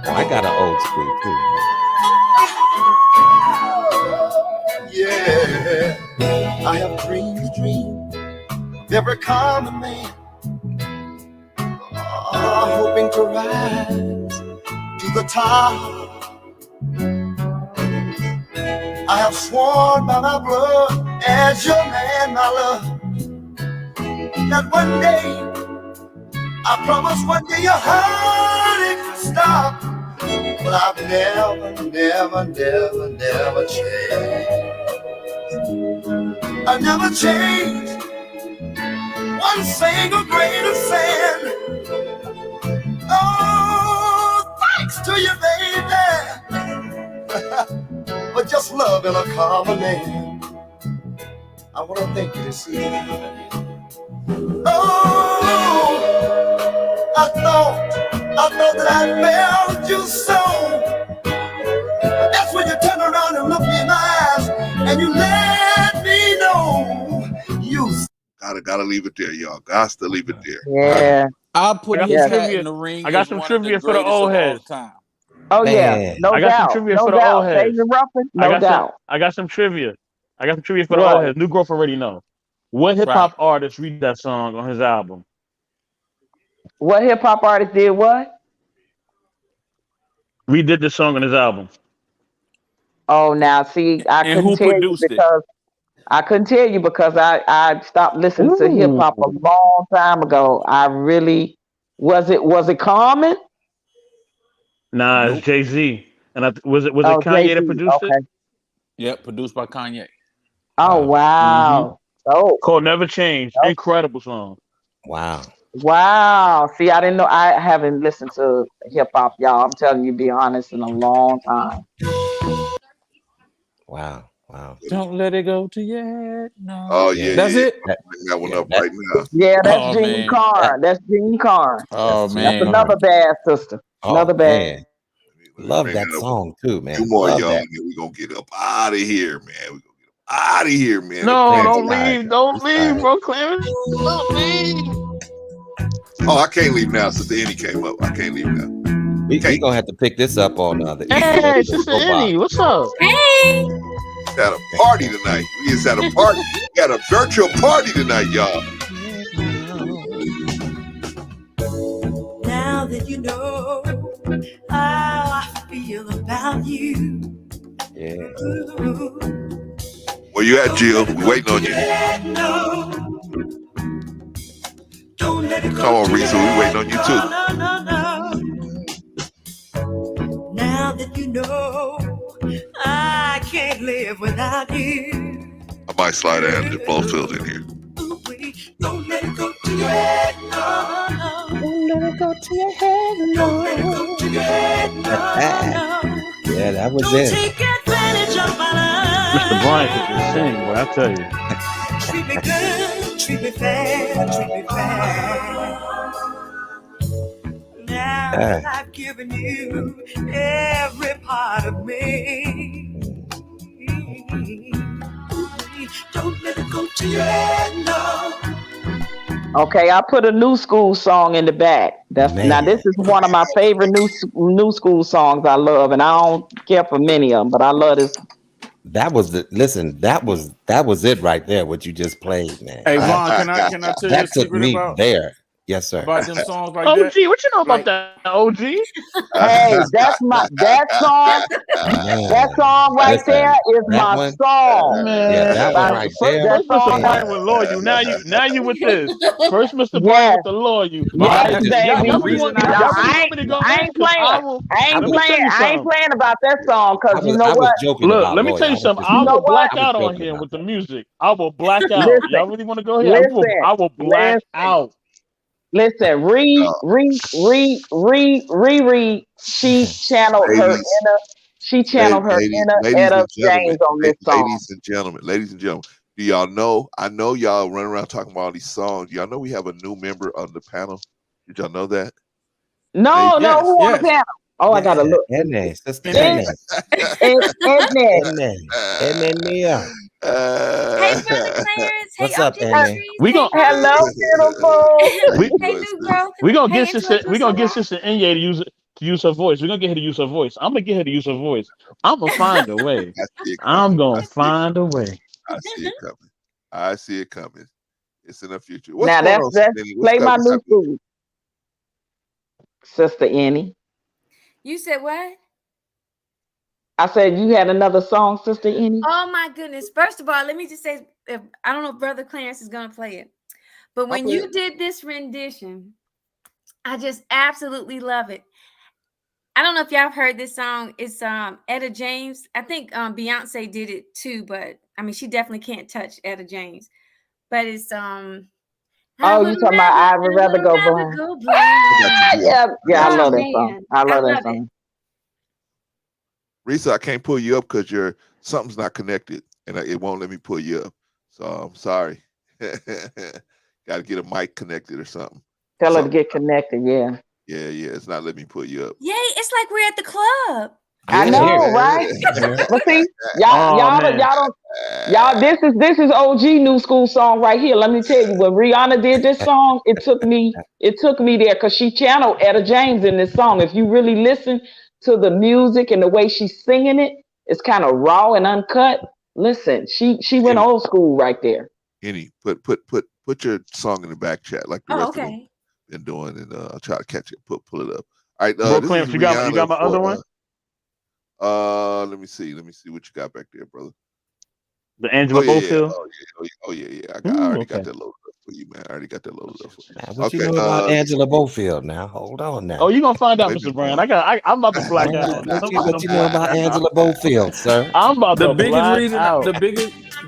oh, I got an old school too. Yeah, I have dreamed the dream of every common man, hoping to rise to the top. I have sworn by my blood, as your man, my love, that one day, I promise one day your heartache will stop. But I've never changed. I never changed one single grain of sand. Oh, thanks to you, baby. But just love in a common man. I want to thank you this evening. Oh, I thought that I failed you so. But that's when you turned around and looked me in my eyes and you let me know you. Gotta leave it there, y'all. Got to leave it there. Yeah. I'll put his hat in the ring. I got some trivia for the old heads. Oh yeah, no I got doubt. some trivia No for the doubt. old heads. David Ruffin, no doubt. I got some trivia. I got some trivia for the What? old heads. New Growth already know. What hip hop artist read that song on his album? What hip hop artist did what? Redid the song on his album. Oh, now see, I couldn't tell you because I couldn't tell you because I stopped listening to hip hop a long time ago. I really was it Common? Nah, it's Jay-Z. And was it Kanye that produced it? Yep, produced by Kanye. Oh wow. Oh, called Never Change. Incredible song. Wow. Wow. See, I didn't know. I haven't listened to hip hop, y'all. I'm telling you, to be honest, in a long time. Wow. Don't let it go to your head. No. Oh yeah, that's it. Bring that one up right now. Yeah, that's Gene Carr. That's Gene Carr. Oh man, that's another bad sister. Another bad. Love that song too, man. Two more, Love y'all, that. and then we're gonna get up out of here, man. We're gonna get up out of here, man. No, don't leave. Don't leave, bro. Clarence. Don't leave. Oh, I can't leave now since the Annie came up. I can't leave now. We gonna have to pick this up on the Hey, Sister Annie, what's up? Hey. at a party tonight. We is at a party. We got a virtual party tonight, y'all. Now that you know how I feel about you. Yeah. Where you at, Jill? We waiting on you. Come on, Risa. We waiting on you too. Now that you know I can't live without you. I might slide Angela Bowfield in here. Don't let it go to your head, no. Don't let it go to your head, no. Don't let it go to your head, no. Yeah, that was Don't it. take advantage of my love. Mr. Bryant can sing, boy, I tell you. Treat me good, treat me fair, treat me fair. Now that I've given you every part of me. Don't let it go to your head, no. Okay, I put a new school song in the back. Now this is one of my favorite new school songs I love, and I don't care for many of them, but I love this. That was that was it right there. What you just played, man. Hey Vaughn, can I tell you a that took secret me about there? Yes, sir. about them songs like OG, that? what you know about that, OG? Hey, that song right Listen, there is that my one, song. yeah, that one right there. First Mr. Bryant would lure you. Now you with this. First Mr. Bryant with the lure you. Yes, baby. Y'all really want me to go I ain't playing. I ain't playing about that song because you know I was what? joking Look, about let me Lloyd. tell you something. You I know will black what? out on here with the music. I will black out. Listen, Y'all really want to go here? I will black out. Listen, Riri, she channeled her inner. She channeled her inner Etta James on this song. Ladies and gentlemen, do y'all know? I know y'all running around talking about all these songs. Y'all know we have a new member on the panel. Did y'all know that? No, who on the panel? Oh, I gotta look. Enne, sister Enne. Mia. Hey, Brother Clarence. Hey, What's up, OG Enne? Patrice. We Hey, gon' Hello, beautiful. Hey, new girl. We gonna Hey, get sister. We gonna get sister Inye to use her voice. We're gonna get her to use her voice. I'm gonna get her to use her voice. I'm gonna find a way. I'm gonna find a way. I see it coming. I see it coming. It's in the future. What's Now going on, that's Cindy? play my new school, Sister Annie. You said what? I said you had another song, Sister Annie. Oh my goodness! First of all, let me just say, I don't know if Brother Clarence is gonna play it, but when you did this rendition, I just absolutely love it. I don't know if y'all have heard this song. It's Etta James. I think Beyonce did it too, but I mean she definitely can't touch Etta James. But it's Oh, you talking about I would rather go blind. Yeah, I love that song. I love that song. Risa, I can't pull you up because something's not connected, and it won't let me pull you up. So I'm sorry. Got to get a mic connected or something. Tell her to get connected. Yeah. Yeah. It's not letting me pull you up. Yay! It's like we're at the club. I know, right? But see, y'all don't. This is OG new school song right here. Let me tell you, when Rihanna did this song, it took me there because she channeled Etta James in this song. If you really listen to the music and the way she's singing it, it's kind of raw and uncut. Listen, she went old school right there. Any put your song in the back chat like the rest of them been doing, and I'll try to catch it. Pull it up. All right, Clarence, you got my other one. Let me see what you got back there, brother. The Angela Bowfield. Oh yeah. I already got that loaded up for you, man. I already got that loaded up for you. Now, what you know about Angela Bowfield? Now, hold on now. Oh, you gonna find out, Mr. Brown. I'm about to black out. What you know about Angela Bowfield, sir? I'm about to black out. The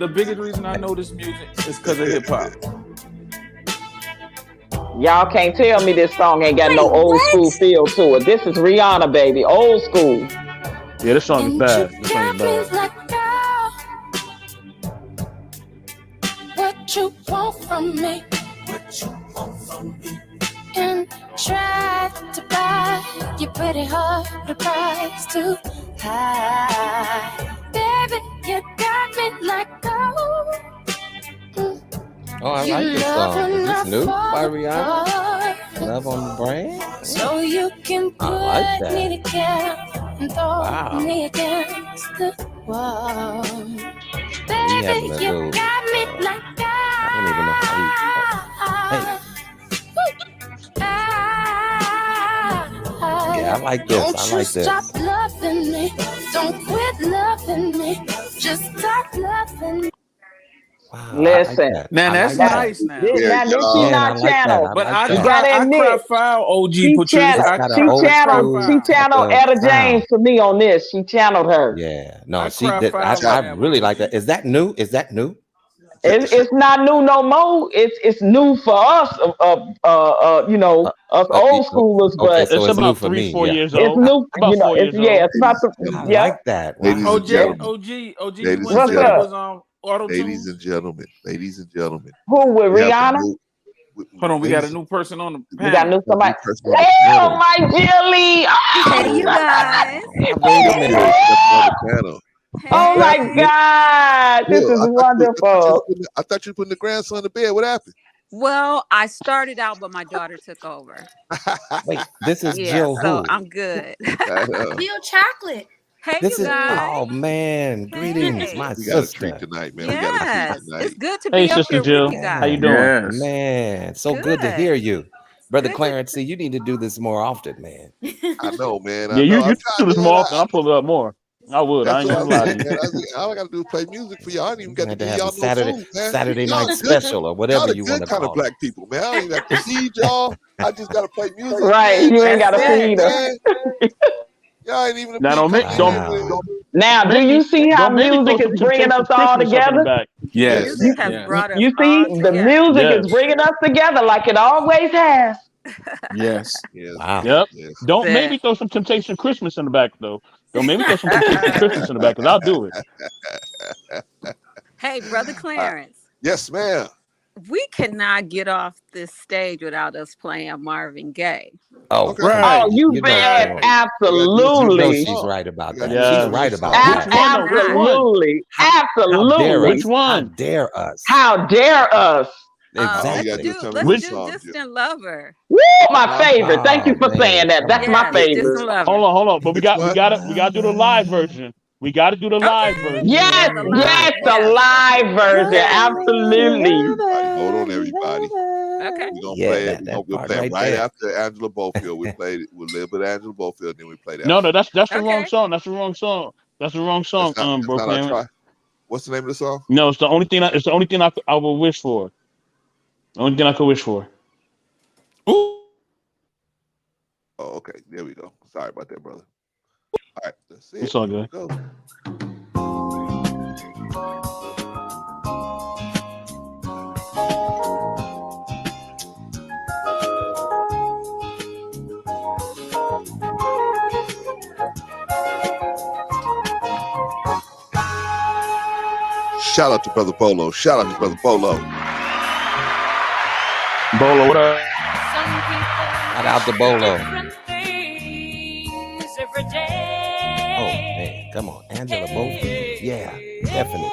biggest reason I know this music is because of hip hop. Y'all can't tell me this song ain't got no old school feel to it. This is Rihanna, baby, old school. Yeah, this song is bad. This song is bad. What you want from me? And try to buy your pretty heart, the price too high. Baby, you got me like gold. Oh, I like this song. Is this new by Rihanna? Love on the Brain? So you can put me together and throw me against the wall. We having a little. I don't even know how we. Yeah, I like this. I like this. Stop loving me. Don't quit loving me. Just stop loving me. Wow, Listen, like now that's nice. Now, this she not channel. But I gotta admit, cry foul, OG she Patrice. channeled Etta James for me on this. She channeled her. Yeah, no, I really like that. Is that new? Is that new? It's not new no more. It's new for us. You know, us old schoolers. But so it's about new for 3-4 me. years It's old. new. About You know, 4 years old. it's about I like that. Ladies and gentlemen. OG. Ladies You and wouldn't say it gentlemen. was on auto-tune? Ladies and gentlemen. Who with Rihanna? Hold on, we got a new person on the panel. We got new somebody. Damn, my Jilly. Hey, you guys. Wait a minute. Oh my God, this is wonderful. I thought you were putting the grandson to bed. What happened? Well, I started out, but my daughter took over. Wait, this is Yeah, Jill so who? I'm good. Jill Chocolate. Hey, This you is guys. man. Greetings, my We got a sister. treat tonight, man. Yes, We got a treat tonight. it's good to Hey, be up Sister here Jill. with you guys. How you doing? Yes. Man, so good to hear you. Brother Clarence, see, you need to do this more often, man. I know, man. Yeah, you do this more often. I'll pull it up more. I would. I ain't gonna lie to you. All I gotta do is play music for y'all. I don't even got to to give have y'all a Saturday, no food, man. Saturday Y'all night good- special or whatever y'all you the want good to kind call of black people, man. I don't even have to feed y'all. I just gotta play music. Right, man. you ain't gotta That's feed it, her. man. Y'all ain't even. Now don't make Now, do you see how music is bringing us all together? Yes. Music has brought us You see, all the together. music Yes. is bringing us together like it always has. Yes. Wow. Yep. Don't That's maybe it. throw some Temptation Christmas in the back though. Don't maybe throw some Temptation Christmas in the back because I'll do it. Hey, Brother Clarence, Yes, ma'am. we cannot get off this stage without us playing Marvin Gaye. Oh, Okay. come Oh, on. you know bet. so. You know Absolutely. she's right about that. Yeah. She's right about Which that. one? Though? Which one? Absolutely. How dare Absolutely. us? Which one? How dare us? How dare us? Exactly. Let's do Distant Lover. Woo, my favorite. Thank you for saying that. That's my Yes, favorite. Distant Lover. Hold on. But we gotta do the live version. We gotta do the live version. Yes, the live, yes, the yes. live version. Absolutely. Hold on, everybody. Okay. We're gonna Yeah, play that it. We'll part play it right right there. after Angela Bofield. We played it. We'll live with Angela Bofield, then we play that. No, that's the Okay. wrong song. That's the wrong song. That's the wrong song, That's bro. not our Clarence. try. What's the name of the song? No, it's the only thing. It's the only thing I will wish for. The only thing I could wish for. Oh, okay. There we go. Sorry about that, brother. All right, let's see. It's all good. Go. Shout out to Brother Bolo. Shout out to Brother Bolo. Bolo, what up? Shout out to Bolo. Oh, man. Come on. Angela Bofield. Yeah, definitely.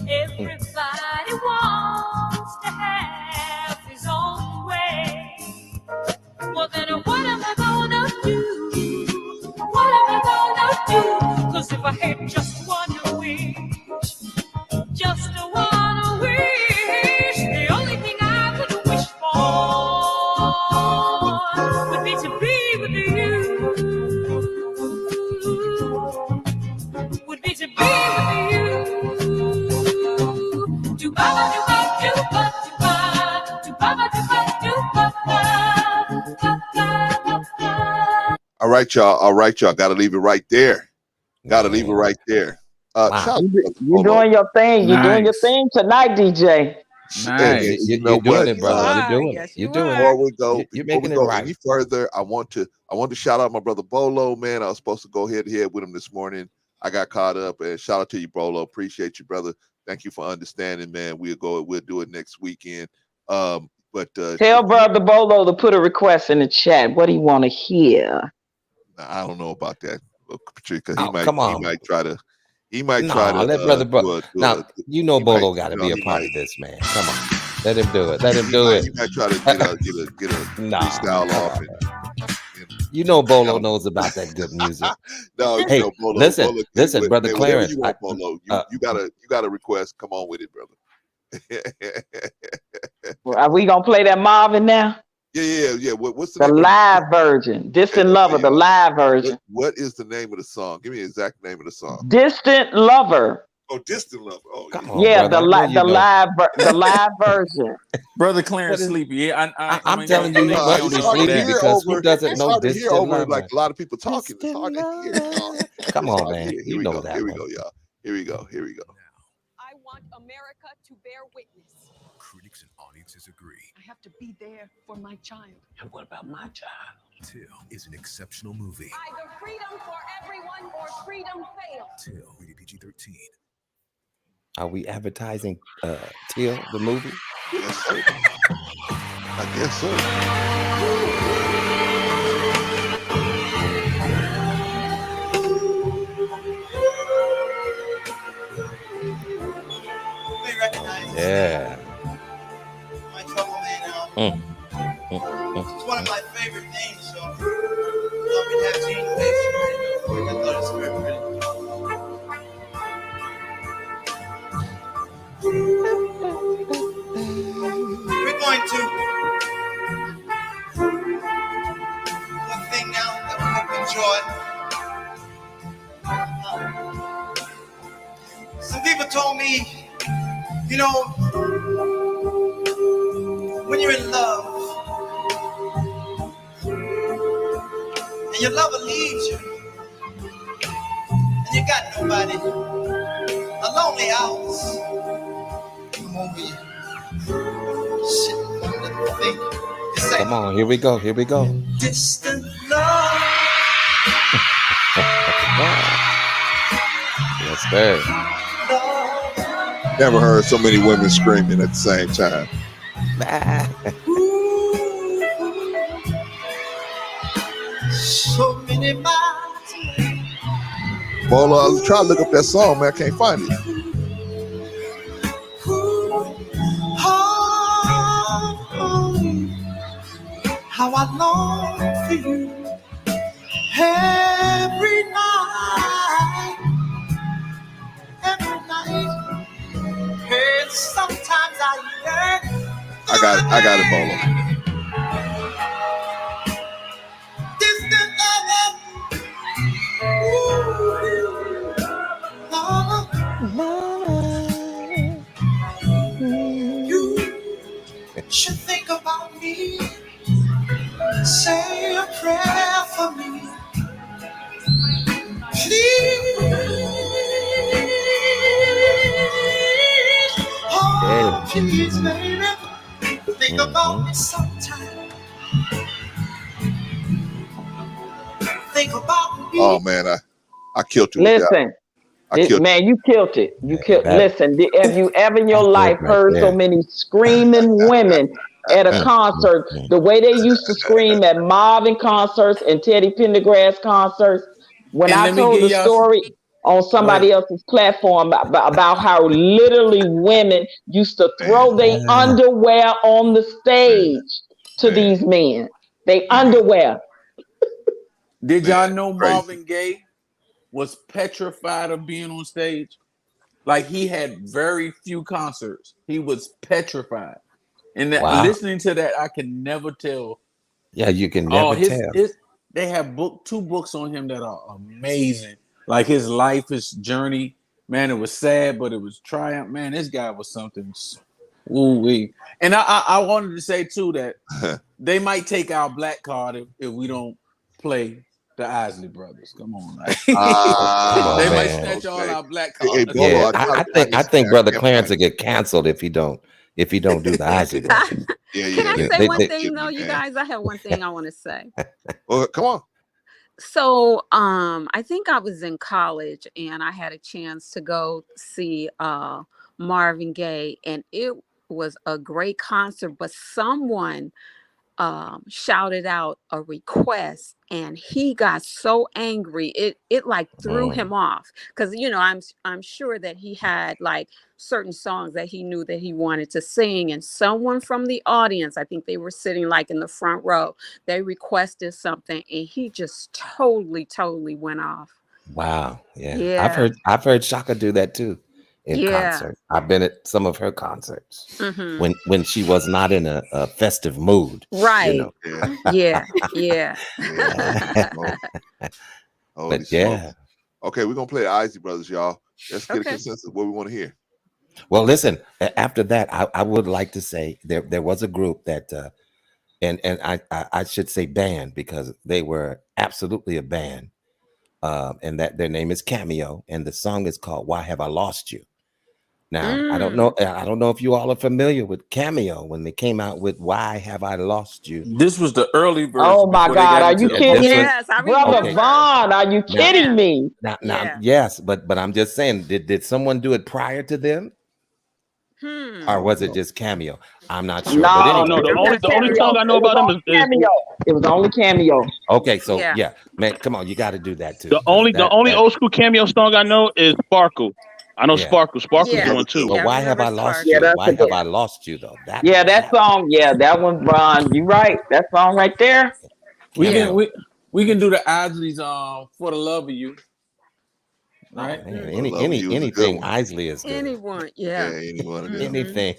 Everybody wants to have his own way. Well, then what am I gonna do? What am I gonna do? 'Cause if I had just one wish, just one wish, the only thing I could wish for would be to be with you. Would be to be with you. Do ba ba do ba do ba do ba do ba ba do ba do ba ba. All right, y'all. Gotta leave it right there. Gotta leave it right there. Shout You're doing your thing. You're doing your thing tonight, DJ. Nice. You're doing it, brother. You're doing it. You're doing Before it. we go, You're before making we it go right. any further, I want to shout out my brother Bolo, man. I was supposed to go head to head with him this morning. I got caught up, and shout out to you, Bolo. Appreciate you, brother. Thank you for understanding, man. We'll do it next weekend. But Tell Brother Bolo to put a request in the chat. What do you want to hear? I don't know about that, Patricia. Oh, come on. He might try to. Let brother bro. Now you know Bolo got to be a part of this, man. Come on, let him do it. Let him do it. He might try to get a freestyle off. You know Bolo knows about that good music. No, Hey, you know, Bolo. listen, Bolo, listen, Brother whatever Clarence. you want, Bolo. You got a request. Come on with it, brother. Well, are we gonna play that Marvin now? Yeah. What's the The name live version, Distant Lover, the live version. What is the name of the song? Give me the exact name of the song. Distant Lover. Oh, Distant Lover. Oh, come on, Yeah, brother. the live version. Brother Clarence sleepy. Yeah, I'm telling you, he must be sleepy because who doesn't know Distant Lover? Like a lot of people talking. It's hard to hear. Come on, man. Here we know go. that Here we one. go, y'all. Here we go. I want America to bear witness. Critics and audiences agree. I have to be there for my child. And what about my child? Till is an exceptional movie. Either freedom for everyone or freedom fails. Till, rated PG-13. Are we advertising Till the movie? Yes, sir. I guess so. Yeah. My Trouble Man It's one of my favorite things, so I can have Gene Bass. I thought it's very pretty. We're going to one thing now that we hope you enjoy. Some people told me, you know, when you're in love and your lover leaves you and you got nobody, a lonely house come over you. Come on, here we go. Distant love. Yes, sir. Never heard so many women screaming at the same time. So many miles away. Bolo, I was trying to look up that song, man. I can't find it. How I long for you every night, and sometimes I yearn. I got it, Bolo. Distant you should think about me. Say a prayer for me, please. Oh, please, baby, think about me sometime. Think about me. Oh man, I killed you. Listen, man, you killed it. You killed. Listen, have you ever in your life heard so many screaming women at a concert? The way they used to scream at Marvin concerts and Teddy Pendergrass concerts. When I told the story on somebody else's platform about how literally women used to throw their underwear on the stage to these men. They underwear. Did y'all know Marvin Gaye was petrified of being on stage? Like, he had very few concerts. He was petrified. And listening to that, I can never tell. Yeah, you can never tell. They have two books on him that are amazing. Like his life, his journey. Man, it was sad, but it was triumph. Man, this guy was something. Ooh-wee. And I wanted to say, too, that they might take our black card if we don't play the Isley Brothers. Come on. They might snatch all our black cards. Yeah, I think Brother Clarence will get canceled if he don't do the Isley Brothers. Can I say one thing though, you guys? I have one thing I want to say. Well, come on. So I think I was in college and I had a chance to go see Marvin Gaye, and it was a great concert, but someone shouted out a request, and he got so angry it like threw him off, because I'm sure that he had like certain songs that he knew that he wanted to sing, and someone from the audience, I think they were sitting like in the front row, they requested something, and he just totally went off. Wow. Yeah. Yeah. I've heard Shaka do that too in concert. I've been at some of her concerts when she was not in a festive mood. Right. Yeah. But yeah. Okay, we're gonna play Isley Brothers, y'all. Let's get a consensus of what we want to hear. Well, listen, after that, I would like to say there was a group that and I should say band, because they were absolutely a band. And that their name is Cameo, and the song is called "Why Have I Lost You." Now, I don't know if you all are familiar with Cameo when they came out with "Why Have I Lost You." This was the early version. Oh my God, are you kidding me? Yes, I remember. Brother Vaughn, are you kidding me? Now, yes, but I'm just saying, did someone do it prior to them? Or was it just Cameo? I'm not sure. No, no. The only song I know about them is Cameo. It was only Cameo. Okay, so yeah, man, come on, you got to do that too. The only old school Cameo song I know is Sparkle. I know Sparkle. Sparkle's one too. But why have I lost you? Why have I lost you though? That song. Yeah, that one, Ron. You right. That song right there. We can do the Isleys For the Love of You. Right. Man, anything Isley is good. Anyone, anyone of them. Anything.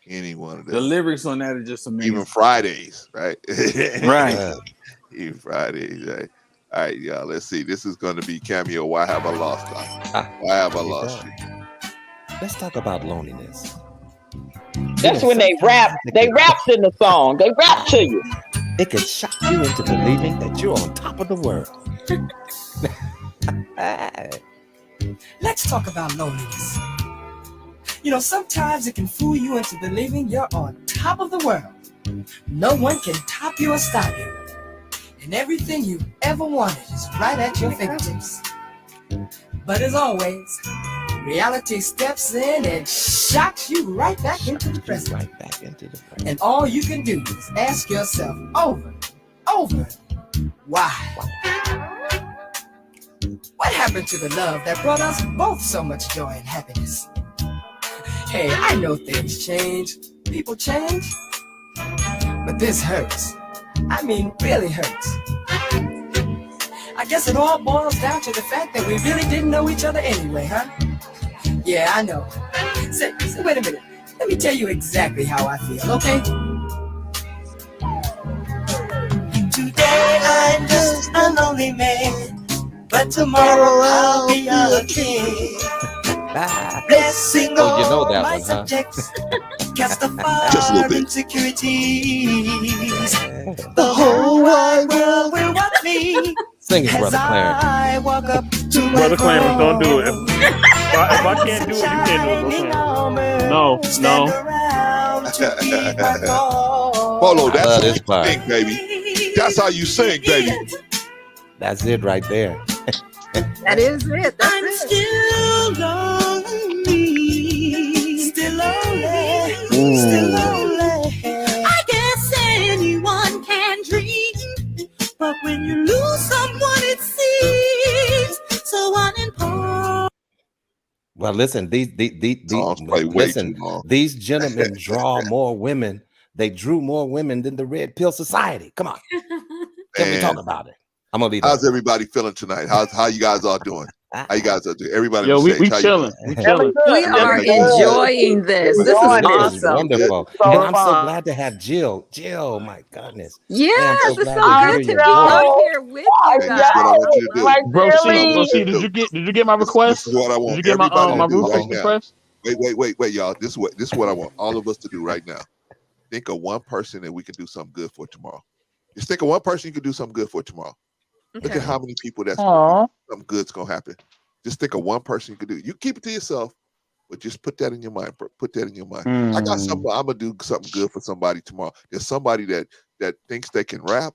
Any one of them. The lyrics on that are just amazing. Even Fridays, right? Right. Even Fridays, right? All right, y'all. Let's see. This is going to be Cameo. Why have I lost you? Why have I lost you? Let's talk about loneliness. That's when they rap. They rapped in the song. They rap to you. It could shock you into believing that you're on top of the world. Let's talk about loneliness. Sometimes it can fool you into believing you're on top of the world. No one can top you or stop you. And everything you ever wanted is right at your fingertips. But as always, reality steps in and shocks you right back into the present. And all you can do is ask yourself over, why? What happened to the love that brought us both so much joy and happiness? Hey, I know things change, people change, but this hurts. I mean, really hurts. I guess it all boils down to the fact that we really didn't know each other anyway, huh? Yeah, I know. Say, wait a minute. Let me tell you exactly how I feel, okay? Today I'm just a lonely man, but tomorrow I'll be a king. Blessing all my subjects, cast a fire insecurities. The whole wide world will watch me. Sing it, Brother Clarence. I walk up to Brother Clarence, don't do it. If I can't do it, you can't do it. No. Polo, that's how you sing, baby. That's how you sing, baby. That's it right there. That is it. That's I'm still lonely, still lonely, still lonely. I guess anyone can dream, but when you lose someone, it seems so unimportant. Well, listen, these gentlemen draw more women. They drew more women than the Red Pill Society. Come on, can we talk about it? I'm gonna leave. How's everybody feeling tonight? How you guys all doing? How you guys are doing? Everybody, we chilling. We chilling. We are enjoying this. This is awesome. Wonderful, and I'm so glad to have Jill. Jill, my goodness. Yes, it's so good to be up here with you guys. Bro, see, did you get my request? This is what I want. Did you get my request? Wait, y'all. This is what I want all of us to do right now. Think of one person that we can do something good for tomorrow. Just think of one person you can do something good for tomorrow. Okay. Look at how many people something good's gonna happen. Just think of one person you could do. You keep it to yourself, but just put that in your mind. Put that in your mind. I got something. I'm gonna do something good for somebody tomorrow. There's somebody that thinks they can rap.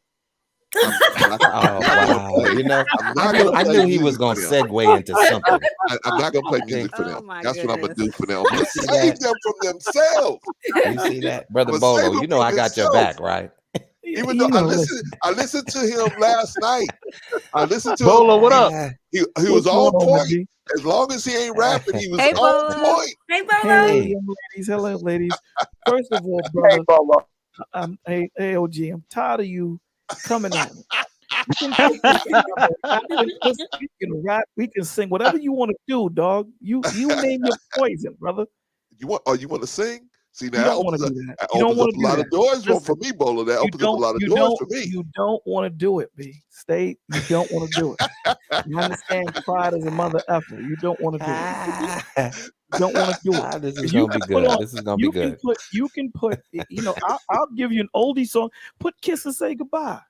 Oh wow! You know, I knew he was gonna segue into something. I'm not gonna play music for them. That's what I'm gonna do for them. I'm gonna see save that? them from themselves. You see that, brother I'ma save Bolo? them You know from I got your themselves. back, right? Even though I listened to him last night. I listened to Bolo, him. what up? He was on point. As long as he ain't rapping, he was Hey, on Bolo. point. Hey, Bolo. Hey, young ladies. Hello, ladies. First of all, brother. Hey, OG, I'm tired of you coming at me. You can rap, we can sing, whatever you want to do, dog. You name your poison, brother. You want to sing? See, You now don't want to do that. You don't opens want up to a do lot that. of doors Listen, for me, Bolo. That opens up a lot of you doors don't, for me. You don't want to do it, B. You don't want to do it. You understand pride is a mother effer. You don't want to do it. You don't want to do it. This is You gonna be can put good. on- This is gonna be good. You can put, I'll give you an oldie song. Put Kiss and Say Goodbye.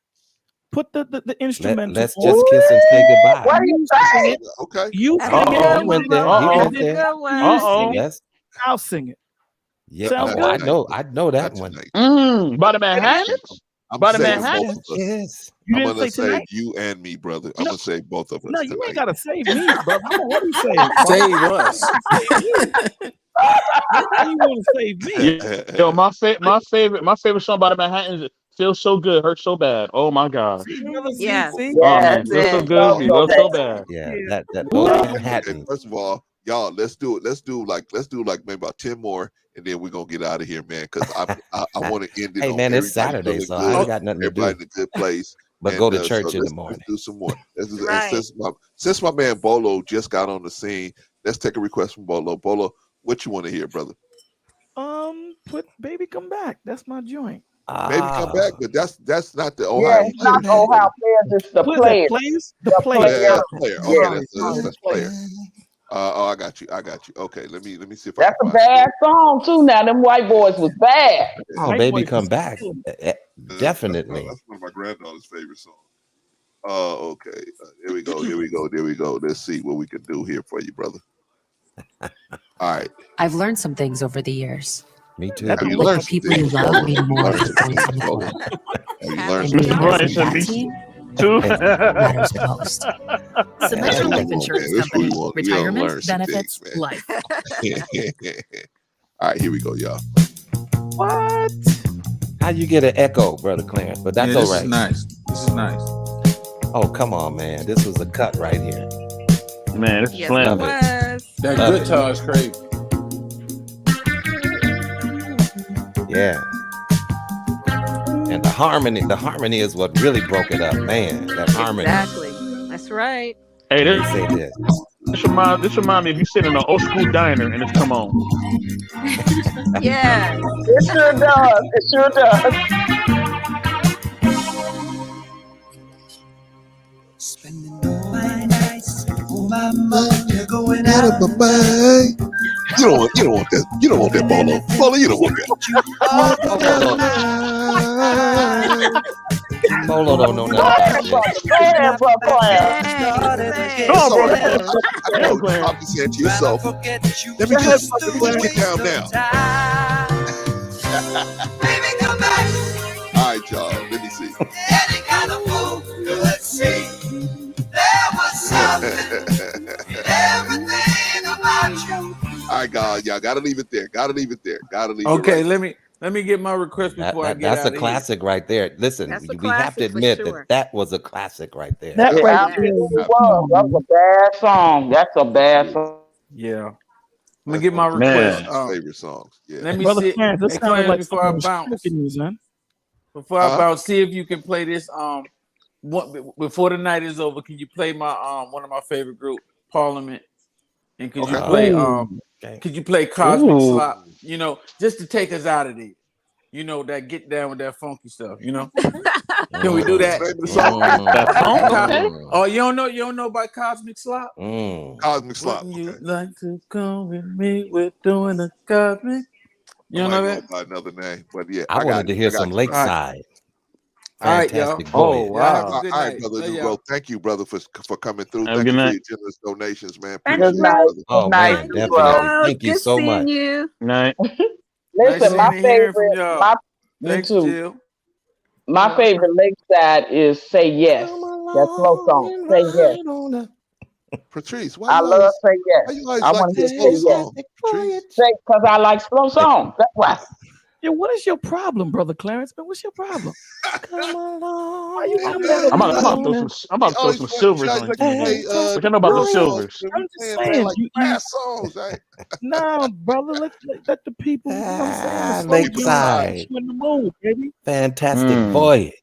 Put the instrumental. Let's just kiss and say goodbye. What do you say? Okay. You That's sing a it. good He went one, there. Bolo. He That's went a there. good one. You sing it. Yes. I'll sing it. Yeah. Sound Oh, good? I know that one. By the Manhattans? I'm By the saving both Manhattans? of us. Yes. You I'm didn't gonna say save tonight? you and me, brother. I'm gonna save both of us No, you tonight. ain't gotta save me, brother. I'm already saved. Save us. You want to save me? Yo, my favorite song by the Manhattans is "Feels So Good, Hurt So Bad." Oh my god. See, brother, Yes. see? Oh man, feels so good, we love so bad. Yeah. That those Okay, Manhattans. first of all, y'all, let's do it. Let's do like maybe about 10 more, and then we're gonna get out of here, man. Because I want to end it. Hey on man, it's everybody Saturday, feeling so good, I ain't got nothing to everybody do in a good place. but And, go to so church in the let's morning. do some more. And Right. since my man Bolo just got on the scene, let's take a request from Bolo. Bolo, what you want to hear, brother? Put Baby Come Back. That's my joint. Maybe come back, but that's not the Ohio. Yeah, it's not Ohio Players, it's the What is that, Players. Players? The The Players. Yeah, Players. player. Yeah. Okay, that's player. I got you. Okay, let me see if I That's can a find bad song too. Now them white boys was bad. Oh, White baby, boys come was back. killing Definitely. That's one of my granddaughter's favorite songs. Okay. Here we go. Let's see what we can do here for you, brother. All right. I've learned some things over the years. Me too. Have you Like learned the people you some love things? mean more than Learned the some points on things, the Bolo? board. Have you learned And some being things? on that team Too. matters the most. Symmetra Come Life on, Insurance man. That's what Company. we want. We don't learn Retirement, some benefits, things, man. life. All right, here we go, y'all. What? How you get an echo, brother Clarence? But that's Yeah, all this right. is nice. This is nice. Oh, come on, man. This was a cut right here. Man, it's Yes, slam. it was. That Love guitar is crazy. Yeah. And the harmony is what really broke it up, man. That harmony. Exactly. That's right. Hey, They say this. this remind me if you sit in an old school diner and it's come on. Yeah. It sure does. It sure does. Spending all my nights, all my money going Out out of my mind. You don't want that. You don't want that, Bolo. Bolo, you don't want that. Bolo don't know nothing about this. Go ahead, bro, Clarence. It's all right. I know you're probably saying to yourself, let me just get down now. Baby, come back. All right, y'all. Let me see. Any kind of fool could see there was something in everything about you. All right, guys. Y'all gotta leave it there. Gotta leave it Okay, right let me get my request before I get That's out a of classic right there. Listen, That's a we have to classic for admit sure. that was a classic right there. That It right absolutely there. was. That was a bad song. That's a bad song. Yeah. I'm gonna get my Man. request. Favorite songs. Yeah. Let me Brother see. Clarence, that Hey, sounded Clarence, like before I someone bounce. stroking you, son. Before I bounce, see if you can play this. Before the night is over, can you play my one of my favorite group, Parliament? And could you play could you play Cosmic Slop? You know, just to take us out of there. You know, that get down with that funky stuff, you know? Can we do that? Oh, you don't know about Cosmic Slop? Cosmic Slop. Wouldn't you like to come with me? We're doing a cosmic. You know that? By another name, but yeah, I wanted to hear some Lakeside. All right, y'all. Fantastic voyage. All right, brother Negro. Thank you, brother, for coming through. Have a Thank good you for night. your generous donations, man. Thank Appreciate you, it, bro. brother. Oh man, definitely. Thank you Good so seeing much. you. Night. Listen, my Nice hearing from favorite, y'all. my Thanks, me too. Jill. My favorite Lakeside is "Say Yes." That slow song. Say Yes. Patrice, why I you love always, "Say Yes." why you always I like want to this hear slow "Say Yes." song, Patrice? Say, because I like slow songs. That's why. Yeah, what is your problem, brother Clarence? Man, what's your problem? Come along. Why you coming Man, at I'm me? about to throw some silvers on you, man. What you know about the silvers? I'm just saying, you fast songs, right? no, brother. Let the people. You know what I'm saying? The slow joint Lakeside. get you in the mood, baby. Fantastic voyage.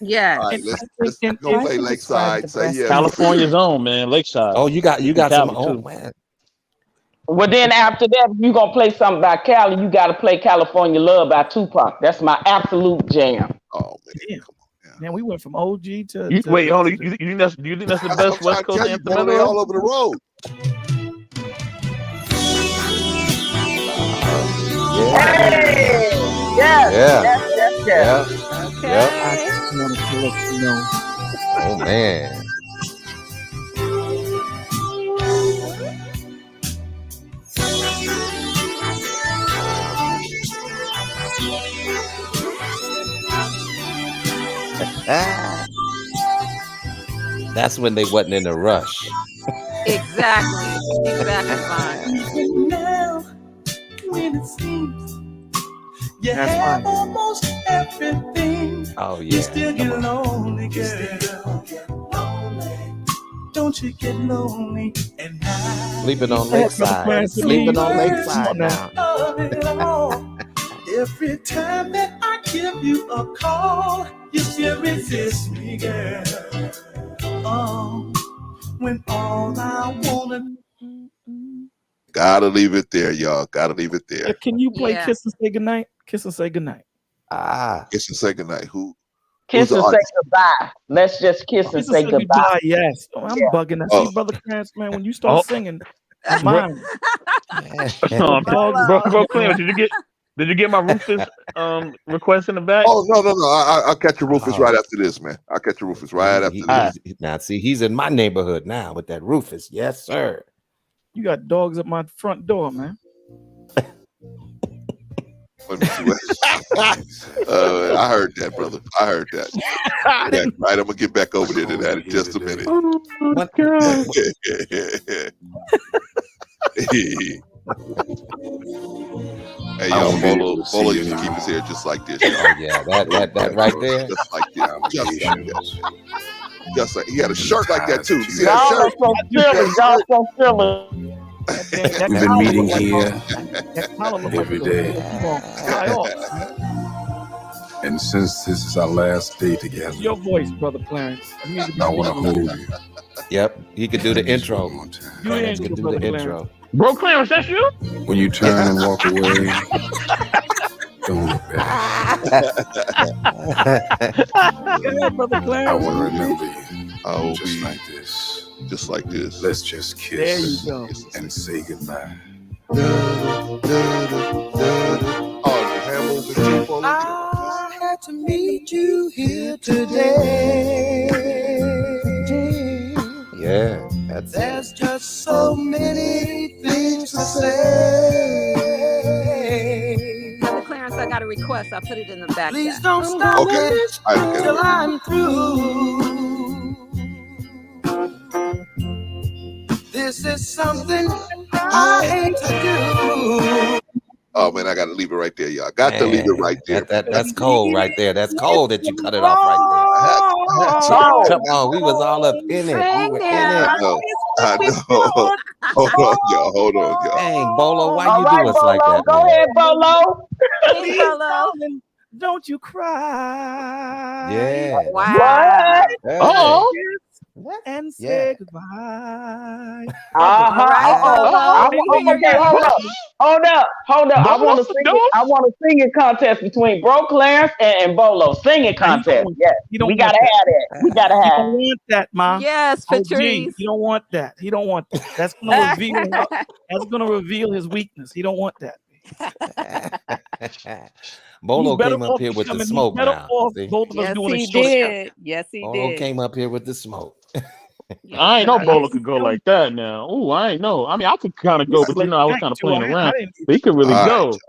Yes. All right, let's and go play Lakeside. Say yes. California's own, man. Lakeside. Oh, you got some. Cali, Oh too. man. Well, then after that, if you're gonna play something by Cali, you got to play "California Love" by Tupac. That's my absolute jam. Oh man, man, we went from OG to. Wait, hold on. Do you think that's the best West Coast anthem ever? They all over the road. Hey, yes. Yep. I just wanted to let you know. Oh man. That's when they wasn't in a rush. Exactly. Fine. Now, when it seems you That's have fine. almost everything, Oh you yeah. still get lonely, girl. Don't you get lonely? And I Sleeping on Go ahead, brother Lakeside. Clarence. Sleeping on Come Lakeside on now. love it all. Every time that I give you a call, you still resist me, girl. Oh, when all I wanna. Gotta leave it there, y'all. Gotta leave it there. Can you play Yeah. Kiss and Say Goodnight? Kiss and Say Goodnight. Kiss and say goodnight. Who's Kiss the and say artist? goodbye. Let's just kiss and Kiss and say Say goodbye. Goodbye. Yes. Oh, I'm bugging that. Oh. See, brother Clarence, man, when you start singing, I'm Bro, mine. bro, Clarence, did you get my Rufus request in the back? Oh no. I'll catch your Rufus right after this, man. I'll catch your Rufus right after this. Now see, he's in my neighborhood now with that Rufus. Yes, sir. You got dogs at my front door, man. Let me see what. I heard that, brother. I heard that. Right, I'm gonna get back over there to that in just a minute. Oh my God. Hey, yo, Bolo used to keep his hair just like this. Y'all. Oh yeah, that right there. Just like this. Just like that. Just like he had a shirt like that too. See Y'all that are shirt? so silly. Y'all so silly. We've been meeting here every day. And since this is our last day together, Your voice, brother Clarence. I want to hold you. Yep, he could do the intro. Clarence You could do brother the Clarence. intro. Bro, Clarence, that's you? When you turn and walk away, don't look back. Brother I Clarence. want to remember you. Oh, just like this. Just like this. Let's just kiss There you go. and say goodbye. I had to meet you here today. Yeah, that's it. There's just so many things to say. Brother Clarence, I got a request. I'll put it in the back. Please don't stop it till I'm through. This is something I hate to do. Oh man, I gotta leave it right there, y'all. Got to leave it right there. That's cold right there. That's cold that you cut it off right there. Come on, we was all up in it. We were in it. I know. Hold on, y'all. Hold on, y'all. Dang, Bolo, why All you right, do us like Bolo. that? Go Man? ahead, Bolo. Hey, Bolo. Don't you cry. Yeah. Wow. Hey. Oh. And say goodbye. Hold up. I want to sing it. I want a singing contest between Bro Clarence and Bolo. Singing contest. Yes. We gotta have that. We gotta You have don't want that, Ma. Yes, OG, Patrice. you don't want that. He don't want that. That's gonna reveal. That's gonna reveal his weakness. He don't want that. Bolo came up here with the smoke now. See? Both of us doing a he short did. Yes, he Bolo did. came up here with the smoke. I ain't know Bolo could go like that now. Oh, I ain't know. I mean, I could kind of go, but I was kind of playing around. But he could really go.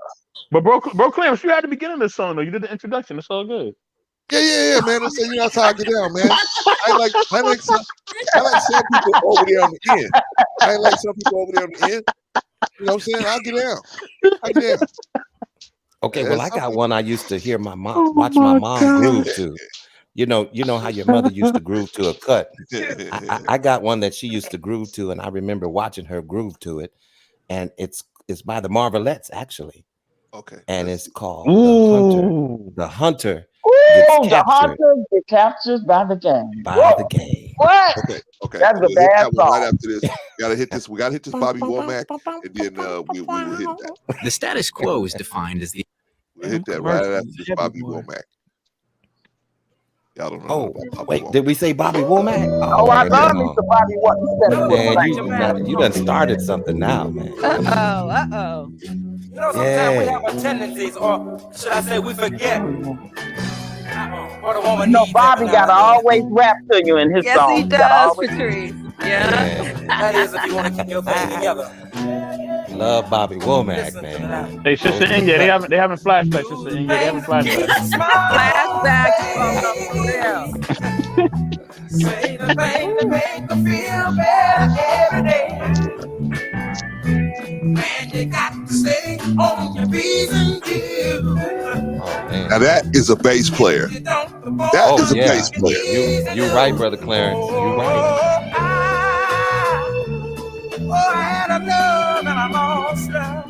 But bro Clarence, you had the beginning of the song though. You did the introduction. It's all good. Yeah, man. I'm saying, that's how I get down, man. I like some people over there on the end. I ain't like some people over there on the end. You know what I'm saying? I get down. Okay, well, I got one I used to hear my mom watch my mom groove to. You know how your mother used to groove to a cut. I got one that she used to groove to, and I remember watching her groove to it. And it's by the Marvelettes, actually. Okay. And it's called Ooh. The Hunter. Ooh, the hunter gets captured by the game. By the game. What? Okay. That's a We'll hit bad that one right song. after this. We gotta hit this Bobby Womack, and then we will hit that. The status quo is defined as the. We'll hit that right after this Bobby Womack. Y'all don't know about Bobby Wait, Womack. did we say Bobby Womack? Oh, I love me some Bobby Womack. Man, you done started something now, man. Uh-oh. You know, sometimes we have a tendencies, or should I say we forget what a woman needs. Bobby gotta always rap to you in his Yes, songs. he does, Patrice. Yeah. That is if you want to keep your thing together. Love Bobby Womack, man. Hey, Sister India, they having flashbacks. Sister India, they having flashbacks. Flashbacks. Say the thing that make me feel better every day. And you got to stay on your P's and Q's. Now that is a bass player. That is a bass player. You're right, Brother Clarence. You're right. I had a love and I lost her.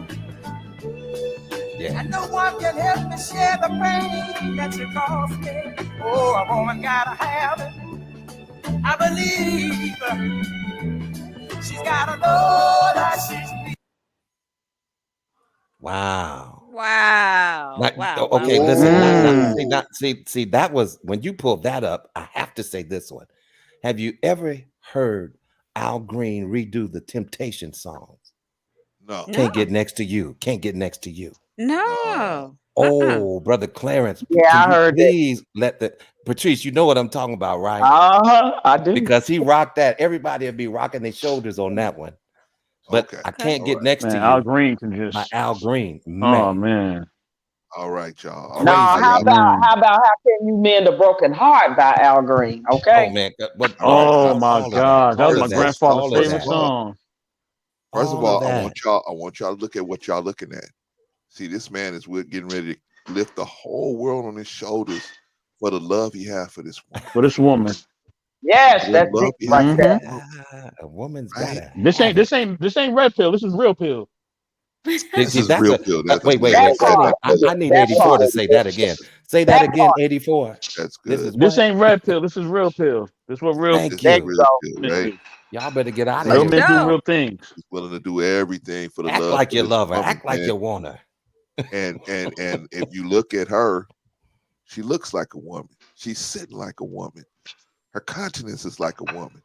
Yeah. And no one can help me share the pain that you caused me. Oh, a woman gotta have it. I believe she's gotta know that she's. Wow. Wow. Okay, listen. See, that was when you pulled that up. I have to say this one. Have you ever heard Al Green redo the Temptation songs? No. Can't get next to you. Can't get next to you. No. Oh, Brother Clarence. Yeah, I heard it. Please let Patrice, you know what I'm talking about, right? I do. Because he rocked that. Everybody will be rocking their shoulders on that one. But I can't get next to you. Al Green can just. By Al Green. Oh man. All right, y'all. How about How Can You Mend a Broken Heart by Al Green? Okay. Oh man. Oh my God. That was my grandfather's favorite song. First of all, I want y'all to look at what y'all looking at. See, this man is getting ready to lift the whole world on his shoulders for the love he has for this woman. For this woman. Yes, that's it right there. A woman's got it. This ain't red pill. This is real pill. This is real pill. Wait. I need 84 to say that again. Say that again, 84. That's good. This ain't red pill. This is real pill. This is what real. Thank you. Right? Y'all better get out of here. here. Men do real things. He's willing to do everything for the Act love. like you love her. Act like you want her. And if you look at her, she looks like a woman. She's sitting like a woman. Her countenance is like a woman.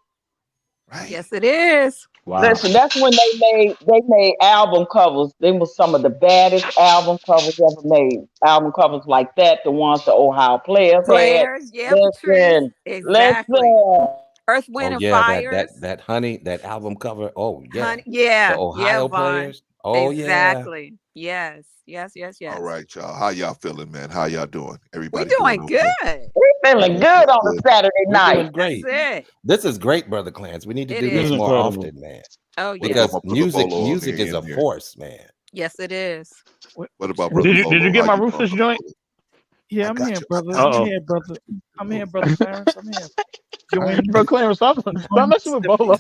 Right? Yes, it is. Wow. Listen, that's when they made album covers. They were some of the baddest album covers ever made. Album covers like that, the ones the Ohio Players had. Yeah, Patrice. Exactly. Earth, Wind, and Fire. That Honey, that album cover. Oh yeah. Honey, yeah. The Ohio Players. Oh exactly. Yeah. Yes. All right, y'all. How y'all feeling, man? How y'all doing? Everybody We're doing good. We're feeling good on a Saturday night. Doing great. That's it. This is great, Brother Clarence. We need to do this more often, man. Oh yeah. Because music is a force, man. Yes, it is. What about did you get my Rufus joint? Yeah, I'm here, brother. I'm here, brother. Clarence. I'm here. Bro, Clarence, stop messing with Bolo.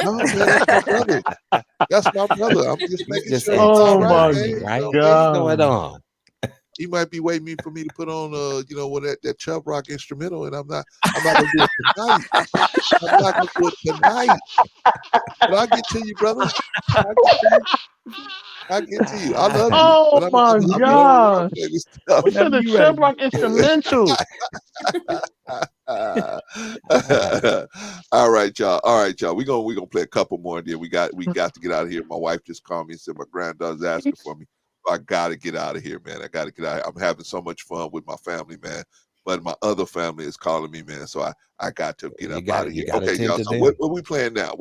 No, man, that's my brother. That's my brother. I'm just making sure. Oh my God. What's going on? He might be waiting for me to put on that Chubb Rock instrumental, and I'm not gonna do it tonight. I'm not gonna do it tonight. But I'll get to you, brother. I'll get to you. I love you. Oh my God. We said the Chubb Rock instrumental. All right, y'all. We're gonna play a couple more, and then we got to get out of here. My wife just called me and said my granddaughter's asking for me. I gotta get out of here, man. I gotta get out. I'm having so much fun with my family, man. But my other family is calling me, man. So I got to get up out of here. Okay, y'all. So what we playing now?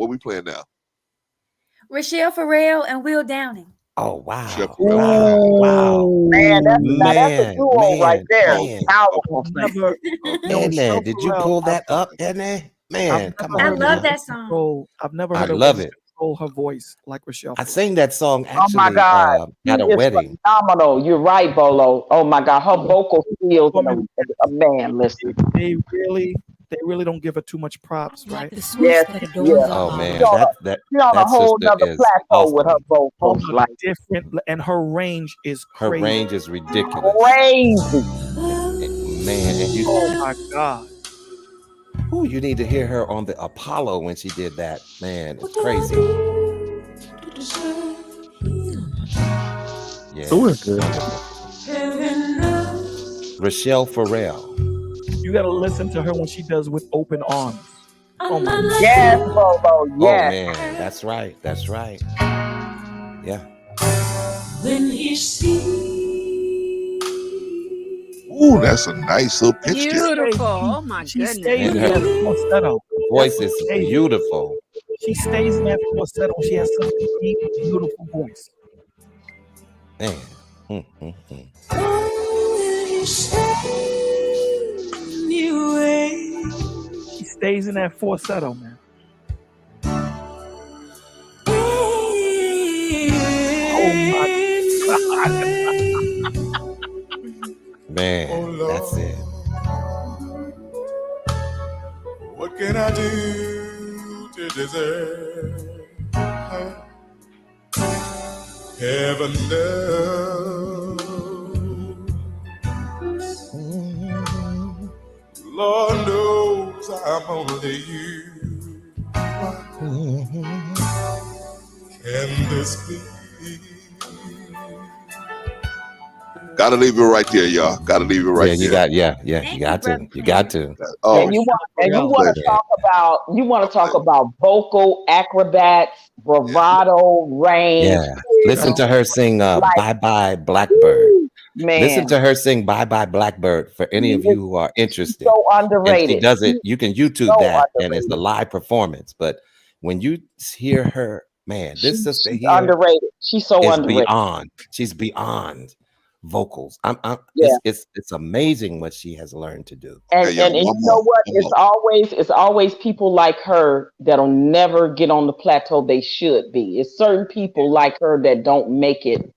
Rochelle Farrell and Will Downing. Oh wow! Wow. Man, that's a duo right there. Powerful. Edna, did you pull that up, Edna? Man, come on. I love that song. I've never I heard love her it. control her voice like Rochelle. I sang that song Oh my actually God, at a she is wedding. phenomenal. You're right, Bolo. Oh my God, her vocal skills. Man, listen. They really don't give her too much props, right? Yes, yeah. Oh man, She's on a that whole sister nother is plateau with her awesome. vocals. Like Different, and her range is Her crazy. range is ridiculous. Crazy. Man, and you. Oh my God. Ooh, you need to hear her on the Apollo when she did that. Man, it's crazy. Yeah. Who is this? Rochelle Farrell. You got to listen to her when she does With Open Arms. Oh my God. Yes, Bolo. Yes. Oh man, that's right. That's right. Yeah. When he sees. Ooh, that's a nice little pitch there. Beautiful. Oh my She goodness. stays in that falsetto. Voice is beautiful. She stays in that falsetto. She has such a deep, beautiful voice. Man. She stays in that falsetto, man. Oh my God. Man, that's it. What can I do to deserve heaven knows? Lord knows I'm only you. Can this be? Gotta leave it right there, y'all. Gotta leave it right Yeah, you there. you got to. You got to. Oh, And you want to talk about vocal acrobats, bravado, range. Yeah. Listen to her sing Bye Bye Blackbird. Man. Listen to her sing Bye Bye Blackbird for any of you who are interested. So underrated. And she does it. You can YouTube So that, and underrated. it's a live performance. But when you hear her, man, this sister She's here underrated. She's so is underrated. beyond. She's beyond vocals. Yeah. It's amazing what she has learned to do. And you know what? It's always people like her that'll never get on the plateau they should be. It's certain people like her that don't make it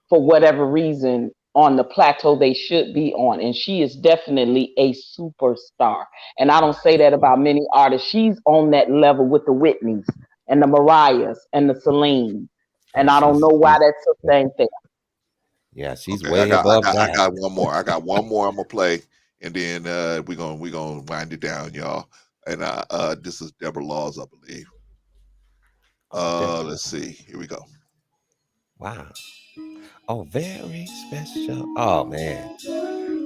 for whatever reason on the plateau they should be on. And she is definitely a superstar. And I don't say that about many artists. She's on that level with the Whitneys and the Mariahs and the Celine. And I don't know why that's the same thing. Yeah, she's Okay, way above that. I got one more. I'm gonna play, and then we're gonna wind it down, y'all. And this is Deborah Laws, I believe. Let's see. Here we go. Wow. Oh, very special. Oh man.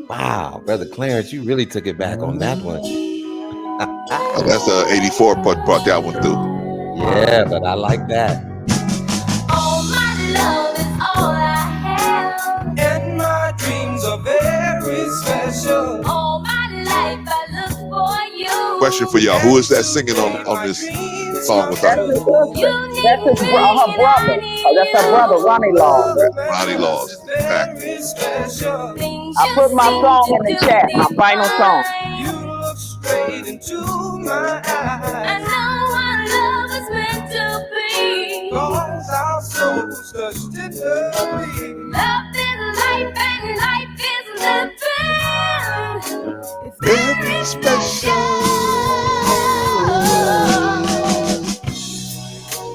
Wow, Brother Clarence, you really took it back on that one. Oh, that's 84 brought that one through. Yeah, but I like that. All my love is all I have. And my dreams are very special. All my life I look for you. Question for y'all: who is that singing on this song with her? That's her brother. That's her brother, Ronnie Laws. Ronnie Laws. Exactly. I put my song in the chat, my final song. You look straight into my eyes. I know our love is meant to be. Cause our souls touched eternally. Love is life and life is living. It's very special.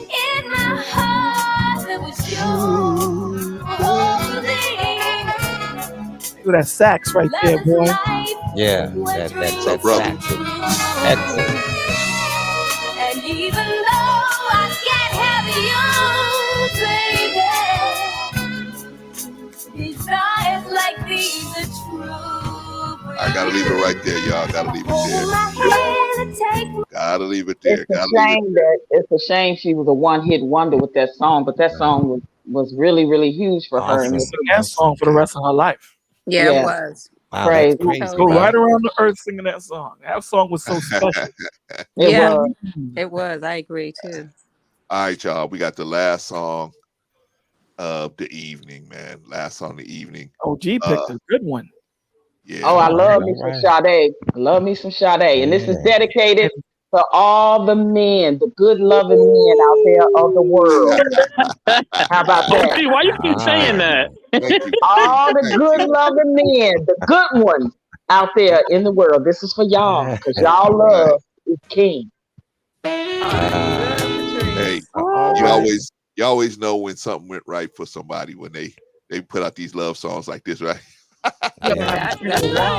In my heart there was you holding. Ooh, that sax right there, boy. Yeah, that sax is excellent. And even though I can't have you, baby, desires like these are true. I gotta leave it right there, y'all. Gotta leave it there. Gotta leave it there. It's a shame she was a one-hit wonder with that song, but that song was really, really huge for her. And sing that song for the rest of her life. Yeah, it was. Wow, Crazy. that's crazy. Go right around the earth singing that song. That song was so special. It was. I agree too. All right, y'all. We got the last song. of the evening, man. Last song of the evening. OG picked a good one. Yeah. Oh, I love me some Sade. I love me some Sade. And this is dedicated to all the men, the good loving men out there of the world. How about that? OG, why you keep saying that? Thank you. All the good loving men, the good ones out there in the world. This is for y'all, because y'all love is king. Hey, you always know when something went right for somebody when they put out these love songs like this, right? Yeah.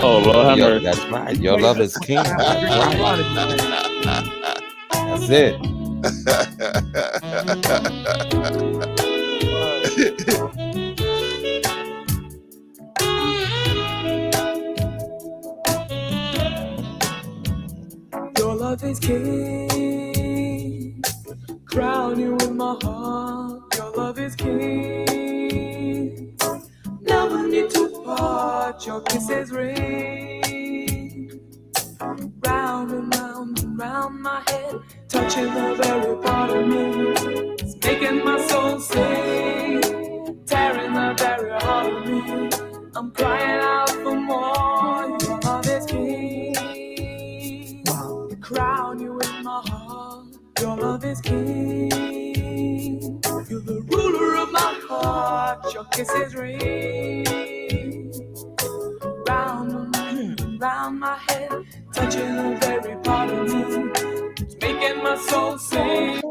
Oh Lord, Yo, that's right. Your love is king. That's right. That's it. Your love is king. Crown you in my heart. Your love is king. Never need to part. Your kisses ring. Round and round and round my head, touching the very part of me. It's making my soul sing, tearing the very heart of me. I'm crying out for more. Your love is king. The crown you in my heart. Your love is king. You're the ruler of my heart. Your kisses ring. Round and round my head, touching the very part of me. It's making my soul sing.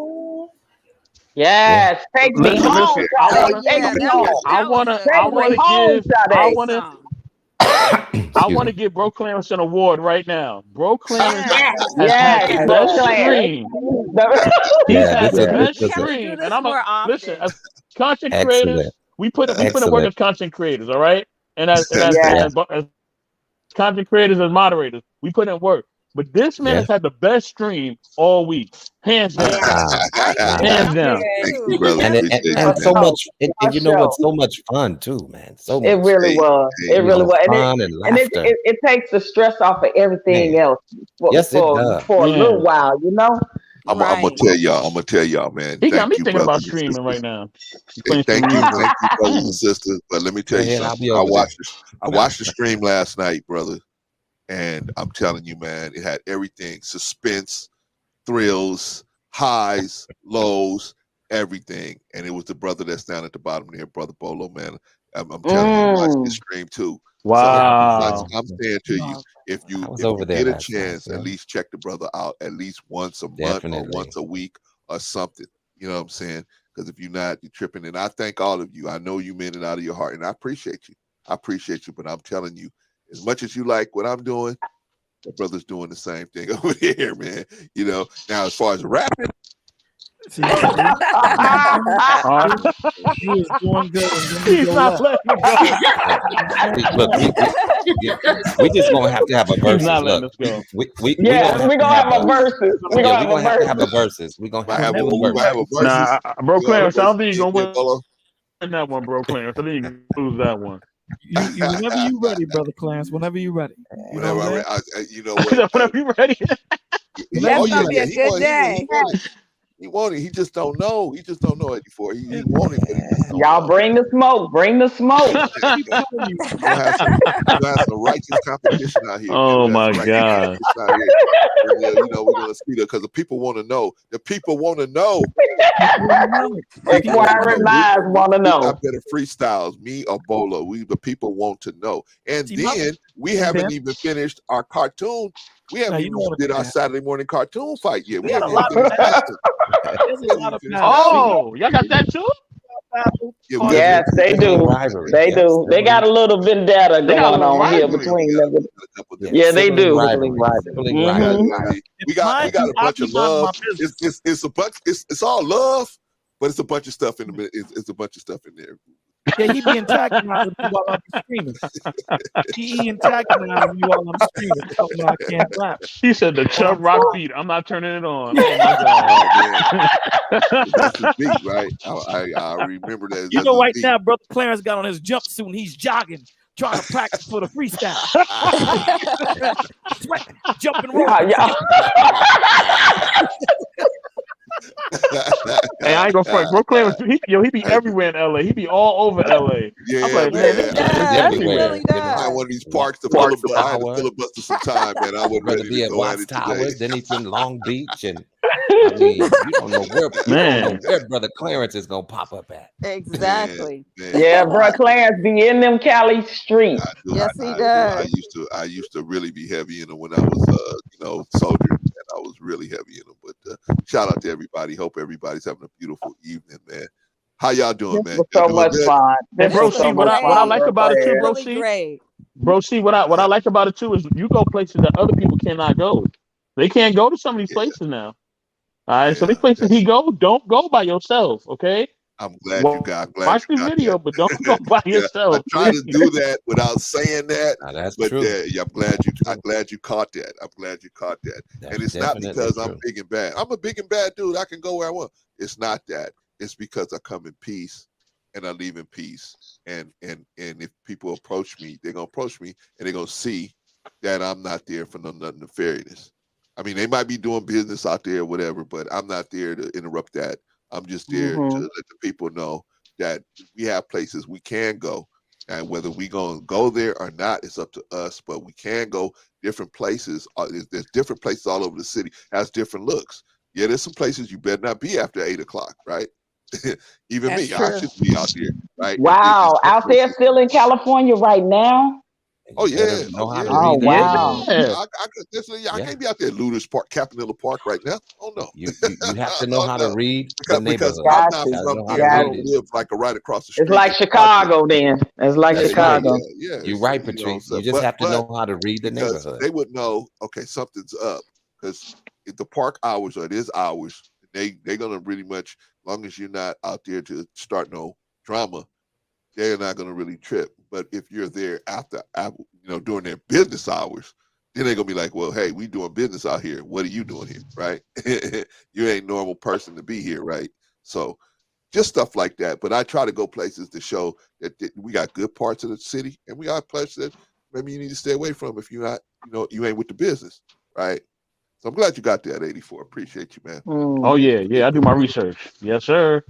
Yes, take me home. I want to give Bro Clarence an award right now. Bro Clarence has had the best stream. He's had the best stream, and I'm listen. As content creators, we put in work as content creators, all right, and as content creators and moderators, we put in work. But this man has had the best stream all week, hands down. Hands down. And so much, and you know what's so much fun too, man. So much. It really was. It really was. Fun and laughter. It takes the stress off of everything else for a little while, you know. I'm gonna tell y'all, man. He got me thinking about streaming right now. Hey, thank you, brothers and sisters. But let me tell you something. I watched the stream last night, brother, and I'm telling you, man, it had everything: suspense, thrills, highs, lows, everything. And it was the brother that's down at the bottom there, Brother Bolo, man. I'm telling you, watch this stream too. Wow. So I'm saying to you, if you get a chance, at least check the brother out at least once a month or once a week or something. You know what I'm saying? Because if you're not, you're tripping. And I thank all of you. I know you meant it out of your heart, and I appreciate you. But I'm telling you, as much as you like what I'm doing, the brother's doing the same thing over there, man. You know, now as far as rapping, he was doing good. He's not letting it go. Look, we just gonna have to have a versus. He's not letting us go. We're gonna have a versus. We're gonna have to have a versus. We're gonna have a versus. Nah, Bro Clarence, I don't think you're gonna win that one, Bro Clarence. I think you can lose that one. Whenever you ready, Brother Clarence. Whenever you ready. You know what? Whenever you ready. That's gonna be a good day. He wanted. He just don't know. He just don't know it before. He wanted. Y'all bring the smoke. Bring the smoke. You have some righteous competition out here. Oh my God! You know we're gonna speed up because the people want to know. The people want to know. Inquiring minds want to know. We got better freestyles, me or Bolo. The people want to know. And then we haven't even finished our cartoon. We haven't even did our Saturday morning cartoon fight yet. We haven't even Oh, y'all got that too? Yes, they do. They do. They got a little vendetta going on here between them. Yeah, they do. We got a bunch of love. It's a bunch. It's all love, but it's a bunch of stuff in the. It's a bunch of stuff in there. Yeah, he be antagonizing me while I'm streaming. He antagonizing me while I'm streaming. Talking about I can't rap. He said the Chubb Rock beat. I'm not turning it on. Oh my God. That's the beat, right? I remember that. You know, right now, Brother Clarence got on his jumpsuit and he's jogging, trying to practice for the freestyle. Jumping rope. Hey, I ain't gonna front. Bro Clarence, he be everywhere in LA. He be all over LA. Yeah, I'm like, man. man, He's everywhere. You know, find one of these parks to filibuster. I had to filibuster some time, man. I wasn't Brother ready be to at go at Watts it today. Towers, then he's in Long Beach, and I mean, you don't know where Brother Clarence is gonna pop up at. Exactly. Yeah, bro, Clarence be in them Cali streets. Yes, he I does. used to really be heavy in them when I was soldier, and I was really heavy in them. But shout out to everybody. Hope everybody's having a beautiful evening, man. How y'all doing, man? Was Y'all so doing much good? fun. And bro, see what I like about it too, bro. Really great. Bro, see what I like about it too is you go places that other people cannot go. They can't go to some of these places now. All right, so these places he don't go by yourself. Okay. I'm glad you got the video, that. but don't go by Yeah, yourself. I try to do that without saying that. That's but true. Yeah, I'm glad you caught that. I'm glad you caught that. That's and it's not definitely because true. I'm big and bad. I'm a big and bad dude. I can go where I want. It's not that. It's because I come in peace and I leave in peace. And if people approach me, they're gonna approach me and they're gonna see that I'm not there for nothing nefarious. I mean, they might be doing business out there or whatever, but I'm not there to interrupt that. I'm just there to let the people know that we have places we can go, and whether we gonna go there or not, it's up to us. But we can go different places. There's different places all over the city. Has different looks. Yeah, there's some places you better not be after 8 o'clock, right? Even That's me, true. I shouldn't be out there, right? Wow, out there still in California right now? Oh yeah, Oh wow. I can't be out there at Luders Park, Capitol Park right now. Oh no, you have to know how to read because the neighborhood. I'm Got not you. from Got here. to I read don't it. live like right across the street. It's like Chicago then. It's like Chicago. Yeah, You're right, Patrice. You just have to know how to read the because neighborhood. they would know, okay, something's up. Because if the park hours or it is hours, they're gonna really much, as long as you're not out there to start no drama, they're not gonna really trip. But if you're there after during their business hours, then they're gonna be like, well, hey, we doing business out here. What are you doing here, right? You ain't normal person to be here, right? So just stuff like that. But I try to go places to show that we got good parts of the city, and we got places that maybe you need to stay away from if you're not, you ain't with the business, right? So I'm glad you got that, 84. Appreciate you, man. Oh yeah, I do my research. Yes, sir.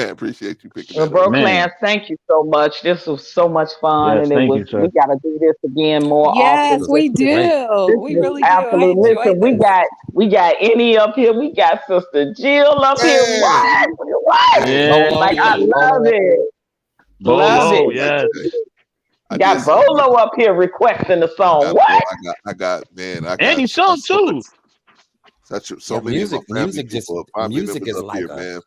Appreciate you picking Well, that bro, up. Clarence, thank you so much. This was so much fun, Yes, and thank you, we sir. got to do this again more often. Yes, we do. This We was really do. I absolute. enjoyed Listen, this. we got Annie up here. We got Sister Jill up here. What? Yeah. Like I love it. Love Bolo, it. yes. Got Bolo up here requesting the song. What? I got And he's sung too. So many of my family music members is up like here, man.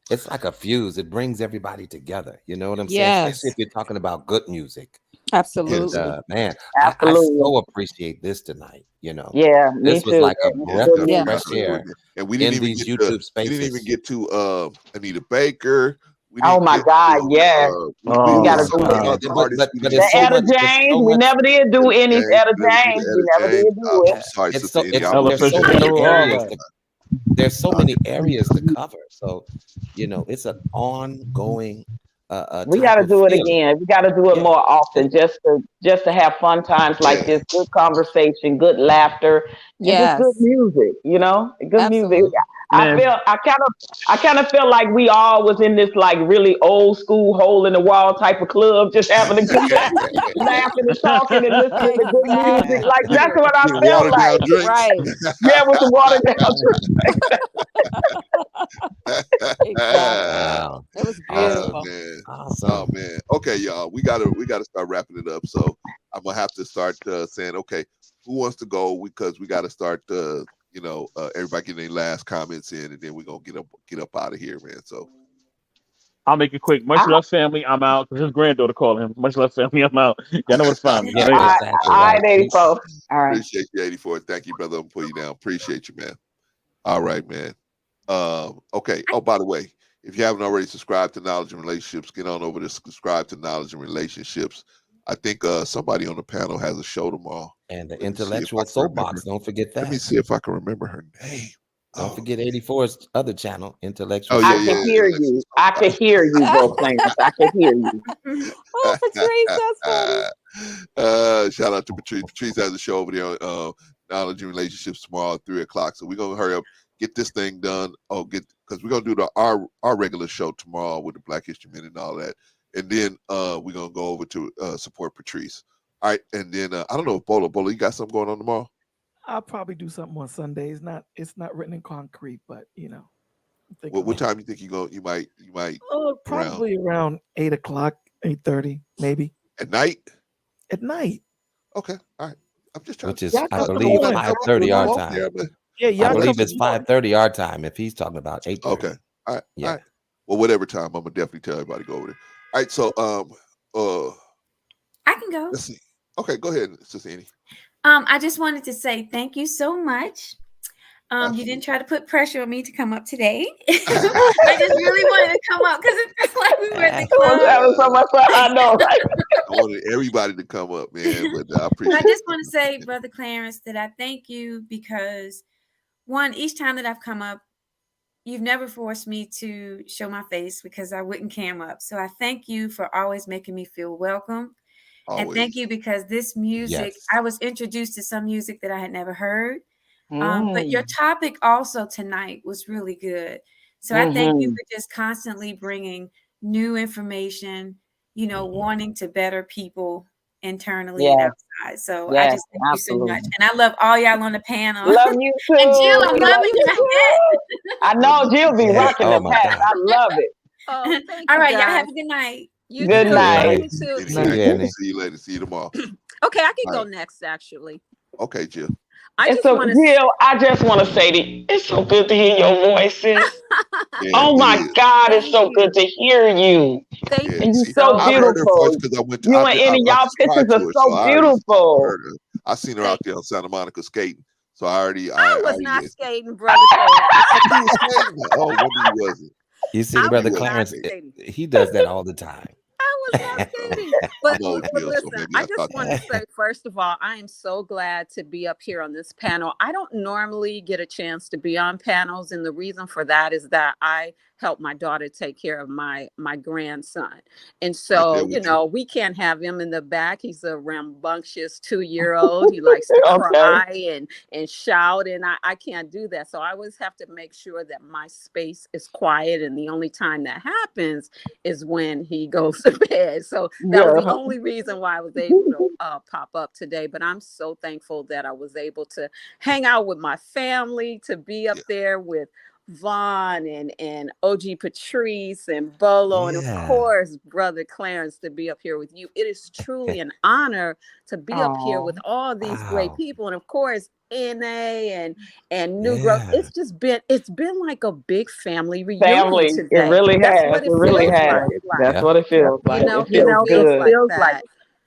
It's like a fuse. It brings everybody together. You know what I'm saying? Yes. Especially if you're talking about good music. Absolutely. And, man, Absolutely. I so appreciate this tonight. Yeah, me this was too. like a breath of Yeah. fresh air. And we didn't in even these get YouTube to, spaces. We didn't even get to Anita Baker. We Oh didn't my get God, to, yeah. we gotta do but The it's so Etta much. James, we never did do any Etta James. We never did do it. I'm sorry, It's Sister so, Eddie. it's, there's so many areas. There's so many areas to cover. So, it's an ongoing. We got to do it again. We got to do it more often, just to have fun times like this. Good conversation, good laughter, and just good Yes. music. Good music. Absolutely. I kind of felt like we all was in this like really old school hole in the wall type of club, just having a good time, laughing and talking and listening to good music. Like that's what I felt Watered down like. drinks. Right. Yeah, with the water down Exactly. It was beautiful. Oh man. Awesome. Oh man. Okay, y'all. We gotta start wrapping it up. So I'm gonna have to start saying, okay, who wants to go? Because we gotta start everybody getting their last comments in, and then we're gonna get up out of here, man. So I'll make it quick. Much love, family. I'm out. Because his granddaughter called him. Much love, family. I'm out. Y'all know where to find me. Yeah, right? exactly. All Right. right, 84. All right. appreciate you, 84. Thank you, brother. I'm putting you down. Appreciate you, man. All right, man. Okay. Oh, by the way, if you haven't already subscribed to Knowledge and Relationships, get on over to subscribe to Knowledge and Relationships. I think somebody on the panel has a show tomorrow. And the Let me see if I intellectual can soapbox. remember. Don't forget that. Let me see if I can remember her name. Don't forget 84's other channel, Intellectual. Oh yeah, I yeah. can hear you. I can hear you, bro, Clarence. I can hear you. Oh, Patrice, that's funny. Shout out to Patrice. Patrice has a show over there on Knowledge and Relationships tomorrow at 3 o'clock. So we're gonna hurry up, get this thing done. Because we're gonna do our regular show tomorrow with the Black History Minute and all that, and then we're gonna go over to support Patrice. All right, and then I don't know if Bolo, you got something going on tomorrow? I'll probably do something on Sunday. It's not written in concrete, but What time you think you might probably around 8:00, 8:30, maybe. At night? At night. Okay. All right. I'm just trying. Which is, I believe, 5:30 our time. Yeah, I believe it's 5:30 our time. If he's talking about 8:30. Okay. All right. Yeah. All right. Well, whatever time, I'm gonna definitely tell everybody to go over there. All right. So I can go. Let's see. Okay, go ahead, Sister Annie. I just wanted to say thank you so much. You didn't try to put pressure on me to come up today. I just really wanted to come up because it felt like we were at the club. That was so much fun. I know, right? I wanted everybody to come up, man, but I appreciate I just want to say, Brother Clarence, that I thank you because, one, each time that I've come up, you've never forced me to show my face because I wouldn't cam up. So I thank you for always making me feel welcome. Always. And thank you because this music, I was introduced to some music that I had never heard. But your topic also tonight was really good. So I thank you for just constantly bringing new information, wanting to better people internally and outside. So I just thank you so much. And I love all y'all on the panel. Love you too. And Jill, I'm loving your hat. I know Jill be rocking the hat. I love it. Oh, thank all you, right, guys. y'all have a good night. You good too. night. You too. See you later. See you tomorrow. Okay, I can go next, actually. Okay, Jill. I just want to say that it's so good to hear your voices. Oh my God, it's so good to hear you. Thank you. And you're so beautiful. You and Annie, y'all pictures are so beautiful. I seen her out there on Santa Monica skating. So I was not skating, brother. Oh, maybe he wasn't. You see, Brother Clarence, he does that all the time. I was not kidding. But listen, I just want to say, first of all, I am so glad to be up here on this panel. I don't normally get a chance to be on panels. And the reason for that is that I help my daughter take care of my grandson. And so, we can't have him in the back. He's a rambunctious 2-year-old. He likes to cry and shout. And I can't do that. So I always have to make sure that my space is quiet. And the only time that happens is when he goes to bed. So that was the only reason why I was able to pop up today. But I'm so thankful that I was able to hang out with my family, to be up there with Vaughn and OG Patrice and Bolo, and of course, Brother Clarence, to be up here with you. It is truly an honor to be up here with all these great people. And of course, NA and New Growth. It's been like a big family reunion today. It really has. It really has. That's what it feels like. It feels good.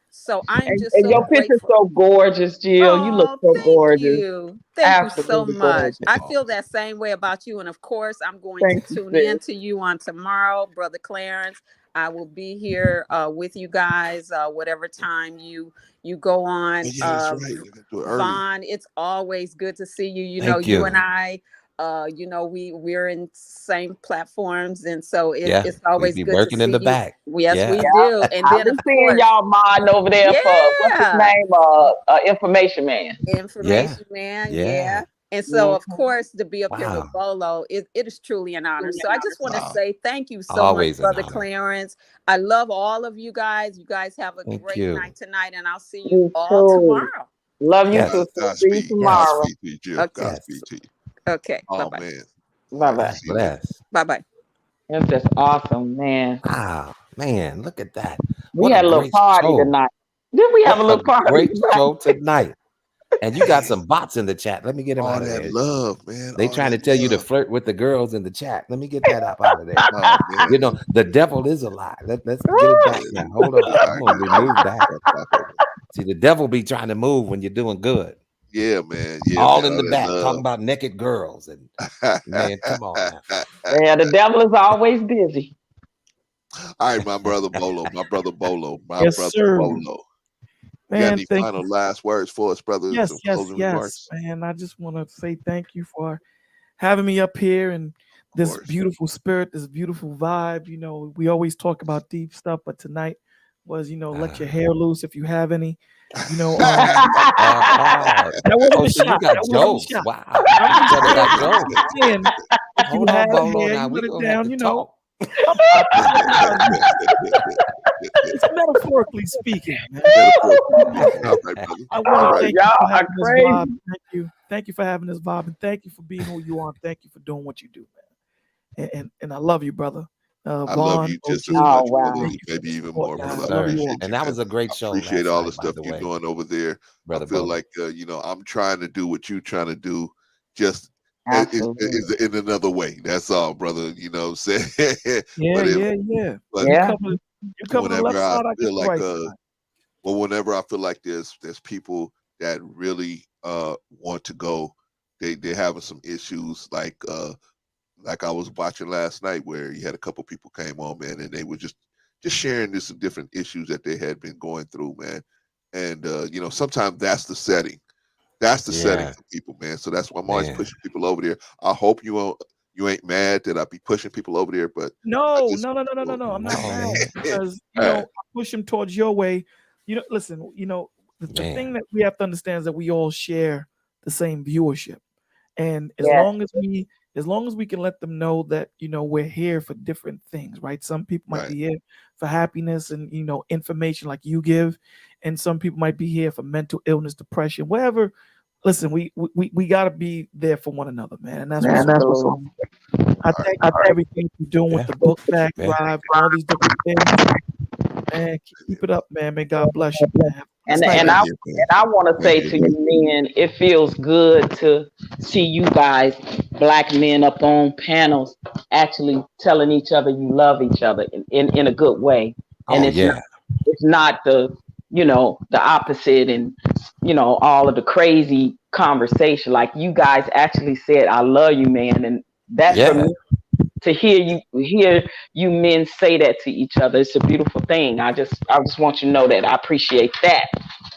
So I'm just and so your picture's so gorgeous, Jill. You look so gorgeous. Thank you so much. I feel that same way about you. And of course, I'm going to tune in to you on tomorrow, Brother Clarence. I will be here with you guys, whatever time you go on. Vaughn, it's always good to see you. You and I, we're in same platforms, and so it's always good working to see in the you. back. Yes, we do. And I've been seeing y'all mind over there for what's his name? Information Man. Information Man, yeah. And so, of course, to be up here with Bolo, it is truly an honor. So I just want to say thank you so much, Brother Clarence. I love all of you guys. You guys have a great night tonight, and I'll see you all tomorrow. Love you, sister. See you tomorrow. Okay. Oh, bye-bye. man. Bye-bye. Bye-bye. That's just awesome, man. Wow, man, look at that. We had a little party tonight. Did we have a little party? Great show tonight. And you got some bots in the chat. Let me get them out of there. Love, man. They trying to tell you to flirt with the girls in the chat. Let me get that up out of there. The devil is a lie. Let's get it back now. Hold on. I'm gonna remove that. See, the devil be trying to move when you're doing good. Yeah, man. All in the back, talking about naked girls. And man, come on now. Yeah, the devil is always busy. All right, my brother Bolo. Bolo. Man, you got any final last words for us, brother? Yes, man. I just want to say thank you for having me up here and this beautiful spirit, this beautiful vibe. We always talk about deep stuff, but tonight was, let your hair loose if you have any. That wasn't a so shot. you got That wasn't a jokes. shot. Wow. I'm just Brother got saying, jokes. if you Hold on, have Bolo. hair, Now you we let it gonna have down, to talk. It's metaphorically speaking, man. I want to thank you Y'all for are having this crazy. vibe. Thank you for having this vibe, and thank you for being who you are. Thank you for doing what you do, man. And I love you, brother. I Vaughn, love you just as OG, much, wow. brother. Maybe even more, guys. brother. I love I you all. appreciate And you, that man. was a great show. Appreciate last all night, the stuff by the you're way. doing over there. Brother I feel Bolo. like I'm trying to do what you're trying to do, just Absolutely. in another way. That's all, brother. You know what I'm saying? Yeah. But You cover the whenever left I side, I get feel the like right side. whenever I feel like there's people that really want to go, they're having some issues like I was watching last night where you had a couple people came on, man, and they were just sharing this different issues that they had been going through, man. And sometimes that's the setting. That's the setting for people, man. So that's why I'm always pushing people over there. I hope you ain't mad that I be pushing people over there, but No. I'm not mad because I push them towards your way. Listen. The thing that we have to understand is that we all share the same viewership, and as long as we can let them know that we're here for different things, right? Some people might be here for happiness and information like you give, and some people might be here for mental illness, depression, whatever. Listen, we got to be there for one another, man, and that's what's up. I thank you for everything you're doing with the book bag drive, all these different things. Man, keep it up, man. May God bless you, man. And I want to say to you men, it feels good to see you guys, black men, up on panels, actually telling each other you love each other in a good way. And it's not the the opposite, and all of the crazy conversation. Like you guys actually said, "I love you, man," and that's for me. To hear you men say that to each other, it's a beautiful thing. I just want you to know that I appreciate that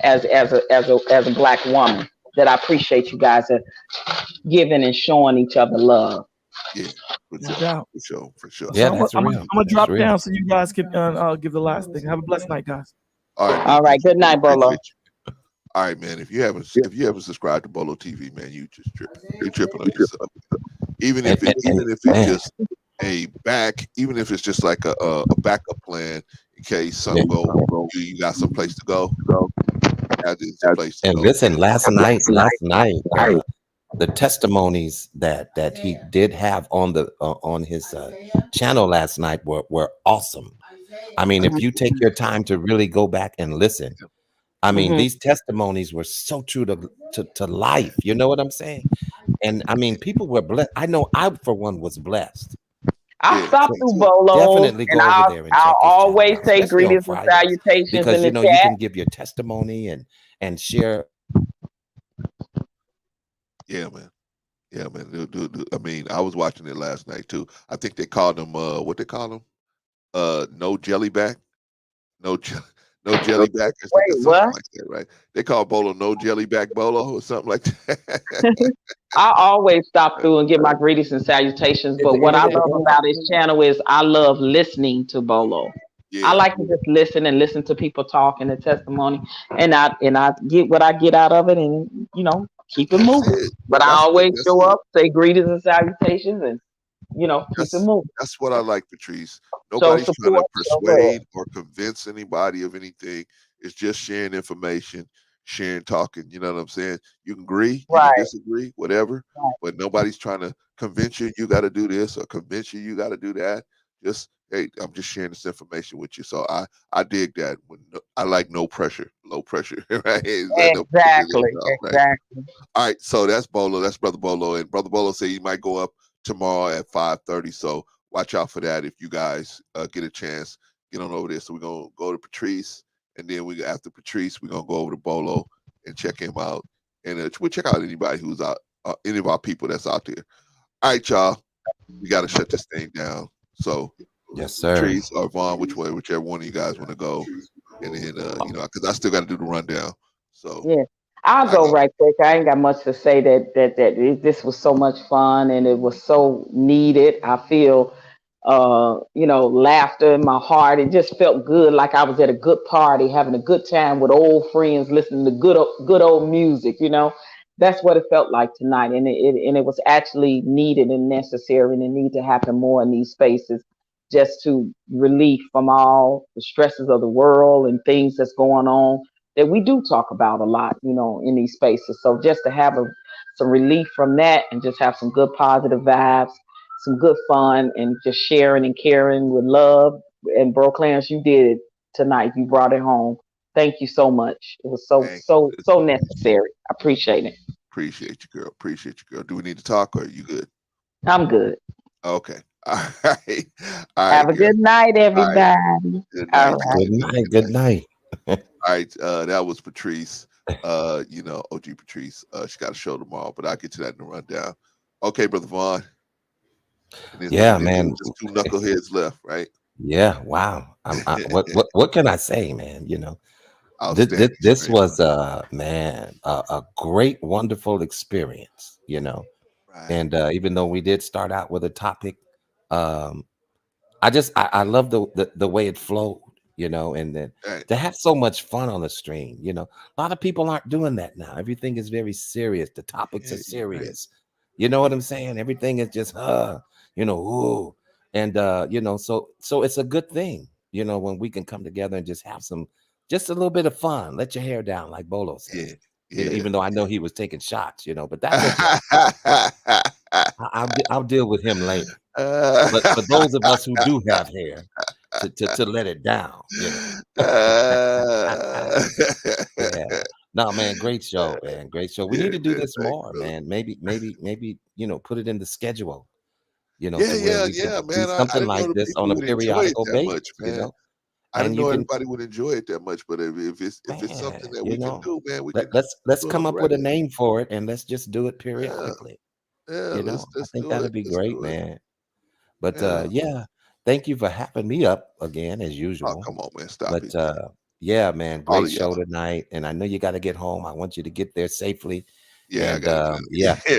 as a black woman, that I appreciate you guys are giving and showing each other love. Yeah, for sure. So I'm gonna drop down so you guys can give the last thing. Have a blessed night, guys. All right. Good night, Bolo. All right, man. If you haven't subscribed to Bolo TV, man, you just tripping. You're tripping on yourself. Even if it's just even if it's just like a backup plan in case something go wrong, you got some place to go. And listen, last night, the testimonies that he did have on his channel last night were awesome. I mean, if you take your time to really go back and listen, I mean, these testimonies were so true to life. You know what I'm saying? And I mean, people were blessed. I know I, for one, was blessed. I stopped through Bolo, definitely go and over there and I'll always out, say greetings and salutations because in the you chat. can give your testimony and share. Yeah, man. I mean, I was watching it last night too. I think they called him what they call him? No jellyback, no jellyback, or something like that, right? They call Bolo no jellyback Bolo or something like that. I always stop through and give my greetings and salutations. But what I love about his channel is I love listening to Bolo. I like to just listen to people talk and the testimony, and I get what I get out of it, and keep it moving. But I always show up, say greetings and salutations, and keep it moving. That's what I like, Patrice. Nobody's trying to persuade or convince anybody of anything. It's just sharing information, sharing, talking. You know what I'm saying? You can agree, you can disagree, whatever. But nobody's trying to convince you got to do this or convince you got to do that. Just hey, I'm just sharing this information with you. So I dig that. I like no pressure, low pressure, right? Exactly. All right, so that's Bolo. That's Brother Bolo, and Brother Bolo said he might go up tomorrow at 5:30. So watch out for that. If you guys get a chance, get on over there. So we're gonna go to Patrice, and then after Patrice, we're gonna go over to Bolo and check him out, and we'll check out anybody who's out, any of our people that's out there. All right, y'all, we got to shut this thing down. So yes, sir. Patrice or Vaughn, whichever one of you guys want to go, and then because I still got to do the rundown. So yeah. I'll go right quick. I ain't got much to say. That this was so much fun and it was so needed. I feel laughter in my heart. It just felt good, like I was at a good party, having a good time with old friends, listening to good old music. That's what it felt like tonight, and it was actually needed and necessary, and it need to happen more in these spaces, just to relief from all the stresses of the world and things that's going on that we do talk about a lot, in these spaces. So just to have some relief from that, and just have some good positive vibes, some good fun, and just sharing and caring with love. And Bro Clarence, you did it tonight. You brought it home. Thank you so much. It was so necessary. I appreciate it. Appreciate you, girl. Appreciate you, girl. Do we need to talk, or are you good? I'm good. Okay. All right. All right. Have a good night, everybody. Right. Good night. All right. Good night. All right. That was Patrice. OG Patrice. She got a show tomorrow, but I'll get to that in the rundown. Okay, Brother Vaughn. Yeah, man. Just 2 knuckleheads left, right? Yeah. Wow. What can I say, man? This was man, a great, wonderful experience, Right. And even though we did start out with a topic, I love the way it flowed, and then to have so much fun on the stream. A lot of people aren't doing that now. Everything is very serious. The topics are serious. You know what I'm saying? Everything is just ooh. And so it's a good thing, when we can come together and just have just a little bit of fun. Let your hair down, like Bolo says. Even though I know he was taking shots, but that's okay. I'll deal with him later. But for those of us who do have hair, to let it down, Yeah. No, man, great show, man. Great show. We need to do this more, man. Maybe, put it in the schedule. To where we can do man. something like this on a periodical basis, man. I didn't know everybody would enjoy it that much, but if it's something that we can do, man, let's come up with a name for it, and let's just do it periodically. I think that'd be great, man. But thank you for having me up again as usual. Oh, come on, man, stop it. Yeah, man, great show tonight, and I know you got to get home. I want you to get there safely. Yeah, and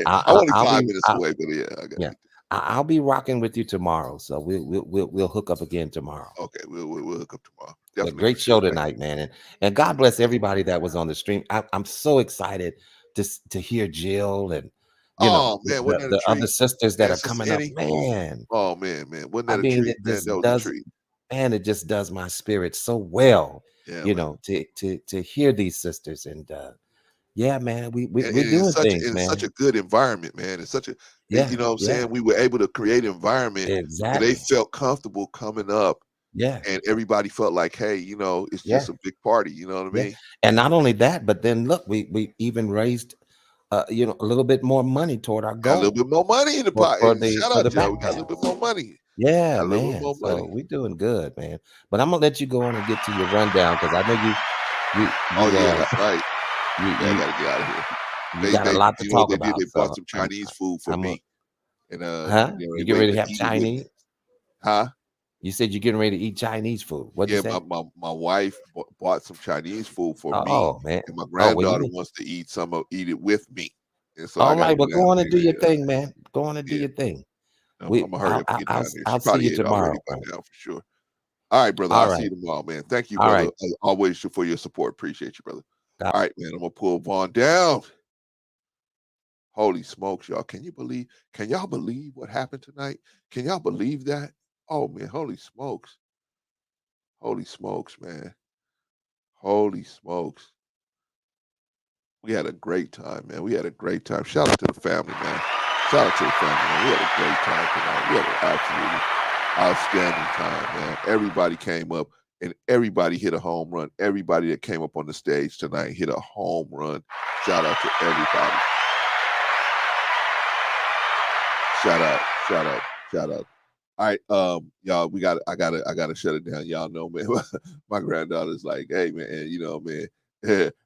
I'm only 5 minutes away, but I got. I'll be rocking with you tomorrow, so we'll hook up again tomorrow. Okay, we'll hook up tomorrow. Definitely. Great show tonight, man, and God bless everybody that was on the stream. I'm so excited to hear Jill and the other sisters that are coming up, man. Oh man, wasn't that a treat? Man, that was a treat. And it just does my spirit so well, to hear these sisters and. Yeah, man, we're doing things, man. It's such a good environment, man. It's such a, you know what I'm saying? We were able to create an environment where they felt comfortable coming up. Yeah. And everybody felt like, hey, it's just a big party. You know what I mean? And not only that, but then look, we even raised, a little bit more money toward our goal. A little bit more money in the pot. Shout out, Joe. Got a little bit more money. Yeah, man. So we're doing good, man. But I'm gonna let you go on and get to your rundown because I know you. That's right. I gotta get out of here. You got a lot to talk about. They bought some Chinese food for me. And you getting ready to have Chinese? Huh? You said you're getting ready to eat Chinese food. What'd you say? My wife bought some Chinese food for me. Oh man! And my granddaughter wants to eat it with me. And so all right, well, go on and do your thing, man. Go on and do your thing. I'm gonna hurry up and get down here. I'll see you tomorrow. For sure. All right, brother. I'll see you tomorrow, man. Thank you, brother. Always for your support. Appreciate you, brother. All right, man. I'm gonna pull Vaughn down. Holy smokes, y'all! Can y'all believe what happened tonight? Can y'all believe that? Oh man, holy smokes! Holy smokes, man! Holy smokes! We had a great time, man. We had a great time. Shout out to the family, man. Shout out to the family, man. We had a great time tonight. We had an absolutely outstanding time, man. Everybody came up. And everybody hit a home run. Everybody that came up on the stage tonight hit a home run. Shout out to everybody. Shout out. All right, y'all, I gotta shut it down. Y'all know, man. My granddaughter's like, hey, man, man,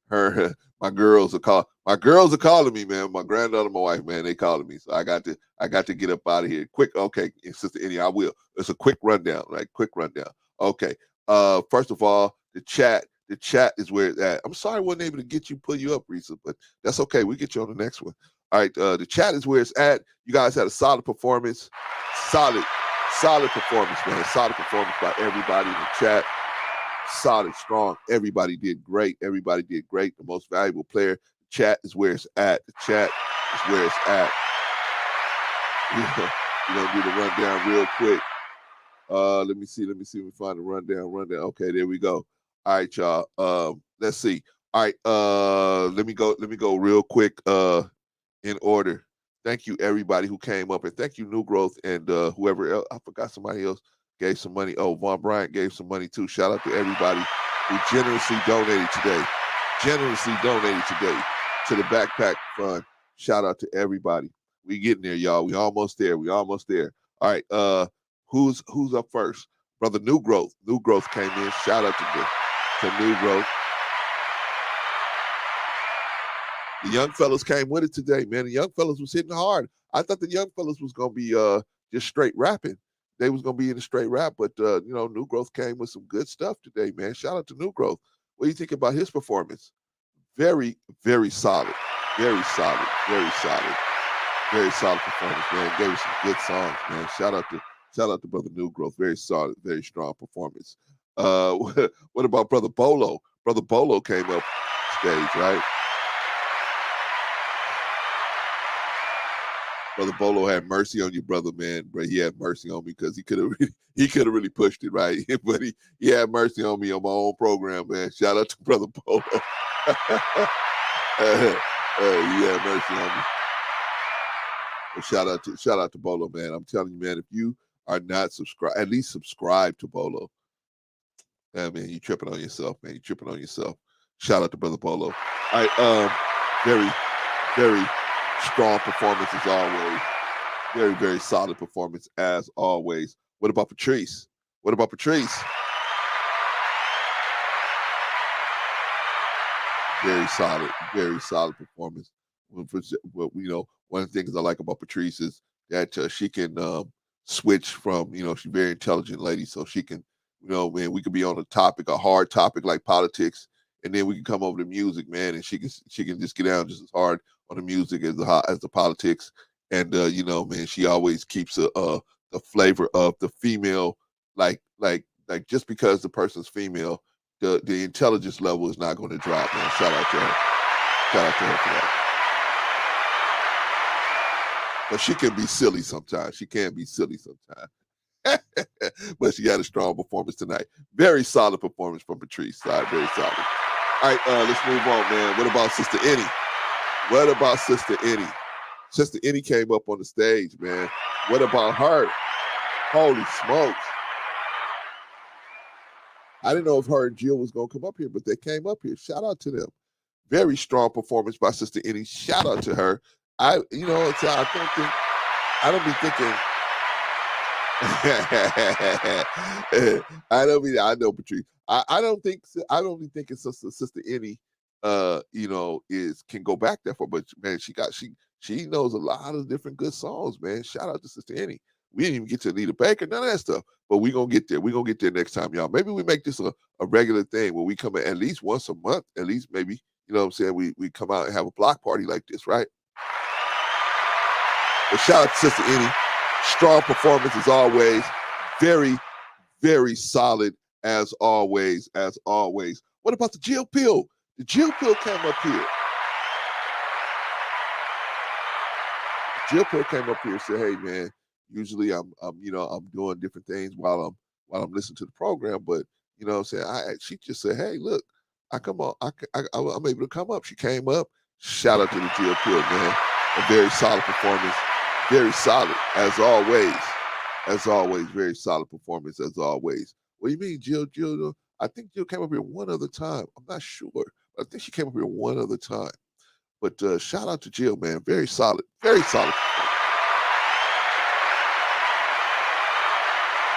my girls are calling me, man. My granddaughter, my wife, man, they calling me. So I got to get up out of here. Quick, okay, Sister Annie, I will. It's a quick rundown, right? Quick rundown. Okay. First of all, the chat is where it's at. I'm sorry I wasn't able to pull you up, Risa, but that's okay. We'll get you on the next one. All right, the chat is where it's at. You guys had a solid performance. Solid. Solid performance, man. Solid performance by everybody in the chat. Solid, strong. Everybody did great. Everybody did great. The most valuable player. The chat is where it's at. The chat is where it's at. Yeah. We're going to do the rundown real quick. Let me see. Let me find the rundown. Okay, there we go. All right, y'all. Let's see. All right. Let me go real quick in order. Thank you, everybody who came up, and thank you, New Growth, and whoever else. I forgot somebody else gave some money. Oh, Von Bryant gave some money too. Shout out to everybody who generously donated today. To the backpack fund. Shout out to everybody. We getting there, y'all. We almost there. All right. Who's up first? Brother New Growth. New Growth came in. Shout out to New Growth. The young fellas came with it today, man. The young fellas was hitting hard. I thought the young fellas was gonna be just straight rapping. They was gonna be in a straight rap, but New Growth came with some good stuff today, man. Shout out to New Growth. What do you think about his performance? Very, very solid. Very solid performance, man. Gave us some good songs, man. Shout out to Brother New Growth. Very solid, very strong performance. What about Brother Bolo? Brother Bolo came up stage, right? Brother Bolo had mercy on you, brother, man. But he had mercy on me because he could have really pushed it, right? But he had mercy on me on my own program, man. Shout out to Brother Bolo. He had mercy on me. But shout out to Bolo, man. I'm telling you, man, if you are not subscribed, at least subscribe to Bolo. Yeah, man, you tripping on yourself, man. You tripping on yourself. Shout out to Brother Bolo. All right, very, very strong performance as always. Very, very solid performance as always. What about Patrice? Very solid performance. One of the things I like about Patrice is that she can switch from, she's a very intelligent lady, so she can, man, we could be on a hard topic like politics, and then we can come over to music, man, and she can just get down just as hard on the music as the politics, and man, she always keeps the flavor of the female, like just because the person's female, the intelligence level is not going to drop, man. Shout out to her for that. But she can be silly sometimes. But she had a strong performance tonight. Very solid performance from Patrice. Very solid. All right, let's move on, man. What about Sister Annie? Sister Annie came up on the stage, man. What about her? Holy smokes. I didn't know if her and Jill was going to come up here, but they came up here. Shout out to them. Very strong performance by Sister Annie. Shout out to her. I don't be thinking. I know, Patrice. I don't be thinking Sister Annie, can go back that far. But man, she knows a lot of different good songs, man. Shout out to Sister Annie. We didn't even get to Anita Baker, none of that stuff. But we're gonna get there. We're gonna get there next time, y'all. Maybe we make this a regular thing where we come in at least once a month, at least maybe, we come out and have a block party like this, right? But shout out to Sister Annie. Strong performance as always. Very, very solid as always. What about the Jill Pill? The Jill Pill came up here. Jill Pill came up here and said, "Hey, man, usually I'm doing different things while I'm listening to the program, but she just said, hey, look, I'm able to come up." She came up. Shout out to the Jill Pill, man. A very solid performance. Very solid, as always. Very solid performance, as always. What do you mean, Jill? I think Jill came up here one other time. I'm not sure. I think she came up here one other time. But shout out to Jill, man. Very solid. Very solid.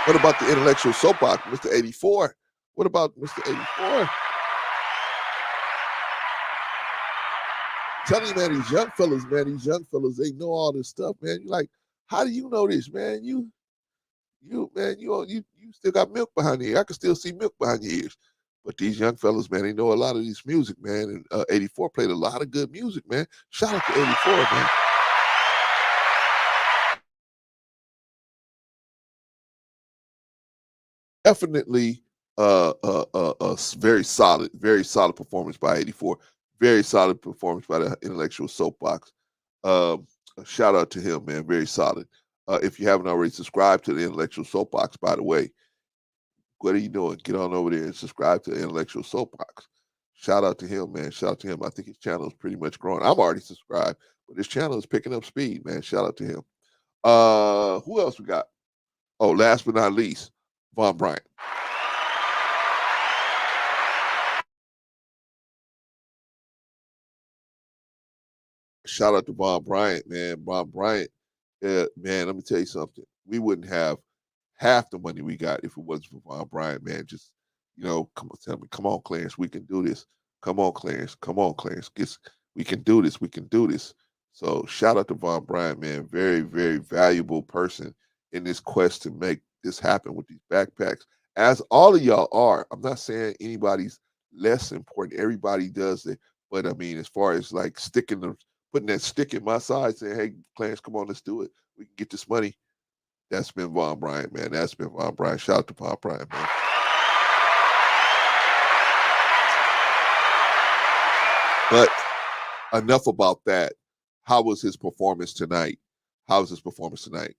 What about the intellectual soapbox, Mr. 84? What about Mr. 84? Tell you, man, these young fellas, they know all this stuff, man. You're like, how do you know this, man? You still got milk behind your ear. I can still see milk behind your ears. But these young fellas, man, they know a lot of this music, man. And 84 played a lot of good music, man. Shout out to 84, man. definitely very solid performance by 84. Very solid performance by the Intellectual Soapbox. Shout out to him, man. Very solid. If you haven't already subscribed to the Intellectual Soapbox, by the way, what are you doing? Get on over there and subscribe to the Intellectual Soapbox. Shout out to him, man. Shout out to him. I think his channel is pretty much growing. I'm already subscribed, but his channel is picking up speed, man. Shout out to him. Who else we got? Oh, last but not least, Von Bryant. Shout out to Von Bryant, man. Von Bryant, man, let me tell you something. We wouldn't have half the money we got if it wasn't for Von Bryant, man. Just, come on, tell me, come on, Clarence, we can do this. Come on, Clarence. Come on, Clarence. We can do this. We can do this. So shout out to Von Bryant, man. Very, very valuable person in this quest to make this happen with these backpacks. As all of y'all are. I'm not saying anybody's less important. Everybody does it. But I mean, as far as like putting that stick in my side, saying, hey, Clarence, come on, let's do it. We can get this money. That's been Von Bryant, man. That's been Von Bryant. Shout out to Von Bryant, man. But enough about that. How was his performance tonight? How was his performance tonight?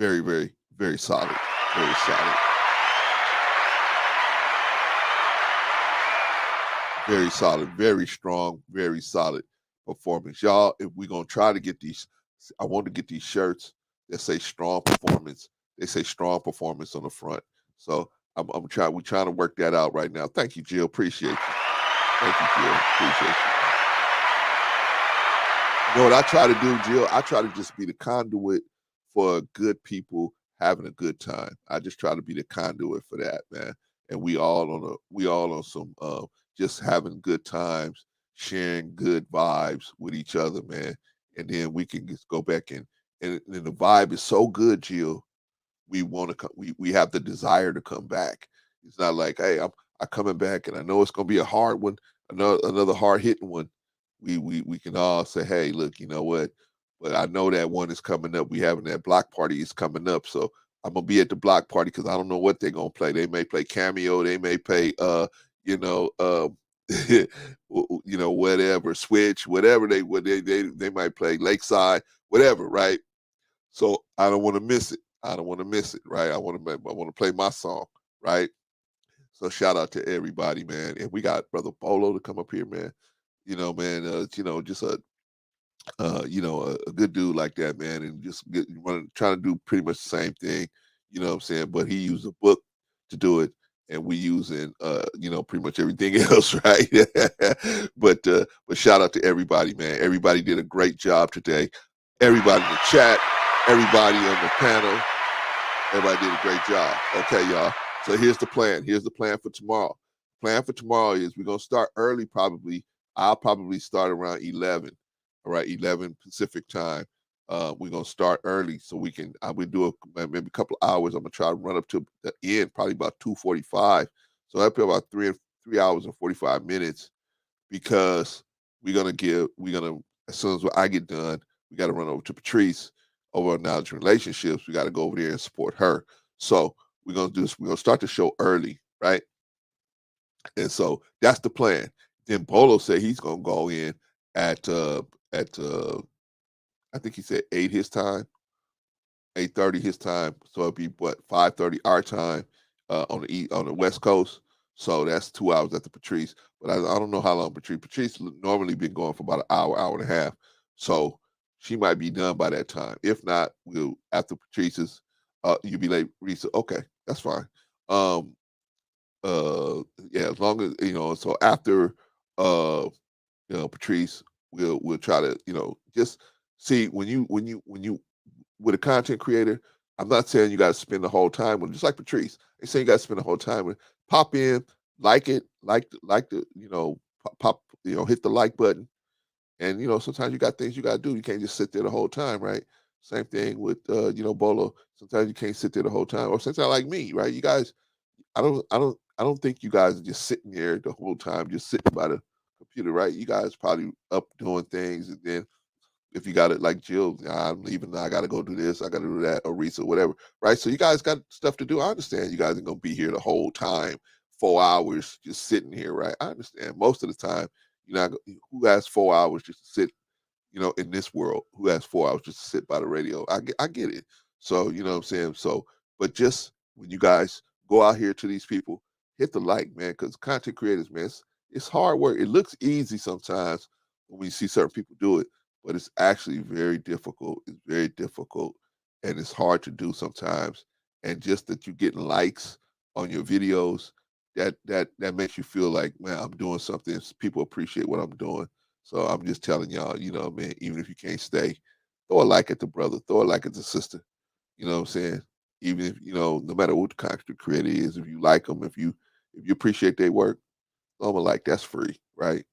Very, very, very solid. Very solid. Very solid. Very strong. Very solid performance. Y'all, if we're going to try to get these, I want to get these shirts that say strong performance. They say strong performance on the front. So we're trying to work that out right now. Thank you, Jill. Appreciate you. Thank you, Jill. Appreciate you. You know what I try to do, Jill? I try to just be the conduit for good people having a good time. I just try to be the conduit for that, man. And we all on some just having good times, sharing good vibes with each other, man. And then we can just go back and the vibe is so good, Jill. We want to come. We have the desire to come back. It's not like, hey, I'm coming back, and I know it's gonna be a hard one, another hard hitting one. We can all say, hey, look, you know what? But I know that one is coming up. We having that block party is coming up, so I'm gonna be at the block party because I don't know what they're gonna play. They may play Cameo. They may play, whatever, Switch, whatever they might play, Lakeside, whatever, right? So I don't want to miss it. I don't want to miss it, right? I want to play my song, right? So shout out to everybody, man. And we got Brother Bolo to come up here, man. Man, just a good dude like that, man, and just trying to do pretty much the same thing, you know what I'm saying? But he used a book to do it, and we using pretty much everything else, right? But shout out to everybody, man. Everybody did a great job today. Everybody in the chat, everybody on the panel, everybody did a great job. Okay, y'all. So here's the plan. Here's the plan for tomorrow. Plan for tomorrow is we're gonna start early, probably. I'll probably start around 11. All right, 11 Pacific time. We're gonna start early so we can. I will do maybe a couple of hours. I'm gonna try to run up to the end, probably about 2:45. So that'll be about 3 hours and 45 minutes because we're gonna as soon as I get done, we got to run over to Patrice over on Knowledge Relationships. We got to go over there and support her. So we're gonna do this. We're gonna start the show early, right? And so that's the plan. Then Bolo said he's gonna go in at I think he said 8 his time, 8:30 his time. So it'll be what 5:30 our time on the West Coast. So that's 2 hours after Patrice. But I don't know how long Patrice normally been going for about an hour, hour and a half. So she might be done by that time. If not, we'll after Patrice's you'll be late, Risa. Okay, that's fine. Yeah, as long as so after Patrice, we'll try to just see when you with a content creator. I'm not saying you got to spend the whole time with just like Patrice. I'm saying you got to spend the whole time with pop in, like it, like the pop hit the like button, and sometimes you got things you got to do. You can't just sit there the whole time, right? Same thing with Bolo. Sometimes you can't sit there the whole time, or sometimes like me, right? You guys, I don't think you guys are just sitting there the whole time, just sitting by the computer, right? You guys probably up doing things, and then if you got it like Jill, I'm leaving, I got to go do this, I got to do that, or Risa, whatever, right? So you guys got stuff to do. I understand you guys are going to be here the whole time, 4 hours just sitting here, right? I understand. Most of the time, who has 4 hours just to sit, in this world, who has 4 hours just to sit by the radio? I get it. So, you know what I'm saying? So, but just when you guys go out here to these people, hit the like, man, because content creators, man, it's hard work. It looks easy sometimes when you see certain people do it, but it's actually very difficult. It's very difficult, and it's hard to do sometimes. And just that you're getting likes on your videos, that makes you feel like, man, I'm doing something. People appreciate what I'm doing. So I'm just telling y'all, man, even if you can't stay, throw a like at the brother, throw a like at the sister. You know what I'm saying? Even if, no matter what the content creator is, if you like them, if you appreciate their work, throw them a like. That's free, right?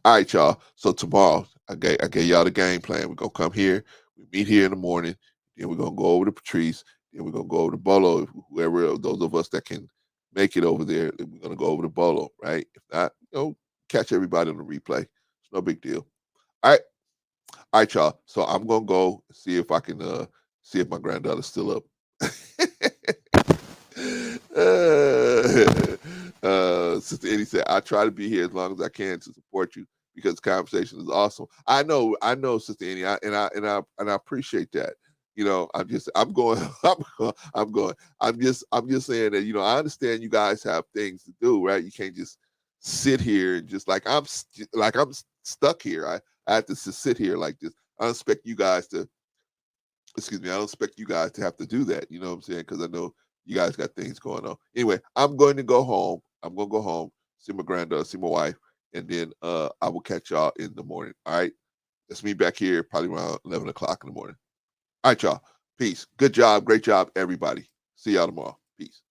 All right, y'all. So tomorrow, I gave y'all the game plan. We're gonna come here, we meet here in the morning, then we're gonna go over to Patrice, then we're gonna go over to Bolo, whoever those of us that can make it over there, we're gonna go over to Bolo, right? If not, catch everybody on the replay. It's no big deal. All right, y'all. So I'm gonna go see if I can see if my granddaughter's still up. Sister Eddie said, I try to be here as long as I can to support you because the conversation is awesome. I know, Sister Eddie, and I appreciate that. I'm just saying that, I understand you guys have things to do, right? You can't just sit here and just like I'm stuck here. I have to sit here like this. I don't expect you guys to have to do that. You know what I'm saying? Because I know you guys got things going on. Anyway, I'm going to go home. I'm going to go home, see my granddaughter, see my wife, and then I will catch y'all in the morning. All right? That's me back here probably around 11 o'clock in the morning. All right, y'all. Peace. Good job. Great job, everybody. See y'all tomorrow. Peace.